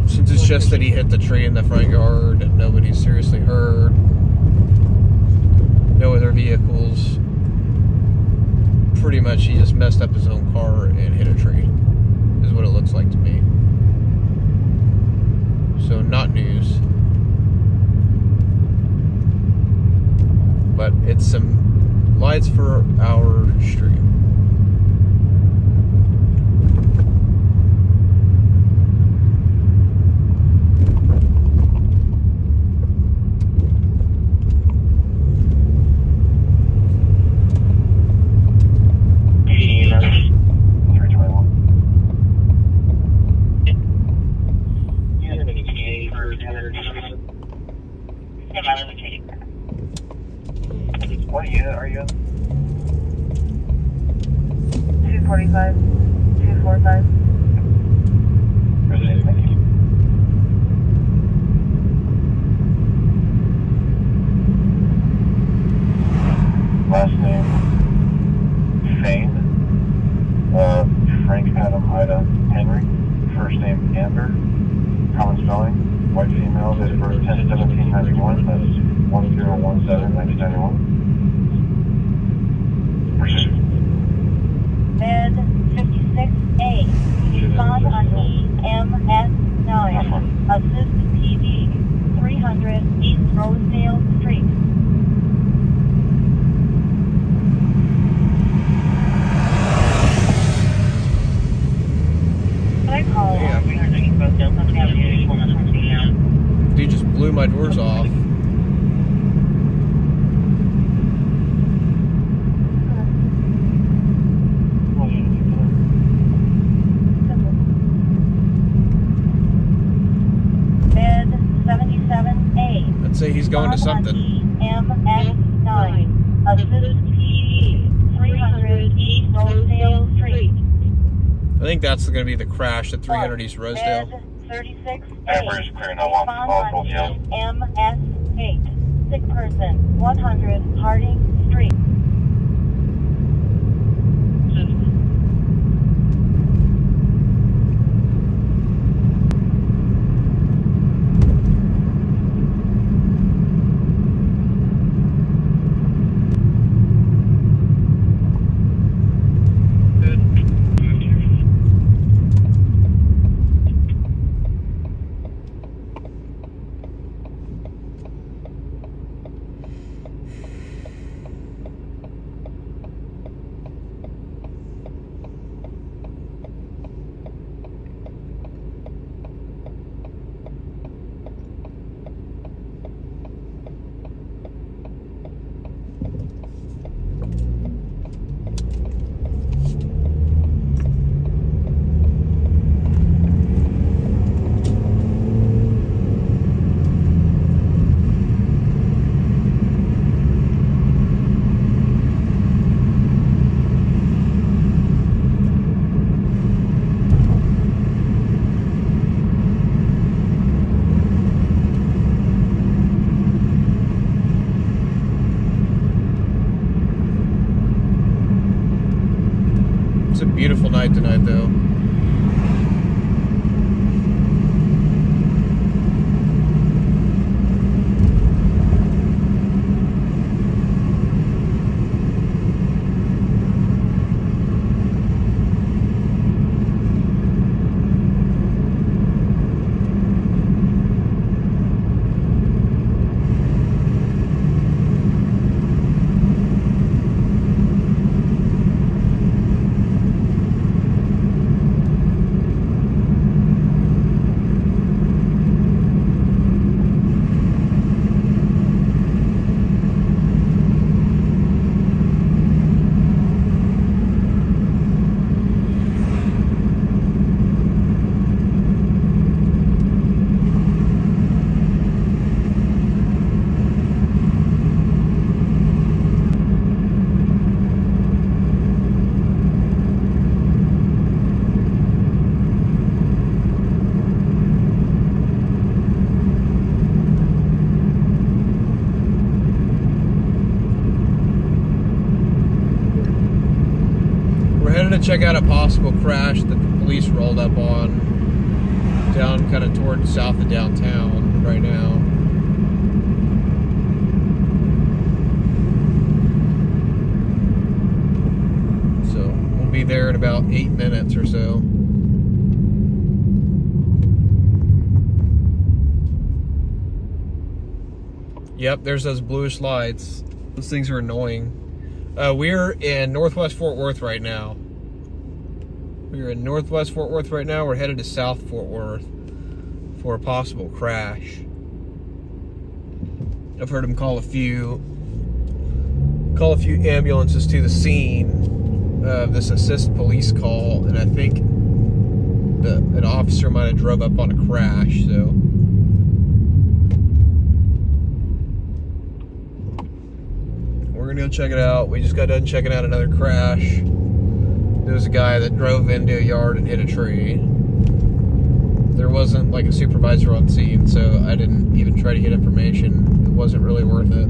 since it's just that he hit the tree in the front yard and nobody's seriously hurt, no other vehicles, pretty much he just messed up his own car and hit a tree, is what it looks like to me. So not news, but it's some lights for our stream. Florida, Henry. First name Amber. Common spelling. White female. Date of birth 10/17/91. That's 10/17/1991. Proceed. Bed 56A. Respond on EMS9. Assist PD 300 East Rosedale Street. Dude just blew my doors off. Bed 77A. I'd say he's going to something. EMS9. Assist PD 300 East Rosedale Street. I think that's going to be the crash at 300 East Rosedale. Bed 36A. Amber is clear. No one. All yeah. MS8. Sick person 100 Harding Street. Beautiful night tonight, though. To check out a possible crash that the police rolled up on down kind of toward south of downtown right now. So we'll be there in about 8 minutes or so. Yep, there's those bluish lights. Those things are annoying. We're in Northwest Fort Worth right now. We're in Northwest Fort Worth right now. We're headed to South Fort Worth for a possible crash. I've heard them call a few ambulances to the scene of this assist police call, and I think an officer might have drove up on a crash, so. We're gonna go check it out. We just got done checking out another crash. There was a guy that drove into a yard and hit a tree. There wasn't like a supervisor on scene, so I didn't even try to get information. It wasn't really worth it.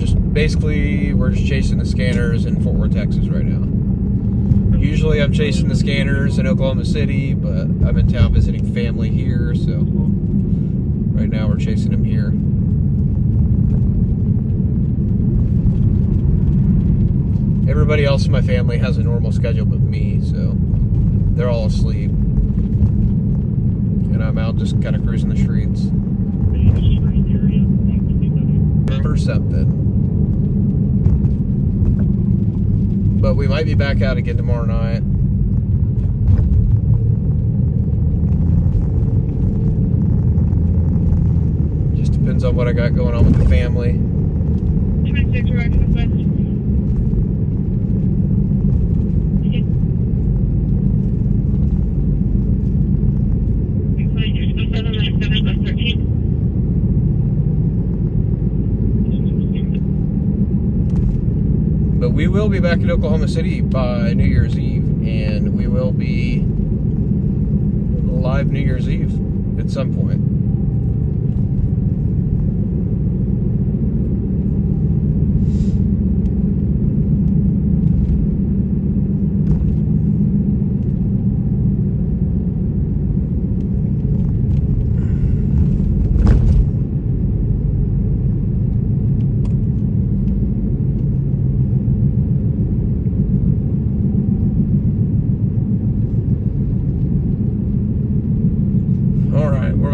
we're just chasing the scanners in Fort Worth, Texas right now. Usually I'm chasing the scanners in Oklahoma City, but I'm in town visiting family here, so right now we're chasing them here. Everybody else in my family has a normal schedule but me, so they're all asleep. And I'm out just kind of cruising the streets. For something. But we might be back out again tomorrow night. Just depends on what I got going on with the family. 26 direct west. But we will be back in Oklahoma City by New Year's Eve, and we will be live New Year's Eve at some point.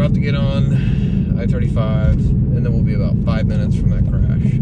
To get on I-35, and then we'll be about 5 minutes from that crash.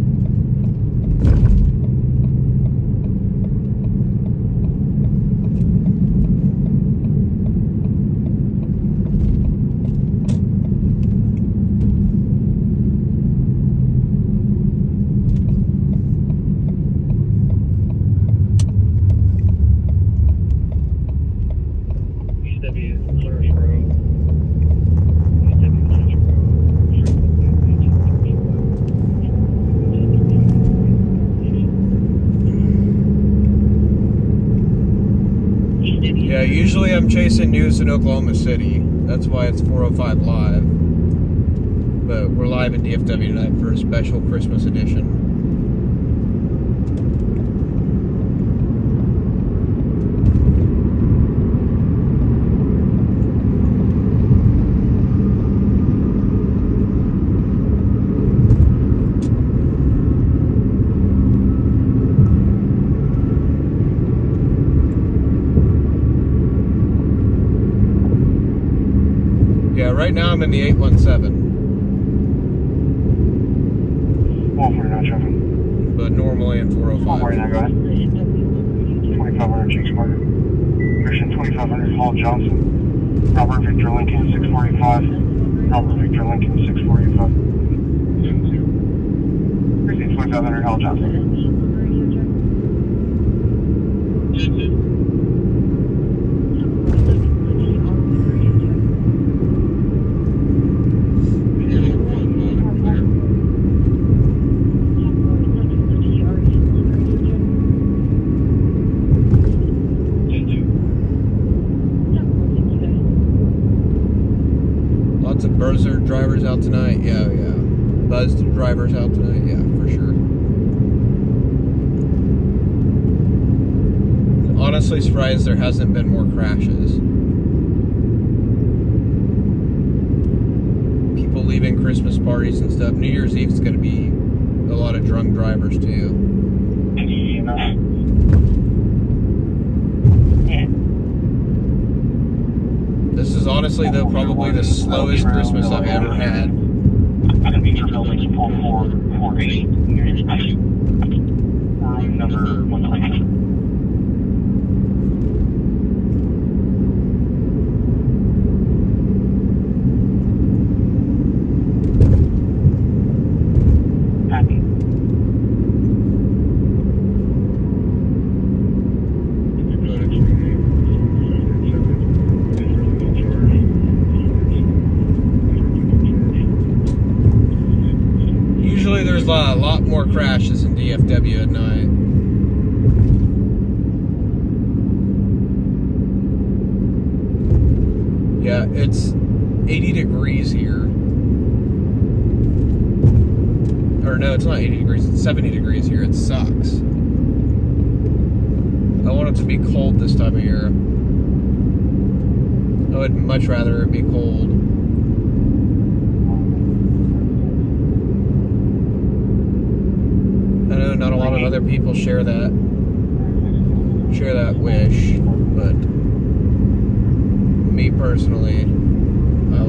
Yeah, usually I'm chasing news in Oklahoma City. That's why it's 405 live. But we're live in DFW tonight for a special Christmas edition. Right now I'm in the 817. Well, for not traffic. But normally in 405. Right now, go ahead. 2500 Cheeks Market. Christian 2500 Hall Johnson. Robert Victor Lincoln 645. Robert Victor Lincoln 645. Christian 2500 Hall Johnson. Buzzer drivers out tonight? Yeah. Buzzed drivers out tonight? Yeah, for sure. Honestly surprised there hasn't been more crashes. People leaving Christmas parties and stuff. New Year's Eve is going to be a lot of drunk drivers too. This is honestly, though, probably the slowest Christmas I've ever had. Going to be for building 4448. Room number 120. There's a lot more crashes in DFW at night. Yeah, it's 80 degrees here. Or no, it's not 80 degrees, it's 70 degrees here. It sucks. I want it to be cold this time of year. I would much rather it be cold. I know not a lot of other people share that wish, but me personally, I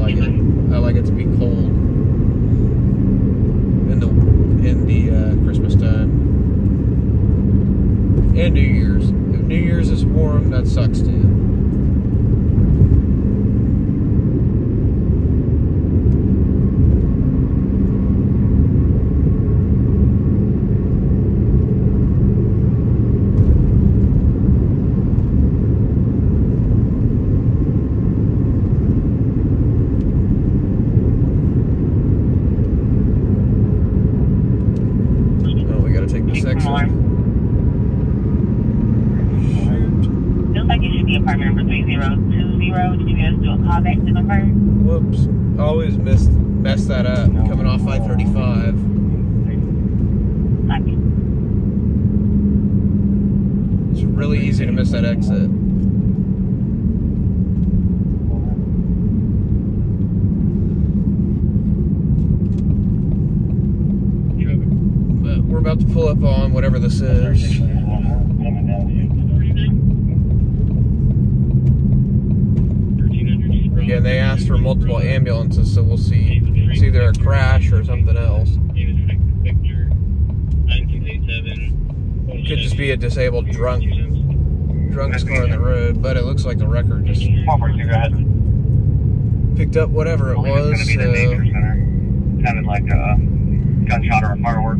like it to be cold in the Christmas time and New Year's. If New Year's is warm, that sucks too. Whoops. Always mess that up. Coming off I-35. It's really easy to miss that exit. But we're about to pull up on whatever this is. Again, they asked for multiple ambulances, so we'll see. It's either a crash or something else. Could just be a disabled drunk's car on the road, but it looks like the wrecker just picked up whatever it was. Sounded like a gunshot or a firework.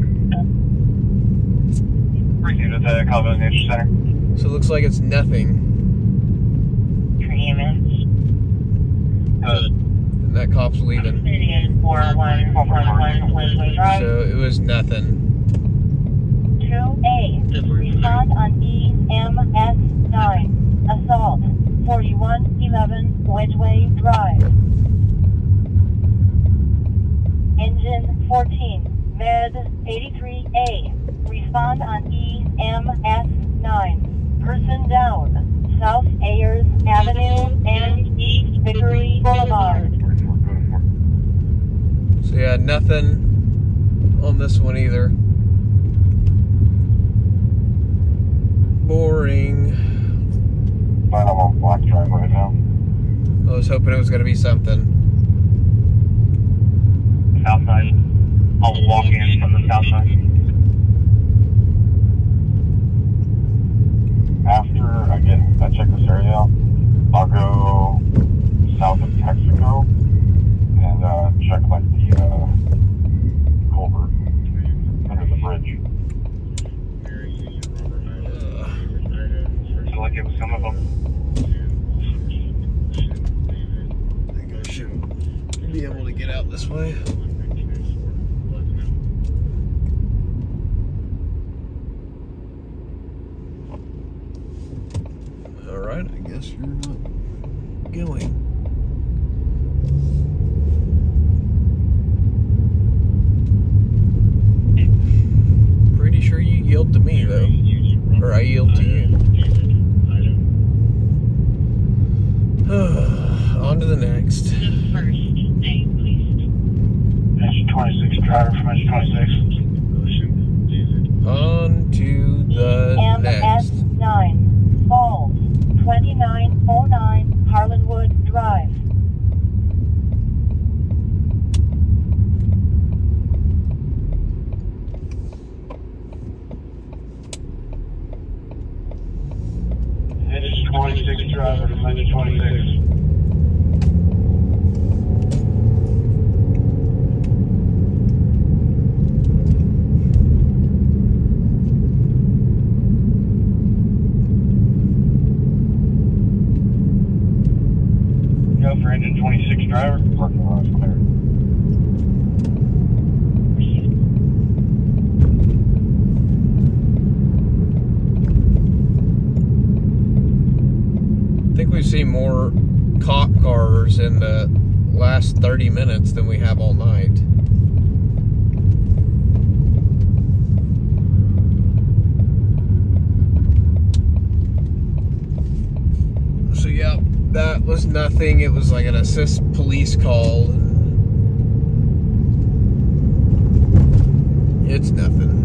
Received at the Colville Nature Center. So it looks like it's nothing. And that cop's leaving. So it was nothing. 2A. Respond on EMS 9. Assault. 4111 Wedgeway Drive. Engine 14. Med 83A. Respond on EMS 9. Person down. South Ayers Avenue and East Vickery Boulevard. So yeah, nothing on this one either. Boring. I'm on Black Drive right now. I was hoping it was going to be something. South side. I'll walk in from the south side. After I check this area out, I'll go south of Texaco and check like the culvert under the bridge. So like it was some of them. I think I should be able to get out this way. Alright, I guess you're not going. Pretty sure you yield to me, though. Or I yield to you. On to the next. Engine 26, driver from engine 26. On to the next. EMS 9. Falls. 2909 Harlanwood Drive. Engine 26, driver from engine 26. For engine 26 driver, parking lot is clear. I think we've seen more cop cars in the last 30 minutes than we have all night. That was nothing. It was like an assist police call. It's nothing.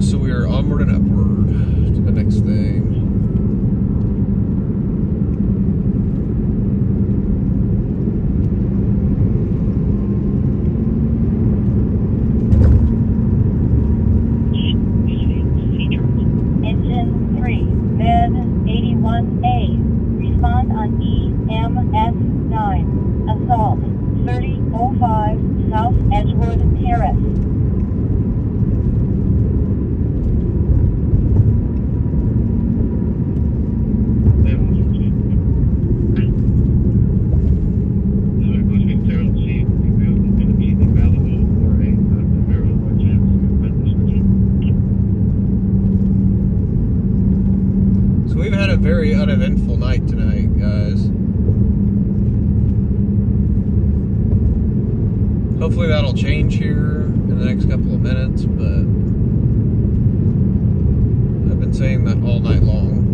So we are onward and upward to the next thing. Engine 3, Med 81A. Respond on EMS 9. Assault 3005 South Edgewood Terrace. So we've had a very uneventful night tonight, guys. Hopefully that'll change here in the next couple of minutes, but I've been saying that all night long.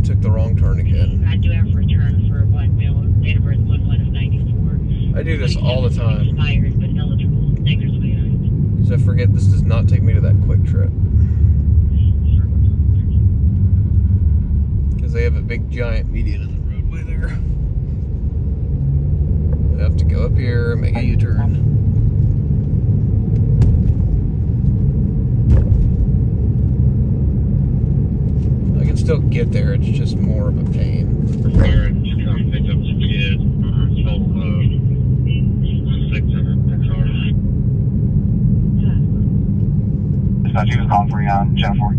Took the wrong turn again. I do have a return for a black male, date of birth 1/1/94. I do this all the time. Expired but eligible. Because I forget this does not take me to that QuickTrip. Because they have a big giant median in the roadway there. I have to go up here and make a U-turn. Still get there, it's just more of a pain. Parents come pick up the kid, total of 600 cars. Dispatch, he was calling for you on Channel 4.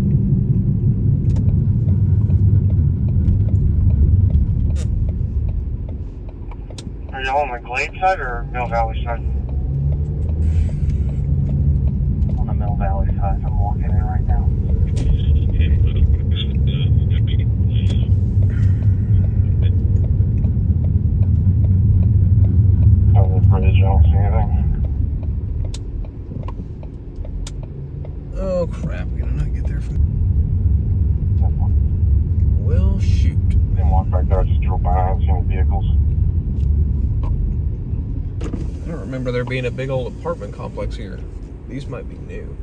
Are y'all on the Glade side or Mill Valley side? On the Mill Valley side, I'm walking in right now. Bridge, I don't see anything. Oh crap, we gotta not get there from... Well, shoot. Didn't walk back there, I just drove by, I haven't seen any vehicles. I don't remember there being a big old apartment complex here. These might be new.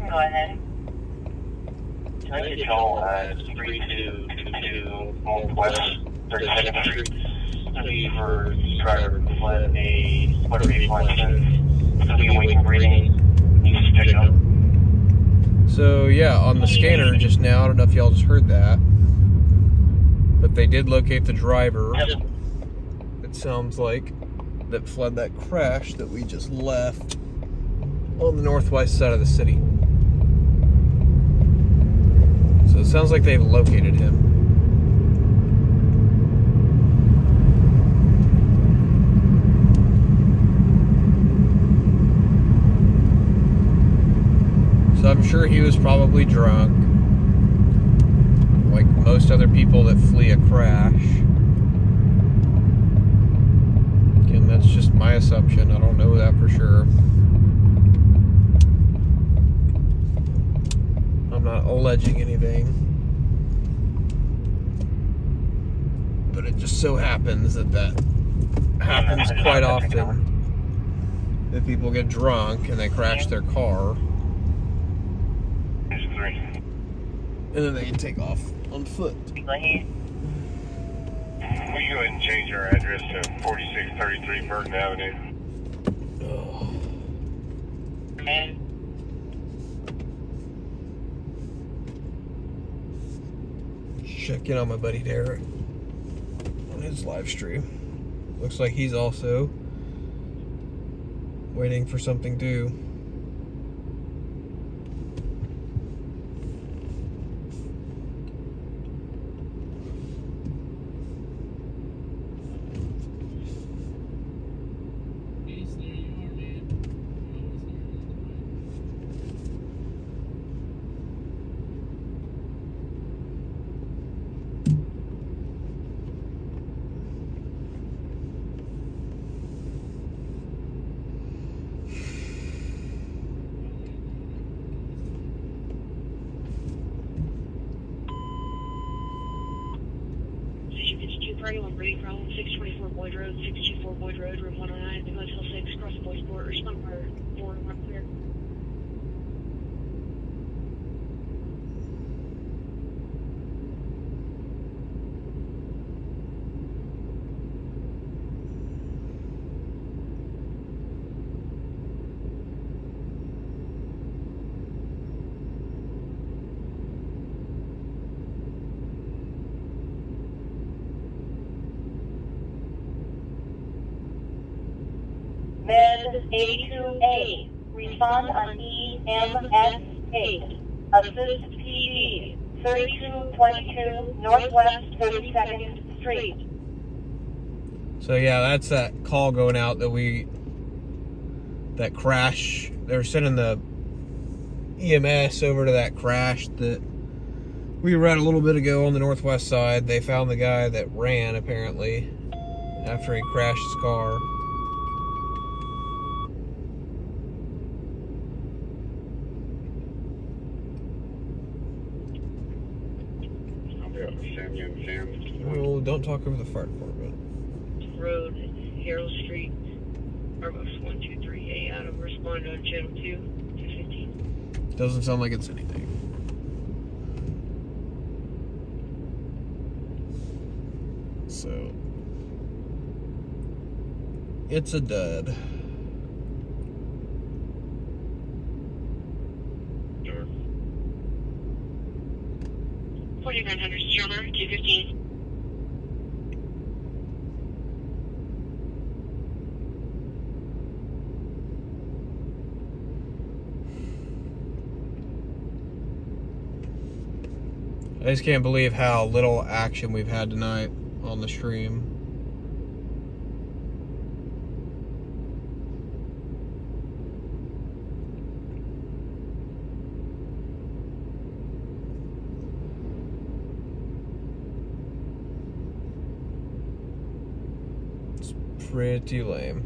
Go ahead. Can I get y'all at 3222 Northwest 32nd Street? Please for driver to let a motor vehicle license. It's going to be awaiting reading. Needs to pick up. So yeah, on the scanner just now, I don't know if y'all just heard that, but they did locate the driver, it sounds like, that fled that crash that we just left on the northwest side of the city. So it sounds like they've located him. So I'm sure he was probably drunk, like most other people that flee a crash. Again, That's just my assumption. I don't know that for sure. I'm not alleging anything. But it just so happens that happens quite often. That people get drunk and they crash their car. And then they can take off on foot. We go ahead and change our address to 4633 Burton Avenue. Oh. Check in on my buddy Derek on his live stream. Looks like he's also waiting for something due. Party-1 Brady problem, 624 Boyd Road, 624 Boyd Road, room 109, the Motel 6, cross the Boys Port, respond for 4, mark clear. Med A2A, respond on EMS8. Assist PD, 3222 Northwest 32nd Street. So yeah, that's that call going out that crash. They're sending the EMS over to that crash that we read a little bit ago on the northwest side. They found the guy that ran, apparently, after he crashed his car. Oh, don't talk over the fire department. Road, Harold Street, Arbus 123A, Adam, respond on channel 2, 215. Doesn't sound like it's anything. So, it's a dud. Sure. 4900 Strummer, 215. I just can't believe how little action we've had tonight on the stream. It's pretty lame.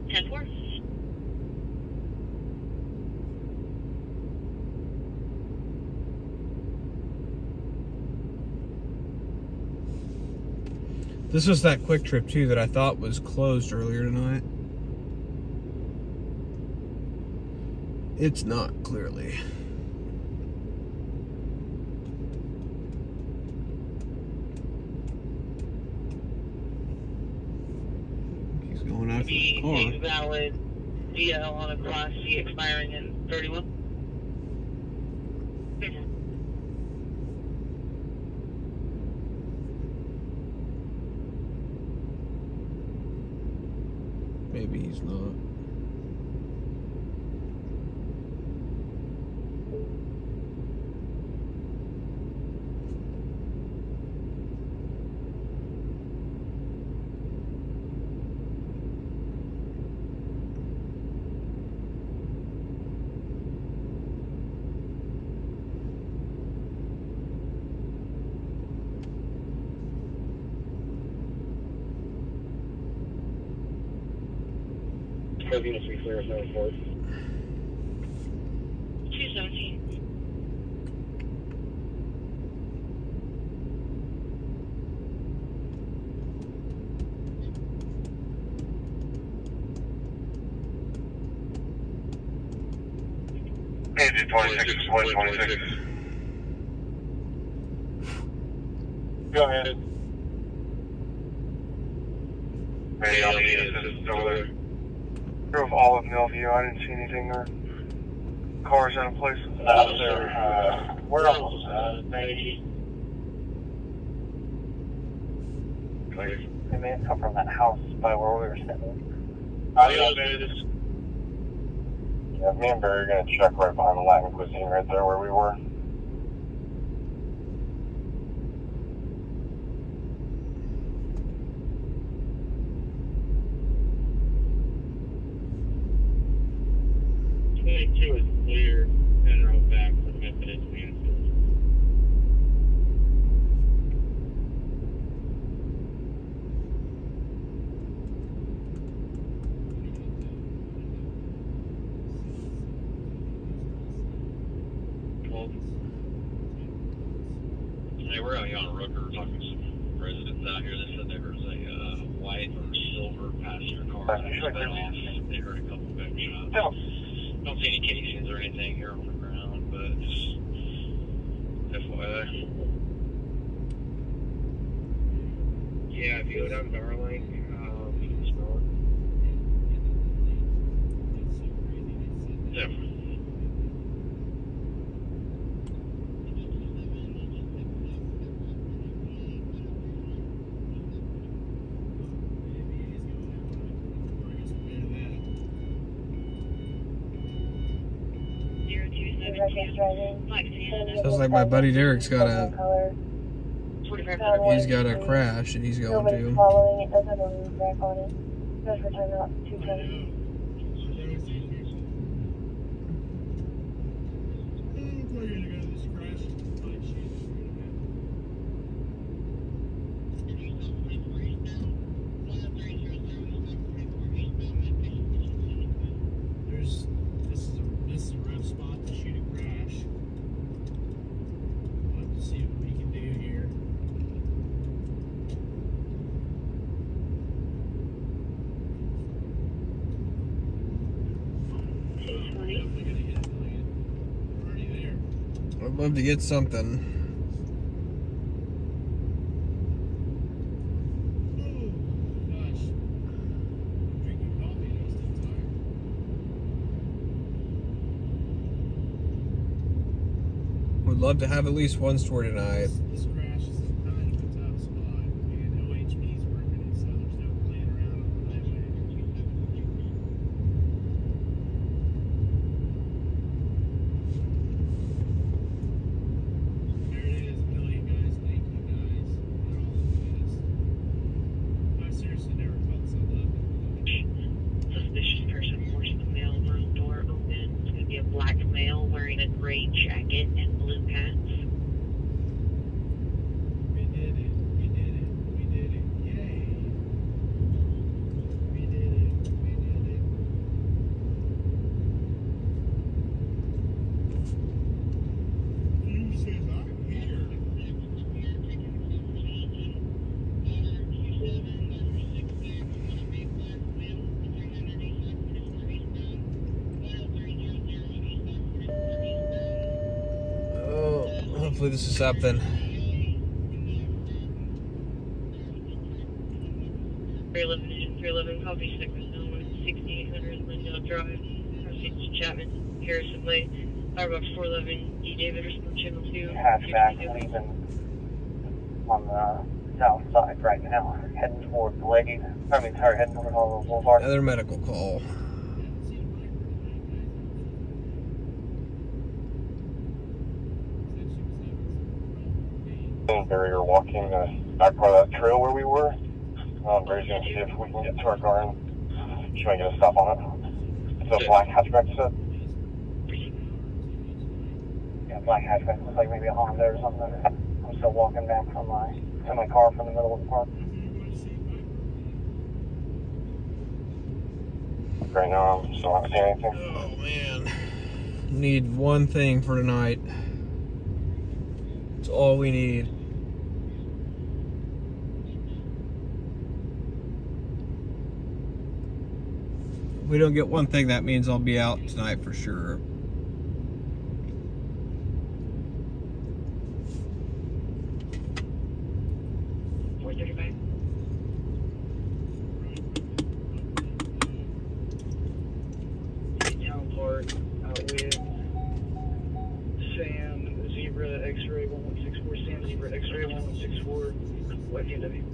10-4. This was that QuickTrip too that I thought was closed earlier tonight. It's not, clearly. He's going after the car. A valid DL on a Class C expiring in 31. Maybe he's not. Code units be clear of no report. 217. Engine 26, 126. Go ahead. Maybe I'll need assistance over there. Drove all of Millview. I didn't see anything or cars out of place. We're almost, maybe. They may have come from that house by where we were sitting. Yeah, me and Barry are going to check right behind the Latin cuisine right there where we were. Is clear and road back for Memphis, Mansfield. Hey, we're out here on Rooker talking to some residents out here. They said there was a white or silver passenger car that sped off. They heard a couple gunshots. Don't see any casings or anything here on the ground, but just FYI. Yeah, if you go down to Arlington, Definitely. Sounds like my buddy Derek's got a. He's got a crash and he's going to. Following it doesn't have a roof rack on it. Does return out 220. This is a rough spot to shoot a crash. We'll have to see what we can do here. Definitely gonna get a million. We're already there. I'd love to get something. Would love to have at least one store tonight. This crash is kind of a tough spot, and OHP's working it, so there's no playing around on the highway. There it is, a million guys, thank you guys. They're all the best. I've seriously never felt so loved. Suspicious person forcing the mail room door open. It's going to be a black male wearing a gray jacket and blue pants. We did it, we did it, we did it, yay! We did it, we did it. He says, I'm here. Oh, hopefully this is something. 311 copy 6 6800 Lindell Drive. Proceeds to Chapman, Harrison Way. Firebox 411 E. David, response channel 2. Hatchback leaving on the south side right now, heading toward Blade. Heading toward Hollow Boulevard. Another medical call. And Barry are walking the back part of that trail where we were. Barry's going to see if we can get to our car and she might get a stop on it. It's a black hatchback set. Yeah, black hatchback. Looks like maybe a Honda or something. I'm still walking back from my car from the middle of the park. right now, so I don't see anything. Oh man. Need one thing for tonight. It's all we need. If we don't get one thing, that means I'll be out tonight for sure. Town Park, out with Sam, Zebra, X-Ray 1164, Sam, Zebra, X-Ray 1164, West DFW.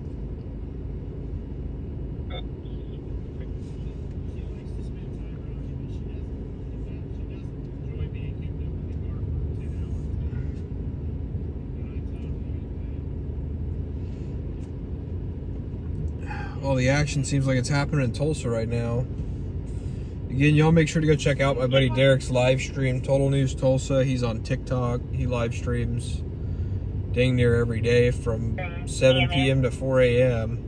All the action seems like it's happening in Tulsa right now. Again, y'all make sure to go check out my buddy Derek's live stream, Total News Tulsa. He's on TikTok. He live streams dang near every day from 7 p.m. to 4 a.m.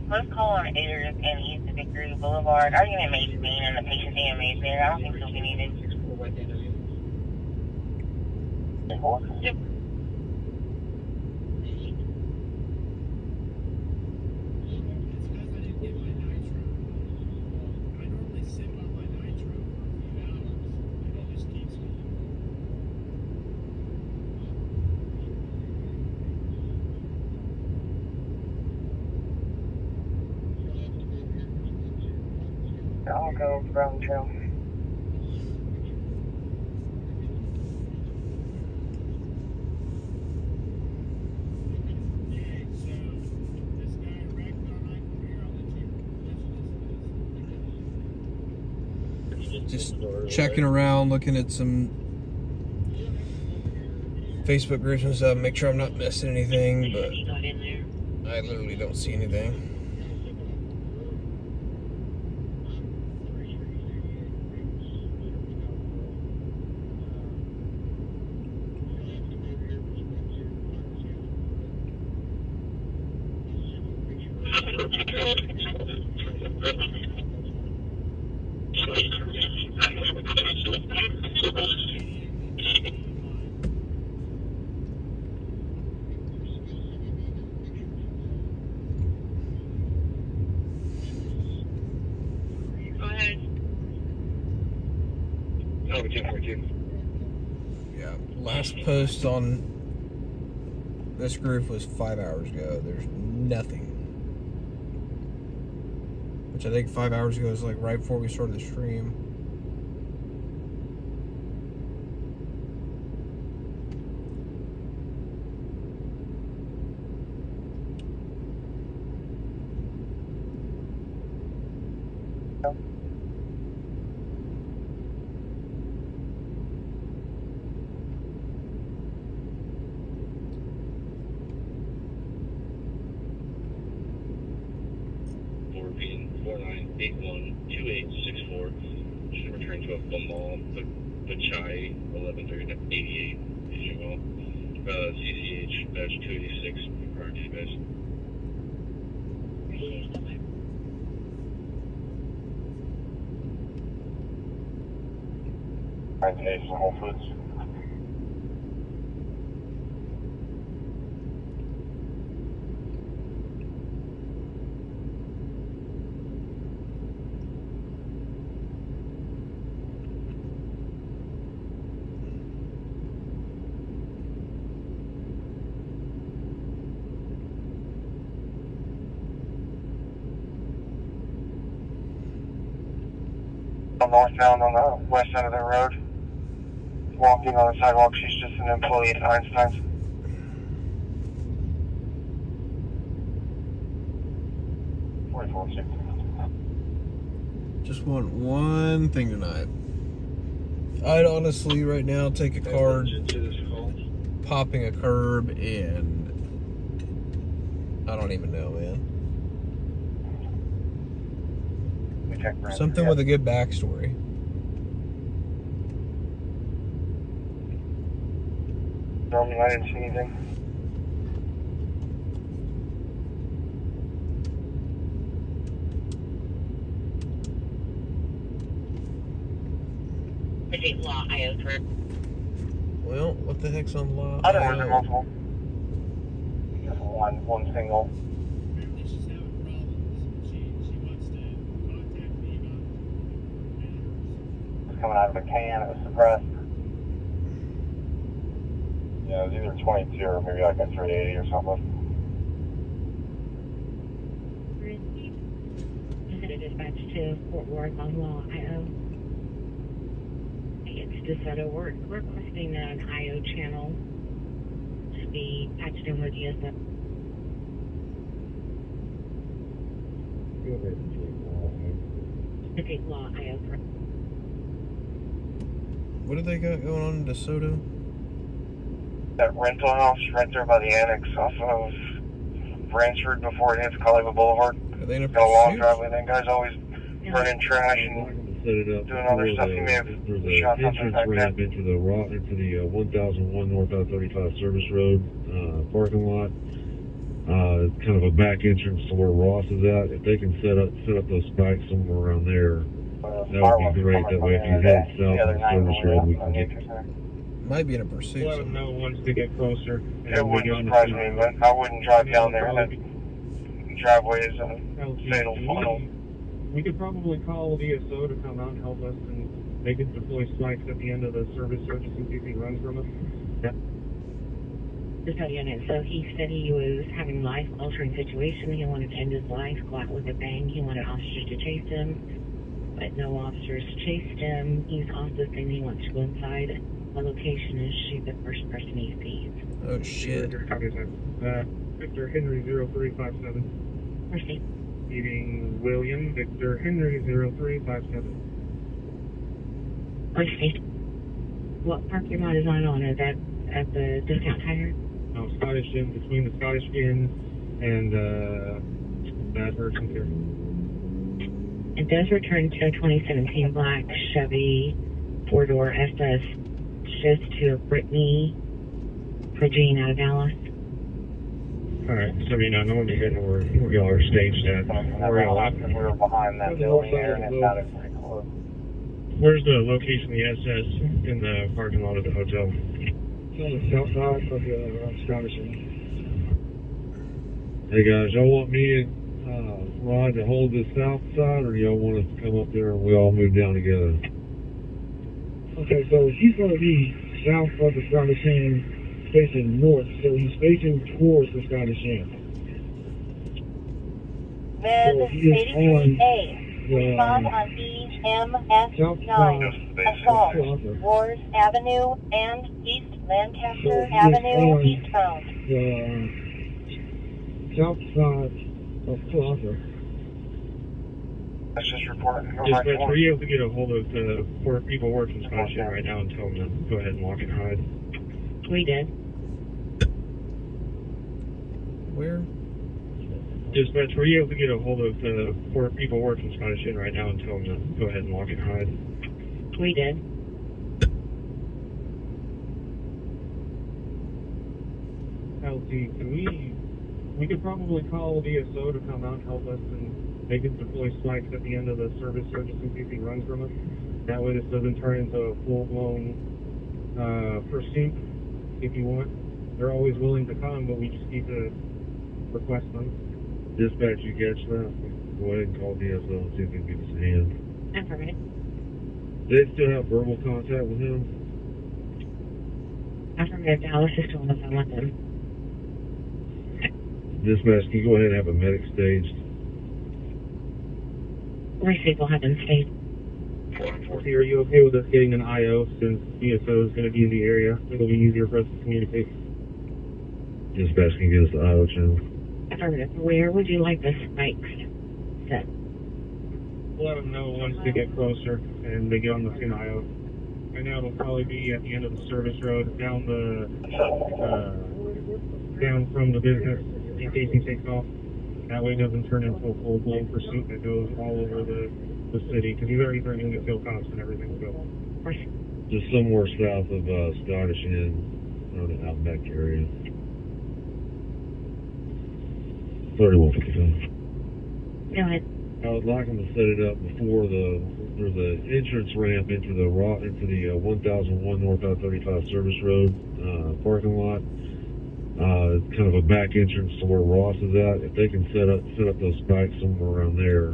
Let's call on Ayers and East of Victory Boulevard. Are you in Mason Bean and the patient AMAs there? I don't think so. We need it. Yep. I'll go Brown Trail. Just checking around, looking at some Facebook groups and stuff, make sure I'm not missing anything, but I literally don't see anything. Yeah, last post on this group was 5 hours ago. There's nothing. Which I think 5 hours ago is like right before we started the stream. Repeating 49812864. Should return to a Bamal, Bachai 1188. CCH badge 286 prior to badge. Right, Ace and Whole Foods. Northbound on the west side of the road. Walking on the sidewalk, she's just an employee at Einstein's. Just want one thing tonight. I'd honestly right now take a card, popping a curb, and I don't even know, man. Something with a good backstory. Normally I didn't see anything. Pacific Law IO for. Well, what the heck's on law? Other ones are multiple. Just one single. She's having problems. She wants to contact me about It's coming out of a can, it was suppressed. Yeah, it was either 22 or maybe like a 380 or something. Dispatch to Fort Worth on Law IO. It's DeSoto. We're requesting an IO channel to be patched in with DSW. Pacific Law IO. What do they got going on in DeSoto? That rental house right there by the annex off of Bransford before it hits Colleyville Boulevard. Are they in a got a long pursuit? driveway. That guy's always running trash and doing other stuff. He may have shot something back there. Into the 1001 North I-35 service road parking lot. It's kind of a back entrance to where Ross is at. If they can set up those spikes somewhere around there, that would be great. That way, if you head south on the service road, we can get. Might be in a pursuit. Let them know once they get closer. It wouldn't surprise me, but I wouldn't drive down there. That driveway is a fatal funnel. We could probably call DSO to come out and help us, and they could deploy spikes at the end of the service road just in case he runs from us. Yeah. Just tell you, so he said he was having a life-altering situation. He wanted to end his life, go out with a bang. He wanted officers to chase him, but no officers chased him. He's also saying he wants to go inside. The location is shoot the first person he sees. Oh shit. Victor Henry 0357. Mercy. Meeting William Victor Henry 0357. Mercy. What parking lot is that on? Is that at the discount tire? No, Scottish Inn, between the Scottish Inn and Bad Virgin here. It does return to a 2017 black Chevy 4-door SS. Shows to Brittany Virginia out of Dallas. Alright, 79, I want to get where y'all are staged at. Where y'all at? We were behind that building there and it sounded pretty close. Where's the location of the SS in the parking lot of the hotel? It's on the south side of the Scottish Inn. Hey guys, y'all want me and Rod to hold the south side, or y'all want us to come up there and we all move down together? Okay, so he's going to be south of the Scottish Inn, facing north, so he's facing towards the Scottish Inn. Med So he is 83A. the Respond on BMS9. Assault. Wars Avenue and East Lancaster So he is Avenue on eastbound. the south side of Plaza. Let's just report it. Dispatch, were you able to get a hold of the 4 people working Scottish Inn right now and tell them to go ahead and walk and hide? We did. Where? Dispatch, were you able to get a hold of the 4 people working Scottish Inn right now and tell them to go ahead and walk and hide? We did. LT, we could probably call DSO to come out and help us, and they could deploy spikes at the end of the service road just in case he runs from us. That way this doesn't turn into a full-blown pursuit, if you want. They're always willing to come, but we just need to request them. Dispatch, you catch that? Go ahead and call DSO and see if they can give us a hand. Affirmative. They still have verbal contact with him? Affirmative. Dallas is still on the phone with them. Dispatch, can you go ahead and have a medic staged? Receive will have them stayed. Are you okay with us getting an IO since DSO is going to be in the area? It'll be easier for us to communicate. Dispatch can get us the IO channel. Affirmative. Where would you like the spikes set? We'll let them know once they get closer and they get on the scene IO. Right now it'll probably be at the end of the service road, down from the business in case he takes off. That way it doesn't turn into a full-blown pursuit that goes all over the city, because he's already threatening to kill cops and everything. So just somewhere south of Scottish Inn, around the Outback area. 3157. Go ahead. I would like him to set it up before the there's an entrance ramp into the 1001 North I-35 service road parking lot. It's kind of a back entrance to where Ross is at. If they can set up those spikes somewhere around there,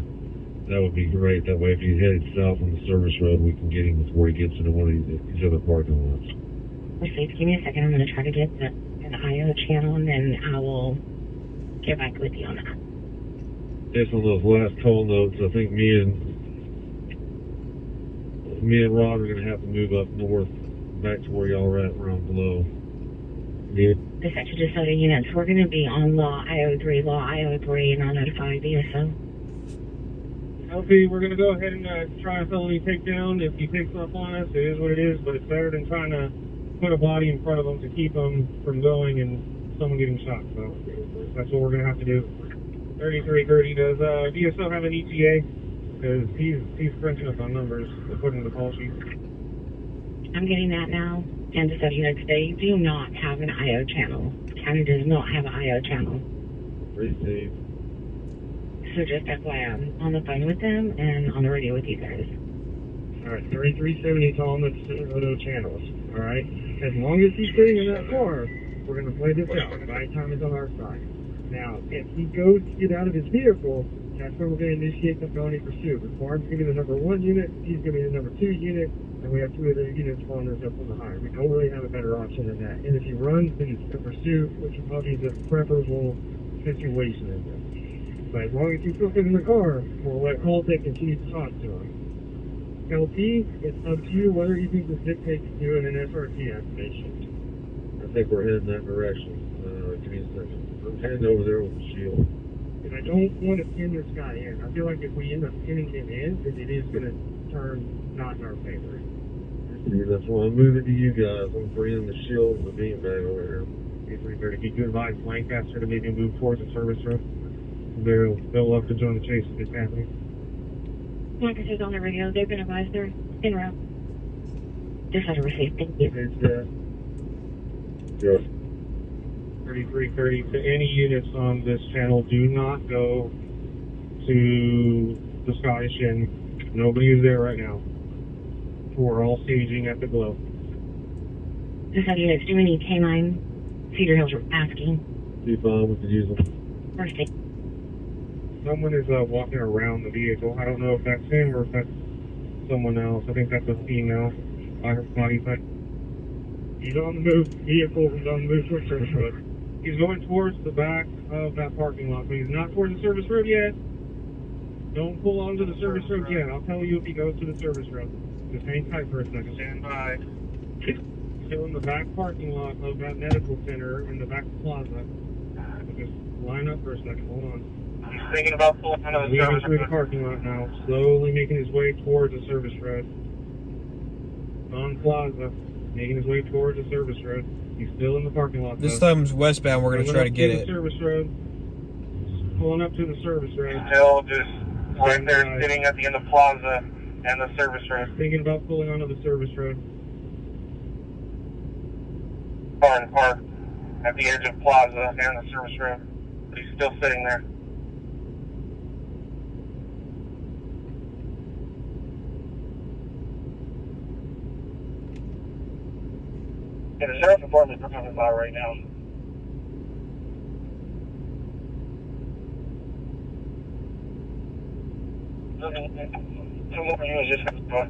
that would be great. That way, if he's headed south on the service road, we can get him before he gets into one of these other parking lots. Please give me a second. I'm going to try to get an IO channel, and then I will get back with you on that. Just on those last toll notes, I think me and Rod are going to have to move up north, back to where y'all are at, around below. Yeah. Dispatcher DeSoto units, we're going to be on Law IO3, and I'll notify DSO. LP, we're going to go ahead and try a felony takedown. If he takes off on us, it is what it is, but it's better than trying to put a body in front of him to keep him from going and someone getting shot. So that's what we're going to have to do. 3330, does DSO have an ETA? Because he's crunching up on numbers according to the call sheet. I'm getting that now. And DeSoto units, they do not have an IO channel. County does not have an IO channel. Receive. So just FYI, I'm on the phone with them and on the radio with you guys. Alright, 3370, tell him that no channels. Alright? As long as he's sitting in that car, we're going to play this out. Right time is on our side. Now, if he goes to get out of his vehicle, that's when we're going to initiate the felony pursuit. Barb's going to be the number 1 unit, he's going to be the number 2 unit, and we have 2 other units following us up on the highway. We don't really have a better option than that. And if he runs, then it's a pursuit, which will probably be the preferable situation in this. But as long as he's still sitting in the car, we'll let Haltech continue to talk to him. LP, it's up to you whether you think this dictates doing an SRT activation. I think we're heading that direction. Give me a second. I'm heading over there with the shield. And I don't want to pin this guy in. I feel like if we end up pinning him in, then it is going to turn not in our favor. That's why I'm moving to you guys. I'm bringing the shield and the beanbag over here. If you could advise Lancaster to maybe move towards the service road, they'll love to join the chase if it's happening. Lancaster's on the radio. They've been advised they're en route. Just had to receive. Thank you. Yes. 3330, to any units on this channel, do not go to the Scottish Inn. Nobody is there right now. We're all staging at the Glow. Just had units, do we need K9? Cedar Hills are asking. Be fine, we could use them. First aid. Someone is walking around the vehicle. I don't know if that's him or if that's someone else. I think that's a female by her body type. He's on the move. Vehicle is on the move towards service road. He's going towards the back of that parking lot, but he's not towards the service road yet. Don't pull onto the service road yet. I'll tell you if he goes to the service road. Just hang tight for a second. Stand by. Still in the back parking lot of that medical center in the back plaza. Just line up for a second. Hold on. He's thinking about pulling onto the service through road. the parking lot now, slowly making his way towards the service road. On plaza, making his way towards the service road. He's still in the parking lot. This time's westbound. We're going to try to get it. Service road. Pulling up to the service road. Still just right there sitting at the end of plaza and the service road. Thinking about pulling onto the service road. Car park at the edge of plaza and the service road. But he's still sitting there. Yeah, the sheriff's department is coming by right now. Two more units just have to go.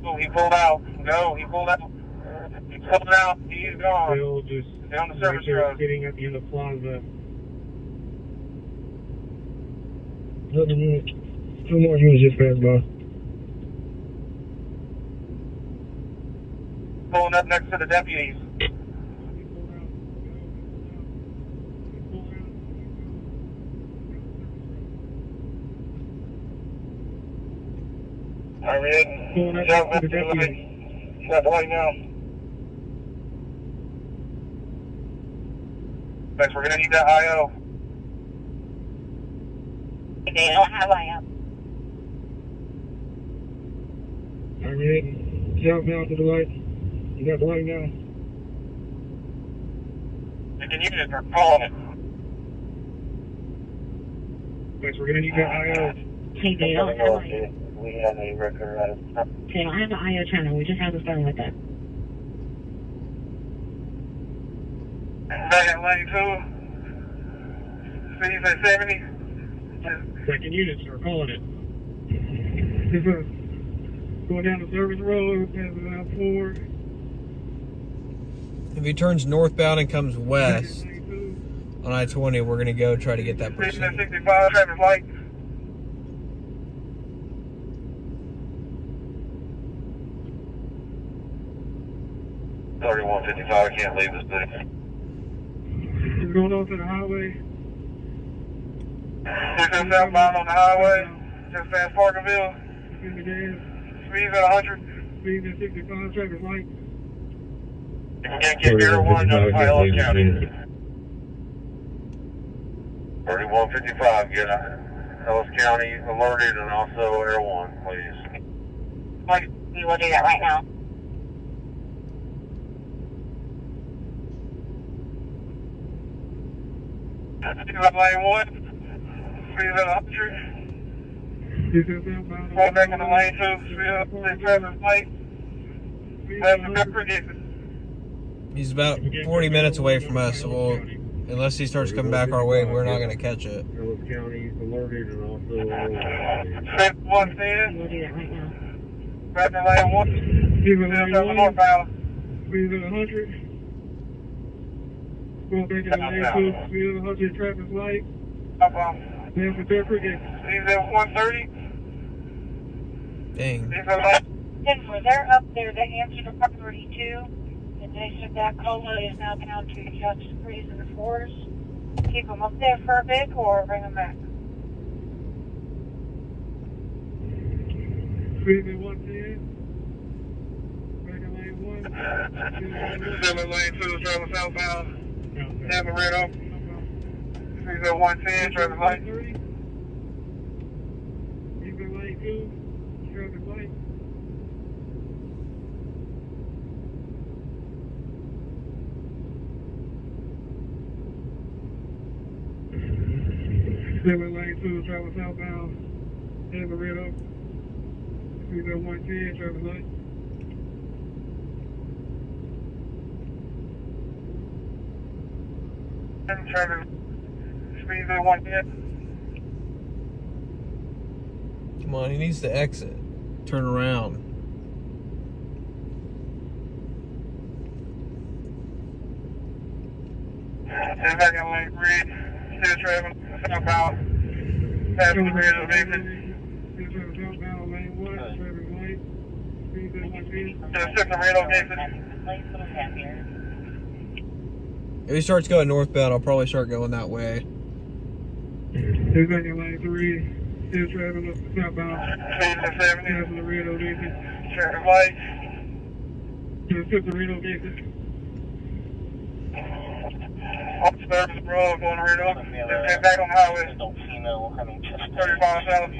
Oh, he pulled out. No, he pulled out. He pulled out. He's gone. Still just down the service road. Sitting at the end of plaza. Two more units just passed by. Pulling up next to the deputies. Alright, we're heading south to the light. Got the light now. Thanks, we're gonna need that IO. They don't have IO. Alright, we're heading south now to the light. You got the light now. The Second unit are calling it. Thanks, we're gonna need that IO. Hey, they don't have IO. We have a record out of They don't have the IO channel. We just have the phone with them. Second lane 2. Speeds at 70. Second units are calling it. Going down the service road, passing out 4. If he turns northbound and comes west on I-20, we're gonna go try to get that Speeds person. at 65, traffic light. I can't leave this thing. He's going off to the highway. Just southbound on the highway, just past Parkerville. In the gas. Speeds at 100. Speeds at 65, traffic light. You can't get Air 1 notify Ellis County. 3155, get Ellis County alerted and also Air 1, please. We will do that right now. Lane 1. Speeds at 100. Go back in the lane 2. Speed at traffic light. That's the pepper gate. He's about 40 minutes away from us, so we'll, unless he starts coming back our way, we're not going to catch it. Ellis County alerted and also... 110. We'll do that right now. Back in lane 1. Still traveling northbound. Speeds at 100. Going back in the lane 2. Speeds at 100, traffic light. Southbound. There's the pepper gate. Speeds at 130. Dang. Denver, they're up there. They answered the property too. And they said that COLA is now down to just 3s and 4s. Keep them up there for a bit or bring them back. Speeds at 110. Back in lane 1. Still in lane 2, traveling southbound. Amaretto. Speeds at 110, traffic light. Keep in lane 2, traffic light. Still in lane 2, traveling southbound. Amaretto. Speeds at 110, traffic light. Traffic speeds at 110. Come on, he needs to exit. Turn around. Still back in lane 3. Still traveling southbound. Past the bridge of Mason. Still traveling southbound, lane 1, traffic light. Speeds at 110. Still Amaretto, Mason. If he starts going northbound, I'll probably start going that way. Still back in lane 3. Still traveling southbound. Speeds at 70. Passing the red Mason. Traffic light. Still Amaretto, Mason. Off the service road, going right up. Just back on the highway. 35 south.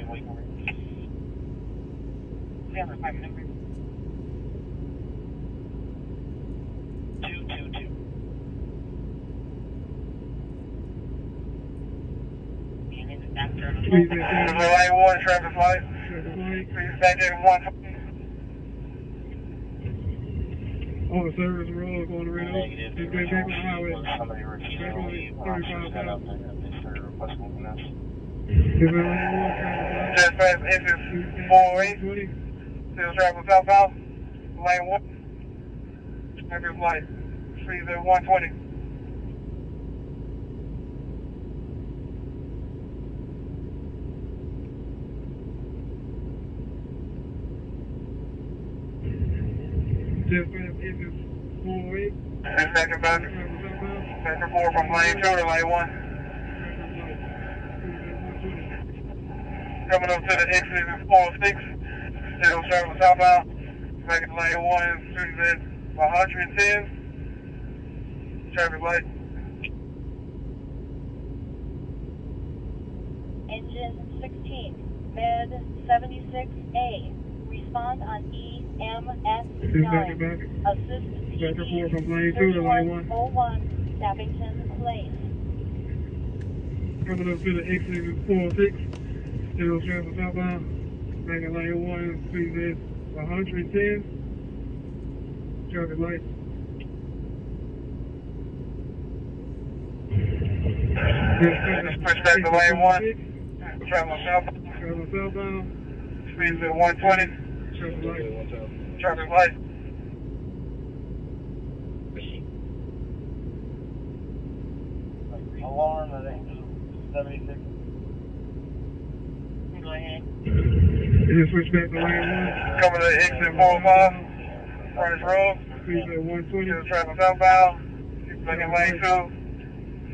Speeds at 70. Lane 1, traffic light. Speeds back in 120. On the service road, going right up. Just back on the highway. Back on 35 south. Just past exit 408. Still traveling southbound. Lane 1. Traffic light. Speeds at 120. Just past exit 408. Just back and back. Back and forth from lane 2 to lane 1. Coming up to the exit is 406. Still traveling southbound. Back in lane 1, speeds at 110. Traffic light. Engine 16, Med 76A. Respond on EMS 9. Assist Back and forth from lane 2 to lane 1. 3101 Abington Place. Coming up to the exit is 406. Still traffic southbound. Back in lane 1, speed is 110. Traffic light. Just push back to lane 1. Traveling southbound. Traveling southbound. Speed is at 120. Traffic light. Traffic light. Alarm, I think, 76. Go ahead. Just switch back to lane 1. Coming to exit 405. Furnace Road. Speed at 120. Still traveling southbound. Back in lane 2.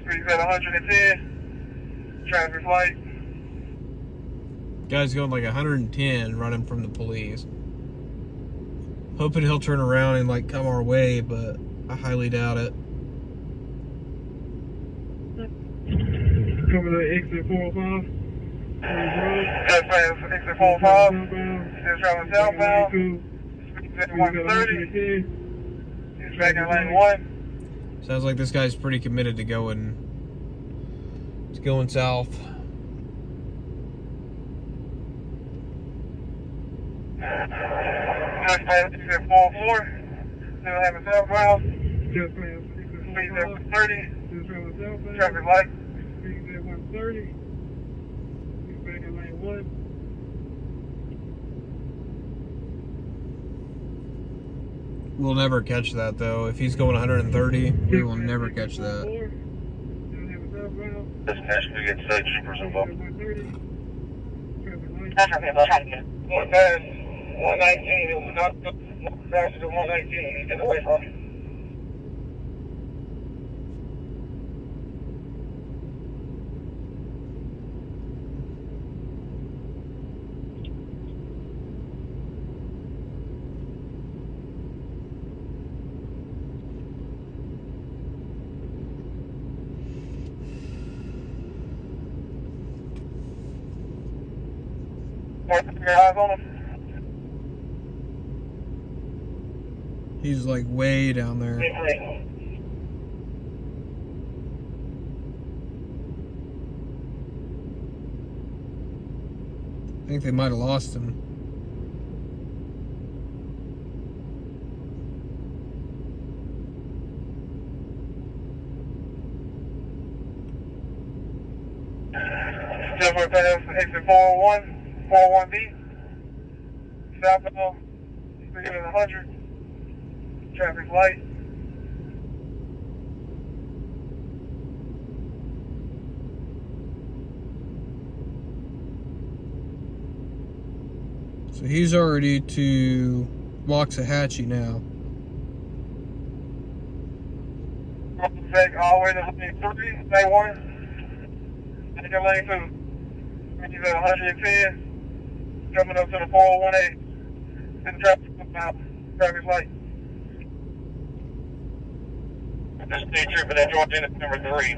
Speed at 110. Traffic light. Guy's going like 110 running from the police. Hoping he'll turn around and like come our way, but I highly doubt it. Coming to exit 405. Just past exit 405. Still traveling southbound. Speed at 130. He's back in lane 1. Sounds like this guy's pretty committed to going south. Just past exit 404. Still having southbound. Just past exit 405. Speed at 130. Still traveling southbound. Traffic light. Speed at 130. He's back in lane 1. We'll never catch that though. If he's going 130, we will never catch that. Dispatch, we get state troopers involved. What's that? 119. It was not faster than 119. Get away from it. Your eyes on him? He's like way down there. I think they might have lost him. Just went past exit 401. 41B, southbound, speed at 100, traffic light. So he's already to Waxahachie now. Back all the way to lane 3, lane 1, take your lane 2, speed at 110. Coming up to the 401A. And traffic out. Traffic light. This state trooper that joined in at number 3.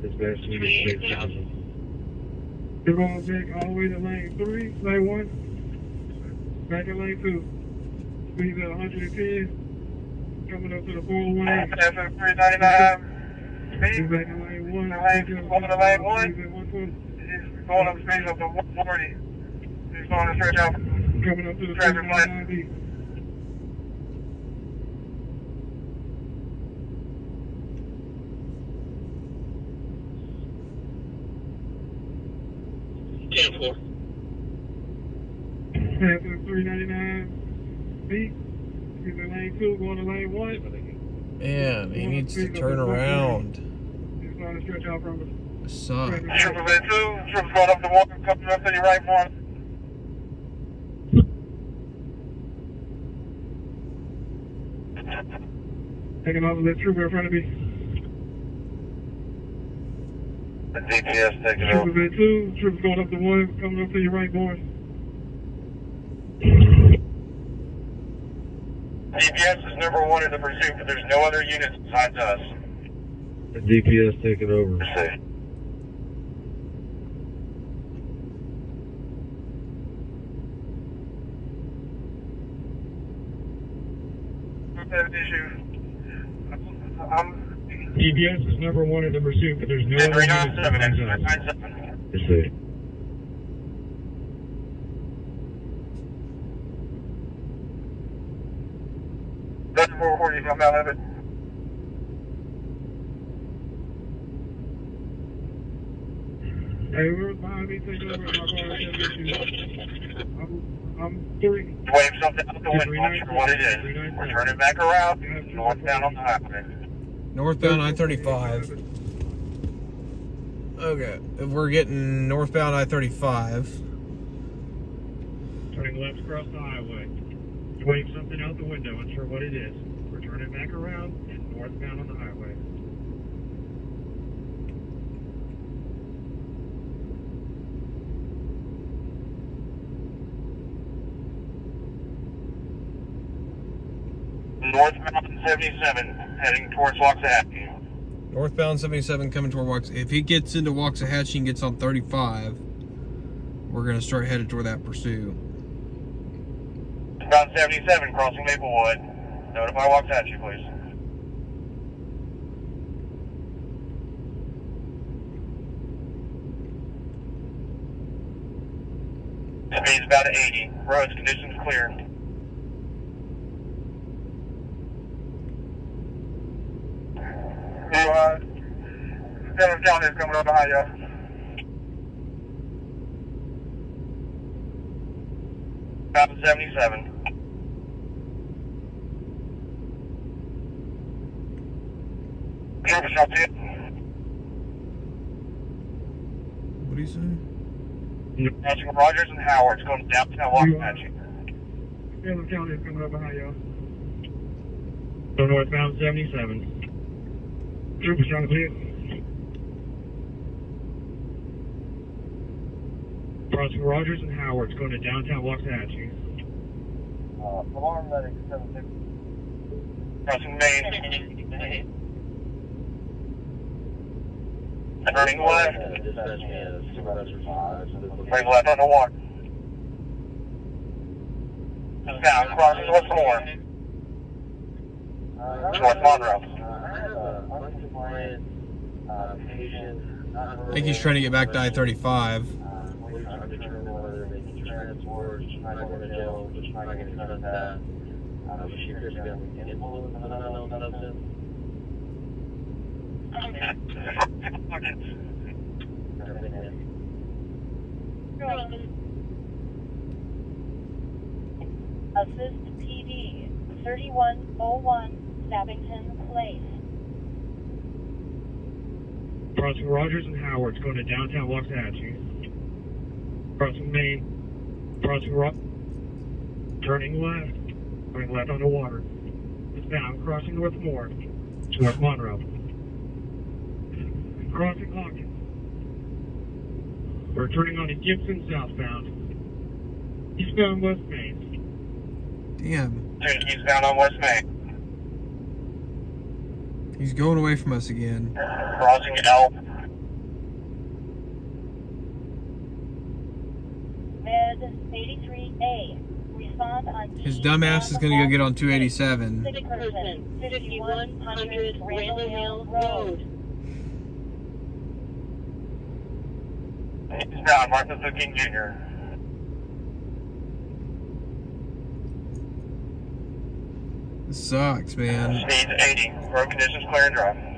Dispatch, we get state troopers. They're going back all the way to lane 3, lane 1. Back in lane 2. Speed at 110. Coming up to the 401A. That's at 399. He's back in lane 1. Going to lane 1. He's going up speed up to 140. He's going to stretch out. Coming up to the traffic light. 399B. Passing 399B. He's in lane 2, going to lane 1. Man, he needs to turn around. He's trying to stretch out from the sun. Triple at 2. Triple's going up the 1, coming up to your right one. Taking off that trooper in front of me. The DPS taking over. Trooper's at 2. Trooper's going up the 1, coming up to your right, boys. DPS is number one in the pursuit, but there's no other units besides us. DPS taking over. DPS is number one in the pursuit, but there's no other units besides us. Let's see. That's 440 from Mount Evan. Hey, we're behind me, take over my car. I'm 3. Wave something out the window, not sure what it is. We're turning back around, northbound on the highway. Northbound I-35. Okay, if we're getting northbound I-35. Turning left across the highway. Wave something out the window, unsure what it is. We're turning back around and northbound on the highway. Northbound 77, heading towards Waxahachie. Northbound 77 coming toward Waxahachie. If he gets into Waxahachie and gets on 35, we're going to start headed toward that pursuit. About 77, crossing Maplewood. Notify Waxahachie, please. Speed's about 80. Roads conditions clear. Denver County is coming up behind you. About 77. What do you say? Crossing Rogers and Howard's going downtown Waxahachie. Denver County is coming up behind you. So northbound 77. Troopers trying to clear. Crossing Rogers and Howard's going to downtown Waxahachie. Alarm medic 76. Crossing Main. Turning left. Turning left on the one. Down, crossing Westmore. North Monroe. I think he's trying to get back to I-35. Assist PD 3101 Savington Place. Crossing Rogers and Howard's going to downtown Waxahachie. Crossing Main. Turning left. Turning left on the water. It's down. Crossing North Moore. North Monroe. Crossing Hawkins. We're turning on to Gibson southbound. Eastbound West Main. Damn. Eastbound on West Main. He's going away from us again. Crossing L. Med 83A. Respond on His dumbass is going to go get on 287. 5100 Randall Hill Road. Eastbound Martin Luther King Jr. This sucks, man. Speeds 80. Road conditions clear and dry.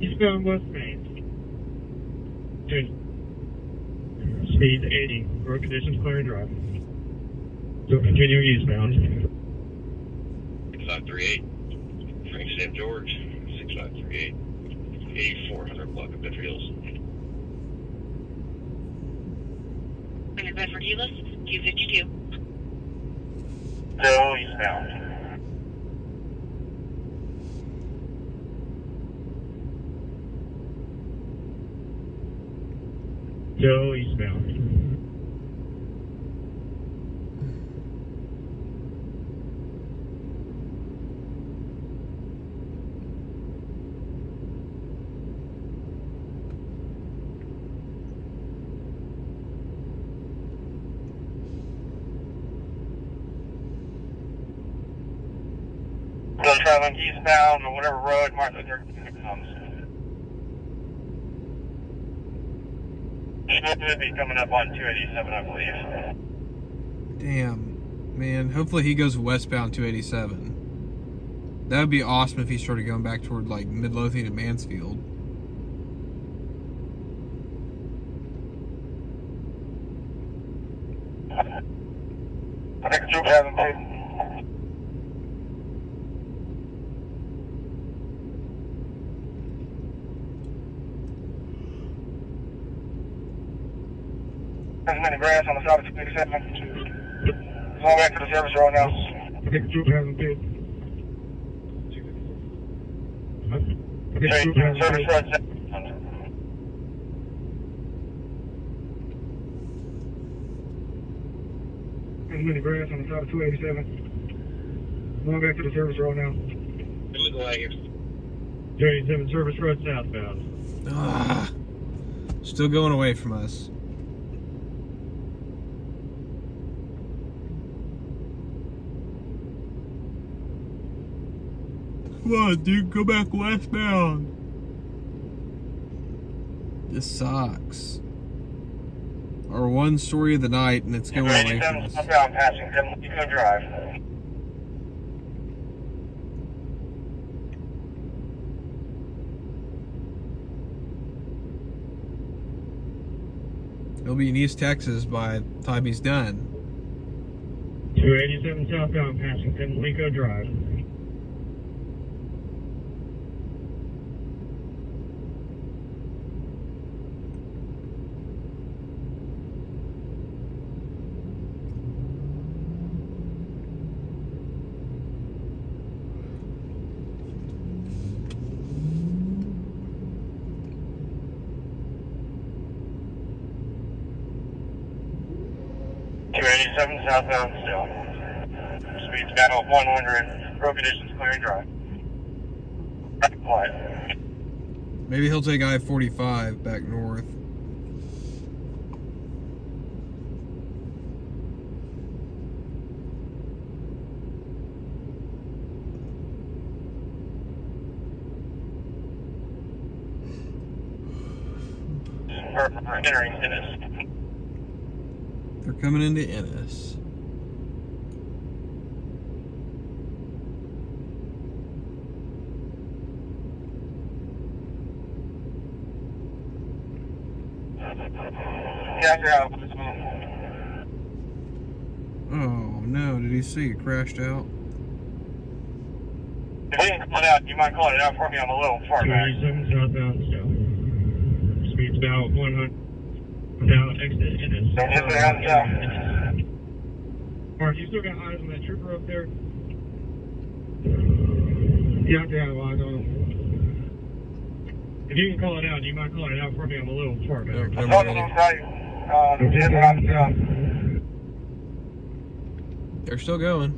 Eastbound West Main. Speed 80. Road conditions clear and dry. So continue eastbound. 538. Frank St. George. 6538, 8400 block of Bedford Hills. And Bedford Hills, 252. Still eastbound. Joe eastbound. Still traveling eastbound on whatever road Martin Luther comes. Should be coming up on 287, I believe. Damn, man. Hopefully he goes westbound 287. That would be awesome if he started going back toward like Midlothian and Mansfield. I think the troop hasn't paid. There's many grass on the side of 287. Going back to the service road now. I think the troop hasn't paid. Service road. There's many grass on the side of 287. Going back to the service road now. Who's the light here? 287 service road southbound. Still going away from us. Come on, dude, go back westbound. This sucks. Our one story of the night, and it's going away from us. Southbound passing Eco Drive. He'll be in East Texas by the time he's done. 287 southbound passing Eco Drive. Southbound still. Speed's battle of 100. Road conditions clear and dry. Quiet. Maybe he'll take I-45 back north. We're entering Ennis. They're coming into Ennis. Oh no, did he see it crashed out? If we didn't call it out, you might call it out for me. I'm a little far back. 287 southbound still. Speed's about 100. Down exit Ennis. Mark, you still got eyes on that trooper up there? Yeah, I have eyes on him. If you can call it out, you might call it out for me. I'm a little far back. They're still going.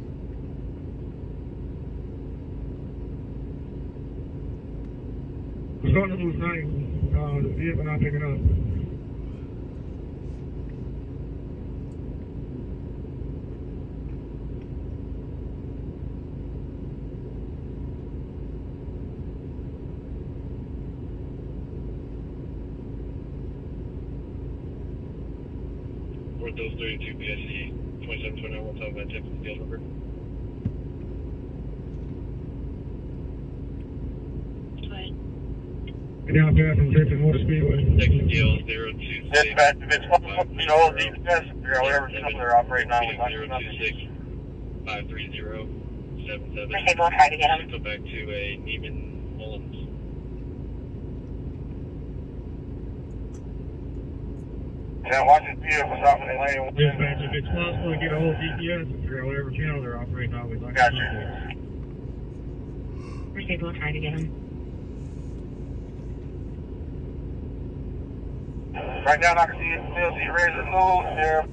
It's going to lose night. The vehicle not picking up. Those 32 PSC 2729 1 South Van Texas Deal Number. Down passing Texas Motor Speedway. Texas Deal 026. Dispatch, if it's DFS, or whatever channel they're operating on, we 026 530 77. Okay, go ahead again. Go back to a Neiman Mullins. Yeah, watch this vehicle stopping in lane 1. Dispatch, if it's possible to get a hold of DPS and figure out whatever channel they're operating on, we'd like to contact. First people will try to get him. Right now, I can see it still. See ready to move. There.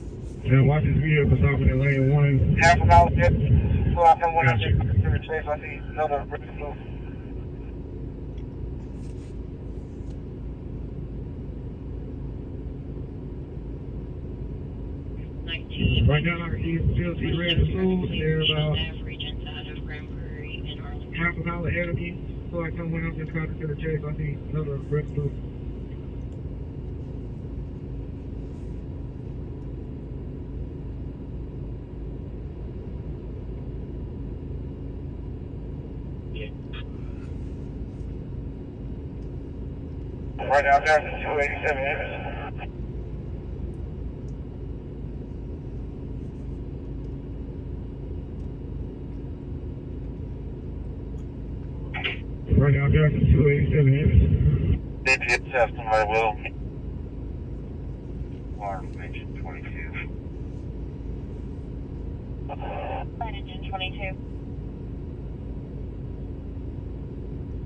Yeah, watch this vehicle stopping in lane 1. Half an hour yet. So I come when I get to the chase. I see another ready to move. Right now, I can see it still. See ready to move. They're about half an hour ahead of you. So I come when I'm just trying to the chase. I see another red blue. Right now, there's a 287 inches. Right now, there's a 287 inches. DPS have somebody will. Information 22. Engine 22.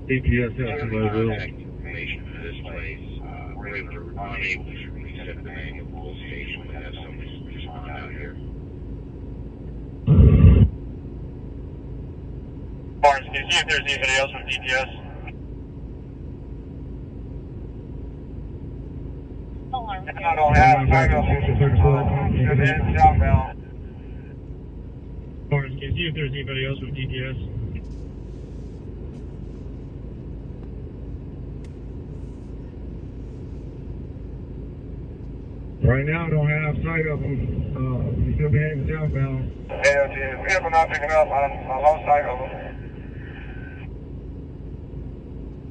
DPS has somebody will. Information for this place. We're unable to reset the manual police station. We have somebody respond out here. Barnes, can you see if there's anybody else from DPS? I don't have southbound. Barnes, can you see if there's anybody else with DPS? Right now, I don't have sight of them. He's still behaving southbound. Yeah, if I'm not picking up, I lost sight of them.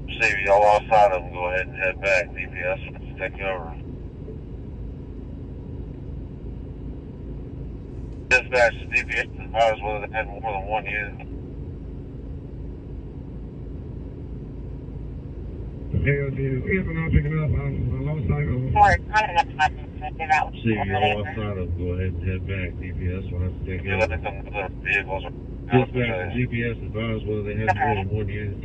See if y'all lost sight of them, go ahead and head back. DPS will take over. Dispatch to DPS advised whether they had more than one unit. If I'm not picking up, I lost sight of them. See if y'all lost sight of them, go ahead and head back. DPS will have to take Yeah, over. let some other vehicles. Dispatch to GPS advised whether they had more than one unit.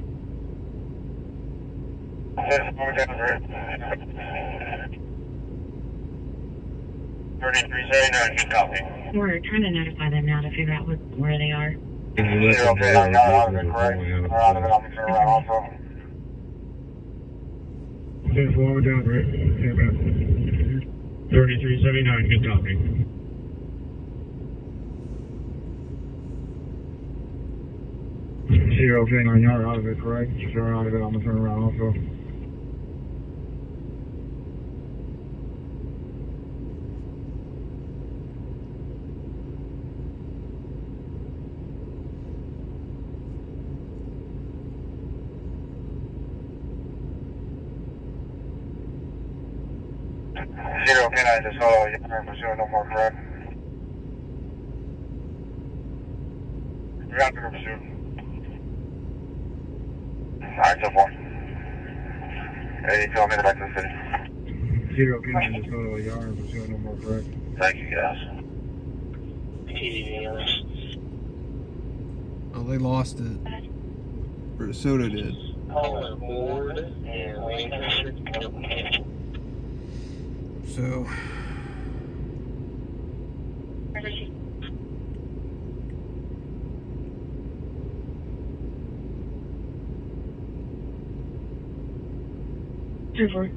3379, good copy. We're trying to notify them now to figure out where they are. Can you let them know I'm our going vehicles are going out around of it, the I'll be turning around also. 10-4 down, right? 3379, good copy. Zero, okay, 9 yard out of it, correct? If you're out of it, I'm gonna turn around also. Zero, can I just hold on? You're pursuing no more, correct? You're out to pursue. Alright, so far. 80 kilometers back to the city. Zero, can I just hold on? Y'all aren't pursuing no more, correct? Thank you, guys. Oh, they lost it. Or DeSoto did. Calling board and Lancaster. So, Super.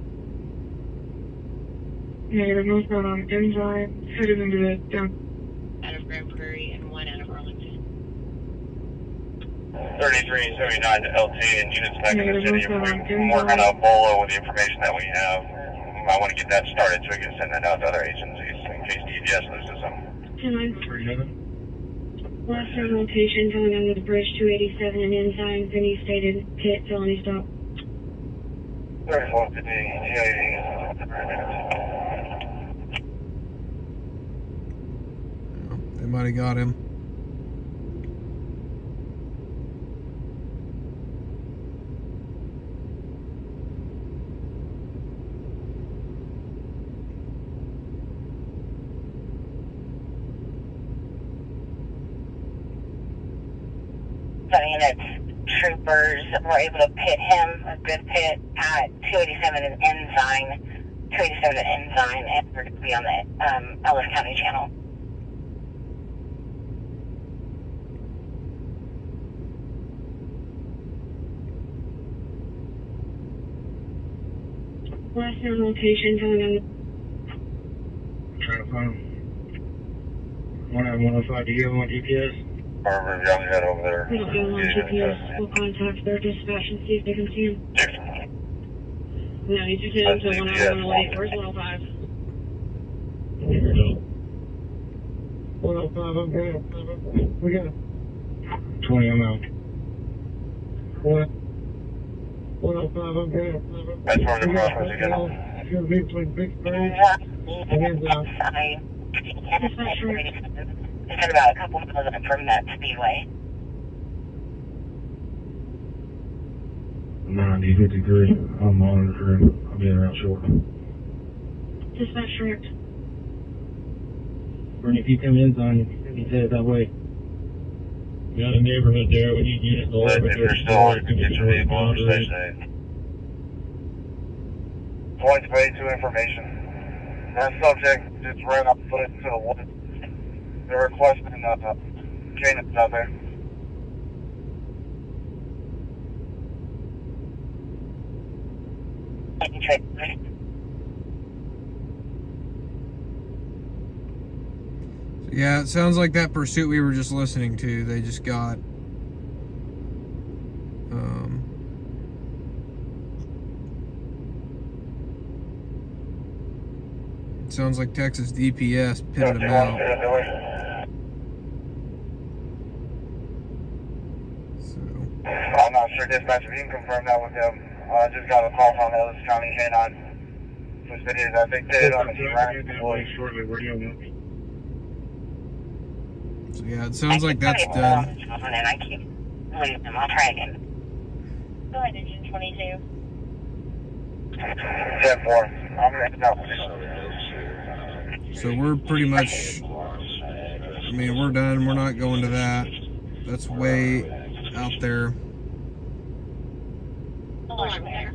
Negative northbound on Enzyme, headed into the down. Out of Grand Prairie and one out of Arlington. 3379 to LT and units back in the city. We're working on Bolo with the information that we have. I want to get that started so we can send that out to other agencies in case DPS loses them. Last known location coming under the bridge 287 and Enzyme, Penny stated pit felony stop. 3450, they might have got him. 10 units, troopers were able to pit him, a good pit, at 287 and Ensign, 287 and Ensign, and we're going to be on the Ellis County channel. Last known location coming out. Trying to find 105. Do you have him on GPS? We're young head over there. We don't have him on GPS. We'll contact their dispatch and see if they can see him. No, he's just heading to 108. Where's 105? Here we go. 105, I'm good. We got 20, I'm out. 105, I'm good. That's where the process again. It's going to be between Big Spring and Ensign. It's at about a couple of miles from that speedway. 90-53. I'm monitoring. I'll be around shortly. Dispatch direct. Bernie, if you come in on, you say it that way. We got a neighborhood there. We need units all over. If you're still on, get your vehicle on the station. Points paid to information. That subject just ran up foot into the woods. They're requesting Janet's out there. Yeah, it sounds like that pursuit we were just listening to, they just got it sounds like Texas DPS pitted them out. I'm not sure dispatch if you can confirm that with them. I just got a call from Ellis County K9. Which it is, I think they did on the right. Shortly, where do you want? So yeah, it sounds like that's done. And I keep losing them. I'll try again. Go ahead, engine 22. 10-4. I'm going to head out. So we're pretty much, I mean, we're done. We're not going to that. That's way out there. Alarm there.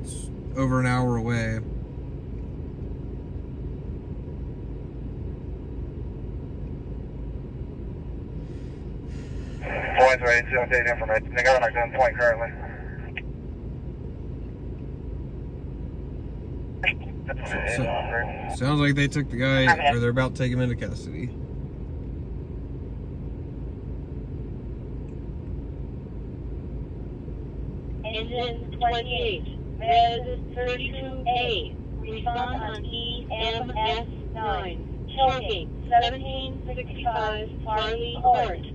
It's over an hour away. Points ready to update information. They got on my gun point currently. So, sounds like they took the guy, or they're about to take him into custody. Engine 28, Red 32A, respond on EMS 9, choking, 1765 Farley Court.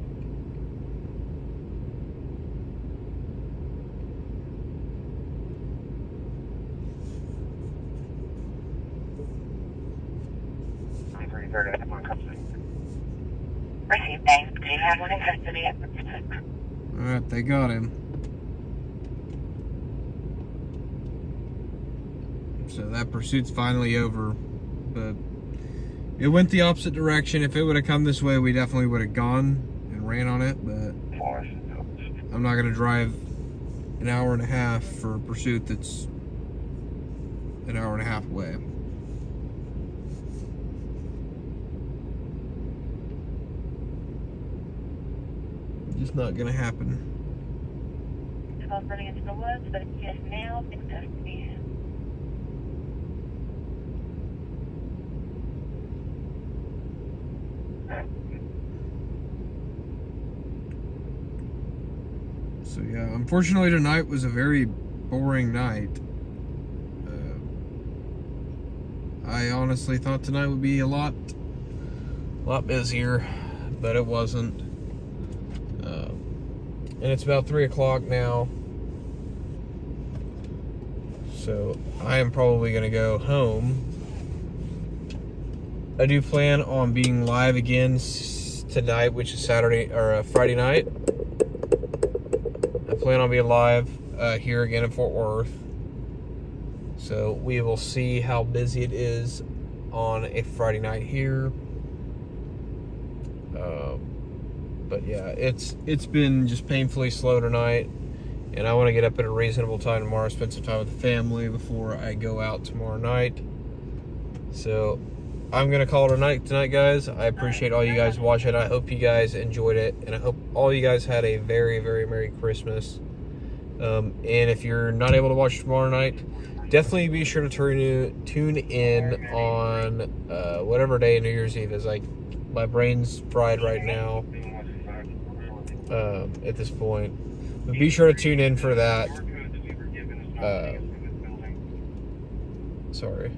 Received, thanks. Do you have one in custody? Alright, they got him. So that pursuit's finally over. But it went the opposite direction. If it would have come this way, we definitely would have gone and ran on it. But I'm not going to drive an hour and a half for a pursuit that's an hour and a half away. Just not gonna happen. I was running into the woods, but it's just now in custody. So yeah, unfortunately tonight was a very boring night. I honestly thought tonight would be a lot busier, but it wasn't. And it's about 3 o'clock now, so I am probably gonna go home. I do plan on being live again tonight, which is Friday night. I plan on being live here again in Fort Worth, so we will see how busy it is on a Friday night here. But yeah, it's been just painfully slow tonight, and I want to get up at a reasonable time tomorrow, spend some time with the family before I go out tomorrow night. So I'm gonna call it a night tonight, guys. I appreciate all you guys watching. I hope you guys enjoyed it, and I hope all you guys had a very, very Merry Christmas. And if you're not able to watch tomorrow night, definitely be sure to tune in on whatever day New Year's Eve is. Like, my brain's fried right now at this point. But be sure to tune in for that. Sorry.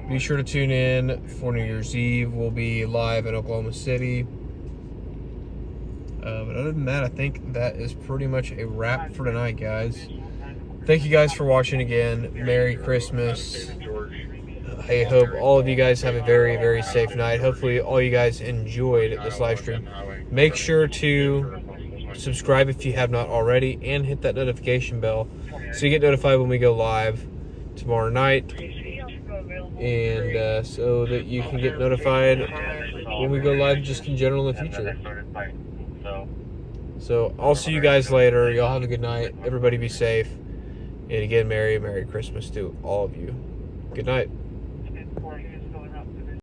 Be sure to tune in for New Year's Eve. We'll be live in Oklahoma City. But other than that, I think that is pretty much a wrap for tonight, guys. Thank you guys for watching again. Merry Christmas. I hope all of you guys have a very, very safe night. Hopefully all you guys enjoyed this live stream. Make sure to subscribe if you have not already, and hit that notification bell so you get notified when we go live tomorrow night, and so that you can get notified when we go live just in general in the future. So I'll see you guys later. Y'all have a good night. Everybody be safe. And again, Merry Christmas to all of you. Good night.